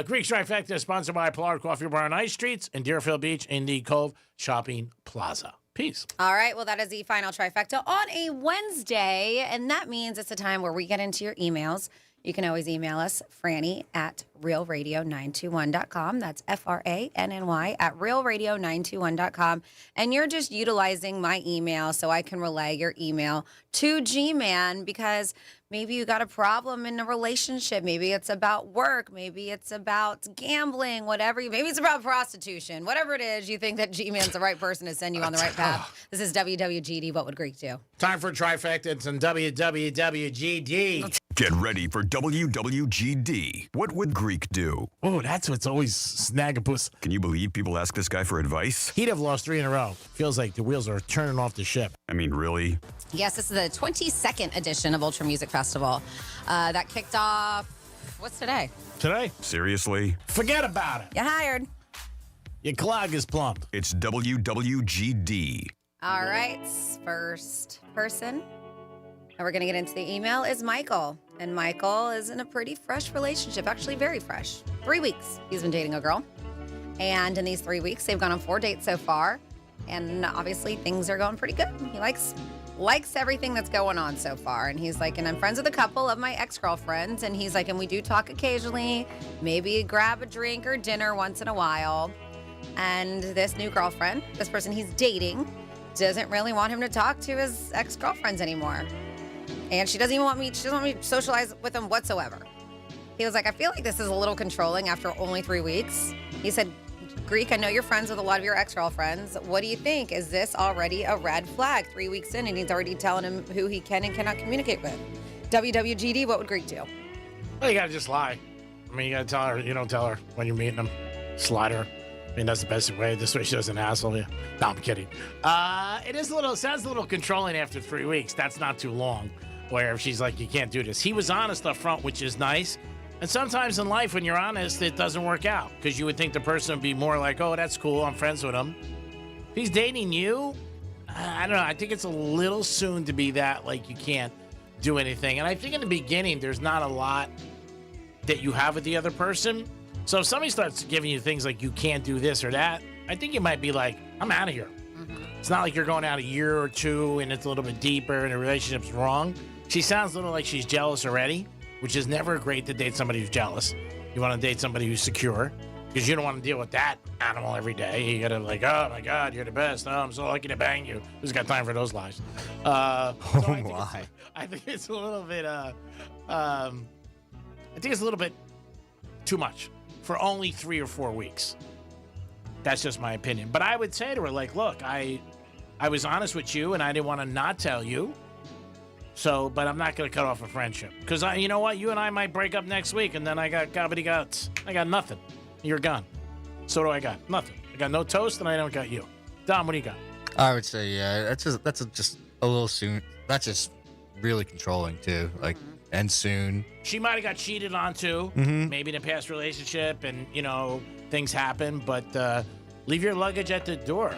Greek Trifecta is sponsored by Pollard Coffee Bar on Ice Streets in Deerfield Beach in the Cove Shopping Plaza. Peace. All right, well, that is the final Trifecta on a Wednesday, and that means it's a time where we get into your emails. You can always email us, Franny at realradio921.com. That's FRANNY at realradio921.com. And you're just utilizing my email so I can relay your email to G-Man because maybe you got a problem in a relationship. Maybe it's about work. Maybe it's about gambling, whatever. Maybe it's about prostitution. Whatever it is, you think that G-Man's the right person to send you on the right path. This is WWGD. What would Greek do? Time for Trifecta. It's on WWWGD. Get ready for WWGD. What would Greek do? Oh, that's what's always snag-a-puss. Can you believe people ask this guy for advice? He'd have lost 3 in a row. Feels like the wheels are turning off the ship. I mean, really? Yes, this is the 22nd edition of Ultra Music Festival. That kicked off, what's today? Today? Seriously? Forget about it. You hired. Your clog is plumped. It's WWGD. All right, first person. And we're going to get into the email is Michael. And Michael is in a pretty fresh relationship, actually very fresh. 3 weeks he's been dating a girl. And in these 3 weeks, they've gone on 4 dates so far. And obviously things are going pretty good. He likes everything that's going on so far. And he's like, and I'm friends with a couple of my ex-girlfriends. And he's like, and we do talk occasionally, maybe grab a drink or dinner once in a while. And this new girlfriend, this person he's dating, doesn't really want him to talk to his ex-girlfriends anymore. And she doesn't want me to socialize with him whatsoever. He was like, I feel like this is a little controlling after only 3 weeks. He said, Greek, I know you're friends with a lot of your ex-girlfriends. What do you think? Is this already a red flag? 3 weeks in and he's already telling him who he can and cannot communicate with. WWGD, what would Greek do? Well, you got to just lie. I mean, you got to tell her. You don't tell her when you're meeting them. Slide her. I mean, that's the best way. This way she doesn't hassle you. No, I'm kidding. It sounds a little controlling after 3 weeks. That's not too long. where if she's like, you can't do this. He was honest up front, which is nice. And sometimes in life, when you're honest, it doesn't work out because you would think the person would be more like, oh, that's cool, I'm friends with him. If he's dating you, I don't know. I think it's a little soon to be that, like, you can't do anything. And I think in the beginning, there's not a lot that you have with the other person. So if somebody starts giving you things like you can't do this or that, I think you might be like, I'm out of here. It's not like you're going out a year or two and it's a little bit deeper and the relationship's wrong. She sounds a little like she's jealous already, which is never great to date somebody who's jealous. You want to date somebody who's secure because you don't want to deal with that animal every day. You got to like, oh my God, you're the best. Oh, I'm so lucky to bang you. Who's got time for those lies? I think it's a little bit, I think it's a little bit too much for only 3 or 4 weeks. That's just my opinion. But I would say to her, like, look, I was honest with you and I didn't want to not tell you. So, but I'm not going to cut off a friendship. Because, you know what? You and I might break up next week and then I got gobbity-guts. I got nothing. You're gone. So do I got nothing. I got no toast and I don't got you. Dom, what do you got? I would say, yeah, that's just a little soon. That's just really controlling, too. Like, and soon. She might have got cheated on, too. Maybe in a past relationship and, you know, things happen. But leave your luggage at the door.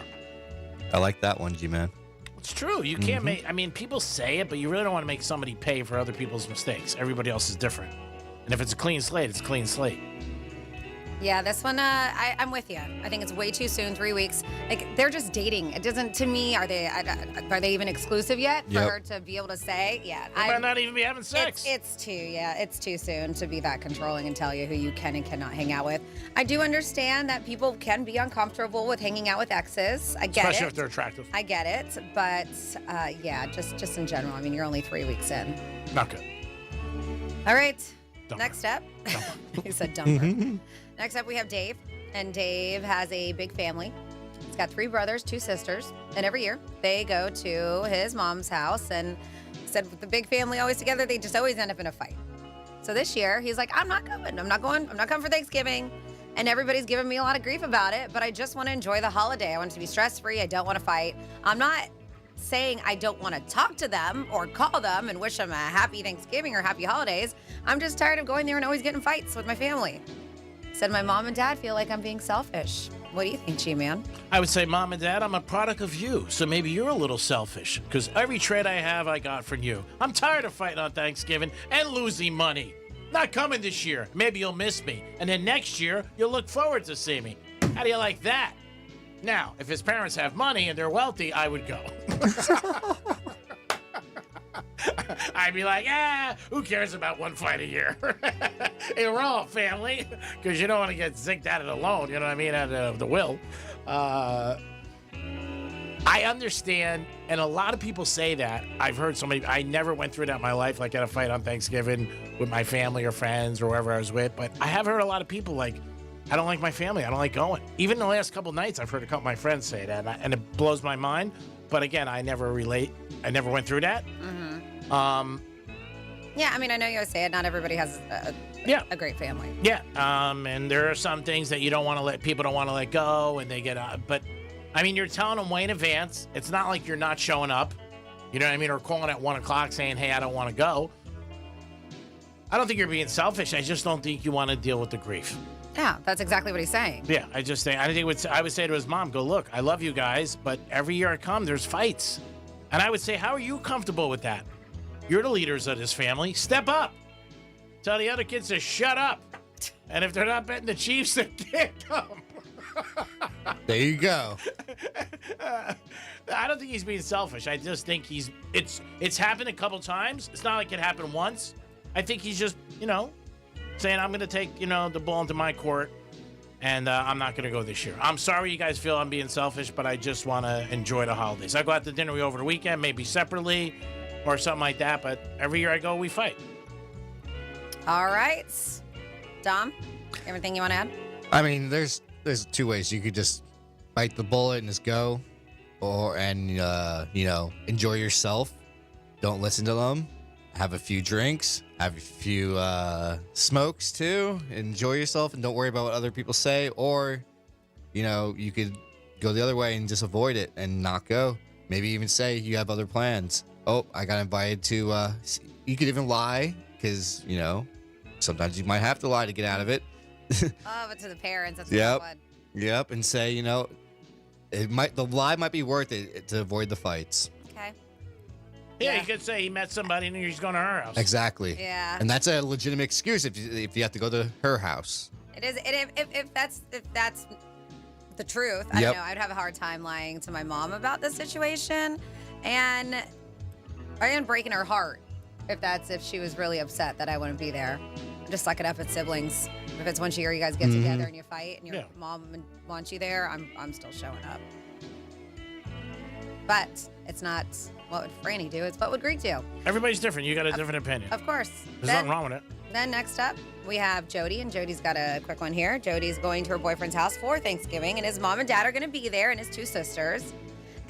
I like that one, G-Man. It's true. You can't make, I mean, people say it, but you really don't want to make somebody pay for other people's mistakes. Everybody else is different. And if it's a clean slate, it's a clean slate. Yeah, this one, I'm with you. I think it's way too soon, 3 weeks. Like, they're just dating. It doesn't, to me, are they even exclusive yet for her to be able to say? Yeah. They might not even be having sex. It's too soon to be that controlling and tell you who you can and cannot hang out with. I do understand that people can be uncomfortable with hanging out with exes. I get Especially it. if they're attractive. I get it. But, yeah, just in general. I mean, you're only 3 weeks in. Not good. All right. Dumper. Next up. He said dumper. Next up, we have Dave. And Dave has a big family. He's got 3 brothers, 2 sisters. And every year, they go to his mom's house. And he said with the big family always together, they just always end up in a fight. So this year, he's like, I'm not coming. I'm not coming for Thanksgiving. And everybody's giving me a lot of grief about it. But I just want to enjoy the holiday. I want it to be stress-free. I don't want to fight. I'm not saying I don't want to talk to them or call them and wish them a happy Thanksgiving or happy holidays. I'm just tired of going there and always getting fights with my family. Said my mom and dad feel like I'm being selfish. What do you think, G-Man? I would say, Mom and Dad, I'm a product of you, so maybe you're a little selfish, because every trait I have, I got from you. I'm tired of fighting on Thanksgiving and losing money. Not coming this year. Maybe you'll miss me. And then next year, you'll look forward to seeing me. How do you like that? Now, if his parents have money and they're wealthy, I would go. I'd be like, who cares about one fight a year? Hey, we're all family, because you don't want to get zinked at it alone, you know what I mean, out of the will. I understand, and a lot of people say that. I've heard somebody, I never went through that in my life, like at a fight on Thanksgiving with my family or friends or whoever I was with, but I have heard a lot of people like, I don't like my family, I don't like going. Even the last couple nights, I've heard a couple of my friends say that, and it blows my mind. But again, I never went through that. Yeah, I mean, I know you always say it. Not everybody has a great family. Yeah, and there are some things that you don't want to people don't want to let go, and they get but I mean, you're telling them way in advance. It's not like you're not showing up, you know what I mean, or calling at 1 o'clock saying, hey, I don't want to go. I don't think you're being selfish. I just don't think you want to deal with the grief. Yeah, that's exactly what he's saying. Yeah, I would say to his mom, go, look, I love you guys, but every year I come, there's fights. And I would say, how are you comfortable with that? You're the leaders of this family. Step up. Tell the other kids to shut up. And if they're not betting the Chiefs, they can't come. There you go. I don't think he's being selfish. I just think it's happened a couple times. It's not like it happened once. I think he's just, saying I'm going to take, the ball into my court, and I'm not going to go this year. I'm sorry you guys feel I'm being selfish, but I just want to enjoy the holidays. I go out to dinner over the weekend, maybe separately or something like that, but every year I go, we fight. All right. Dom, everything you want to add? I mean, there's 2 ways. You could just bite the bullet and just go, and enjoy yourself. Don't listen to them. Have a few drinks. Have a few smokes too. Enjoy yourself and don't worry about what other people say. Or, you could go the other way and just avoid it and not go. Maybe even say you have other plans. Oh, I got invited to. You could even lie because sometimes you might have to lie to get out of it. Oh, but to the parents, that's Yep. one. Yep, and say the lie might be worth it to avoid the fights. Okay. Yeah, you could say he met somebody and he's going to her house. Exactly. Yeah. And that's a legitimate excuse if you have to go to her house. It is. If that's the truth, I Yep. don't know. I'd have a hard time lying to my mom about the situation, and breaking her heart if she was really upset that I wouldn't be there. Just suck it up at siblings. If it's once a year you guys get together and you fight and your mom wants you there, I'm still showing up. But it's not what would Franny do, it's what would Greek do. Everybody's different. You got a different opinion. Of course. There's nothing wrong with it. Then next up, we have Jody, and Jody's got a quick one here. Jody's going to her boyfriend's house for Thanksgiving, and his mom and dad are going to be there, and his 2 sisters.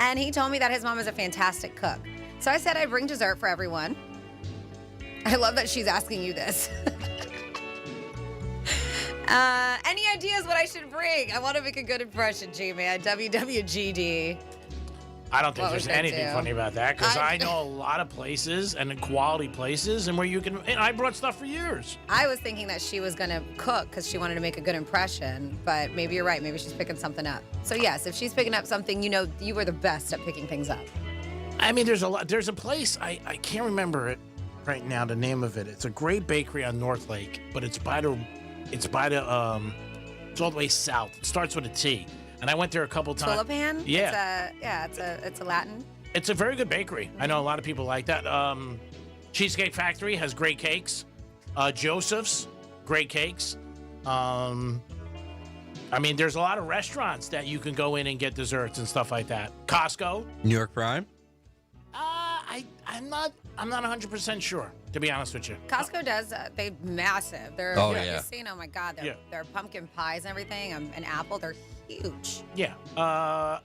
And he told me that his mom is a fantastic cook. So I said I'd bring dessert for everyone. I love that she's asking you this. Any ideas what I should bring? I want to make a good impression, G-Man. WWGD. I don't think What there's would they anything do? funny about that because I know a lot of places and quality places and where you can. And I brought stuff for years. I was thinking that she was going to cook because she wanted to make a good impression, but maybe you're right. Maybe she's picking something up. So, yes, if she's picking up something, you were the best at picking things up. I mean, there's a place, I can't remember it right now, the name of it. It's a great bakery on North Lake, but it's all the way south. It starts with a T. And I went there a couple times. Tulipan? Yeah. It's a Latin. It's a very good bakery. I know a lot of people like that. Cheesecake Factory has great cakes. Joseph's, great cakes. I mean, there's a lot of restaurants that you can go in and get desserts and stuff like that. Costco. New York Prime? I'm not 100% sure, to be honest with you. Costco does. They're massive. They're, Oh, have yeah. you seen? Oh my God, they're pumpkin pies and everything. And apple. They're huge. Yeah. I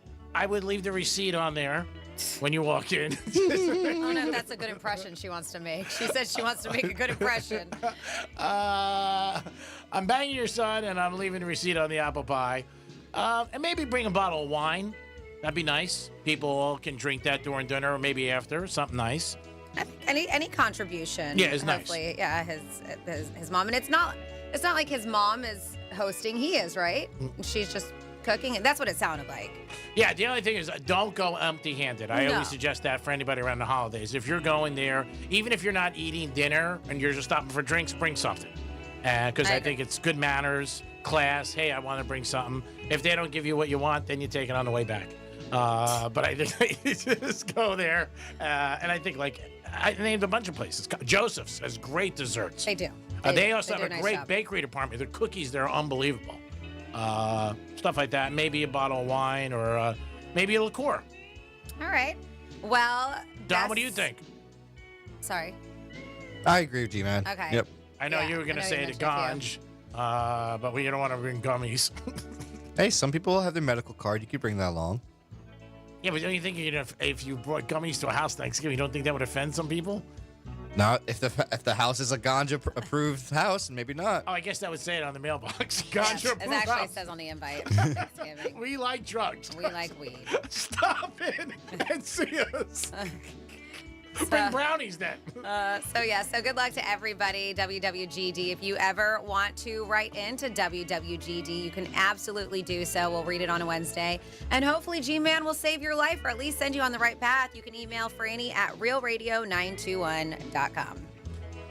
would leave the receipt on there when you walk in. Oh no, that's a good impression she wants to make. She said she wants to make a good impression. I'm banging your son, and I'm leaving the receipt on the apple pie. And maybe bring a bottle of wine. That'd be nice. People all can drink that during dinner or maybe after. Something nice. Any contribution. Yeah, it's nice. Hopefully, yeah, his mom. And it's not like his mom is hosting. He is, right? She's just cooking. And that's what it sounded like. Yeah, the only thing is don't go empty-handed. I No. always suggest that for anybody around the holidays. If you're going there, even if you're not eating dinner and you're just stopping for drinks, bring something. Because I think it's good manners, class. Hey, I want to bring something. If they don't give you what you want, then you take it on the way back. But I think you just go there. And I think, I named a bunch of places. Joseph's has great desserts. They do. They also do have a a nice great job. bakery department. Their cookies, they're unbelievable. Stuff like that. Maybe a bottle of wine or maybe a liqueur. All right. Well, Don, what do you think? Sorry. I agree with you, man. Okay. Yep. I know you were going to say the ganj, but we don't want to bring gummies. Hey, some people have their medical card. You could bring that along. Yeah, but don't you think if you brought gummies to a house Thanksgiving, you don't think that would offend some people? Not if the house is a ganja approved house, maybe not. Oh, I guess that would say it on the mailbox. Ganja It approved actually house. says on the invite. Thanksgiving. We like drugs. We like weed. Stop it and see us. Bring brownies then. So good luck to everybody, WWGD. If you ever want to write into WWGD, you can absolutely do so. We'll read it on a Wednesday. And hopefully G-Man will save your life or at least send you on the right path. You can email Franny at realradio921.com.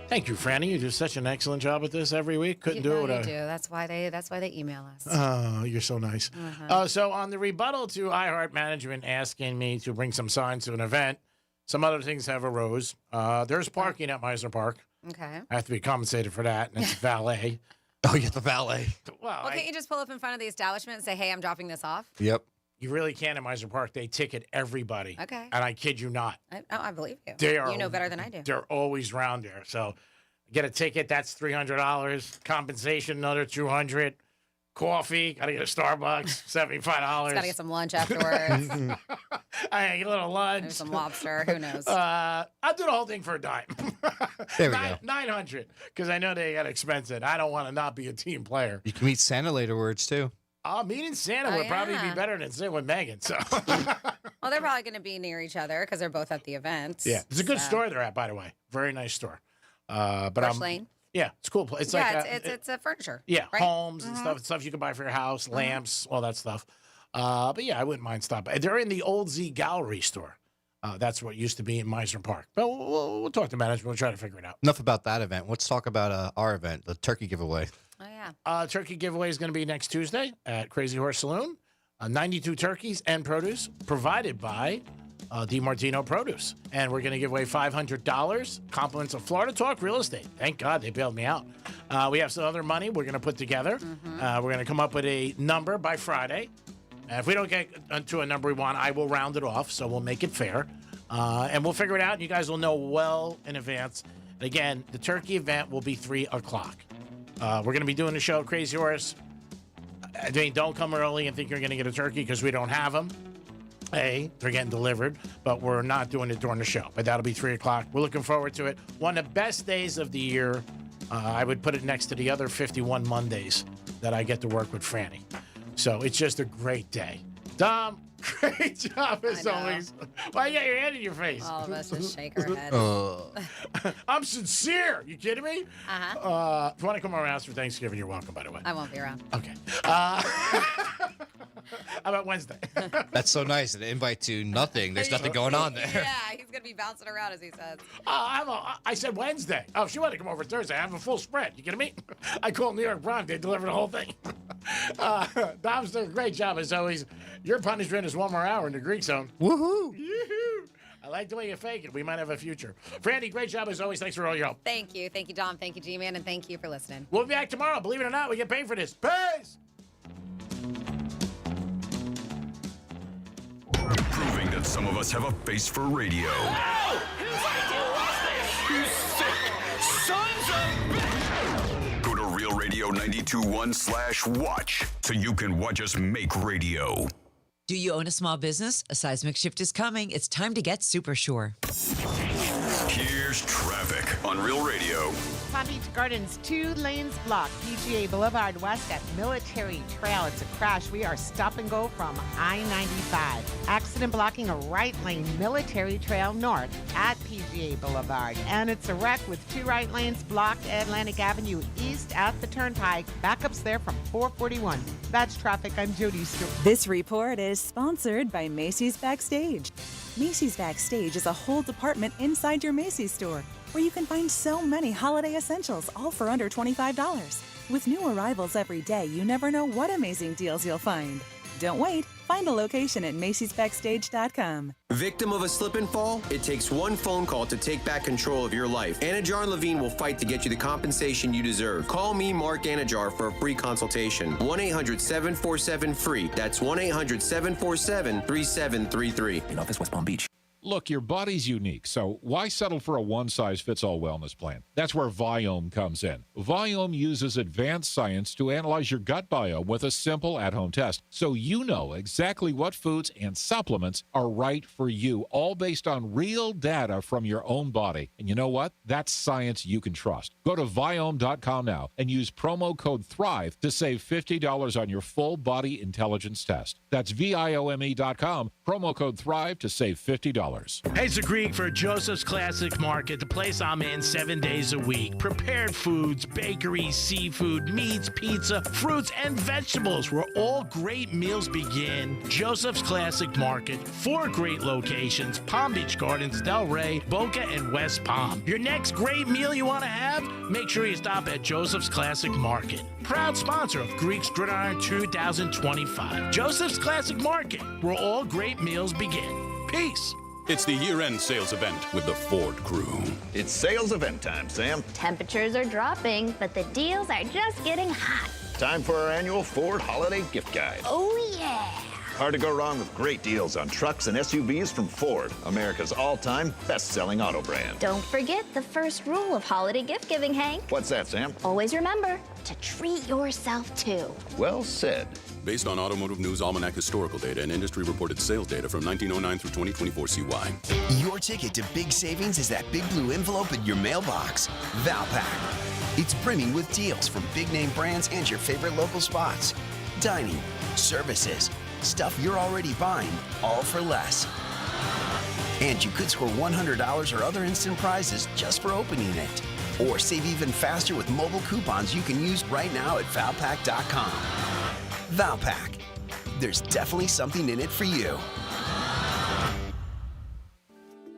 Thank you, Franny. You do such an excellent job with this every week. Couldn't do it without You do. That's why they email us. Oh, you're so nice. So on the rebuttal to iHeart Management asking me to bring some signs to an event, some other things have arose. There's parking at Meisner Park. Okay. I have to be compensated for that, and it's valet. Oh, you have the valet. Well, Can't you just pull up in front of the establishment and say, hey, I'm dropping this off? Yep. You really can at Meisner Park. They ticket everybody. Okay. And I kid you not. I believe you. You know better than I do. They're always around there. So get a ticket, that's $300. Compensation, another $200. Coffee, gotta get a Starbucks, $75. Gotta get some lunch afterwards. I get a little lunch. Maybe some lobster. Who knows? I'll do the whole thing for a dime. There we go. $900, because I know they got expensive. I don't want to not be a team player. You can meet Santa later words too. Meeting Santa would probably be better than sitting with Megan. So. Well, they're probably going to be near each other because they're both at the event. Yeah, it's a good store they're at, by the way. Very nice store. But Bush Lane. Yeah, it's a cool place. It's it's a furniture. Yeah, right? homes and stuff you can buy for your house, lamps, all that stuff. But yeah, I wouldn't mind stopping. They're in the Old Z Gallery store. That's what used to be in Meisner Park. But we'll talk to management. We'll try to figure it out. Enough about that event. Let's talk about our event, the turkey giveaway. Oh, yeah. Turkey giveaway is going to be next Tuesday at Crazy Horse Saloon. 92 turkeys and produce provided by DiMartino Produce. And we're going to give away $500, compliments of Florida Talk Real Estate. Thank God they bailed me out. We have some other money we're going to put together. We're going to come up with a number by Friday. If we don't get to a number we want, I will round it off, so we'll make it fair. And we'll figure it out, and you guys will know well in advance. And again, the turkey event will be 3 o'clock. We're going to be doing the show Crazy Horse. I mean, don't come early and think you're going to get a turkey because we don't have them. They're getting delivered, but we're not doing it during the show. But that'll be 3 o'clock. We're looking forward to it. One of the best days of the year. I would put it next to the other 51 Mondays that I get to work with Franny. So it's just a great day. Dom, great job as always. Why you got your hand in your face? All of us just shake our heads. I'm sincere. You kidding me? Uh-huh. If you want to come around for Thanksgiving, you're welcome, by the way. I won't be around. Okay. How about Wednesday? That's so nice. An invite to nothing. There's nothing going on there. Yeah, he's going to be bouncing around, as he says. I said Wednesday. Oh, she wanted to come over Thursday. I have a full spread. You kidding me? I called New York Prime. They delivered the whole thing. Dom's doing a great job, as always. Your punishment is one more hour in the Greek zone. Woohoo! Yoo-hoo. I like the way you fake it. We might have a future. Franny, great job, as always. Thanks for all your help. Thank you. Thank you, Dom. Thank you, G-Man. And thank you for listening. We'll be back tomorrow. Believe it or not, we get paid for this. Peace! Proving that some of us have a face for radio. You sick sons of... Go to RealRadio921/watch so you can watch us make radio. Do you own a small business? A seismic shift is coming. It's time to get super sure. Here's traffic on Real Radio. Palm Beach Gardens, 2 lanes blocked. PGA Boulevard West at Military Trail. It's a crash. We are stop and go from I-95. Accident blocking a right lane, Military Trail North at PGA Boulevard. And it's a wreck with 2 right lanes blocked. Atlantic Avenue East at the Turnpike. Backups there from 441. That's traffic. I'm Jody Stewart. This report is sponsored by Macy's Backstage. Macy's Backstage is a whole department inside your Macy's store where you can find so many holiday essentials, all for under $25. With new arrivals every day, you never know what amazing deals you'll find. Don't wait. Find a location at Macy'sBackstage.com. Victim of a slip and fall? It takes one phone call to take back control of your life. Anajar and Levine will fight to get you the compensation you deserve. Call me, Mark Anajar, for a free consultation. 1-800-747-FREE. That's 1-800-747-3733. In office, West Palm Beach. Look, your body's unique, so why settle for a one-size-fits-all wellness plan? That's where Viome comes in. Viome uses advanced science to analyze your gut biome with a simple at-home test, so you know exactly what foods and supplements are right for you, all based on real data from your own body. And you know what? That's science you can trust. Go to Viome.com now and use promo code THRIVE to save $50 on your full body intelligence test. That's Viome.com, promo code THRIVE to save $50. Hey, it's the Greek for Joseph's Classic Market, the place I'm in 7 days a week. Prepared foods, bakeries, seafood, meats, pizza, fruits, and vegetables, where all great meals begin. Joseph's Classic Market, 4 great locations: Palm Beach Gardens, Delray, Boca, and West Palm. Your next great meal you want to have? Make sure you stop at Joseph's Classic Market. Proud sponsor of Greek's Gridiron 2025. Joseph's Classic Market, where all great meals begin. Peace. It's the year-end sales event with the Ford crew. It's sales event time, Sam. Temperatures are dropping, but the deals are just getting hot. Time for our annual Ford Holiday Gift Guide. Oh, yeah. Hard to go wrong with great deals on trucks and SUVs from Ford, America's all-time best-selling auto brand. Don't forget the first rule of holiday gift giving, Hank. What's that, Sam? Always remember to treat yourself, too. Well said. Based on Automotive News Almanac historical data and industry-reported sales data from 1909 through 2024 CY. Your ticket to big savings is that big blue envelope in your mailbox. Valpak. It's brimming with deals from big-name brands and your favorite local spots. dining, services, stuff you're already buying, all for less. And you could score $100 or other instant prizes just for opening it. Or save even faster with mobile coupons you can use right now at Valpak.com. Valpak. There's definitely something in it for you.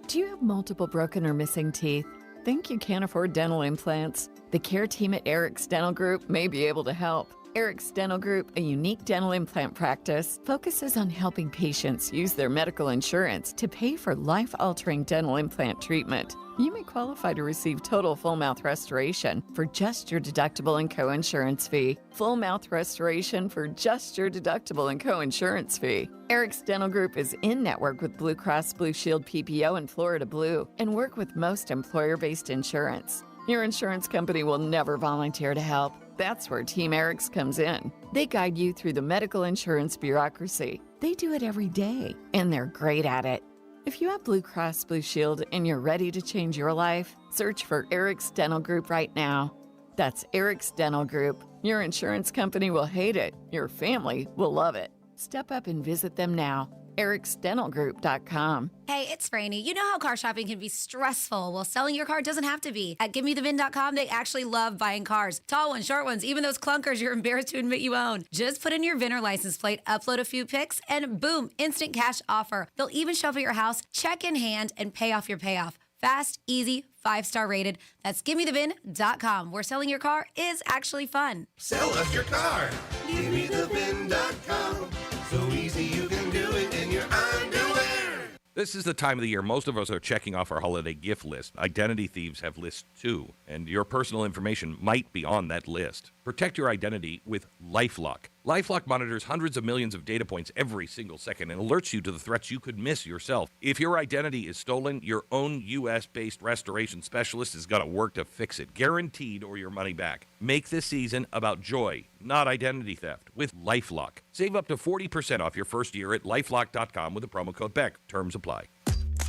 Do you have multiple broken or missing teeth? Think you can't afford dental implants? The care team at Eric's Dental Group may be able to help. Eric's Dental Group, a unique dental implant practice, focuses on helping patients use their medical insurance to pay for life-altering dental implant treatment. You may qualify to receive total full mouth restoration for just your deductible and co-insurance fee. Full mouth restoration for just your deductible and co-insurance fee. Eric's Dental Group is in network with Blue Cross Blue Shield PPO and Florida Blue and work with most employer-based insurance. Your insurance company will never volunteer to help. That's where Team Eric's comes in. They guide you through the medical insurance bureaucracy. They do it every day, and they're great at it. If you have Blue Cross Blue Shield and you're ready to change your life, search for Eric's Dental Group right now. That's Eric's Dental Group. Your insurance company will hate it. Your family will love it. Step up and visit them now. ericsdentalgroup.com. Hey, it's Franny. You know how car shopping can be stressful. Well, selling your car doesn't have to be. At GiveMeTheVin.com, they actually love buying cars. Tall ones, short ones, even those clunkers you're embarrassed to admit you own. Just put in your VIN or license plate, upload a few pics, and boom, instant cash offer. They'll even show up at your house, check in hand, and pay off your payoff. Fast, easy, 5-star rated. That's GiveMeTheVin.com, where selling your car is actually fun. Sell us your car. GiveMeTheVin.com. So easy you can do it in your underwear. This is the time of the year most of us are checking off our holiday gift list. Identity thieves have lists too, and your personal information might be on that list. Protect your identity with LifeLock. LifeLock monitors hundreds of millions of data points every single second and alerts you to the threats you could miss yourself. If your identity is stolen, your own U.S.-based restoration specialist is going to work to fix it, guaranteed, or your money back. Make this season about joy, not identity theft, with LifeLock. Save up to 40% off your first year at LifeLock.com with the promo code BECK. Terms apply.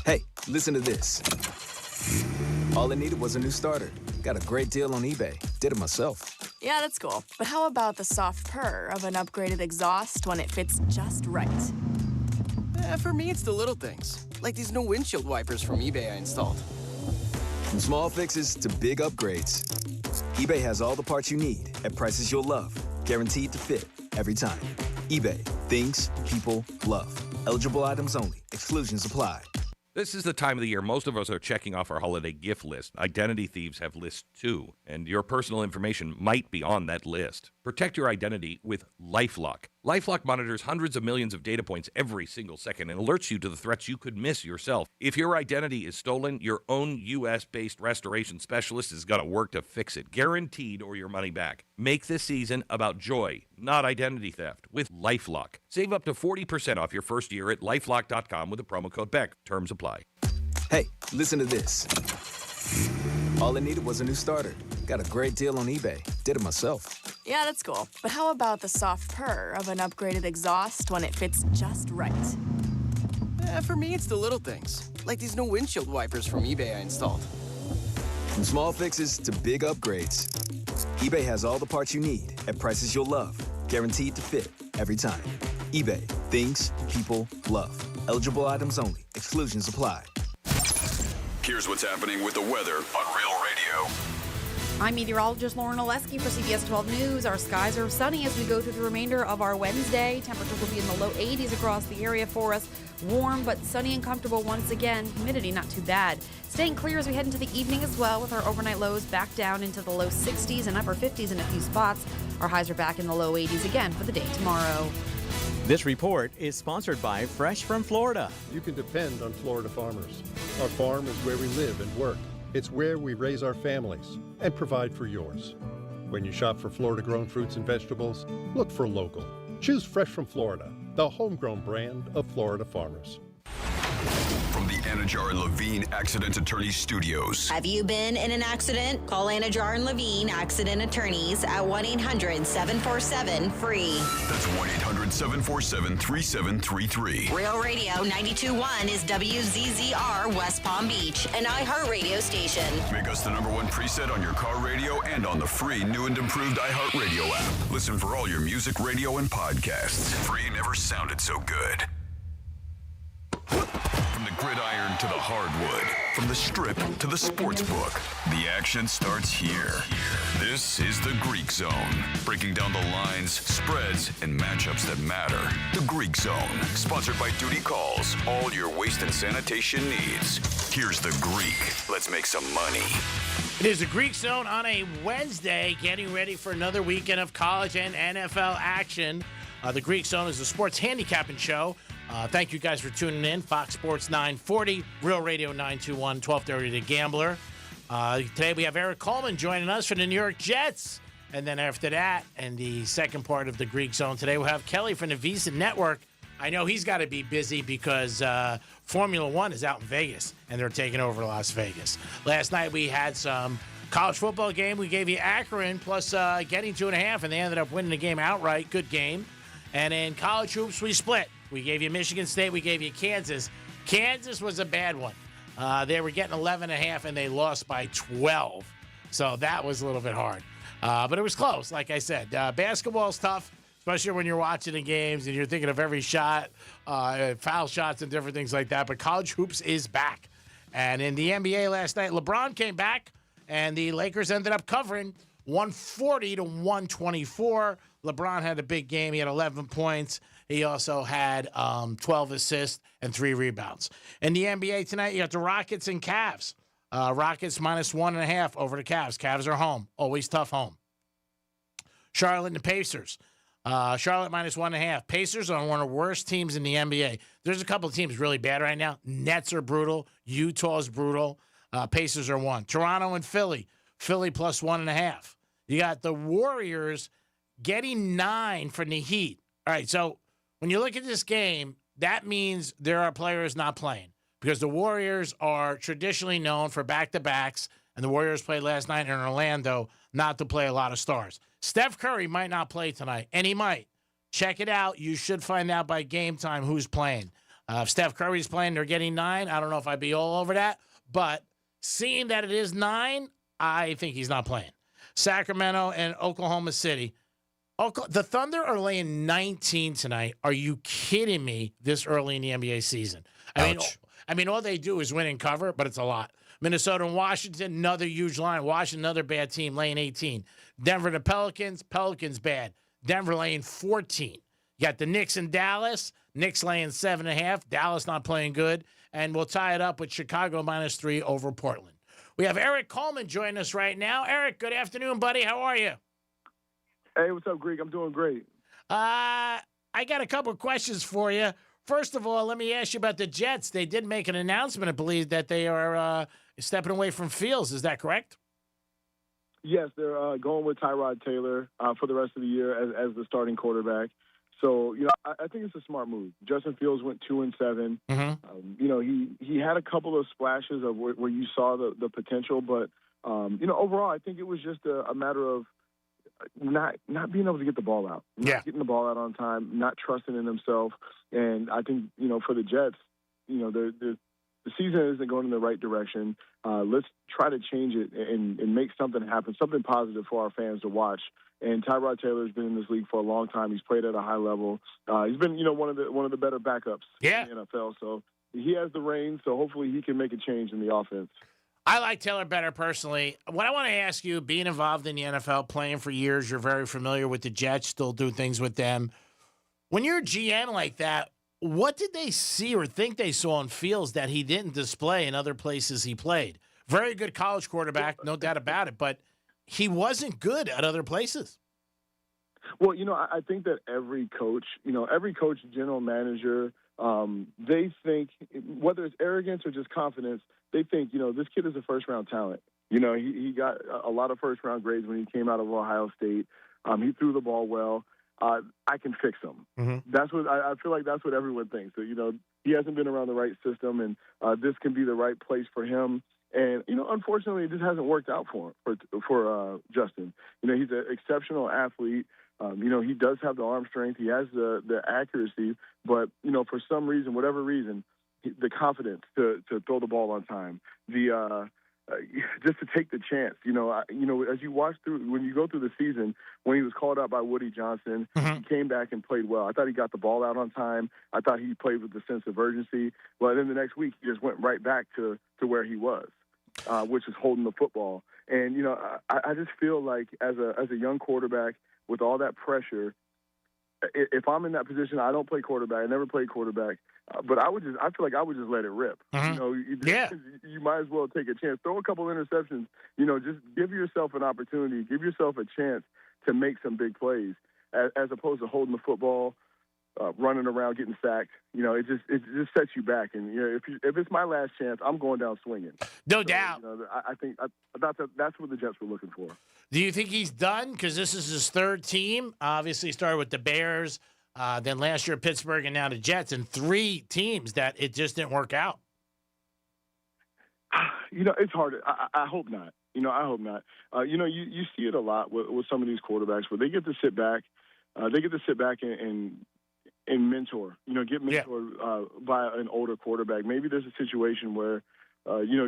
Hey, listen to this. All I needed was a new starter. Got a great deal on eBay. Did it myself. Yeah, that's cool. But how about the soft purr of an upgraded exhaust when it fits just right? For me, it's the little things, like these new windshield wipers from eBay I installed. From small fixes to big upgrades, eBay has all the parts you need at prices you'll love, guaranteed to fit every time. eBay, things people love. Eligible items only. Exclusions apply. This is the time of the year most of us are checking off our holiday gift list. Identity thieves have lists too, and your personal information might be on that list. Protect your identity with LifeLock. LifeLock monitors hundreds of millions of data points every single second and alerts you to the threats you could miss yourself. If your identity is stolen, your own U.S.-based restoration specialist is going to work to fix it, guaranteed, or your money back. Make this season about joy, not identity theft, with LifeLock. Save up to 40% off your first year at LifeLock.com with the promo code BECK. Terms apply. Hey, listen to this. All I needed was a new starter. Got a great deal on eBay. Did it myself. Yeah, that's cool. But how about the soft purr of an upgraded exhaust when it fits just right? For me, it's the little things, like these new windshield wipers from eBay I installed. From small fixes to big upgrades, eBay has all the parts you need at prices you'll love, guaranteed to fit every time. eBay, things people love. Eligible items only. Exclusions apply. Here's what's happening with the weather on Real Radio. I'm meteorologist Lauren Oleski for CBS 12 News. Our skies are sunny as we go through the remainder of our Wednesday. Temperatures will be in the low 80s across the area for us. Warm but sunny and comfortable once again. Humidity not too bad. Staying clear as we head into the evening as well, with our overnight lows back down into the low 60s and upper 50s in a few spots. Our highs are back in the low 80s again for the day tomorrow. This report is sponsored by Fresh from Florida. You can depend on Florida farmers. Our farm is where we live and work. It's where we raise our families and provide for yours. When you shop for Florida-grown fruits and vegetables, look for local. Choose Fresh from Florida, the homegrown brand of Florida farmers. From the Anajar and Levine Accident Attorneys Studios. Have you been in an accident? Call Anajar and Levine Accident Attorneys at 1-800-747-FREE. That's 1-800-747-3733. Real Radio 92.1 is WZZR West Palm Beach, an iHeartRadio station. Make us the #1 preset on your car radio and on the free new and improved iHeartRadio app. Listen for all your music, radio, and podcasts. Free never sounded so good. From the gridiron to the hardwood, from the strip to the sports book, the action starts here. This is the Greek Zone, breaking down the lines, spreads, and matchups that matter. The Greek Zone, sponsored by Duty Calls, all your waste and sanitation needs. Here's the Greek. Let's make some money. It is the Greek Zone on a Wednesday, getting ready for another weekend of college and NFL action. The Greek Zone is a sports handicapping show. Thank you guys for tuning in. Fox Sports 940, Real Radio 921, 1230 The Gambler. Today we have Eric Coleman joining us for the New York Jets. And then after that, and the second part of the Greek Zone today, we'll have Kelly from the Visa Network. I know he's got to be busy because Formula One is out in Vegas, and they're taking over Las Vegas. Last night we had some college football game. We gave you Akron plus getting 2.5, and they ended up winning the game outright. Good game. And in college hoops, we split. We gave you Michigan State. We gave you Kansas. Kansas was a bad one. They were getting 11.5, and they lost by 12. So that was a little bit hard. But it was close, like I said. Basketball's tough, especially when you're watching the games and you're thinking of every shot, foul shots and different things like that. But college hoops is back. And in the NBA last night, LeBron came back, and the Lakers ended up covering 140 to 124. LeBron had a big game. He had 11 points. He also had 12 assists and 3 rebounds. In the NBA tonight, you got the Rockets and Cavs. Rockets minus 1.5 over the Cavs. Cavs are home. Always tough home. Charlotte and the Pacers. Charlotte minus 1.5. Pacers are one of the worst teams in the NBA. There's a couple of teams really bad right now. Nets are brutal. Utah's brutal. Pacers are 1. Toronto and Philly. Philly plus 1.5. You got the Warriors getting 9 from the Heat. All right, so when you look at this game, that means there are players not playing because the Warriors are traditionally known for back-to-backs, and the Warriors played last night in Orlando not to play a lot of stars. Steph Curry might not play tonight, and he might. Check it out. You should find out by game time who's playing. If Steph Curry's playing, they're getting 9. I don't know if I'd be all over that, but seeing that it is 9, I think he's not playing. Sacramento and Oklahoma City. The Thunder are laying 19 tonight. Are you kidding me this early in the NBA season? I mean, all they do is win and cover, but it's a lot. Minnesota and Washington, another huge line. Washington, another bad team, laying 18. Denver and the Pelicans, Pelicans bad. Denver laying 14. You got the Knicks and Dallas. Knicks laying 7.5. Dallas not playing good. And we'll tie it up with Chicago minus 3 over Portland. We have Eric Coleman joining us right now. Eric, good afternoon, buddy. How are you? Hey, what's up, Greek? I'm doing great. I got a couple of questions for you. First of all, let me ask you about the Jets. They did make an announcement, I believe, that they are stepping away from Fields. Is that correct? Yes, they're going with Tyrod Taylor for the rest of the year as the starting quarterback. So, I think it's a smart move. Justin Fields went 2-7. Mm-hmm. He had a couple of splashes of where you saw the potential, but overall, I think it was just a matter of not being able to get the ball out, getting the ball out on time, not trusting in himself. And I think, for the Jets, the season isn't going in the right direction. Let's try to change it and make something happen, something positive for our fans to watch. And Tyrod Taylor's been in this league for a long time. He's played at a high level. He's been, one of the better backups in the NFL. So he has the reins. So hopefully he can make a change in the offense. I like Taylor better personally. What I want to ask you, being involved in the NFL, playing for years, you're very familiar with the Jets, still do things with them. When you're a GM like that, what did they see or think they saw in Fields that he didn't display in other places he played? Very good college quarterback, no doubt about it, but he wasn't good at other places. Well, I think that every coach, general manager, they think, whether it's arrogance or just confidence, they think, this kid is a first-round talent. He got a lot of first-round grades when he came out of Ohio State. He threw the ball well. I can fix him. Mm-hmm. That's what I feel like. That's what everyone thinks. So, he hasn't been around the right system, and this can be the right place for him. And, unfortunately, it just hasn't worked out for Justin. He's an exceptional athlete. He does have the arm strength. He has the accuracy. But, for some reason, whatever reason, the confidence to throw the ball on time, just to take the chance. As you watch through, when you go through the season, when he was called out by Woody Johnson, he came back and played well. I thought he got the ball out on time. I thought he played with a sense of urgency. But then the next week, he just went right back to where he was, which is holding the football. And, I just feel like as a young quarterback with all that pressure, if I'm in that position, I don't play quarterback. I never played quarterback. But I feel like I would just let it rip. You might as well take a chance. Throw a couple interceptions. Just give yourself an opportunity. Give yourself a chance to make some big plays, as opposed to holding the football, running around, getting sacked. It just sets you back. And if it's my last chance, I'm going down swinging. No doubt. I think that's what the Jets were looking for. Do you think he's done? Because this is his third team. Obviously, started with the Bears. Then last year, Pittsburgh, and now the Jets, and 3 teams that it just didn't work out. It's hard. I hope not. I hope not. You see it a lot with some of these quarterbacks where they get to sit back. And mentor. Get mentored by an older quarterback. Maybe there's a situation where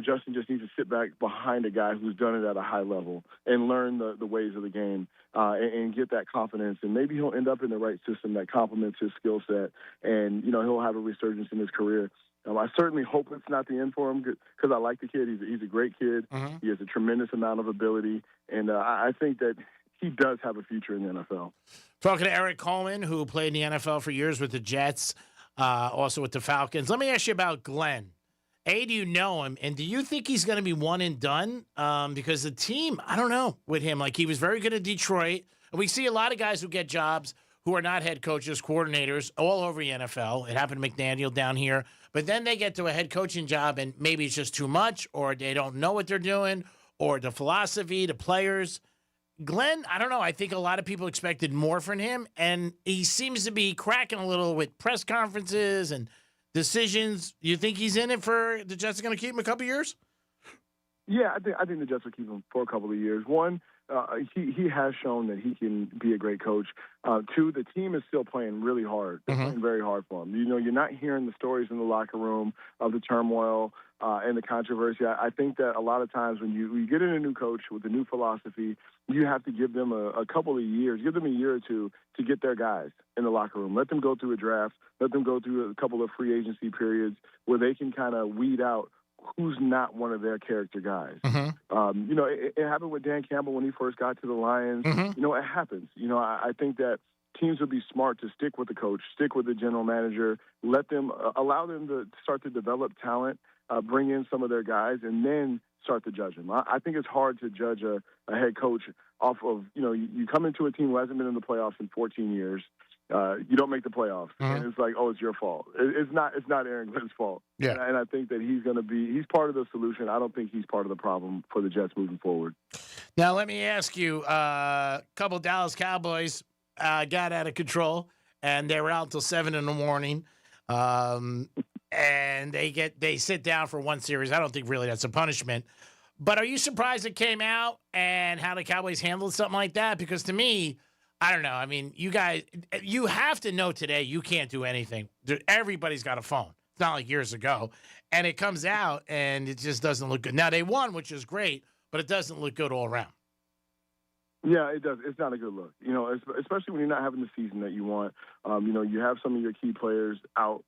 Justin just needs to sit back behind a guy who's done it at a high level and learn the ways of the game and get that confidence. And maybe he'll end up in the right system that complements his skill set, and, he'll have a resurgence in his career. I certainly hope it's not the end for him because I like the kid. He's a great kid. Mm-hmm. He has a tremendous amount of ability, and I think that he does have a future in the NFL. Talking to Eric Coleman, who played in the NFL for years with the Jets, also with the Falcons. Let me ask you about Glenn. A, do you know him, and do you think he's going to be one and done? Because the team, I don't know, with him. Like, he was very good at Detroit. And we see a lot of guys who get jobs who are not head coaches, coordinators, all over the NFL. It happened to McDaniel down here. But then they get to a head coaching job, and maybe it's just too much, or they don't know what they're doing, or the philosophy, the players. Glenn, I don't know. I think a lot of people expected more from him, and he seems to be cracking a little with press conferences and decisions. You think he's in it for the Jets are going to keep him a couple years? Yeah, I think the Jets will keep him for a couple of years. One, he has shown that he can be a great coach. 2, the team is still playing really hard. They're playing very hard for him. You're not hearing the stories in the locker room of the turmoil and the controversy. I think that a lot of times when you get in a new coach with a new philosophy, you have to give them a couple of years, give them a year or two to get their guys in the locker room. Let them go through a draft. Let them go through a couple of free agency periods where they can kind of weed out who's not one of their character guys. It happened with Dan Campbell when he first got to the Lions. It happens. I think that teams would be smart to stick with the coach, stick with the general manager, let them allow them to start to develop talent, bring in some of their guys, and then start to judge them. I think it's hard to judge a head coach off of, you come into a team who hasn't been in the playoffs in 14 years. You don't make the playoffs, and it's like, oh, it's your fault. It's not Aaron Glenn's fault. Yeah. And I think that he's part of the solution. I don't think he's part of the problem for the Jets moving forward. Now, let me ask you, a couple Dallas Cowboys got out of control, and they were out until 7 in the morning. And they sit down for one series. I don't think really that's a punishment. But are you surprised it came out and how the Cowboys handled something like that? Because to me, I don't know. I mean, you guys, you have to know today you can't do anything. Everybody's got a phone. It's not like years ago. And it comes out, and it just doesn't look good. Now, they won, which is great, but it doesn't look good all around. Yeah, it does. It's not a good look. Especially when you're not having the season that you want. You have some of your key players out,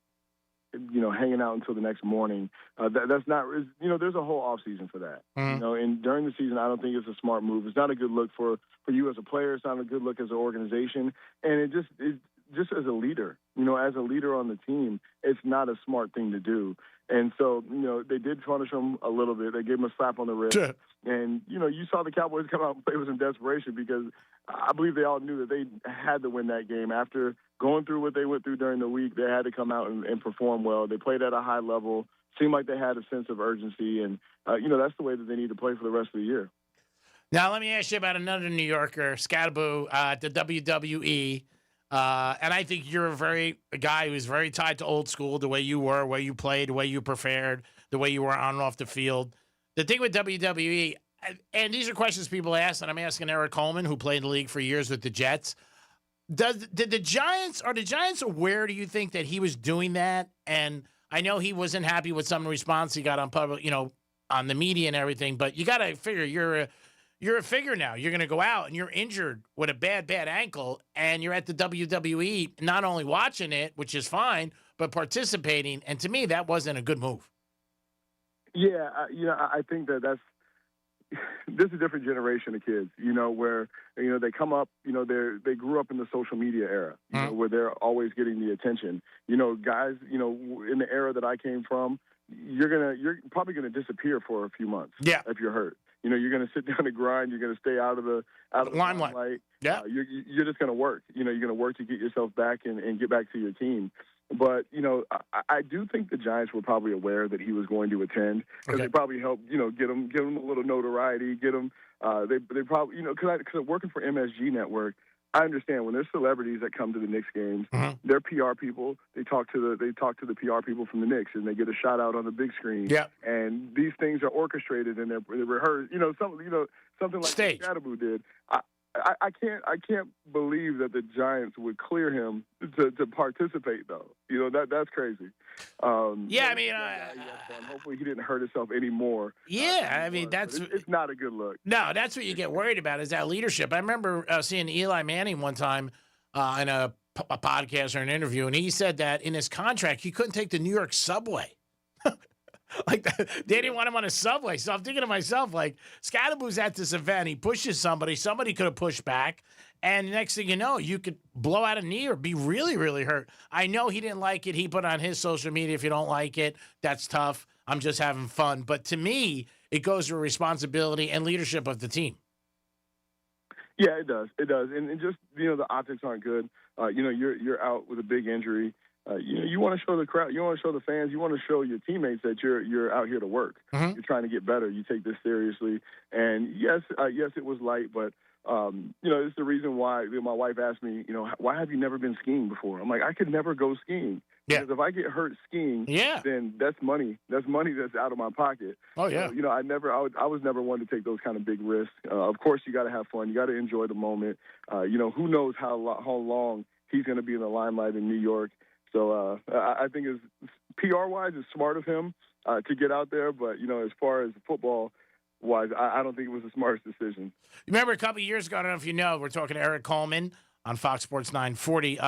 hanging out until the next morning. That's not, there's a whole off season for that. And during the season, I don't think it's a smart move. It's not a good look for you as a player. It's not a good look as an organization. And it just as a leader, as a leader on the team, it's not a smart thing to do. And so, they did punish him a little bit. They gave him a slap on the wrist. Sure. And, you saw the Cowboys come out and play with some desperation because I believe they all knew that they had to win that game. After going through what they went through during the week, they had to come out and perform well. They played at a high level, seemed like they had a sense of urgency. And, that's the way that they need to play for the rest of the year. Now, let me ask you about another New Yorker, Scadaboo, at the WWE. And I think you're a guy who's very tied to old school, the way you were, the way you played, the way you prepared, the way you were on and off the field. The thing with WWE, and these are questions people ask, and I'm asking Eric Coleman, who played in the league for years with the Jets. Are the Giants aware, do you think, that he was doing that? And I know he wasn't happy with some response he got on public, on the media and everything, but you got to figure you're a figure now. You're going to go out and you're injured with a bad ankle, and you're at the WWE not only watching it, which is fine, but participating. And to me, that wasn't a good move. Yeah, I think that's this is a different generation of kids, where, they come up, they grew up in the social media era, where they're always getting the attention. Guys, in the era that I came from, you're probably going to disappear for a few months. Yeah. If you're hurt. You're going to sit down and grind. You're going to stay out of the limelight. Yeah. You're just going to work. You're going to work to get yourself back and get back to your team. But, I do think the Giants were probably aware that he was going to attend because they probably helped, get him a little notoriety, get him. They probably, because working for MSG Network, I understand when there's celebrities that come to the Knicks games, they're PR people. They talk to the PR people from the Knicks, and they get a shout out on the big screen. Yeah. And these things are orchestrated and they're rehearsed. Something like Scadaboo did. I can't believe that the Giants would clear him to participate, though. That's crazy. Hopefully he didn't hurt himself anymore. Yeah, it's not a good look. No, that's what you get worried about is that leadership. I remember seeing Eli Manning one time in a podcast or an interview, and he said that in his contract he couldn't take the New York subway. Like they didn't want him on a subway. So I'm thinking to myself, like, Scadaboo's at this event. He pushes somebody could have pushed back. And next thing you know, you could blow out a knee or be really, really hurt. I know he didn't like it. He put on his social media, if you don't like it, that's tough. I'm just having fun. But to me, it goes to responsibility and leadership of the team. Yeah, it does. It does. And just, the optics aren't good. You're out with a big injury. You want to show the crowd, you want to show the fans, you want to show your teammates that you're out here to work. Mm-hmm. You're trying to get better. You take this seriously. And yes, it was light, but it's the reason why my wife asked me, why have you never been skiing before? I'm like, I could never go skiing. Yeah. Because if I get hurt skiing, then that's money. That's money that's out of my pocket. Oh yeah. I was never one to take those kind of big risks. Of course, you got to have fun. You got to enjoy the moment. Who knows how long he's going to be in the limelight in New York. So I think PR-wise, it's smart of him to get out there. But, as far as football-wise, I don't think it was the smartest decision. Remember a couple of years ago, I don't know if you know, we're talking to Eric Coleman on Fox Sports 940,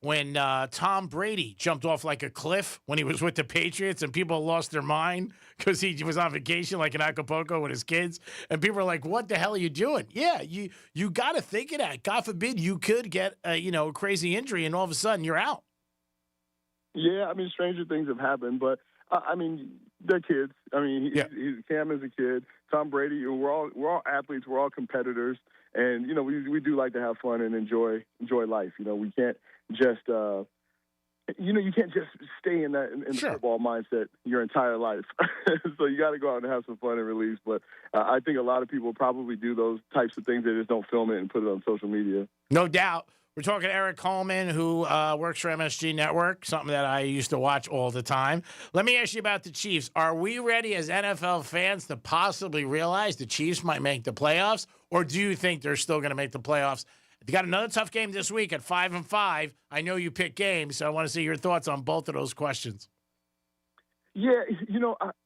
when Tom Brady jumped off like a cliff when he was with the Patriots, and people lost their mind because he was on vacation like in Acapulco with his kids. And people were like, what the hell are you doing? Yeah, you got to think of that. God forbid you could get a crazy injury, and all of a sudden you're out. Yeah, stranger things have happened, but they're kids. Cam is a kid. Tom Brady. We're all athletes. We're all competitors, and we do like to have fun and enjoy life. We can't just you can't just stay in the football mindset your entire life. So you got to go out and have some fun and release. But I think a lot of people probably do those types of things. They just don't film it and put it on social media. No doubt. We're talking to Eric Coleman, who works for MSG Network, something that I used to watch all the time. Let me ask you about the Chiefs. Are we ready as NFL fans to possibly realize the Chiefs might make the playoffs, or do you think they're still going to make the playoffs? They got another tough game this week at 5-5. I know you pick games, so I want to see your thoughts on both of those questions. Yeah,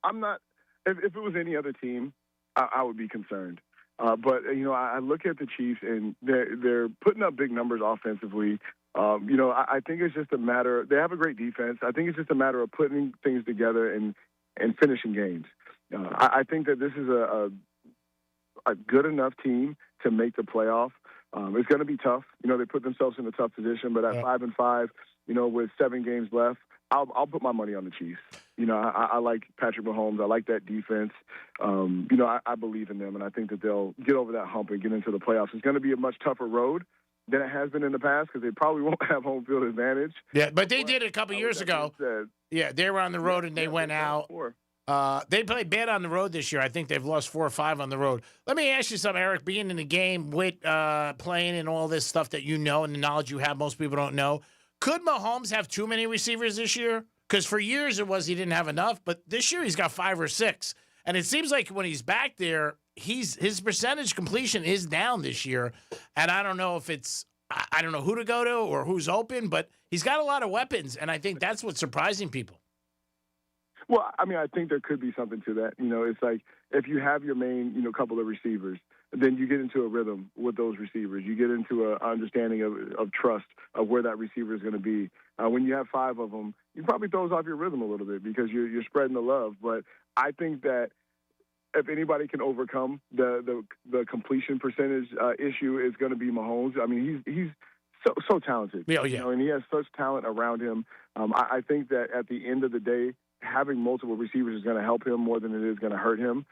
I'm not – if it was any other team, I would be concerned. But I look at the Chiefs, and they're putting up big numbers offensively. I think it's just a matter – they have a great defense. I think it's just a matter of putting things together and finishing games. I think that this is a good enough team to make the playoff. It's going to be tough. They put themselves in a tough position, but at 5-5, with 7 games left, I'll put my money on the Chiefs. I like Patrick Mahomes. I like that defense. I believe in them, and I think that they'll get over that hump and get into the playoffs. It's going to be a much tougher road than it has been in the past because they probably won't have home field advantage. Yeah, but they did it a couple years ago. Yeah, they were on the road and they went out. They played bad on the road this year. I think they've lost 4 or 5 on the road. Let me ask you something, Eric. Being in the game with playing and all this stuff that you know and the knowledge you have, most people don't know. Could Mahomes have too many receivers this year? Because for years it was he didn't have enough, but this year he's got 5 or 6. And it seems like when he's back there, his percentage completion is down this year. And I don't know if it's I don't know who to go to or who's open, but he's got a lot of weapons, and I think that's what's surprising people. Well, I mean, I think there could be something to that. It's like if you have your main, couple of receivers, then you get into a rhythm with those receivers. You get into an understanding of trust of where that receiver is going to be. When you have 5 of them, it probably throws off your rhythm a little bit because you're spreading the love. But I think that if anybody can overcome the completion percentage issue, it's going to be Mahomes. I mean, he's so talented. Yeah, yeah. And he has such talent around him. I think that at the end of the day, having multiple receivers is going to help him more than it is going to hurt him.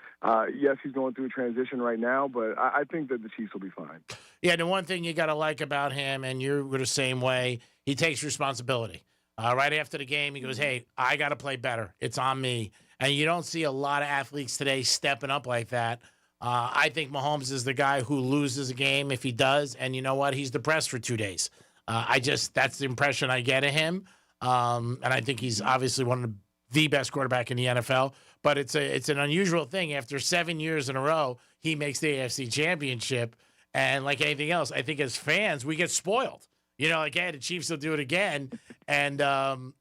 Yes, he's going through a transition right now, but I think that the Chiefs will be fine. Yeah, the one thing you got to like about him, and you're the same way, he takes responsibility. Right after the game, he goes, hey, I got to play better. It's on me. And you don't see a lot of athletes today stepping up like that. I think Mahomes is the guy who loses a game if he does, and you know what? He's depressed for 2 days. That's the impression I get of him. And I think he's obviously one of the best quarterback in the NFL, but it's an unusual thing. After 7 years in a row, he makes the AFC Championship, and like anything else, I think as fans, we get spoiled. Like, hey, the Chiefs will do it again, and out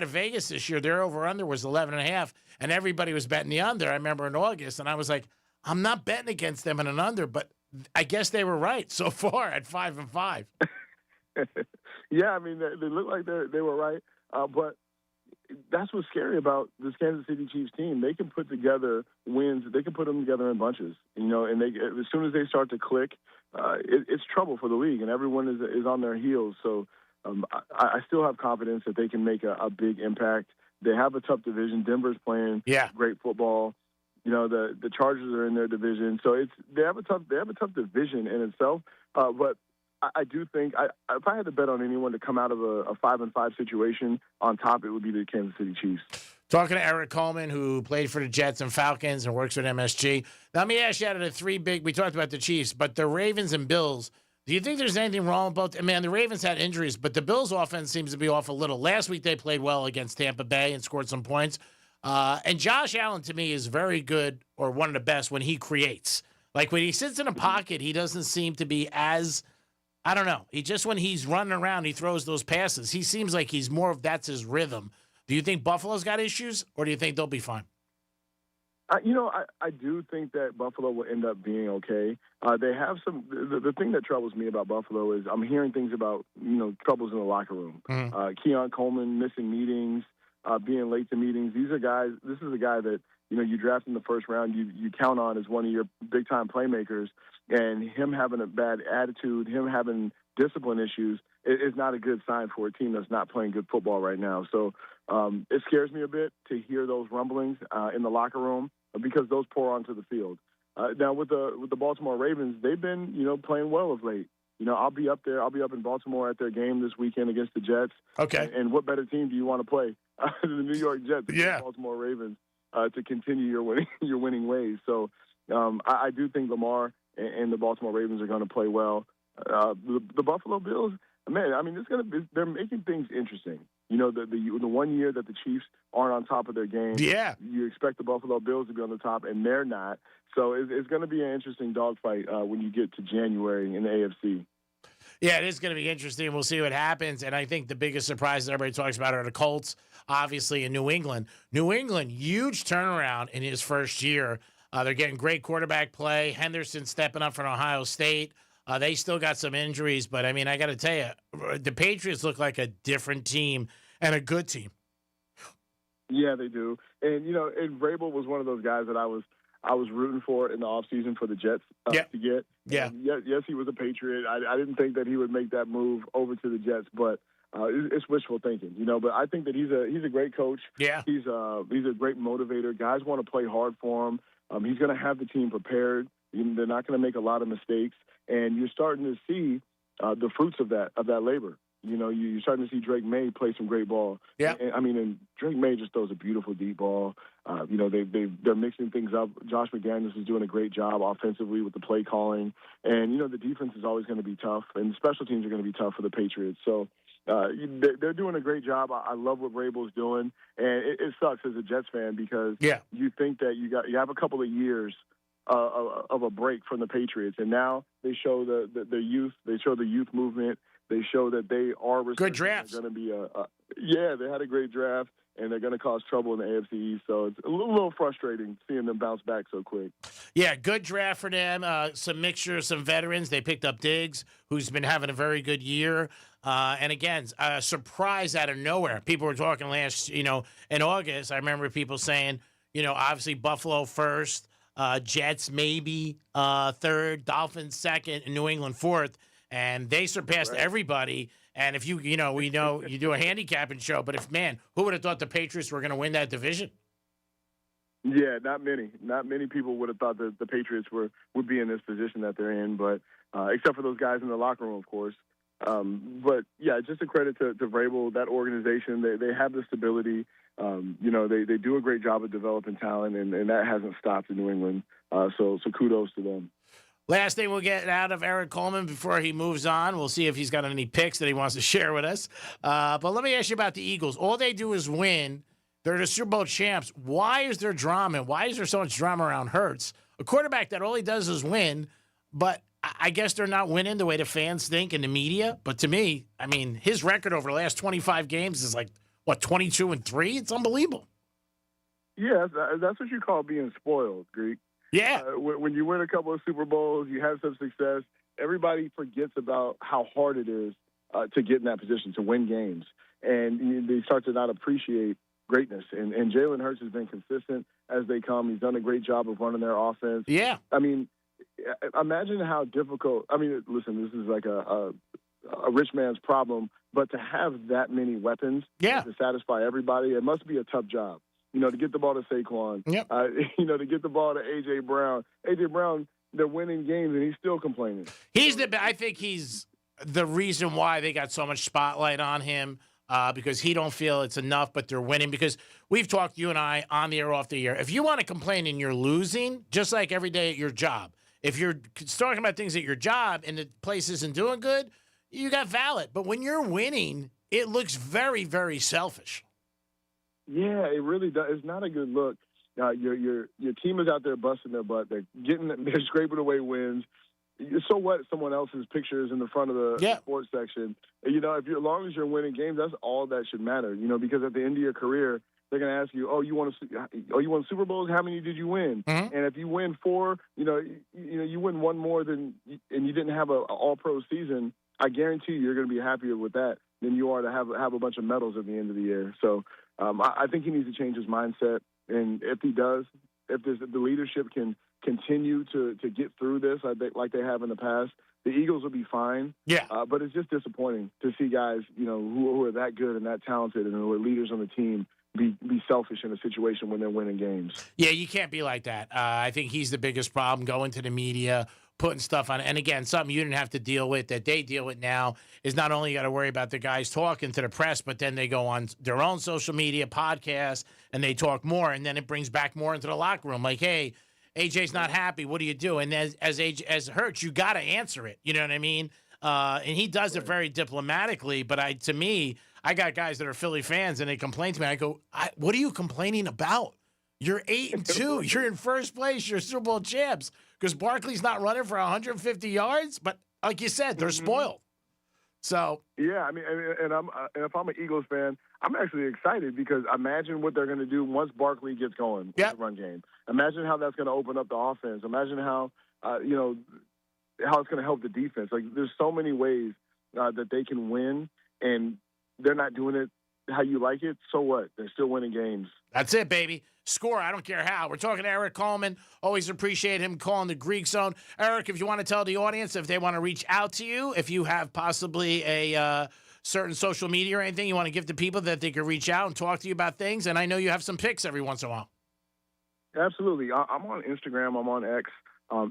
of Vegas this year, their over/under was 11.5, and everybody was betting the under. I remember in August, and I was like, I'm not betting against them in an under, but I guess they were right so far at 5-5. Yeah, I mean, they look like they were right, but that's what's scary about this Kansas City Chiefs team. They can put together wins. They can put them together in bunches, and as soon as they start to click, it's trouble for the league, and everyone is on their heels. So I still have confidence that they can make a big impact. They have a tough division. Denver's playing great football. The Chargers are in their division, so they have a tough division in itself. But I do think if I had to bet on anyone to come out of a 5-5 situation on top, it would be the Kansas City Chiefs. Talking to Eric Coleman, who played for the Jets and Falcons and works with MSG. Now, let me ask you, out of the 3 big, we talked about the Chiefs, but the Ravens and Bills, do you think there's anything wrong with both? Man, the Ravens had injuries, but the Bills' offense seems to be off a little. Last week they played well against Tampa Bay and scored some points. And Josh Allen, to me, is very good, or one of the best, when he creates. Like, when he sits in a pocket, he doesn't seem to be as... I don't know. When he's running around, he throws those passes. He seems like he's more of that's his rhythm. Do you think Buffalo's got issues, or do you think they'll be fine? I do think that Buffalo will end up being okay. They have some. The thing that troubles me about Buffalo is I'm hearing things about troubles in the locker room. Mm-hmm. Keon Coleman missing meetings, being late to meetings. These are guys. This is a guy that you draft in the first round. You count on as one of your big time playmakers. And him having a bad attitude, him having discipline issues, is not a good sign for a team that's not playing good football right now. So it scares me a bit to hear those rumblings in the locker room because those pour onto the field. Now with the Baltimore Ravens, they've been playing well of late. I'll be up there. I'll be up in Baltimore at their game this weekend against the Jets. Okay. And what better team do you want to play? The New York Jets, the Baltimore Ravens, to continue your winning ways. So I do think Lamar and the Baltimore Ravens are going to play well. The Buffalo Bills, man, I mean, they're making things interesting. The 1 year that the Chiefs aren't on top of their game, you expect the Buffalo Bills to be on the top, and they're not. So it's going to be an interesting dogfight when you get to January in the AFC. Yeah, it is going to be interesting. We'll see what happens. And I think the biggest surprise that everybody talks about are the Colts, obviously, in New England. New England, huge turnaround in his first year. They're getting great quarterback play. Henderson stepping up from Ohio State. They still got some injuries, but, I mean, I got to tell you, the Patriots look like a different team and a good team. Yeah, they do. And, and Vrabel was one of those guys that I was rooting for in the offseason for the Jets to get. Yeah. Yes, he was a Patriot. I didn't think that he would make that move over to the Jets, but it's wishful thinking, But I think that he's a great coach. Yeah. He's a great motivator. Guys want to play hard for him. He's going to have the team prepared. They're not going to make a lot of mistakes, and you're starting to see the fruits of that labor. You're starting to see Drake May play some great ball. Yeah. And Drake May just throws a beautiful deep ball. They're mixing things up. Josh McDaniels is doing a great job offensively with the play calling. And, the defense is always going to be tough, and special teams are going to be tough for the Patriots. So they're doing a great job. I love what Vrabel's doing. And it sucks as a Jets fan because you think that you have a couple of years of a break from the Patriots, and now they show the youth. They show the youth movement. They show that they are good drafts. Going to be they had a great draft, and they're going to cause trouble in the AFC East. So it's a little frustrating seeing them bounce back so quick. Yeah, good draft for them. Some mixture, some veterans. They picked up Diggs, who's been having a very good year. And again, a surprise out of nowhere. People were talking in August. I remember people saying, obviously Buffalo first, Jets maybe third, Dolphins second, and New England fourth. And they surpassed everybody. And if we know you do a handicapping show, but who would have thought the Patriots were going to win that division? Yeah, not many. Not many people would have thought that the Patriots would be in this position that they're in, but except for those guys in the locker room, of course. But yeah, just a credit to Vrabel, that organization. They have the stability. They do a great job of developing talent, and that hasn't stopped in New England. So kudos to them. Last thing we'll get out of Eric Coleman before he moves on. We'll see if he's got any picks that he wants to share with us. But let me ask you about the Eagles. All they do is win. They're the Super Bowl champs. Why is there drama? Why is there so much drama around Hurts? A quarterback that all he does is win, but I guess they're not winning the way the fans think and the media. But to me, his record over the last 25 games is 22-3? It's unbelievable. Yeah, that's what you call being spoiled, Greek. Yeah. When you win a couple of Super Bowls, you have some success, everybody forgets about how hard it is to get in that position, to win games. And they start to not appreciate greatness. And Jalen Hurts has been consistent as they come. He's done a great job of running their offense. Yeah. Imagine how difficult – listen, this is like a rich man's problem, but to have that many weapons to satisfy everybody, it must be a tough job. To get the ball to Saquon, to get the ball to A.J. Brown. A.J. Brown, they're winning games, and he's still complaining. I think he's the reason why they got so much spotlight on him because he don't feel it's enough, but they're winning. Because we've talked, you and I, on the air, off the air. If you want to complain and you're losing, just like every day at your job, if you're talking about things at your job and the place isn't doing good, you got valid. But when you're winning, it looks very, very selfish. Yeah, it really does. It's not a good look. Your team is out there busting their butt. They're scraping away wins. So what? Someone else's picture is in the front of the sports section. As long as you're winning games, that's all that should matter. Because at the end of your career, they're going to ask you, you won Super Bowls? How many did you win? Mm-hmm. And if you win 4, you win one more and you didn't have an All-Pro season, I guarantee you're going to be happier with that than you are to have a bunch of medals at the end of the year. So I think he needs to change his mindset. And if he does, if the leadership can continue to get through this like they have in the past, the Eagles will be fine. Yeah. But it's just disappointing to see guys, who are that good and that talented and who are leaders on the team be selfish in a situation when they're winning games. Yeah, you can't be like that. I think he's the biggest problem, going to the media, putting stuff on. And again, something you didn't have to deal with that they deal with now is not only you got to worry about the guys talking to the press, but then they go on their own social media podcasts and they talk more. And then it brings back more into the locker room. Like, hey, AJ's not happy. What do you do? And as Hurts, you got to answer it. You know what I mean? And he does it very diplomatically. But I got guys that are Philly fans and they complain to me. I go, what are you complaining about? You're 8-2. You're in first place. You're Super Bowl champs. Because Barkley's not running for 150 yards. But like you said, they're spoiled. So yeah, and if I'm an Eagles fan, I'm actually excited because imagine what they're going to do once Barkley gets going with the run game. Imagine how that's going to open up the offense. Imagine how how it's going to help the defense. Like there's so many ways that they can win, and they're not doing it how you like it. So what? They're still winning games. That's it, baby. Score. I don't care how. We're talking to Eric Coleman. Always appreciate him calling the Greek Zone. Eric, if you want to tell the audience if they want to reach out to you, if you have possibly a certain social media or anything you want to give to people that they could reach out and talk to you about things. And I know you have some picks every once in a while. Absolutely. I'm on Instagram. I'm on X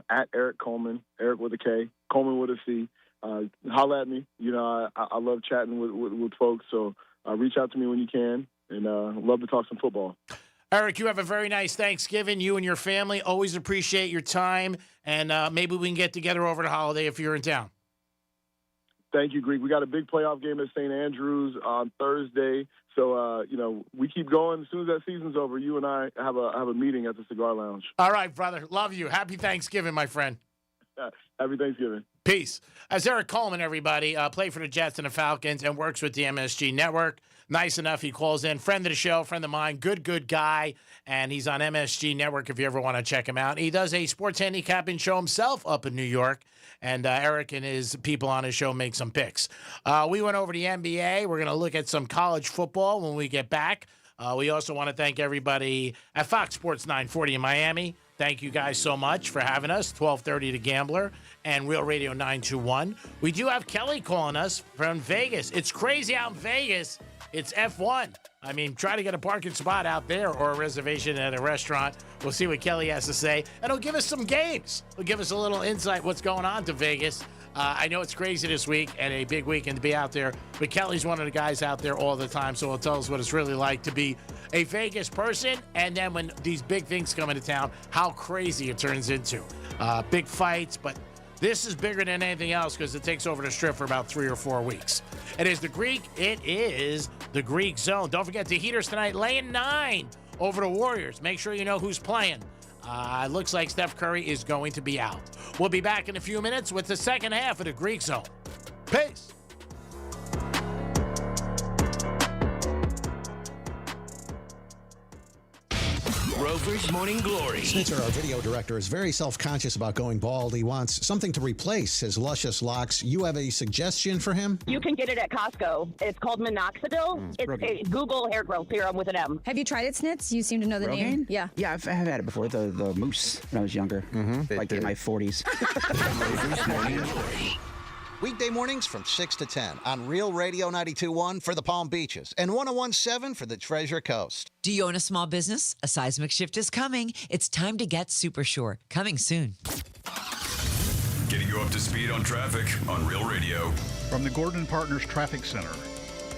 at Eric Coleman, Eric with a K, Coleman with a C. holla at me. You know, I love chatting with folks, so reach out to me when you can, and love to talk some football. Eric, you have a very nice Thanksgiving. You and your family. Always appreciate your time, and maybe we can get together over the holiday if you're in town. Thank you, Greek. We got a big playoff game at St. Andrews on Thursday. So, we keep going. As soon as that season's over, you and I have a meeting at the Cigar Lounge. All right, brother. Love you. Happy Thanksgiving, my friend. Happy Thanksgiving. Peace. As Eric Coleman, everybody, played for the Jets and the Falcons and works with the MSG Network. Nice enough. He calls in. Friend of the show, friend of mine, good guy. And he's on MSG Network if you ever want to check him out. He does a sports handicapping show himself up in New York. And Eric and his people on his show make some picks. We went over the NBA. We're going to look at some college football when we get back. We also want to thank everybody at Fox Sports 940 in Miami. Thank you guys so much for having us. 1230 The Gambler and Real Radio 921. We do have Kelly calling us from Vegas. It's crazy out in Vegas. It's F1. I mean, try to get a parking spot out there or a reservation at a restaurant. We'll see what Kelly has to say. And he'll give us some games. He'll give us a little insight what's going on to Vegas. I know it's crazy this week and a big weekend to be out there, but Kelly's one of the guys out there all the time, so he'll tell us what it's really like to be a Vegas person, and then when these big things come into town, how crazy it turns into. Big fights, but this is bigger than anything else because it takes over the Strip for about 3 or 4 weeks. It is the Greek. It is the Greek Zone. Don't forget the Heaters tonight, laying 9 over the Warriors. Make sure you know who's playing. It looks like Steph Curry is going to be out. We'll be back in a few minutes with the second half of the Greek Zone. Peace. Rover's Morning Glory. Snitzer, our video director, is very self-conscious about going bald. He wants something to replace his luscious locks. You have a suggestion for him? You can get it at Costco. It's called minoxidil. It's a Google hair growth serum with an M. Have you tried it, Snitz? You seem to know the name. Yeah. Yeah, I've had it before. The mousse when I was younger, like in my 40s. Rover's Morning Glory. Weekday mornings from 6 to 10 on Real Radio 92.1 for the Palm Beaches and 101.7 for the Treasure Coast. Do you own a small business? A seismic shift is coming. It's time to get Super Sure. Coming soon. Getting you up to speed on traffic on Real Radio. From the Gordon Partners Traffic Center.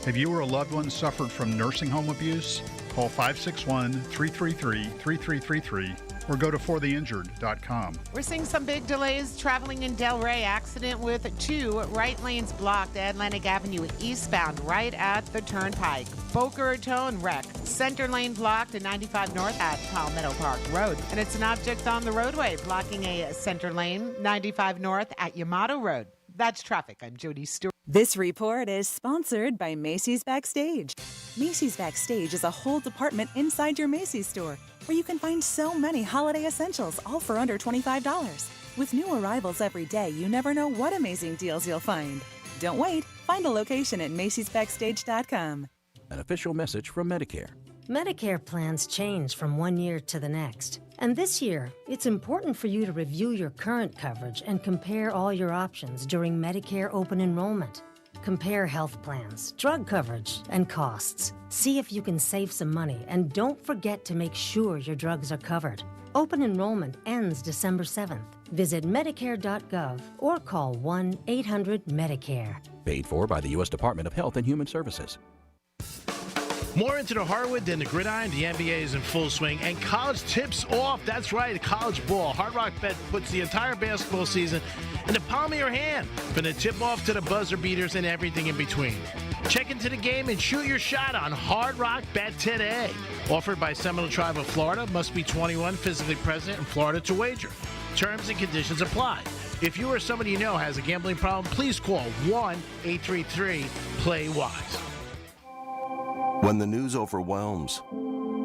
Have you or a loved one suffered from nursing home abuse? Call 561-333-3333 or go to fortheinjured.com. We're seeing some big delays traveling in Delray. Accident with 2 right lanes blocked at Atlantic Avenue eastbound right at the Turnpike. Boca Raton wreck. Center lane blocked at 95 North at Palmetto Park Road. And it's an object on the roadway blocking a center lane 95 North at Yamato Road. That's traffic. I'm Jody Stewart. This report is sponsored by Macy's Backstage. Macy's Backstage is a whole department inside your Macy's store where you can find so many holiday essentials, all for under $25. With new arrivals every day, you never know what amazing deals you'll find. Don't wait. Find a location at macysbackstage.com. An official message from Medicare. Medicare plans change from one year to the next. And this year, it's important for you to review your current coverage and compare all your options during Medicare open enrollment. Compare health plans, drug coverage, and costs. See if you can save some money, and don't forget to make sure your drugs are covered. Open enrollment ends December 7th. Visit Medicare.gov or call 1-800-MEDICARE. Paid for by the U.S. Department of Health and Human Services. More into the hardwood than the gridiron. The NBA is in full swing, and college tips off. That's right, college ball. Hard Rock Bet puts the entire basketball season in the palm of your hand, from the tip-off to the buzzer beaters and everything in between. Check into the game and shoot your shot on Hard Rock Bet today. Offered by Seminole Tribe of Florida. Must be 21, physically present in Florida to wager. Terms and conditions apply. If you or somebody you know has a gambling problem, please call 1-833-PLAY-WISE. When the news overwhelms,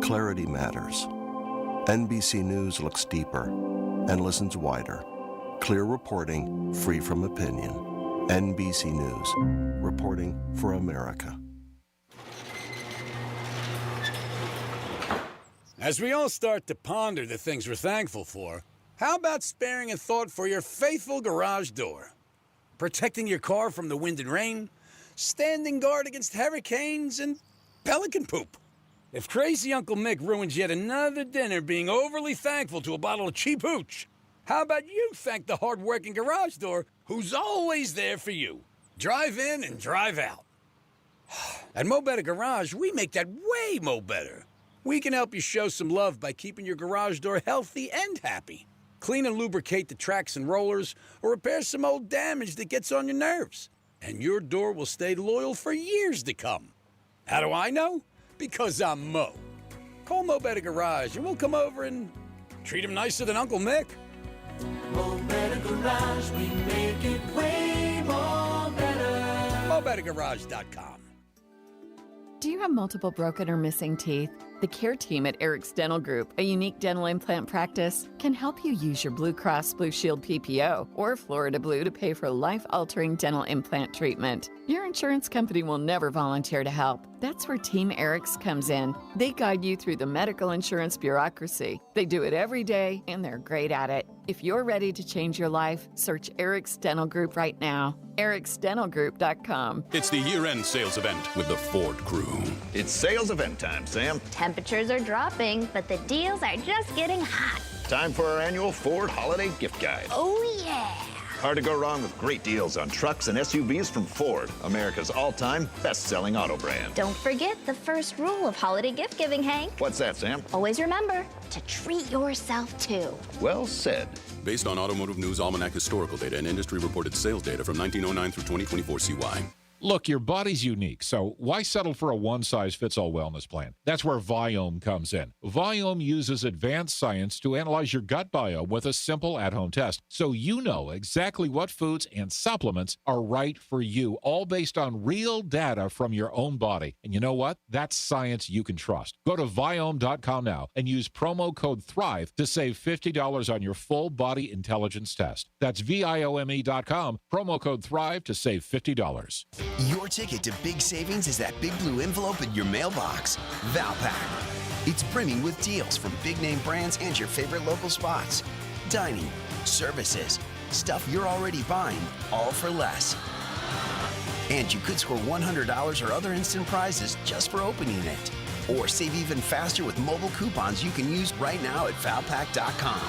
clarity matters. NBC News looks deeper and listens wider. Clear reporting, free from opinion. NBC News, reporting for America. As we all start to ponder the things we're thankful for, how about sparing a thought for your faithful garage door? Protecting your car from the wind and rain, standing guard against hurricanes, and pelican poop. If crazy Uncle Mick ruins yet another dinner being overly thankful to a bottle of cheap hooch, How about you thank the hard-working garage door who's always there for you? Drive in and drive out. At Mo Better Garage, we make that way mo better. We can help you show some love by keeping your garage door healthy and happy. Clean and lubricate the tracks and rollers, or repair some old damage that gets on your nerves. And your door will stay loyal for years to come. How do I know? Because I'm Mo. Call Mo Better Garage and we'll come over and treat him nicer than Uncle Mick. Mo Better Garage, we make it way more better. MoBetterGarage.com. Do you have multiple broken or missing teeth? The care team at Eric's Dental Group, a unique dental implant practice, can help you use your Blue Cross Blue Shield PPO or Florida Blue to pay for life-altering dental implant treatment. Your insurance company will never volunteer to help. That's where Team Eric's comes in. They guide you through the medical insurance bureaucracy. They do it every day, and they're great at it. If you're ready to change your life, search Eric's Dental Group right now. ericsdentalgroup.com. It's the year-end sales event with the Ford crew. It's sales event time, Sam. Temperatures are dropping, but the deals are just getting hot. Time for our annual Ford Holiday Gift Guide. Oh, yeah. Hard to go wrong with great deals on trucks and SUVs from Ford, America's all-time best-selling auto brand. Don't forget the first rule of holiday gift giving, Hank. What's that, Sam? Always remember to treat yourself, too. Well said. Based on Automotive News Almanac historical data and industry-reported sales data from 1909 through 2024 CY. Look, your body's unique, so why settle for a one-size-fits-all wellness plan? That's where Viome comes in. Viome uses advanced science to analyze your gut biome with a simple at-home test, so you know exactly what foods and supplements are right for you, all based on real data from your own body. And you know what? That's science you can trust. Go to Viome.com now and use promo code THRIVE to save $50 on your full body intelligence test. That's Viome.com, promo code THRIVE to save $50. Your ticket to big savings is that big blue envelope in your mailbox. Valpak. It's brimming with deals from big name brands and your favorite local spots. Dining, services, stuff you're already buying, all for less. And you could score $100 or other instant prizes just for opening it. Or save even faster with mobile coupons you can use right now at Valpak.com.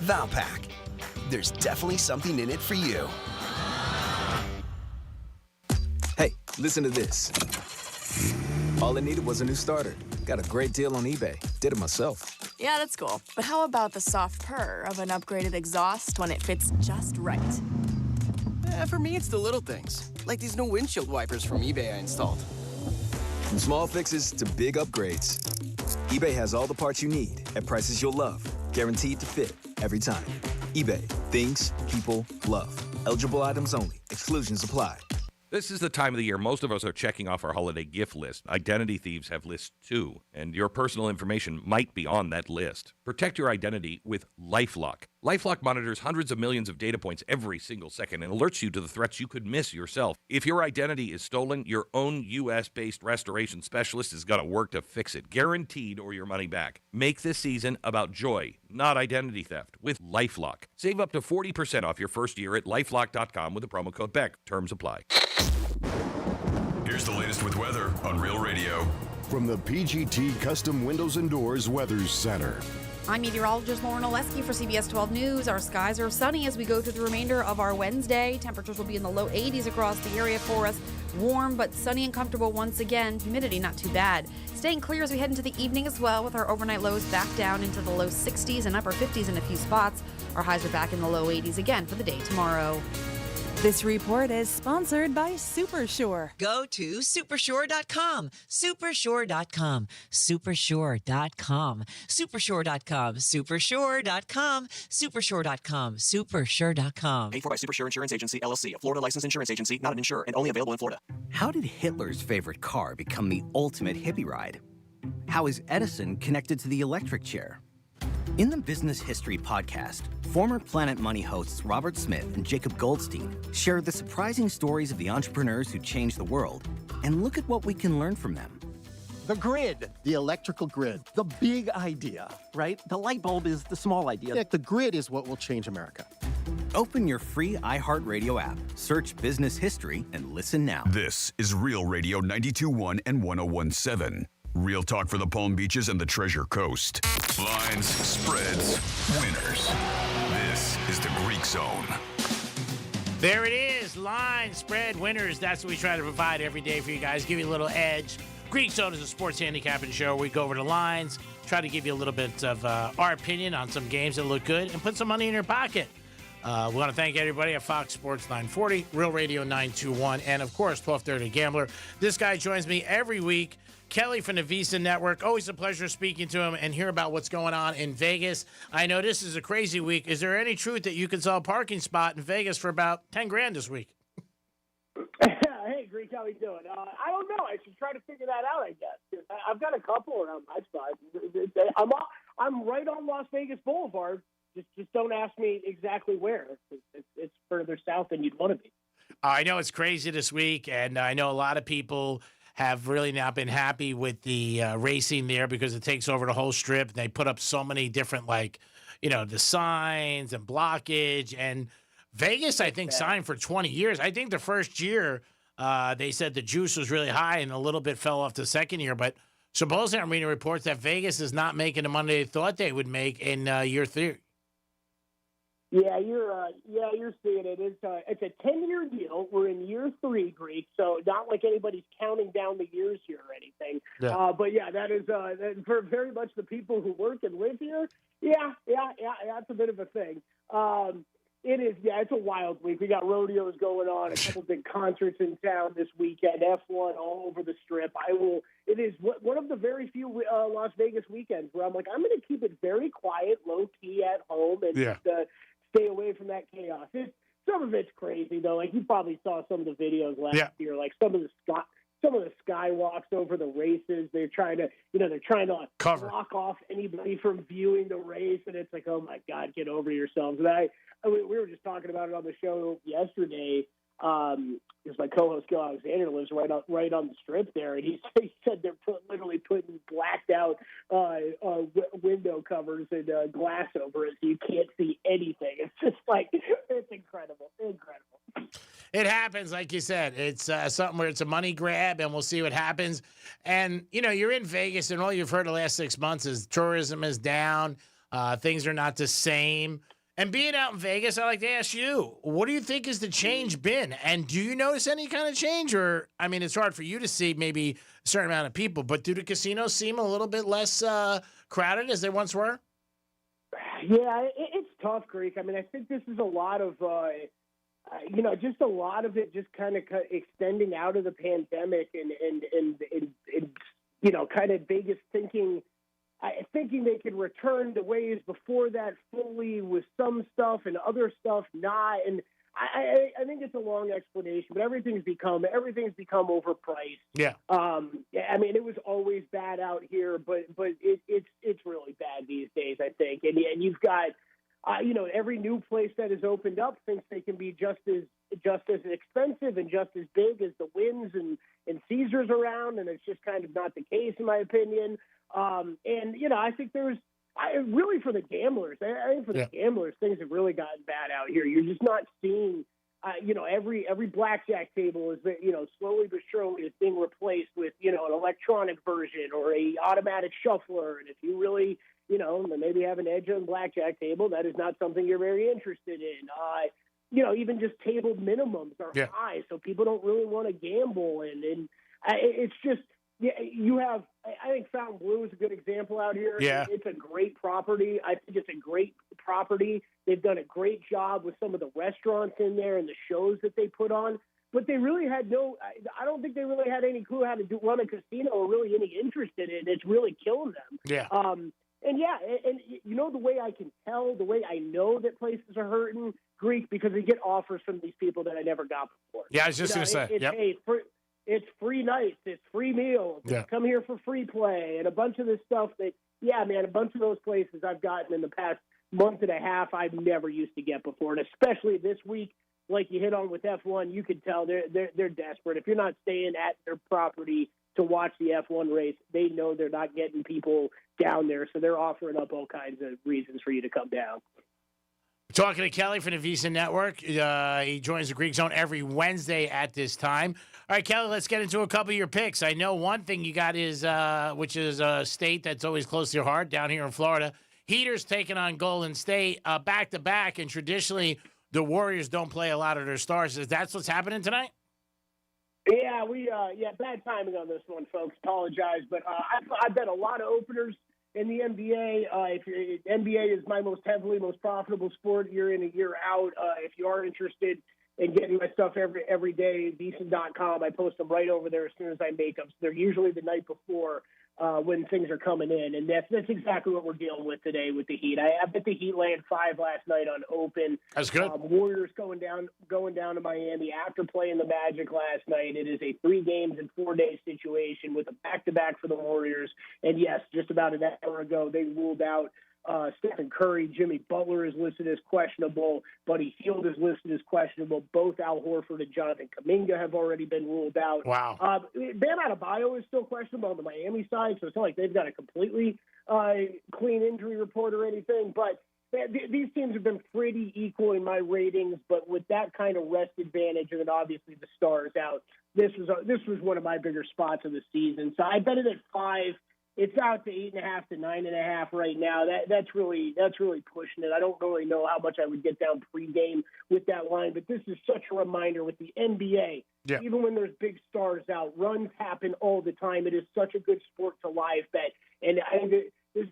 Valpak. There's definitely something in it for you. Hey, listen to this. All I needed was a new starter. Got a great deal on eBay. Did it myself. Yeah, that's cool. But how about the soft purr of an upgraded exhaust when it fits just right? For me, it's the little things. Like these new windshield wipers from eBay I installed. From small fixes to big upgrades, eBay has all the parts you need at prices you'll love. Guaranteed to fit every time. eBay. Things people love. Eligible items only. Exclusions apply. This is the time of the year most of us are checking off our holiday gift list. Identity thieves have lists too, and your personal information might be on that list. Protect your identity with LifeLock. LifeLock monitors hundreds of millions of data points every single second and alerts you to the threats you could miss yourself. If your identity is stolen, your own U.S.-based restoration specialist is going to work to fix it, guaranteed, or your money back. Make this season about joy, not identity theft, with LifeLock. Save up to 40% off your first year at LifeLock.com with the promo code BECK. Terms apply. Here's the latest with weather on Real Radio. From the PGT Custom Windows and Doors Weather Center. I'm meteorologist Lauren Oleski for CBS 12 News. Our skies are sunny as we go through the remainder of our Wednesday. Temperatures will be in the low 80s across the area for us. Warm but sunny and comfortable once again. Humidity not too bad. Staying clear as we head into the evening as well, with our overnight lows back down into the low 60s and upper 50s in a few spots. Our highs are back in the low 80s again for the day tomorrow. This report is sponsored by Supersure. Go to supersure.com. Supersure.com. Supersure.com. Supersure.com. Supersure.com. Supersure.com. Supersure.com. Paid for by Supersure Insurance Agency, LLC, a Florida licensed insurance agency, not an insurer, and only available in Florida. How did Hitler's favorite car become the ultimate hippie ride? How is Edison connected to the electric chair? In the Business History Podcast, former Planet Money hosts Robert Smith and Jacob Goldstein share the surprising stories of the entrepreneurs who changed the world and look at what we can learn from them. The grid, the electrical grid, the big idea, right? The light bulb is the small idea. The grid is what will change America. Open your free iHeartRadio app, search Business History, and listen now. This is Real Radio 92.1 and 101.7. Real talk for the Palm Beaches and the Treasure Coast. Lines, spreads, winners. is the Greek Zone. There it is. Line, spread, winners. That's what we try to provide every day for you guys. Give you a little edge. Greek Zone is a sports handicapping show where we go over the lines, try to give you a little bit of our opinion on some games that look good, and put some money in your pocket. We want to thank everybody at Fox Sports 940, Real Radio 921, and, of course, 1230 Gambler. This guy joins me every week. Kelly from the Visa Network. Always a pleasure speaking to him and hear about what's going on in Vegas. I know this is a crazy week. Is there any truth that you can sell a parking spot in Vegas for about $10,000 this week? Hey, Greek, how you doing? I don't know. I should try to figure that out, I guess. I've got a couple around my spot. I'm right on Las Vegas Boulevard. Just don't ask me exactly where. It's further south than you'd want to be. I know it's crazy this week, and I know a lot of people have really not been happy with the racing there because it takes over the whole strip. They put up so many different, the signs and blockage. And Vegas, I think, signed for 20 years. I think the first year they said the juice was really high and a little bit fell off the second year. But supposedly I'm reading reports that Vegas is not making the money they thought they would make in year 3. Yeah, you're seeing it. It's a 10-year deal. We're in year 3, Greek, so not like anybody's counting down the years here or anything. Yeah. But yeah, that is for very much the people who work and live here. Yeah, that's a bit of a thing. It is. Yeah, it's a wild week. We got rodeos going on, a couple big concerts in town this weekend, F1 all over the strip. It is one of the very few Las Vegas weekends where I'm like, I'm going to keep it very quiet, low key at home, and just stay away from that chaos. Some of it's crazy though. Like you probably saw some of the videos last year, like some of the skywalks over the races. They're trying to cover, block off anybody from viewing the race, and it's like, oh my God, get over yourselves. And we were just talking about it on the show yesterday. Because my co-host Gil Alexander lives right on the strip there, and he said they're literally putting blacked out window covers and glass over it, so you can't see anything. It's just like it's incredible. It happens, like you said. It's something where it's a money grab, and we'll see what happens. And you're in Vegas, and all you've heard the last 6 months is tourism is down, things are not the same. And being out in Vegas, I like to ask you, what do you think has the change been? And do you notice any kind of change? Or, I mean, it's hard for you to see maybe a certain amount of people, but do the casinos seem a little bit less crowded as they once were? Yeah, it's tough, Greek. I mean, I think this is a lot of, just a lot of it just kind of extending out of the pandemic and kind of Vegas thinking they could return to ways before that fully with some stuff and other stuff not. And I think it's a long explanation, but everything's become overpriced. Yeah. I mean, it was always bad out here, but it's really bad these days, I think. And you've got, every new place that has opened up thinks they can be just as expensive and just as big as the Wynn's and Caesars around, and it's just kind of not the case, in my opinion. I think really for the gamblers, gamblers, things have really gotten bad out here. You're just not seeing, every blackjack table is, slowly but surely is being replaced with, an electronic version or a automatic shuffler. And if you really, maybe have an edge on blackjack table, that is not something you're very interested in. Even just table minimums are high, so people don't really want to gamble. And it's just, you have, I think Fountain Blue is a good example out here. Yeah. It's a great property. I think it's a great property. They've done a great job with some of the restaurants in there and the shows that they put on. But they really had I don't think they really had any clue how to run a casino or really any interest in it. It's really killing them. Yeah. And the way I can tell, the way I know that places are hurting, Greek, because they get offers from these people that I never got before. Yeah, I was just going to say. Yep. Hey, it's free nights, it's free meals, come here for free play, and a bunch of this stuff that, a bunch of those places I've gotten in the past month and a half I've never used to get before. And especially this week, like you hit on with F1, you could tell they're desperate. If you're not staying at their property to watch the F1 race, they know they're not getting people down there, so they're offering up all kinds of reasons for you to come down. Talking to Kelly from the Visa Network. He joins the Greek Zone every Wednesday at this time. All right, Kelly, let's get into a couple of your picks. I know one thing you got is, which is a state that's always close to your heart, down here in Florida. Heaters taking on Golden State back-to-back, and traditionally the Warriors don't play a lot of their stars. Is that what's happening tonight? Yeah, bad timing on this one, folks. Apologize, but I bet a lot of openers in the NBA. NBA is my most profitable sport year in and year out. If you are interested in getting my stuff every day, decent.com, I post them right over there as soon as I make them. So they're usually the night before when things are coming in, and that's exactly what we're dealing with today with the Heat. I bet the Heat laying 5 last night on open. That's good. Warriors going down to Miami after playing the Magic last night. It is a 3 games in 4 day situation with a back-to-back for the Warriors. And yes, just about an hour ago, they ruled out Stephen Curry. Jimmy Butler is listed as questionable. Buddy Hield is listed as questionable. Both Al Horford and Jonathan Kuminga have already been ruled out. Wow. Bam Adebayo is still questionable on the Miami side, so it's not like they've got a completely clean injury report or anything. But these teams have been pretty equal in my ratings. But with that kind of rest advantage, and then obviously the stars out, this was one of my bigger spots of the season. So I bet it at 5. It's out to 8.5 to 9.5 right now. That's really pushing it. I don't really know how much I would get down pregame with that line, but this is such a reminder with the NBA. Yeah. Even when there's big stars out, runs happen all the time. It is such a good sport to live bet, and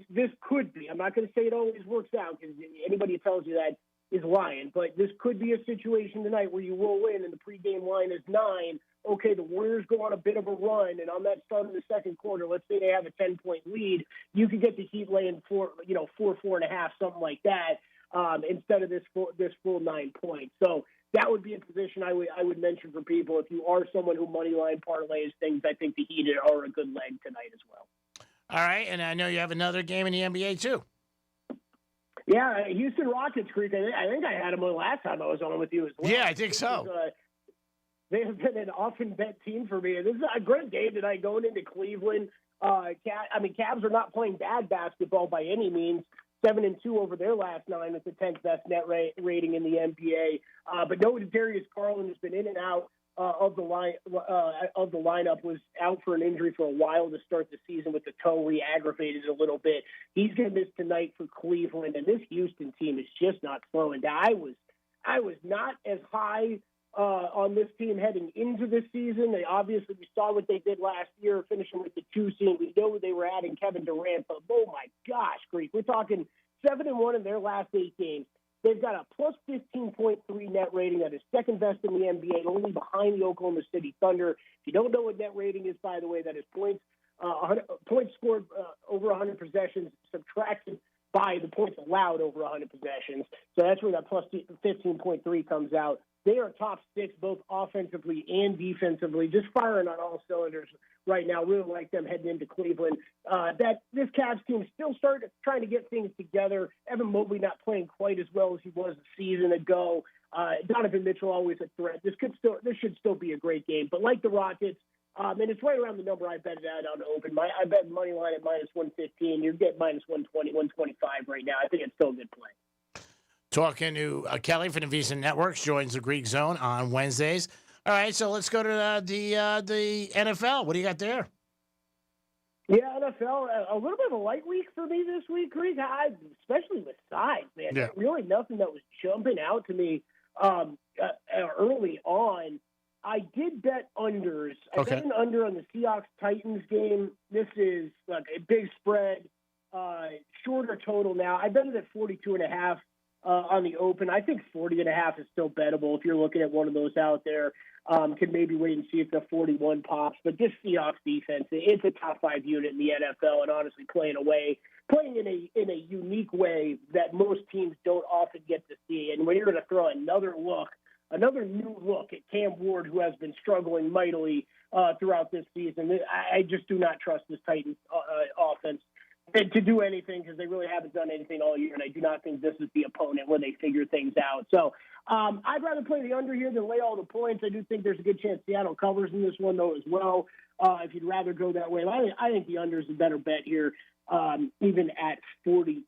this could be. I'm not going to say it always works out because anybody who tells you that is lying. But this could be a situation tonight where you roll in and the pregame line is 9. Okay, the Warriors go on a bit of a run, and on that start of the second quarter, let's say they have a 10-point lead, you could get the Heat laying 4.5, something like that, instead of this full 9 points. So that would be a position I would mention for people. If you are someone who money line parlays things, I think the Heat are a good leg tonight as well. All right, and I know you have another game in the NBA too. Yeah, Houston Rockets, Creek. I think I had them last time I was on with you as well. Yeah, I think so. They have been an often bet team for me. This is a great game tonight going into Cleveland. Cavs are not playing bad basketball by any means. 7-2 over their last 9 with the 10th best net rating in the NBA. But no, Darius Garland has been in and out of the lineup. Was out for an injury for a while to start the season with the toe, re-aggravated a little bit. He's going to miss tonight for Cleveland, and this Houston team is just not slowing down. I was not as high on this team heading into this season. We saw what they did last year, finishing with the 2 seed. We know they were adding Kevin Durant, but oh my gosh, Greek, we're talking 7-1 in their last 8 games. They've got a plus 15.3 net rating that is second best in the NBA, only behind the Oklahoma City Thunder. If you don't know what net rating is, by the way, that is points scored over 100 possessions subtracted by the points allowed over 100 possessions. So that's where that plus 15.3 comes out. They are top 6, both offensively and defensively, just firing on all cylinders right now. Really like them heading into Cleveland. This Cavs team still started trying to get things together. Evan Mobley not playing quite as well as he was a season ago. Donovan Mitchell always a threat. This should still be a great game. But like the Rockets, and it's right around the number I bet it out on open. I bet money line at minus 115. You're getting minus 120, 125 right now. I think it's still a good play. Talking to Kelly from the Visa Networks, joins the Greek Zone on Wednesdays. All right, so let's go to the NFL. What do you got there? Yeah, NFL, a little bit of a light week for me this week, Greek, especially with sides, man. Yeah. Really nothing that was jumping out to me early on. I did bet unders. I bet an under on the Seahawks-Titans game. This is like a big spread, shorter total now. I bet it at 42.5. On the open. I think 40.5 is still bettable if you're looking at one of those out there. Can maybe wait and see if the 41 pops. But this Seahawks defense, it's a top 5 unit in the NFL, and honestly playing in a unique way that most teams don't often get to see. And when you're going to throw another new look at Cam Ward, who has been struggling mightily throughout this season, I just do not trust this Titans offense to do anything because they really haven't done anything all year, and I do not think this is the opponent where they figure things out. So I'd rather play the under here than lay all the points. I do think there's a good chance Seattle covers in this one, though, as well, if you'd rather go that way. I think the under is a better bet here, even at 40.5.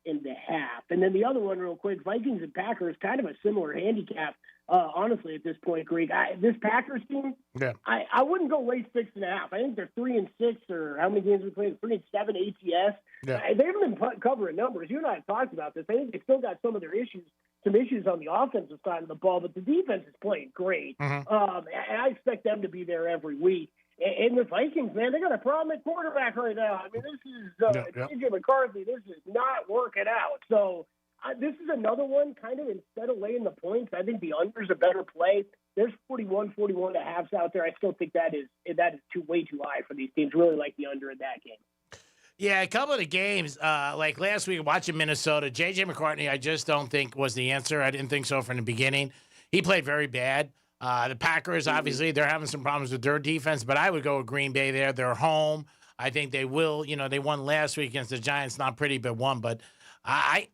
And then the other one real quick, Vikings and Packers, kind of a similar handicap honestly, at this point, Greek. This Packers team, I wouldn't go late 6.5. I think they're 3-6, or how many games we played? 3-7 ATS. Yeah. They haven't been covering numbers. You and I have talked about this. I think they still got some of their issues. Some issues on the offensive side of the ball, but the defense is playing great. And I expect them to be there every week. And the Vikings, man, they got a problem at quarterback right now. I mean, this is J.J. McCarthy. This is not working out. So this is another one, kind of instead of laying the points, I think the under's a better play. There's 41 and a halves out there. I still think that is way too high for these teams. Really like the under in that game. Yeah, a couple of the games, like last week watching Minnesota, J.J. McCartney, I just don't think was the answer. I didn't think so from the beginning. He played very bad. The Packers, obviously, they're having some problems with their defense, but I would go with Green Bay there. They're home. I think they will. You know, they won last week against the Giants. Not pretty, but won. But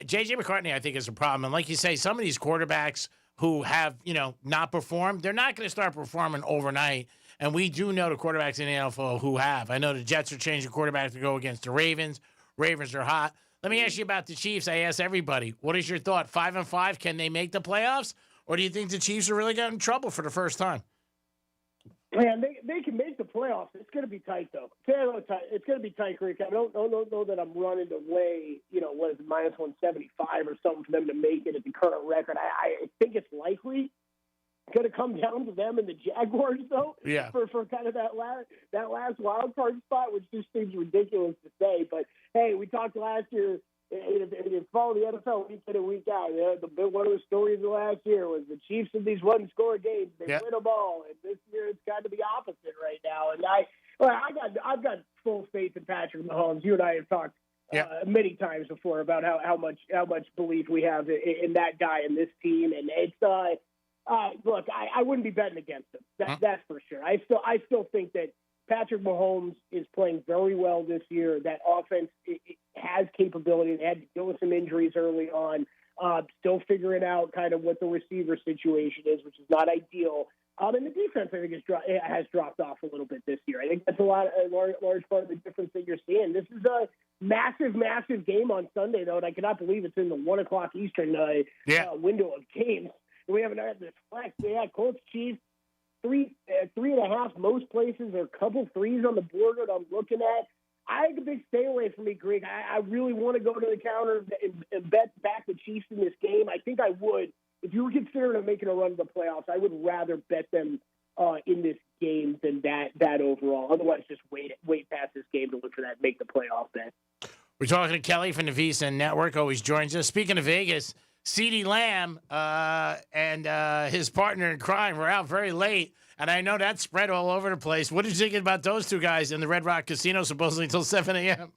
J.J. McCartney, I think, is a problem. And like you say, some of these quarterbacks who have, not performed, they're not going to start performing overnight. And we do know the quarterbacks in the NFL who have. I know the Jets are changing quarterback to go against the Ravens. Ravens are hot. Let me ask you about the Chiefs. I ask everybody, what is your thought? 5-5, can they make the playoffs? Or do you think the Chiefs are really getting in trouble for the first time? Man, they can make the playoffs. It's going to be tight, though. It's going to be tight, Rick. I don't know that I'm running away, what is it, minus 175 or something for them to make it at the current record. I think it's likely going to come down to them and the Jaguars, though, for kind of that last wild card spot, which just seems ridiculous to say. But, hey, we talked last year. If you follow the NFL week in and week out, one of the stories of last year was the Chiefs in these one-score games. They win them all, and this year it's kind of the opposite right now. And I've got full faith in Patrick Mahomes. You and I have talked many times before about how much belief we have in that guy and this team. And it's look, I wouldn't be betting against him. That's for sure. I still think that Patrick Mahomes is playing very well this year. That offense it has capability. They had to deal with some injuries early on. Still figuring out kind of what the receiver situation is, which is not ideal. And the defense, I think, has dropped off a little bit this year. I think that's a large part of the difference that you're seeing. This is a massive, massive game on Sunday, though, and I cannot believe it's in the 1 o'clock Eastern window of games. We haven't had this flex. Yeah, Colts, Chiefs. 3.5 most places. There are a couple threes on the board that I'm looking at. I think a big stay away from me, Greg. I really want to go to the counter and bet back the Chiefs in this game. I think I would. If you were considering making a run to the playoffs, I would rather bet them in this game than that overall. Otherwise, just wait past this game to look for that make the playoff bet. We're talking to Kelly from the VSiN Network. Always joins us. Speaking of Vegas, CeeDee Lamb and his partner in crime were out very late, and I know that spread all over the place. What did you think about those two guys in the Red Rock Casino, supposedly until 7 a.m.?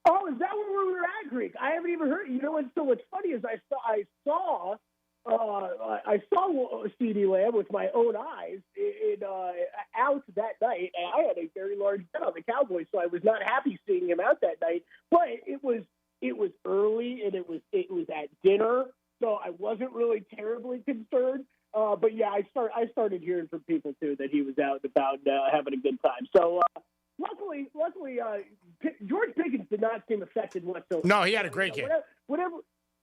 Oh, is that where we were at, Greek? I haven't even heard. You know what? So what's funny is I saw CeeDee Lamb with my own eyes out that night, and I had a very large bet on the Cowboys, so I was not happy seeing him out that night. But it was early, and it was at dinner, so I wasn't really terribly concerned. But yeah, I started hearing from people too that he was out and about having a good time. So luckily, George Pickens did not seem affected whatsoever. No, he had a great game.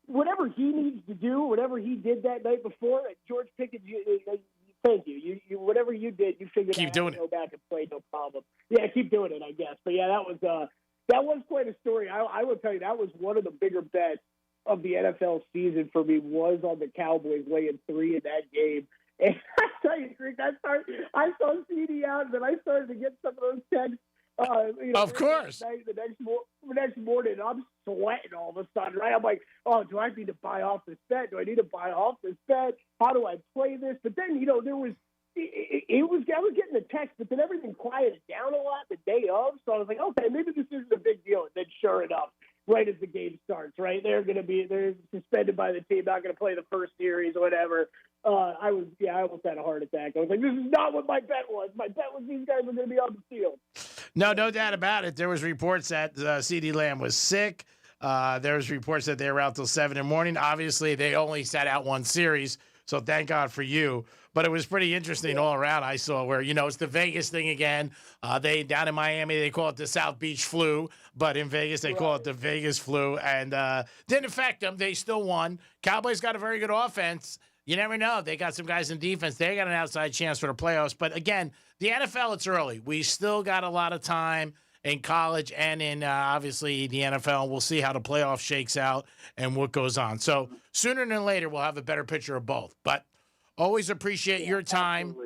Whatever he needs to do, whatever he did that night before, George Pickens. Thank you. You whatever you did, you figured keep out doing to it. go back and play, no problem. Yeah, keep doing it, I guess. But yeah, that was quite a story. I will tell you, that was one of the bigger bets of the NFL season for me, was on the Cowboys laying 3 in that game. And I tell you, Rick, I saw CD out, and then I started to get some of those texts. Of course. The next morning, I'm sweating all of a sudden, right? I'm like, oh, do I need to buy off this bet? Do I need to buy off this bet? How do I play this? But then, there was I was getting the text, but then everything quieted down a lot the day of. So I was like, okay, maybe this isn't a big deal. And then sure enough, right as the game starts, right, they're suspended by the team, not going to play the first series or whatever. I almost had a heart attack. I was like, this is not what my bet was. My bet was these guys were going to be on the field. No doubt about it. There was reports that CeeDee Lamb was sick. There was reports that they were out till 7 in the morning. Obviously, they only sat out one series, so thank God for you. But it was pretty interesting all around. I saw where, it's the Vegas thing again. They down in Miami, they call it the South Beach flu, but in Vegas, they call it the Vegas flu. And didn't affect them. They still won. Cowboys got a very good offense. You never know. They got some guys in defense. They got an outside chance for the playoffs. But again, the NFL, it's early. We still got a lot of time in college and in obviously the NFL. We'll see how the playoff shakes out and what goes on. So sooner than later, we'll have a better picture of both. But always appreciate your time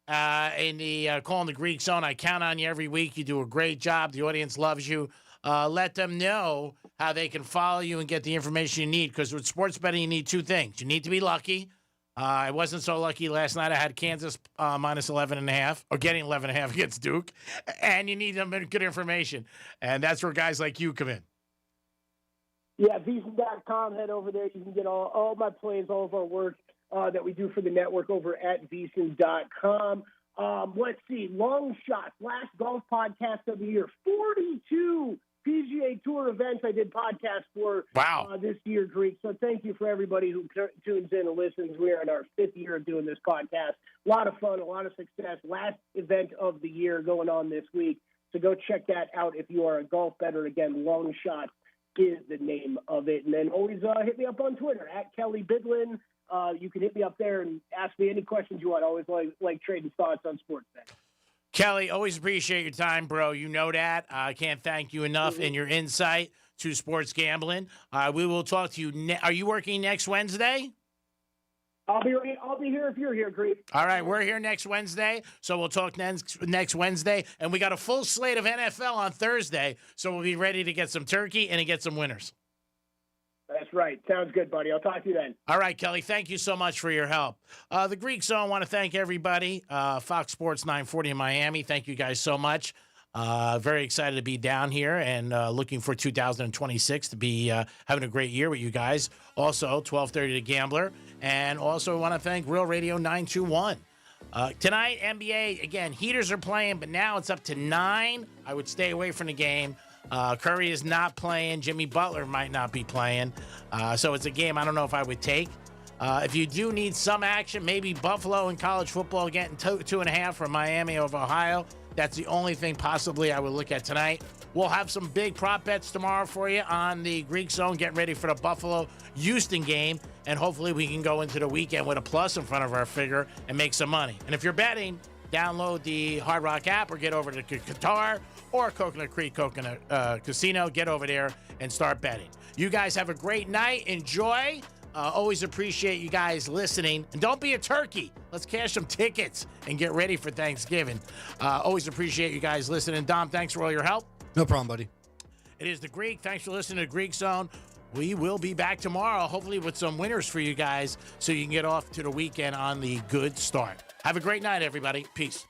in the Calling the Greek Zone. I count on you every week. You do a great job. The audience loves you. Let them know how they can follow you and get the information you need. Because with sports betting, you need two things. You need to be lucky. I wasn't so lucky last night. I had Kansas minus 11.5, or getting 11.5 against Duke. And you need them good information. And that's where guys like you come in. Yeah, VSiN.com. Head over there. You can get all my plays, all of our work that we do for the network over at VSiN.com. Let's see. Long shots. Last golf podcast of the year. 42 PGA Tour events I did podcasts for this year, Greek. So thank you for everybody who tunes in and listens. We are in our 5th year of doing this podcast. A lot of fun, a lot of success. Last event of the year going on this week. So go check that out if you are a golf bettor. Again, Long Shots is the name of it. And then always hit me up on Twitter, at Kelly Bidlin. You can hit me up there and ask me any questions you want. I always like trading thoughts on sports betting. Kelly, always appreciate your time, bro. You know that. I can't thank you enough in your insight to sports gambling. We will talk to you. Are you working next Wednesday? I'll be here if you're here, Greek. All right, we're here next Wednesday, so we'll talk next Wednesday. And we got a full slate of NFL on Thursday, so we'll be ready to get some turkey and to get some winners. That's right. Sounds good, buddy. I'll talk to you then. All right, Kelly, thank you so much for your help. The Greek Zone, I want to thank everybody. Fox Sports 940 in Miami, thank you guys so much. Very excited to be down here and looking for 2026 to be having a great year with you guys. Also, 1230 The Gambler. And also, I want to thank Real Radio 921. Tonight, NBA, again, heaters are playing, but now it's up to 9. I would stay away from the game. Curry is not playing. Jimmy Butler might not be playing. So it's a game I don't know if I would take. If you do need some action, maybe Buffalo in college football getting 2.5 from Miami of Ohio. That's the only thing possibly I would look at tonight. We'll have some big prop bets tomorrow for you on the Greek Zone. Getting ready for the Buffalo-Houston game. And hopefully we can go into the weekend with a plus in front of our figure and make some money. And if you're betting, download the Hard Rock app or get over to Qatar or Coconut Creek Casino. Get over there and start betting. You guys have a great night. Enjoy. Always appreciate you guys listening. And don't be a turkey. Let's cash some tickets and get ready for Thanksgiving. Always appreciate you guys listening. Dom, thanks for all your help. No problem, buddy. It is the Greek. Thanks for listening to Greek Zone. We will be back tomorrow, hopefully with some winners for you guys so you can get off to the weekend on the good start. Have a great night, everybody. Peace.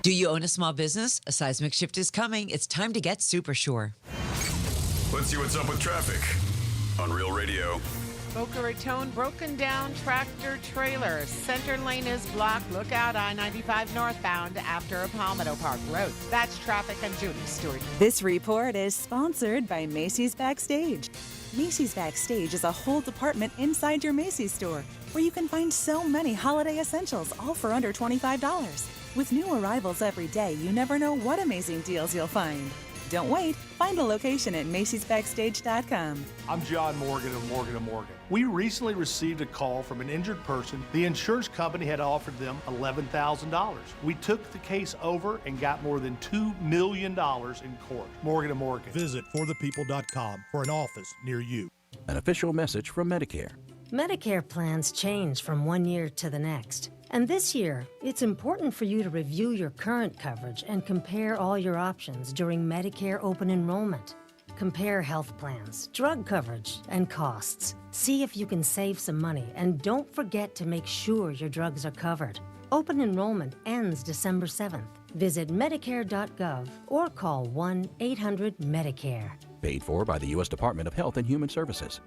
Do you own a small business? A seismic shift is coming. It's time to get super sure. Let's see what's up with traffic on Real Radio. Boca Raton, broken down tractor trailer. Center lane is blocked. Look out I-95 northbound after Palmetto Park Road. That's traffic. I'm Judy Stewart. This report is sponsored by Macy's Backstage. Macy's Backstage is a whole department inside your Macy's store where you can find so many holiday essentials, all for under $25. With new arrivals every day, you never know what amazing deals you'll find. Don't wait. Find a location at Macy'sBackstage.com. I'm John Morgan of Morgan & Morgan. We recently received a call from an injured person. The insurance company had offered them $11,000. We took the case over and got more than $2 million in court. Morgan & Morgan. Visit forthepeople.com for an office near you. An official message from Medicare. Medicare plans change from one year to the next. And this year, it's important for you to review your current coverage and compare all your options during Medicare open enrollment. Compare health plans, drug coverage, and costs. See if you can save some money, and don't forget to make sure your drugs are covered. Open enrollment ends December 7th. Visit Medicare.gov or call 1-800-MEDICARE. Paid for by the U.S. Department of Health and Human Services.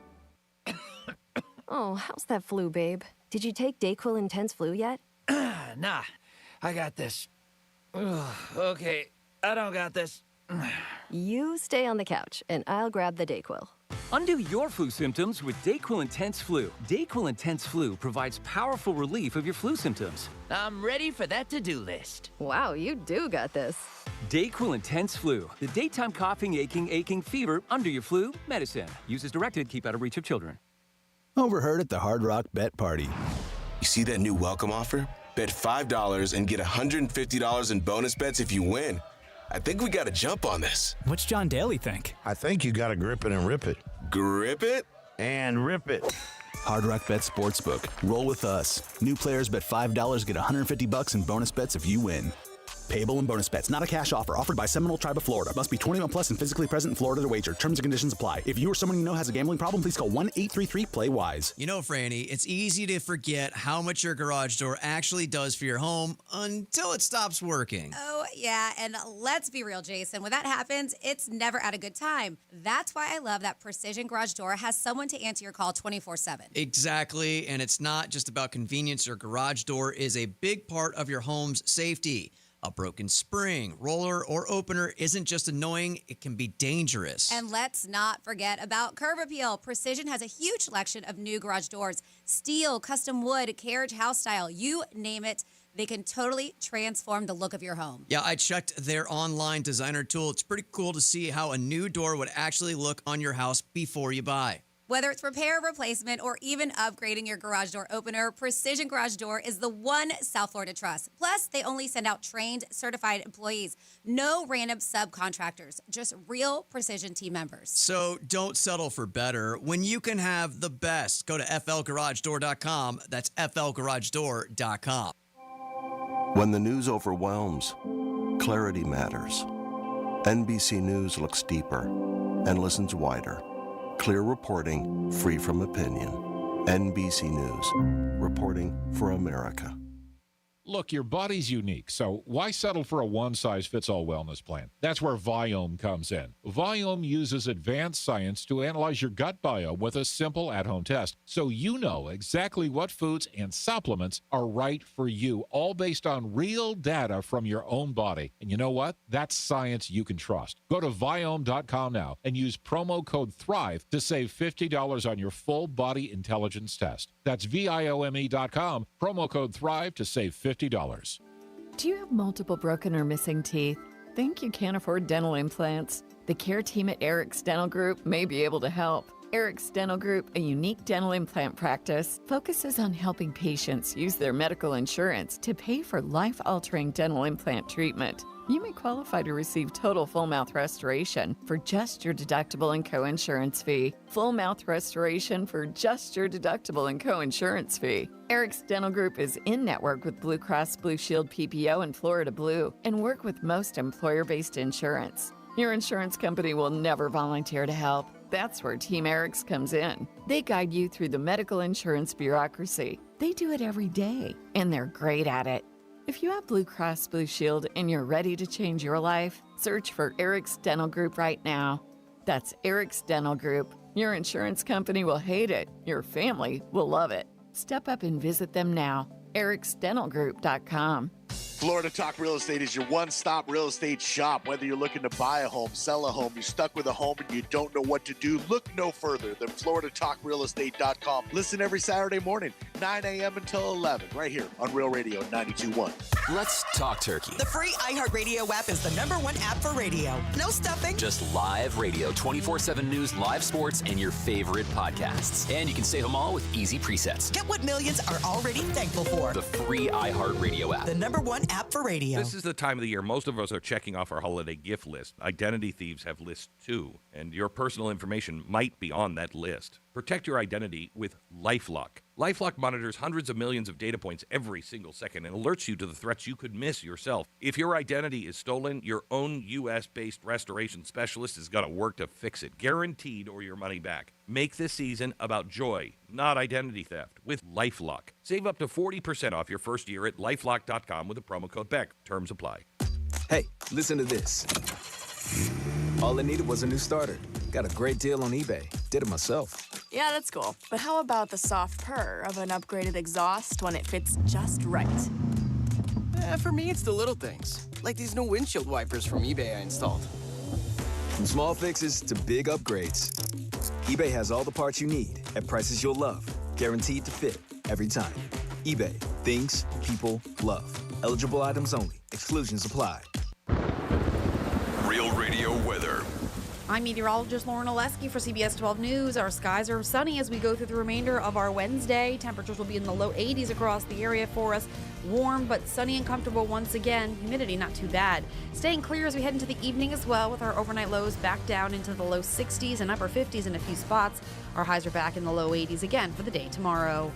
Oh, how's that flu, babe? Did you take DayQuil Intense Flu yet? Nah, I got this. Ugh, okay, I don't got this. You stay on the couch, and I'll grab the DayQuil. Undo your flu symptoms with DayQuil Intense Flu. DayQuil Intense Flu provides powerful relief of your flu symptoms. I'm ready for that to-do list. Wow, you do got this. DayQuil Intense Flu. The daytime coughing, aching fever under your flu medicine. Use as directed. Keep out of reach of children. Overheard at the Hard Rock Bet Party. You see that new welcome offer? Bet $5 and get $150 in bonus bets if you win. I think we got to jump on this. What's John Daly think? I think you got to grip it and rip it. Grip it? And rip it. Hard Rock Bet Sportsbook. Roll with us. New players bet $5, get $150 in bonus bets if you win. Payable in bonus bets. Not a cash offer. Offered by Seminole Tribe of Florida. Must be 21 plus and physically present in Florida to wager. Terms and conditions apply. If you or someone you know has a gambling problem, please call 1-833-PLAY-WISE. You know, Franny, it's easy to forget how much your garage door actually does for your home until it stops working. Oh, yeah. And let's be real, Jason. When that happens, it's never at a good time. That's why I love that Precision Garage Door has someone to answer your call 24/7. Exactly. And it's not just about convenience. Your garage door is a big part of your home's safety. A broken spring, roller, or opener isn't just annoying, it can be dangerous. And let's not forget about Curb Appeal. Precision has a huge selection of new garage doors. Steel, custom wood, carriage house style, you name it. They can totally transform the look of your home. Yeah, I checked their online designer tool. It's pretty cool to see how a new door would actually look on your house before you buy. Whether it's repair, replacement, or even upgrading your garage door opener, Precision Garage Door is the one South Florida trust. Plus, they only send out trained, certified employees. No random subcontractors, just real Precision team members. So don't settle for better when you can have the best. Go to flgaragedoor.com. That's flgaragedoor.com. When the news overwhelms, clarity matters. NBC News looks deeper and listens wider. Clear reporting, free from opinion. NBC News, reporting for America. Look, your body's unique, so why settle for a one-size-fits-all wellness plan? That's where Viome comes in. Viome uses advanced science to analyze your gut biome with a simple at-home test, so you know exactly what foods and supplements are right for you, all based on real data from your own body. And you know what? That's science you can trust. Go to Viome.com now and use promo code THRIVE to save $50 on your full body intelligence test. That's Viome.com, promo code THRIVE to save $50. Do you have multiple broken or missing teeth? Think you can't afford dental implants? The care team at Eric's Dental Group may be able to help. Eric's Dental Group, a unique dental implant practice, focuses on helping patients use their medical insurance to pay for life-altering dental implant treatment. You may qualify to receive total full mouth restoration for just your deductible and co-insurance fee. Full mouth restoration for just your deductible and co-insurance fee. Eric's Dental Group is in network with Blue Cross Blue Shield PPO and Florida Blue and work with most employer-based insurance. Your insurance company will never volunteer to help. That's where Team Eric's comes in. They guide you through the medical insurance bureaucracy. They do it every day, and they're great at it. If you have Blue Cross Blue Shield and you're ready to change your life, search for Eric's Dental Group right now. That's Eric's Dental Group. Your insurance company will hate it. Your family will love it. Step up and visit them now. ericsdentalgroup.com. Florida Talk Real Estate is your one-stop real estate shop. Whether you're looking to buy a home, sell a home, you're stuck with a home and you don't know what to do, look no further than FloridaTalkRealEstate.com. Listen every Saturday morning, 9 a.m. until 11, right here on Real Radio 92.1. Let's talk turkey. The free iHeartRadio app is the #1 app for radio. No stuffing. Just live radio, 24/7 news, live sports, and your favorite podcasts. And you can save them all with easy presets. Get what millions are already thankful for. The free iHeartRadio app. The #1 app for radio. This is the time of the year most of us are checking off our holiday gift list. Identity thieves have lists too, and your personal information might be on that list. Protect your identity with LifeLock. LifeLock monitors hundreds of millions of data points every single second and alerts you to the threats you could miss yourself. If your identity is stolen, your own U.S.-based restoration specialist is going to work to fix it, guaranteed, or your money back. Make this season about joy, not identity theft, with LifeLock. Save up to 40% off your first year at LifeLock.com with the promo code BECK. Terms apply. Hey, listen to this. All I needed was a new starter. Got a great deal on eBay. Did it myself. Yeah, that's cool. But how about the soft purr of an upgraded exhaust when it fits just right? For me, it's the little things. Like these new windshield wipers from eBay I installed. From small fixes to big upgrades, eBay has all the parts you need at prices you'll love, guaranteed to fit every time. eBay, things people love. Eligible items only. Exclusions apply. Real Radio weather. I'm meteorologist Lauren Oleski for CBS 12 News. Our skies are sunny as we go through the remainder of our Wednesday. Temperatures will be in the low 80s across the area for us. Warm but sunny and comfortable once again. Humidity not too bad. Staying clear as we head into the evening as well, with our overnight lows back down into the low 60s and upper 50s in a few spots. Our highs are back in the low 80s again for the day tomorrow.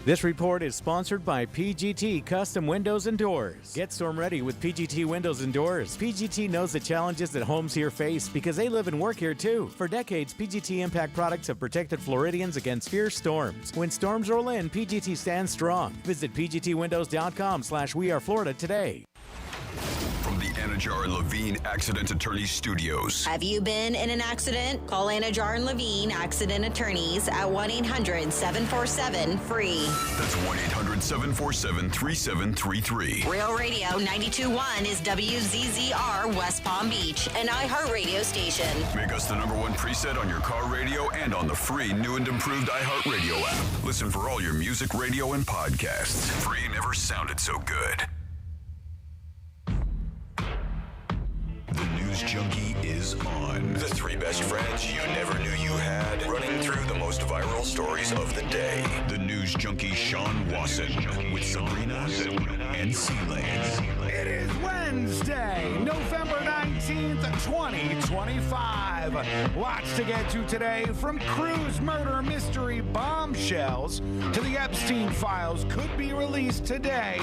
This report is sponsored by PGT Custom Windows and Doors. Get storm ready with PGT Windows and Doors. PGT knows the challenges that homes here face because they live and work here too. For decades, PGT Impact products have protected Floridians against fierce storms. When storms roll in, PGT stands strong. Visit pgtwindows.com/weareflorida today. From the Anajar and Levine Accident Attorneys Studios. Have you been in an accident? Call Anajar and Levine Accident Attorneys at 1-800-747-FREE. That's 1-800-747-3733. Real Radio 92.1 is WZZR West Palm Beach, an iHeartRadio station. Make us the #1 preset on your car radio and on the free new and improved iHeartRadio app. Listen for all your music, radio, and podcasts. Free never sounded so good. The News Junkie is on. The three best friends you never knew you had, running through the most viral stories of the day. The News Junkie Sean Wasson with Sabrina and Seelane. It is Wednesday, November 19th, 2025. Lots to get to today, from Cruise murder mystery bombshells to the Epstein files could be released today.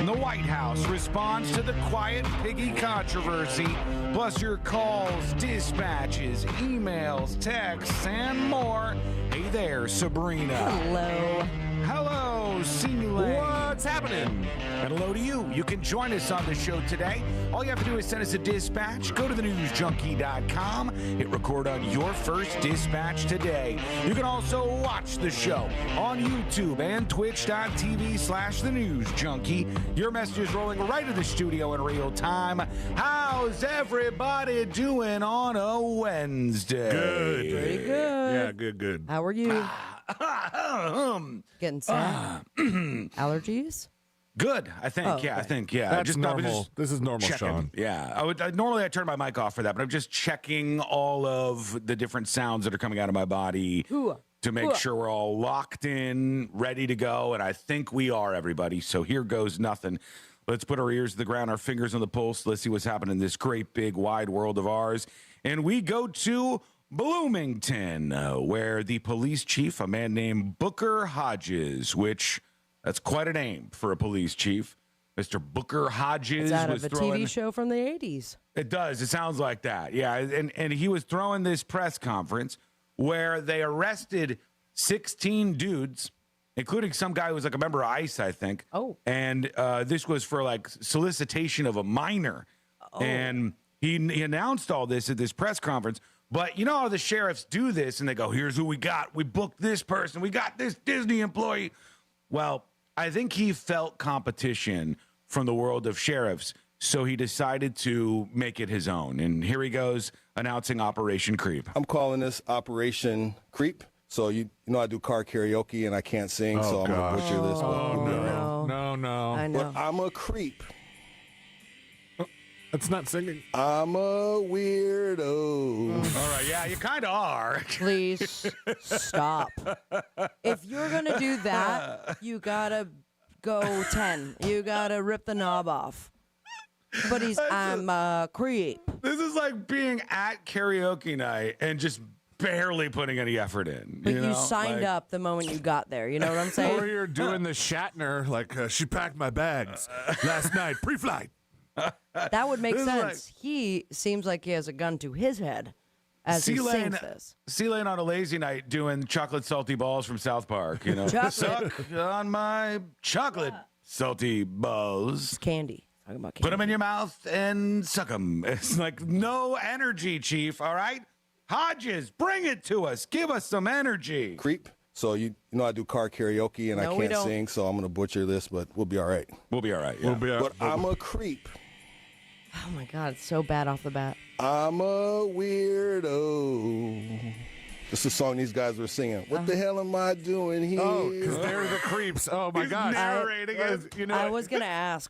The White House responds to the quiet piggy controversy, plus your calls, dispatches, emails, texts, and more. Hey there, Sabrina. Hello. Hello, Seelane. What's happening? And hello to you. You can join us on the show today. All you have to do is send us a dispatch. Go to thenewsjunkie.com. Hit record on your first dispatch today. You can also watch the show on YouTube and twitch.tv/thenewsjunkie. Your message is rolling right to the studio in real time. How's everybody doing on a Wednesday? Good. Pretty good. Yeah, good. How are you? Getting sad? Allergies? Good, I think. Oh, I okay. think. Yeah, That's normal. This is normal, checking. Sean. Yeah, normally I turn my mic off for that, but I'm just checking all of the different sounds that are coming out of my body to make sure we're all locked in, ready to go, and I think we are, everybody. So here goes nothing. Let's put our ears to the ground, our fingers on the pulse. Let's see what's happening in this great, big, wide world of ours. And we go to Bloomington, where the police chief, a man named Booker Hodges, which that's quite a name for a police chief. Mr. Booker Hodges It's out was of a throwing, TV show from the 80s. It does. It sounds like that. Yeah, and he was throwing this press conference where they arrested 16 dudes, including some guy who was like a member of ICE, I think. Oh. And this was for like solicitation of a minor. Oh. And he announced all this at this press conference. But you know how the sheriffs do this, and they go, here's who we got. We booked this person. We got this Disney employee. Well, I think he felt competition from the world of sheriffs, so he decided to make it his own. And here he goes, announcing Operation Creep. I'm calling this Operation Creep. So you know I do car karaoke, and I can't sing, so I'm going to butcher this. No. I know. But I'm a creep. That's not singing. I'm a weirdo. All right, yeah, you kind of are. Please stop. If you're going to do that, you got to go 10. You got to rip the knob off. But I'm a creep. This is like being at karaoke night and just barely putting any effort in. But you know? signed up the moment you got there. You know what I'm saying? Or you're doing the Shatner, like she packed my bags last night, pre-flight. That would make This is sense. He seems like he has a gun to his head as he sings this. Seelane on a lazy night doing chocolate salty balls from South Park. You know, Chocolate. Suck on my chocolate salty balls. It's candy. Talking about candy. Put them in your mouth and suck them. It's like no energy, Chief. All right, Hodges, bring it to us. Give us some energy. Creep. So you know I do car karaoke, and No, I we can't don't. sing, so I'm going to butcher this, but we'll be all right. We'll be all right. Yeah. But I'm a creep. Oh my God, it's so bad off the bat. I'm a weirdo. This is a song these guys were singing. What the hell am I doing here? Oh, because they're the creeps. Oh, my He's gosh. narrating it. I was going to ask,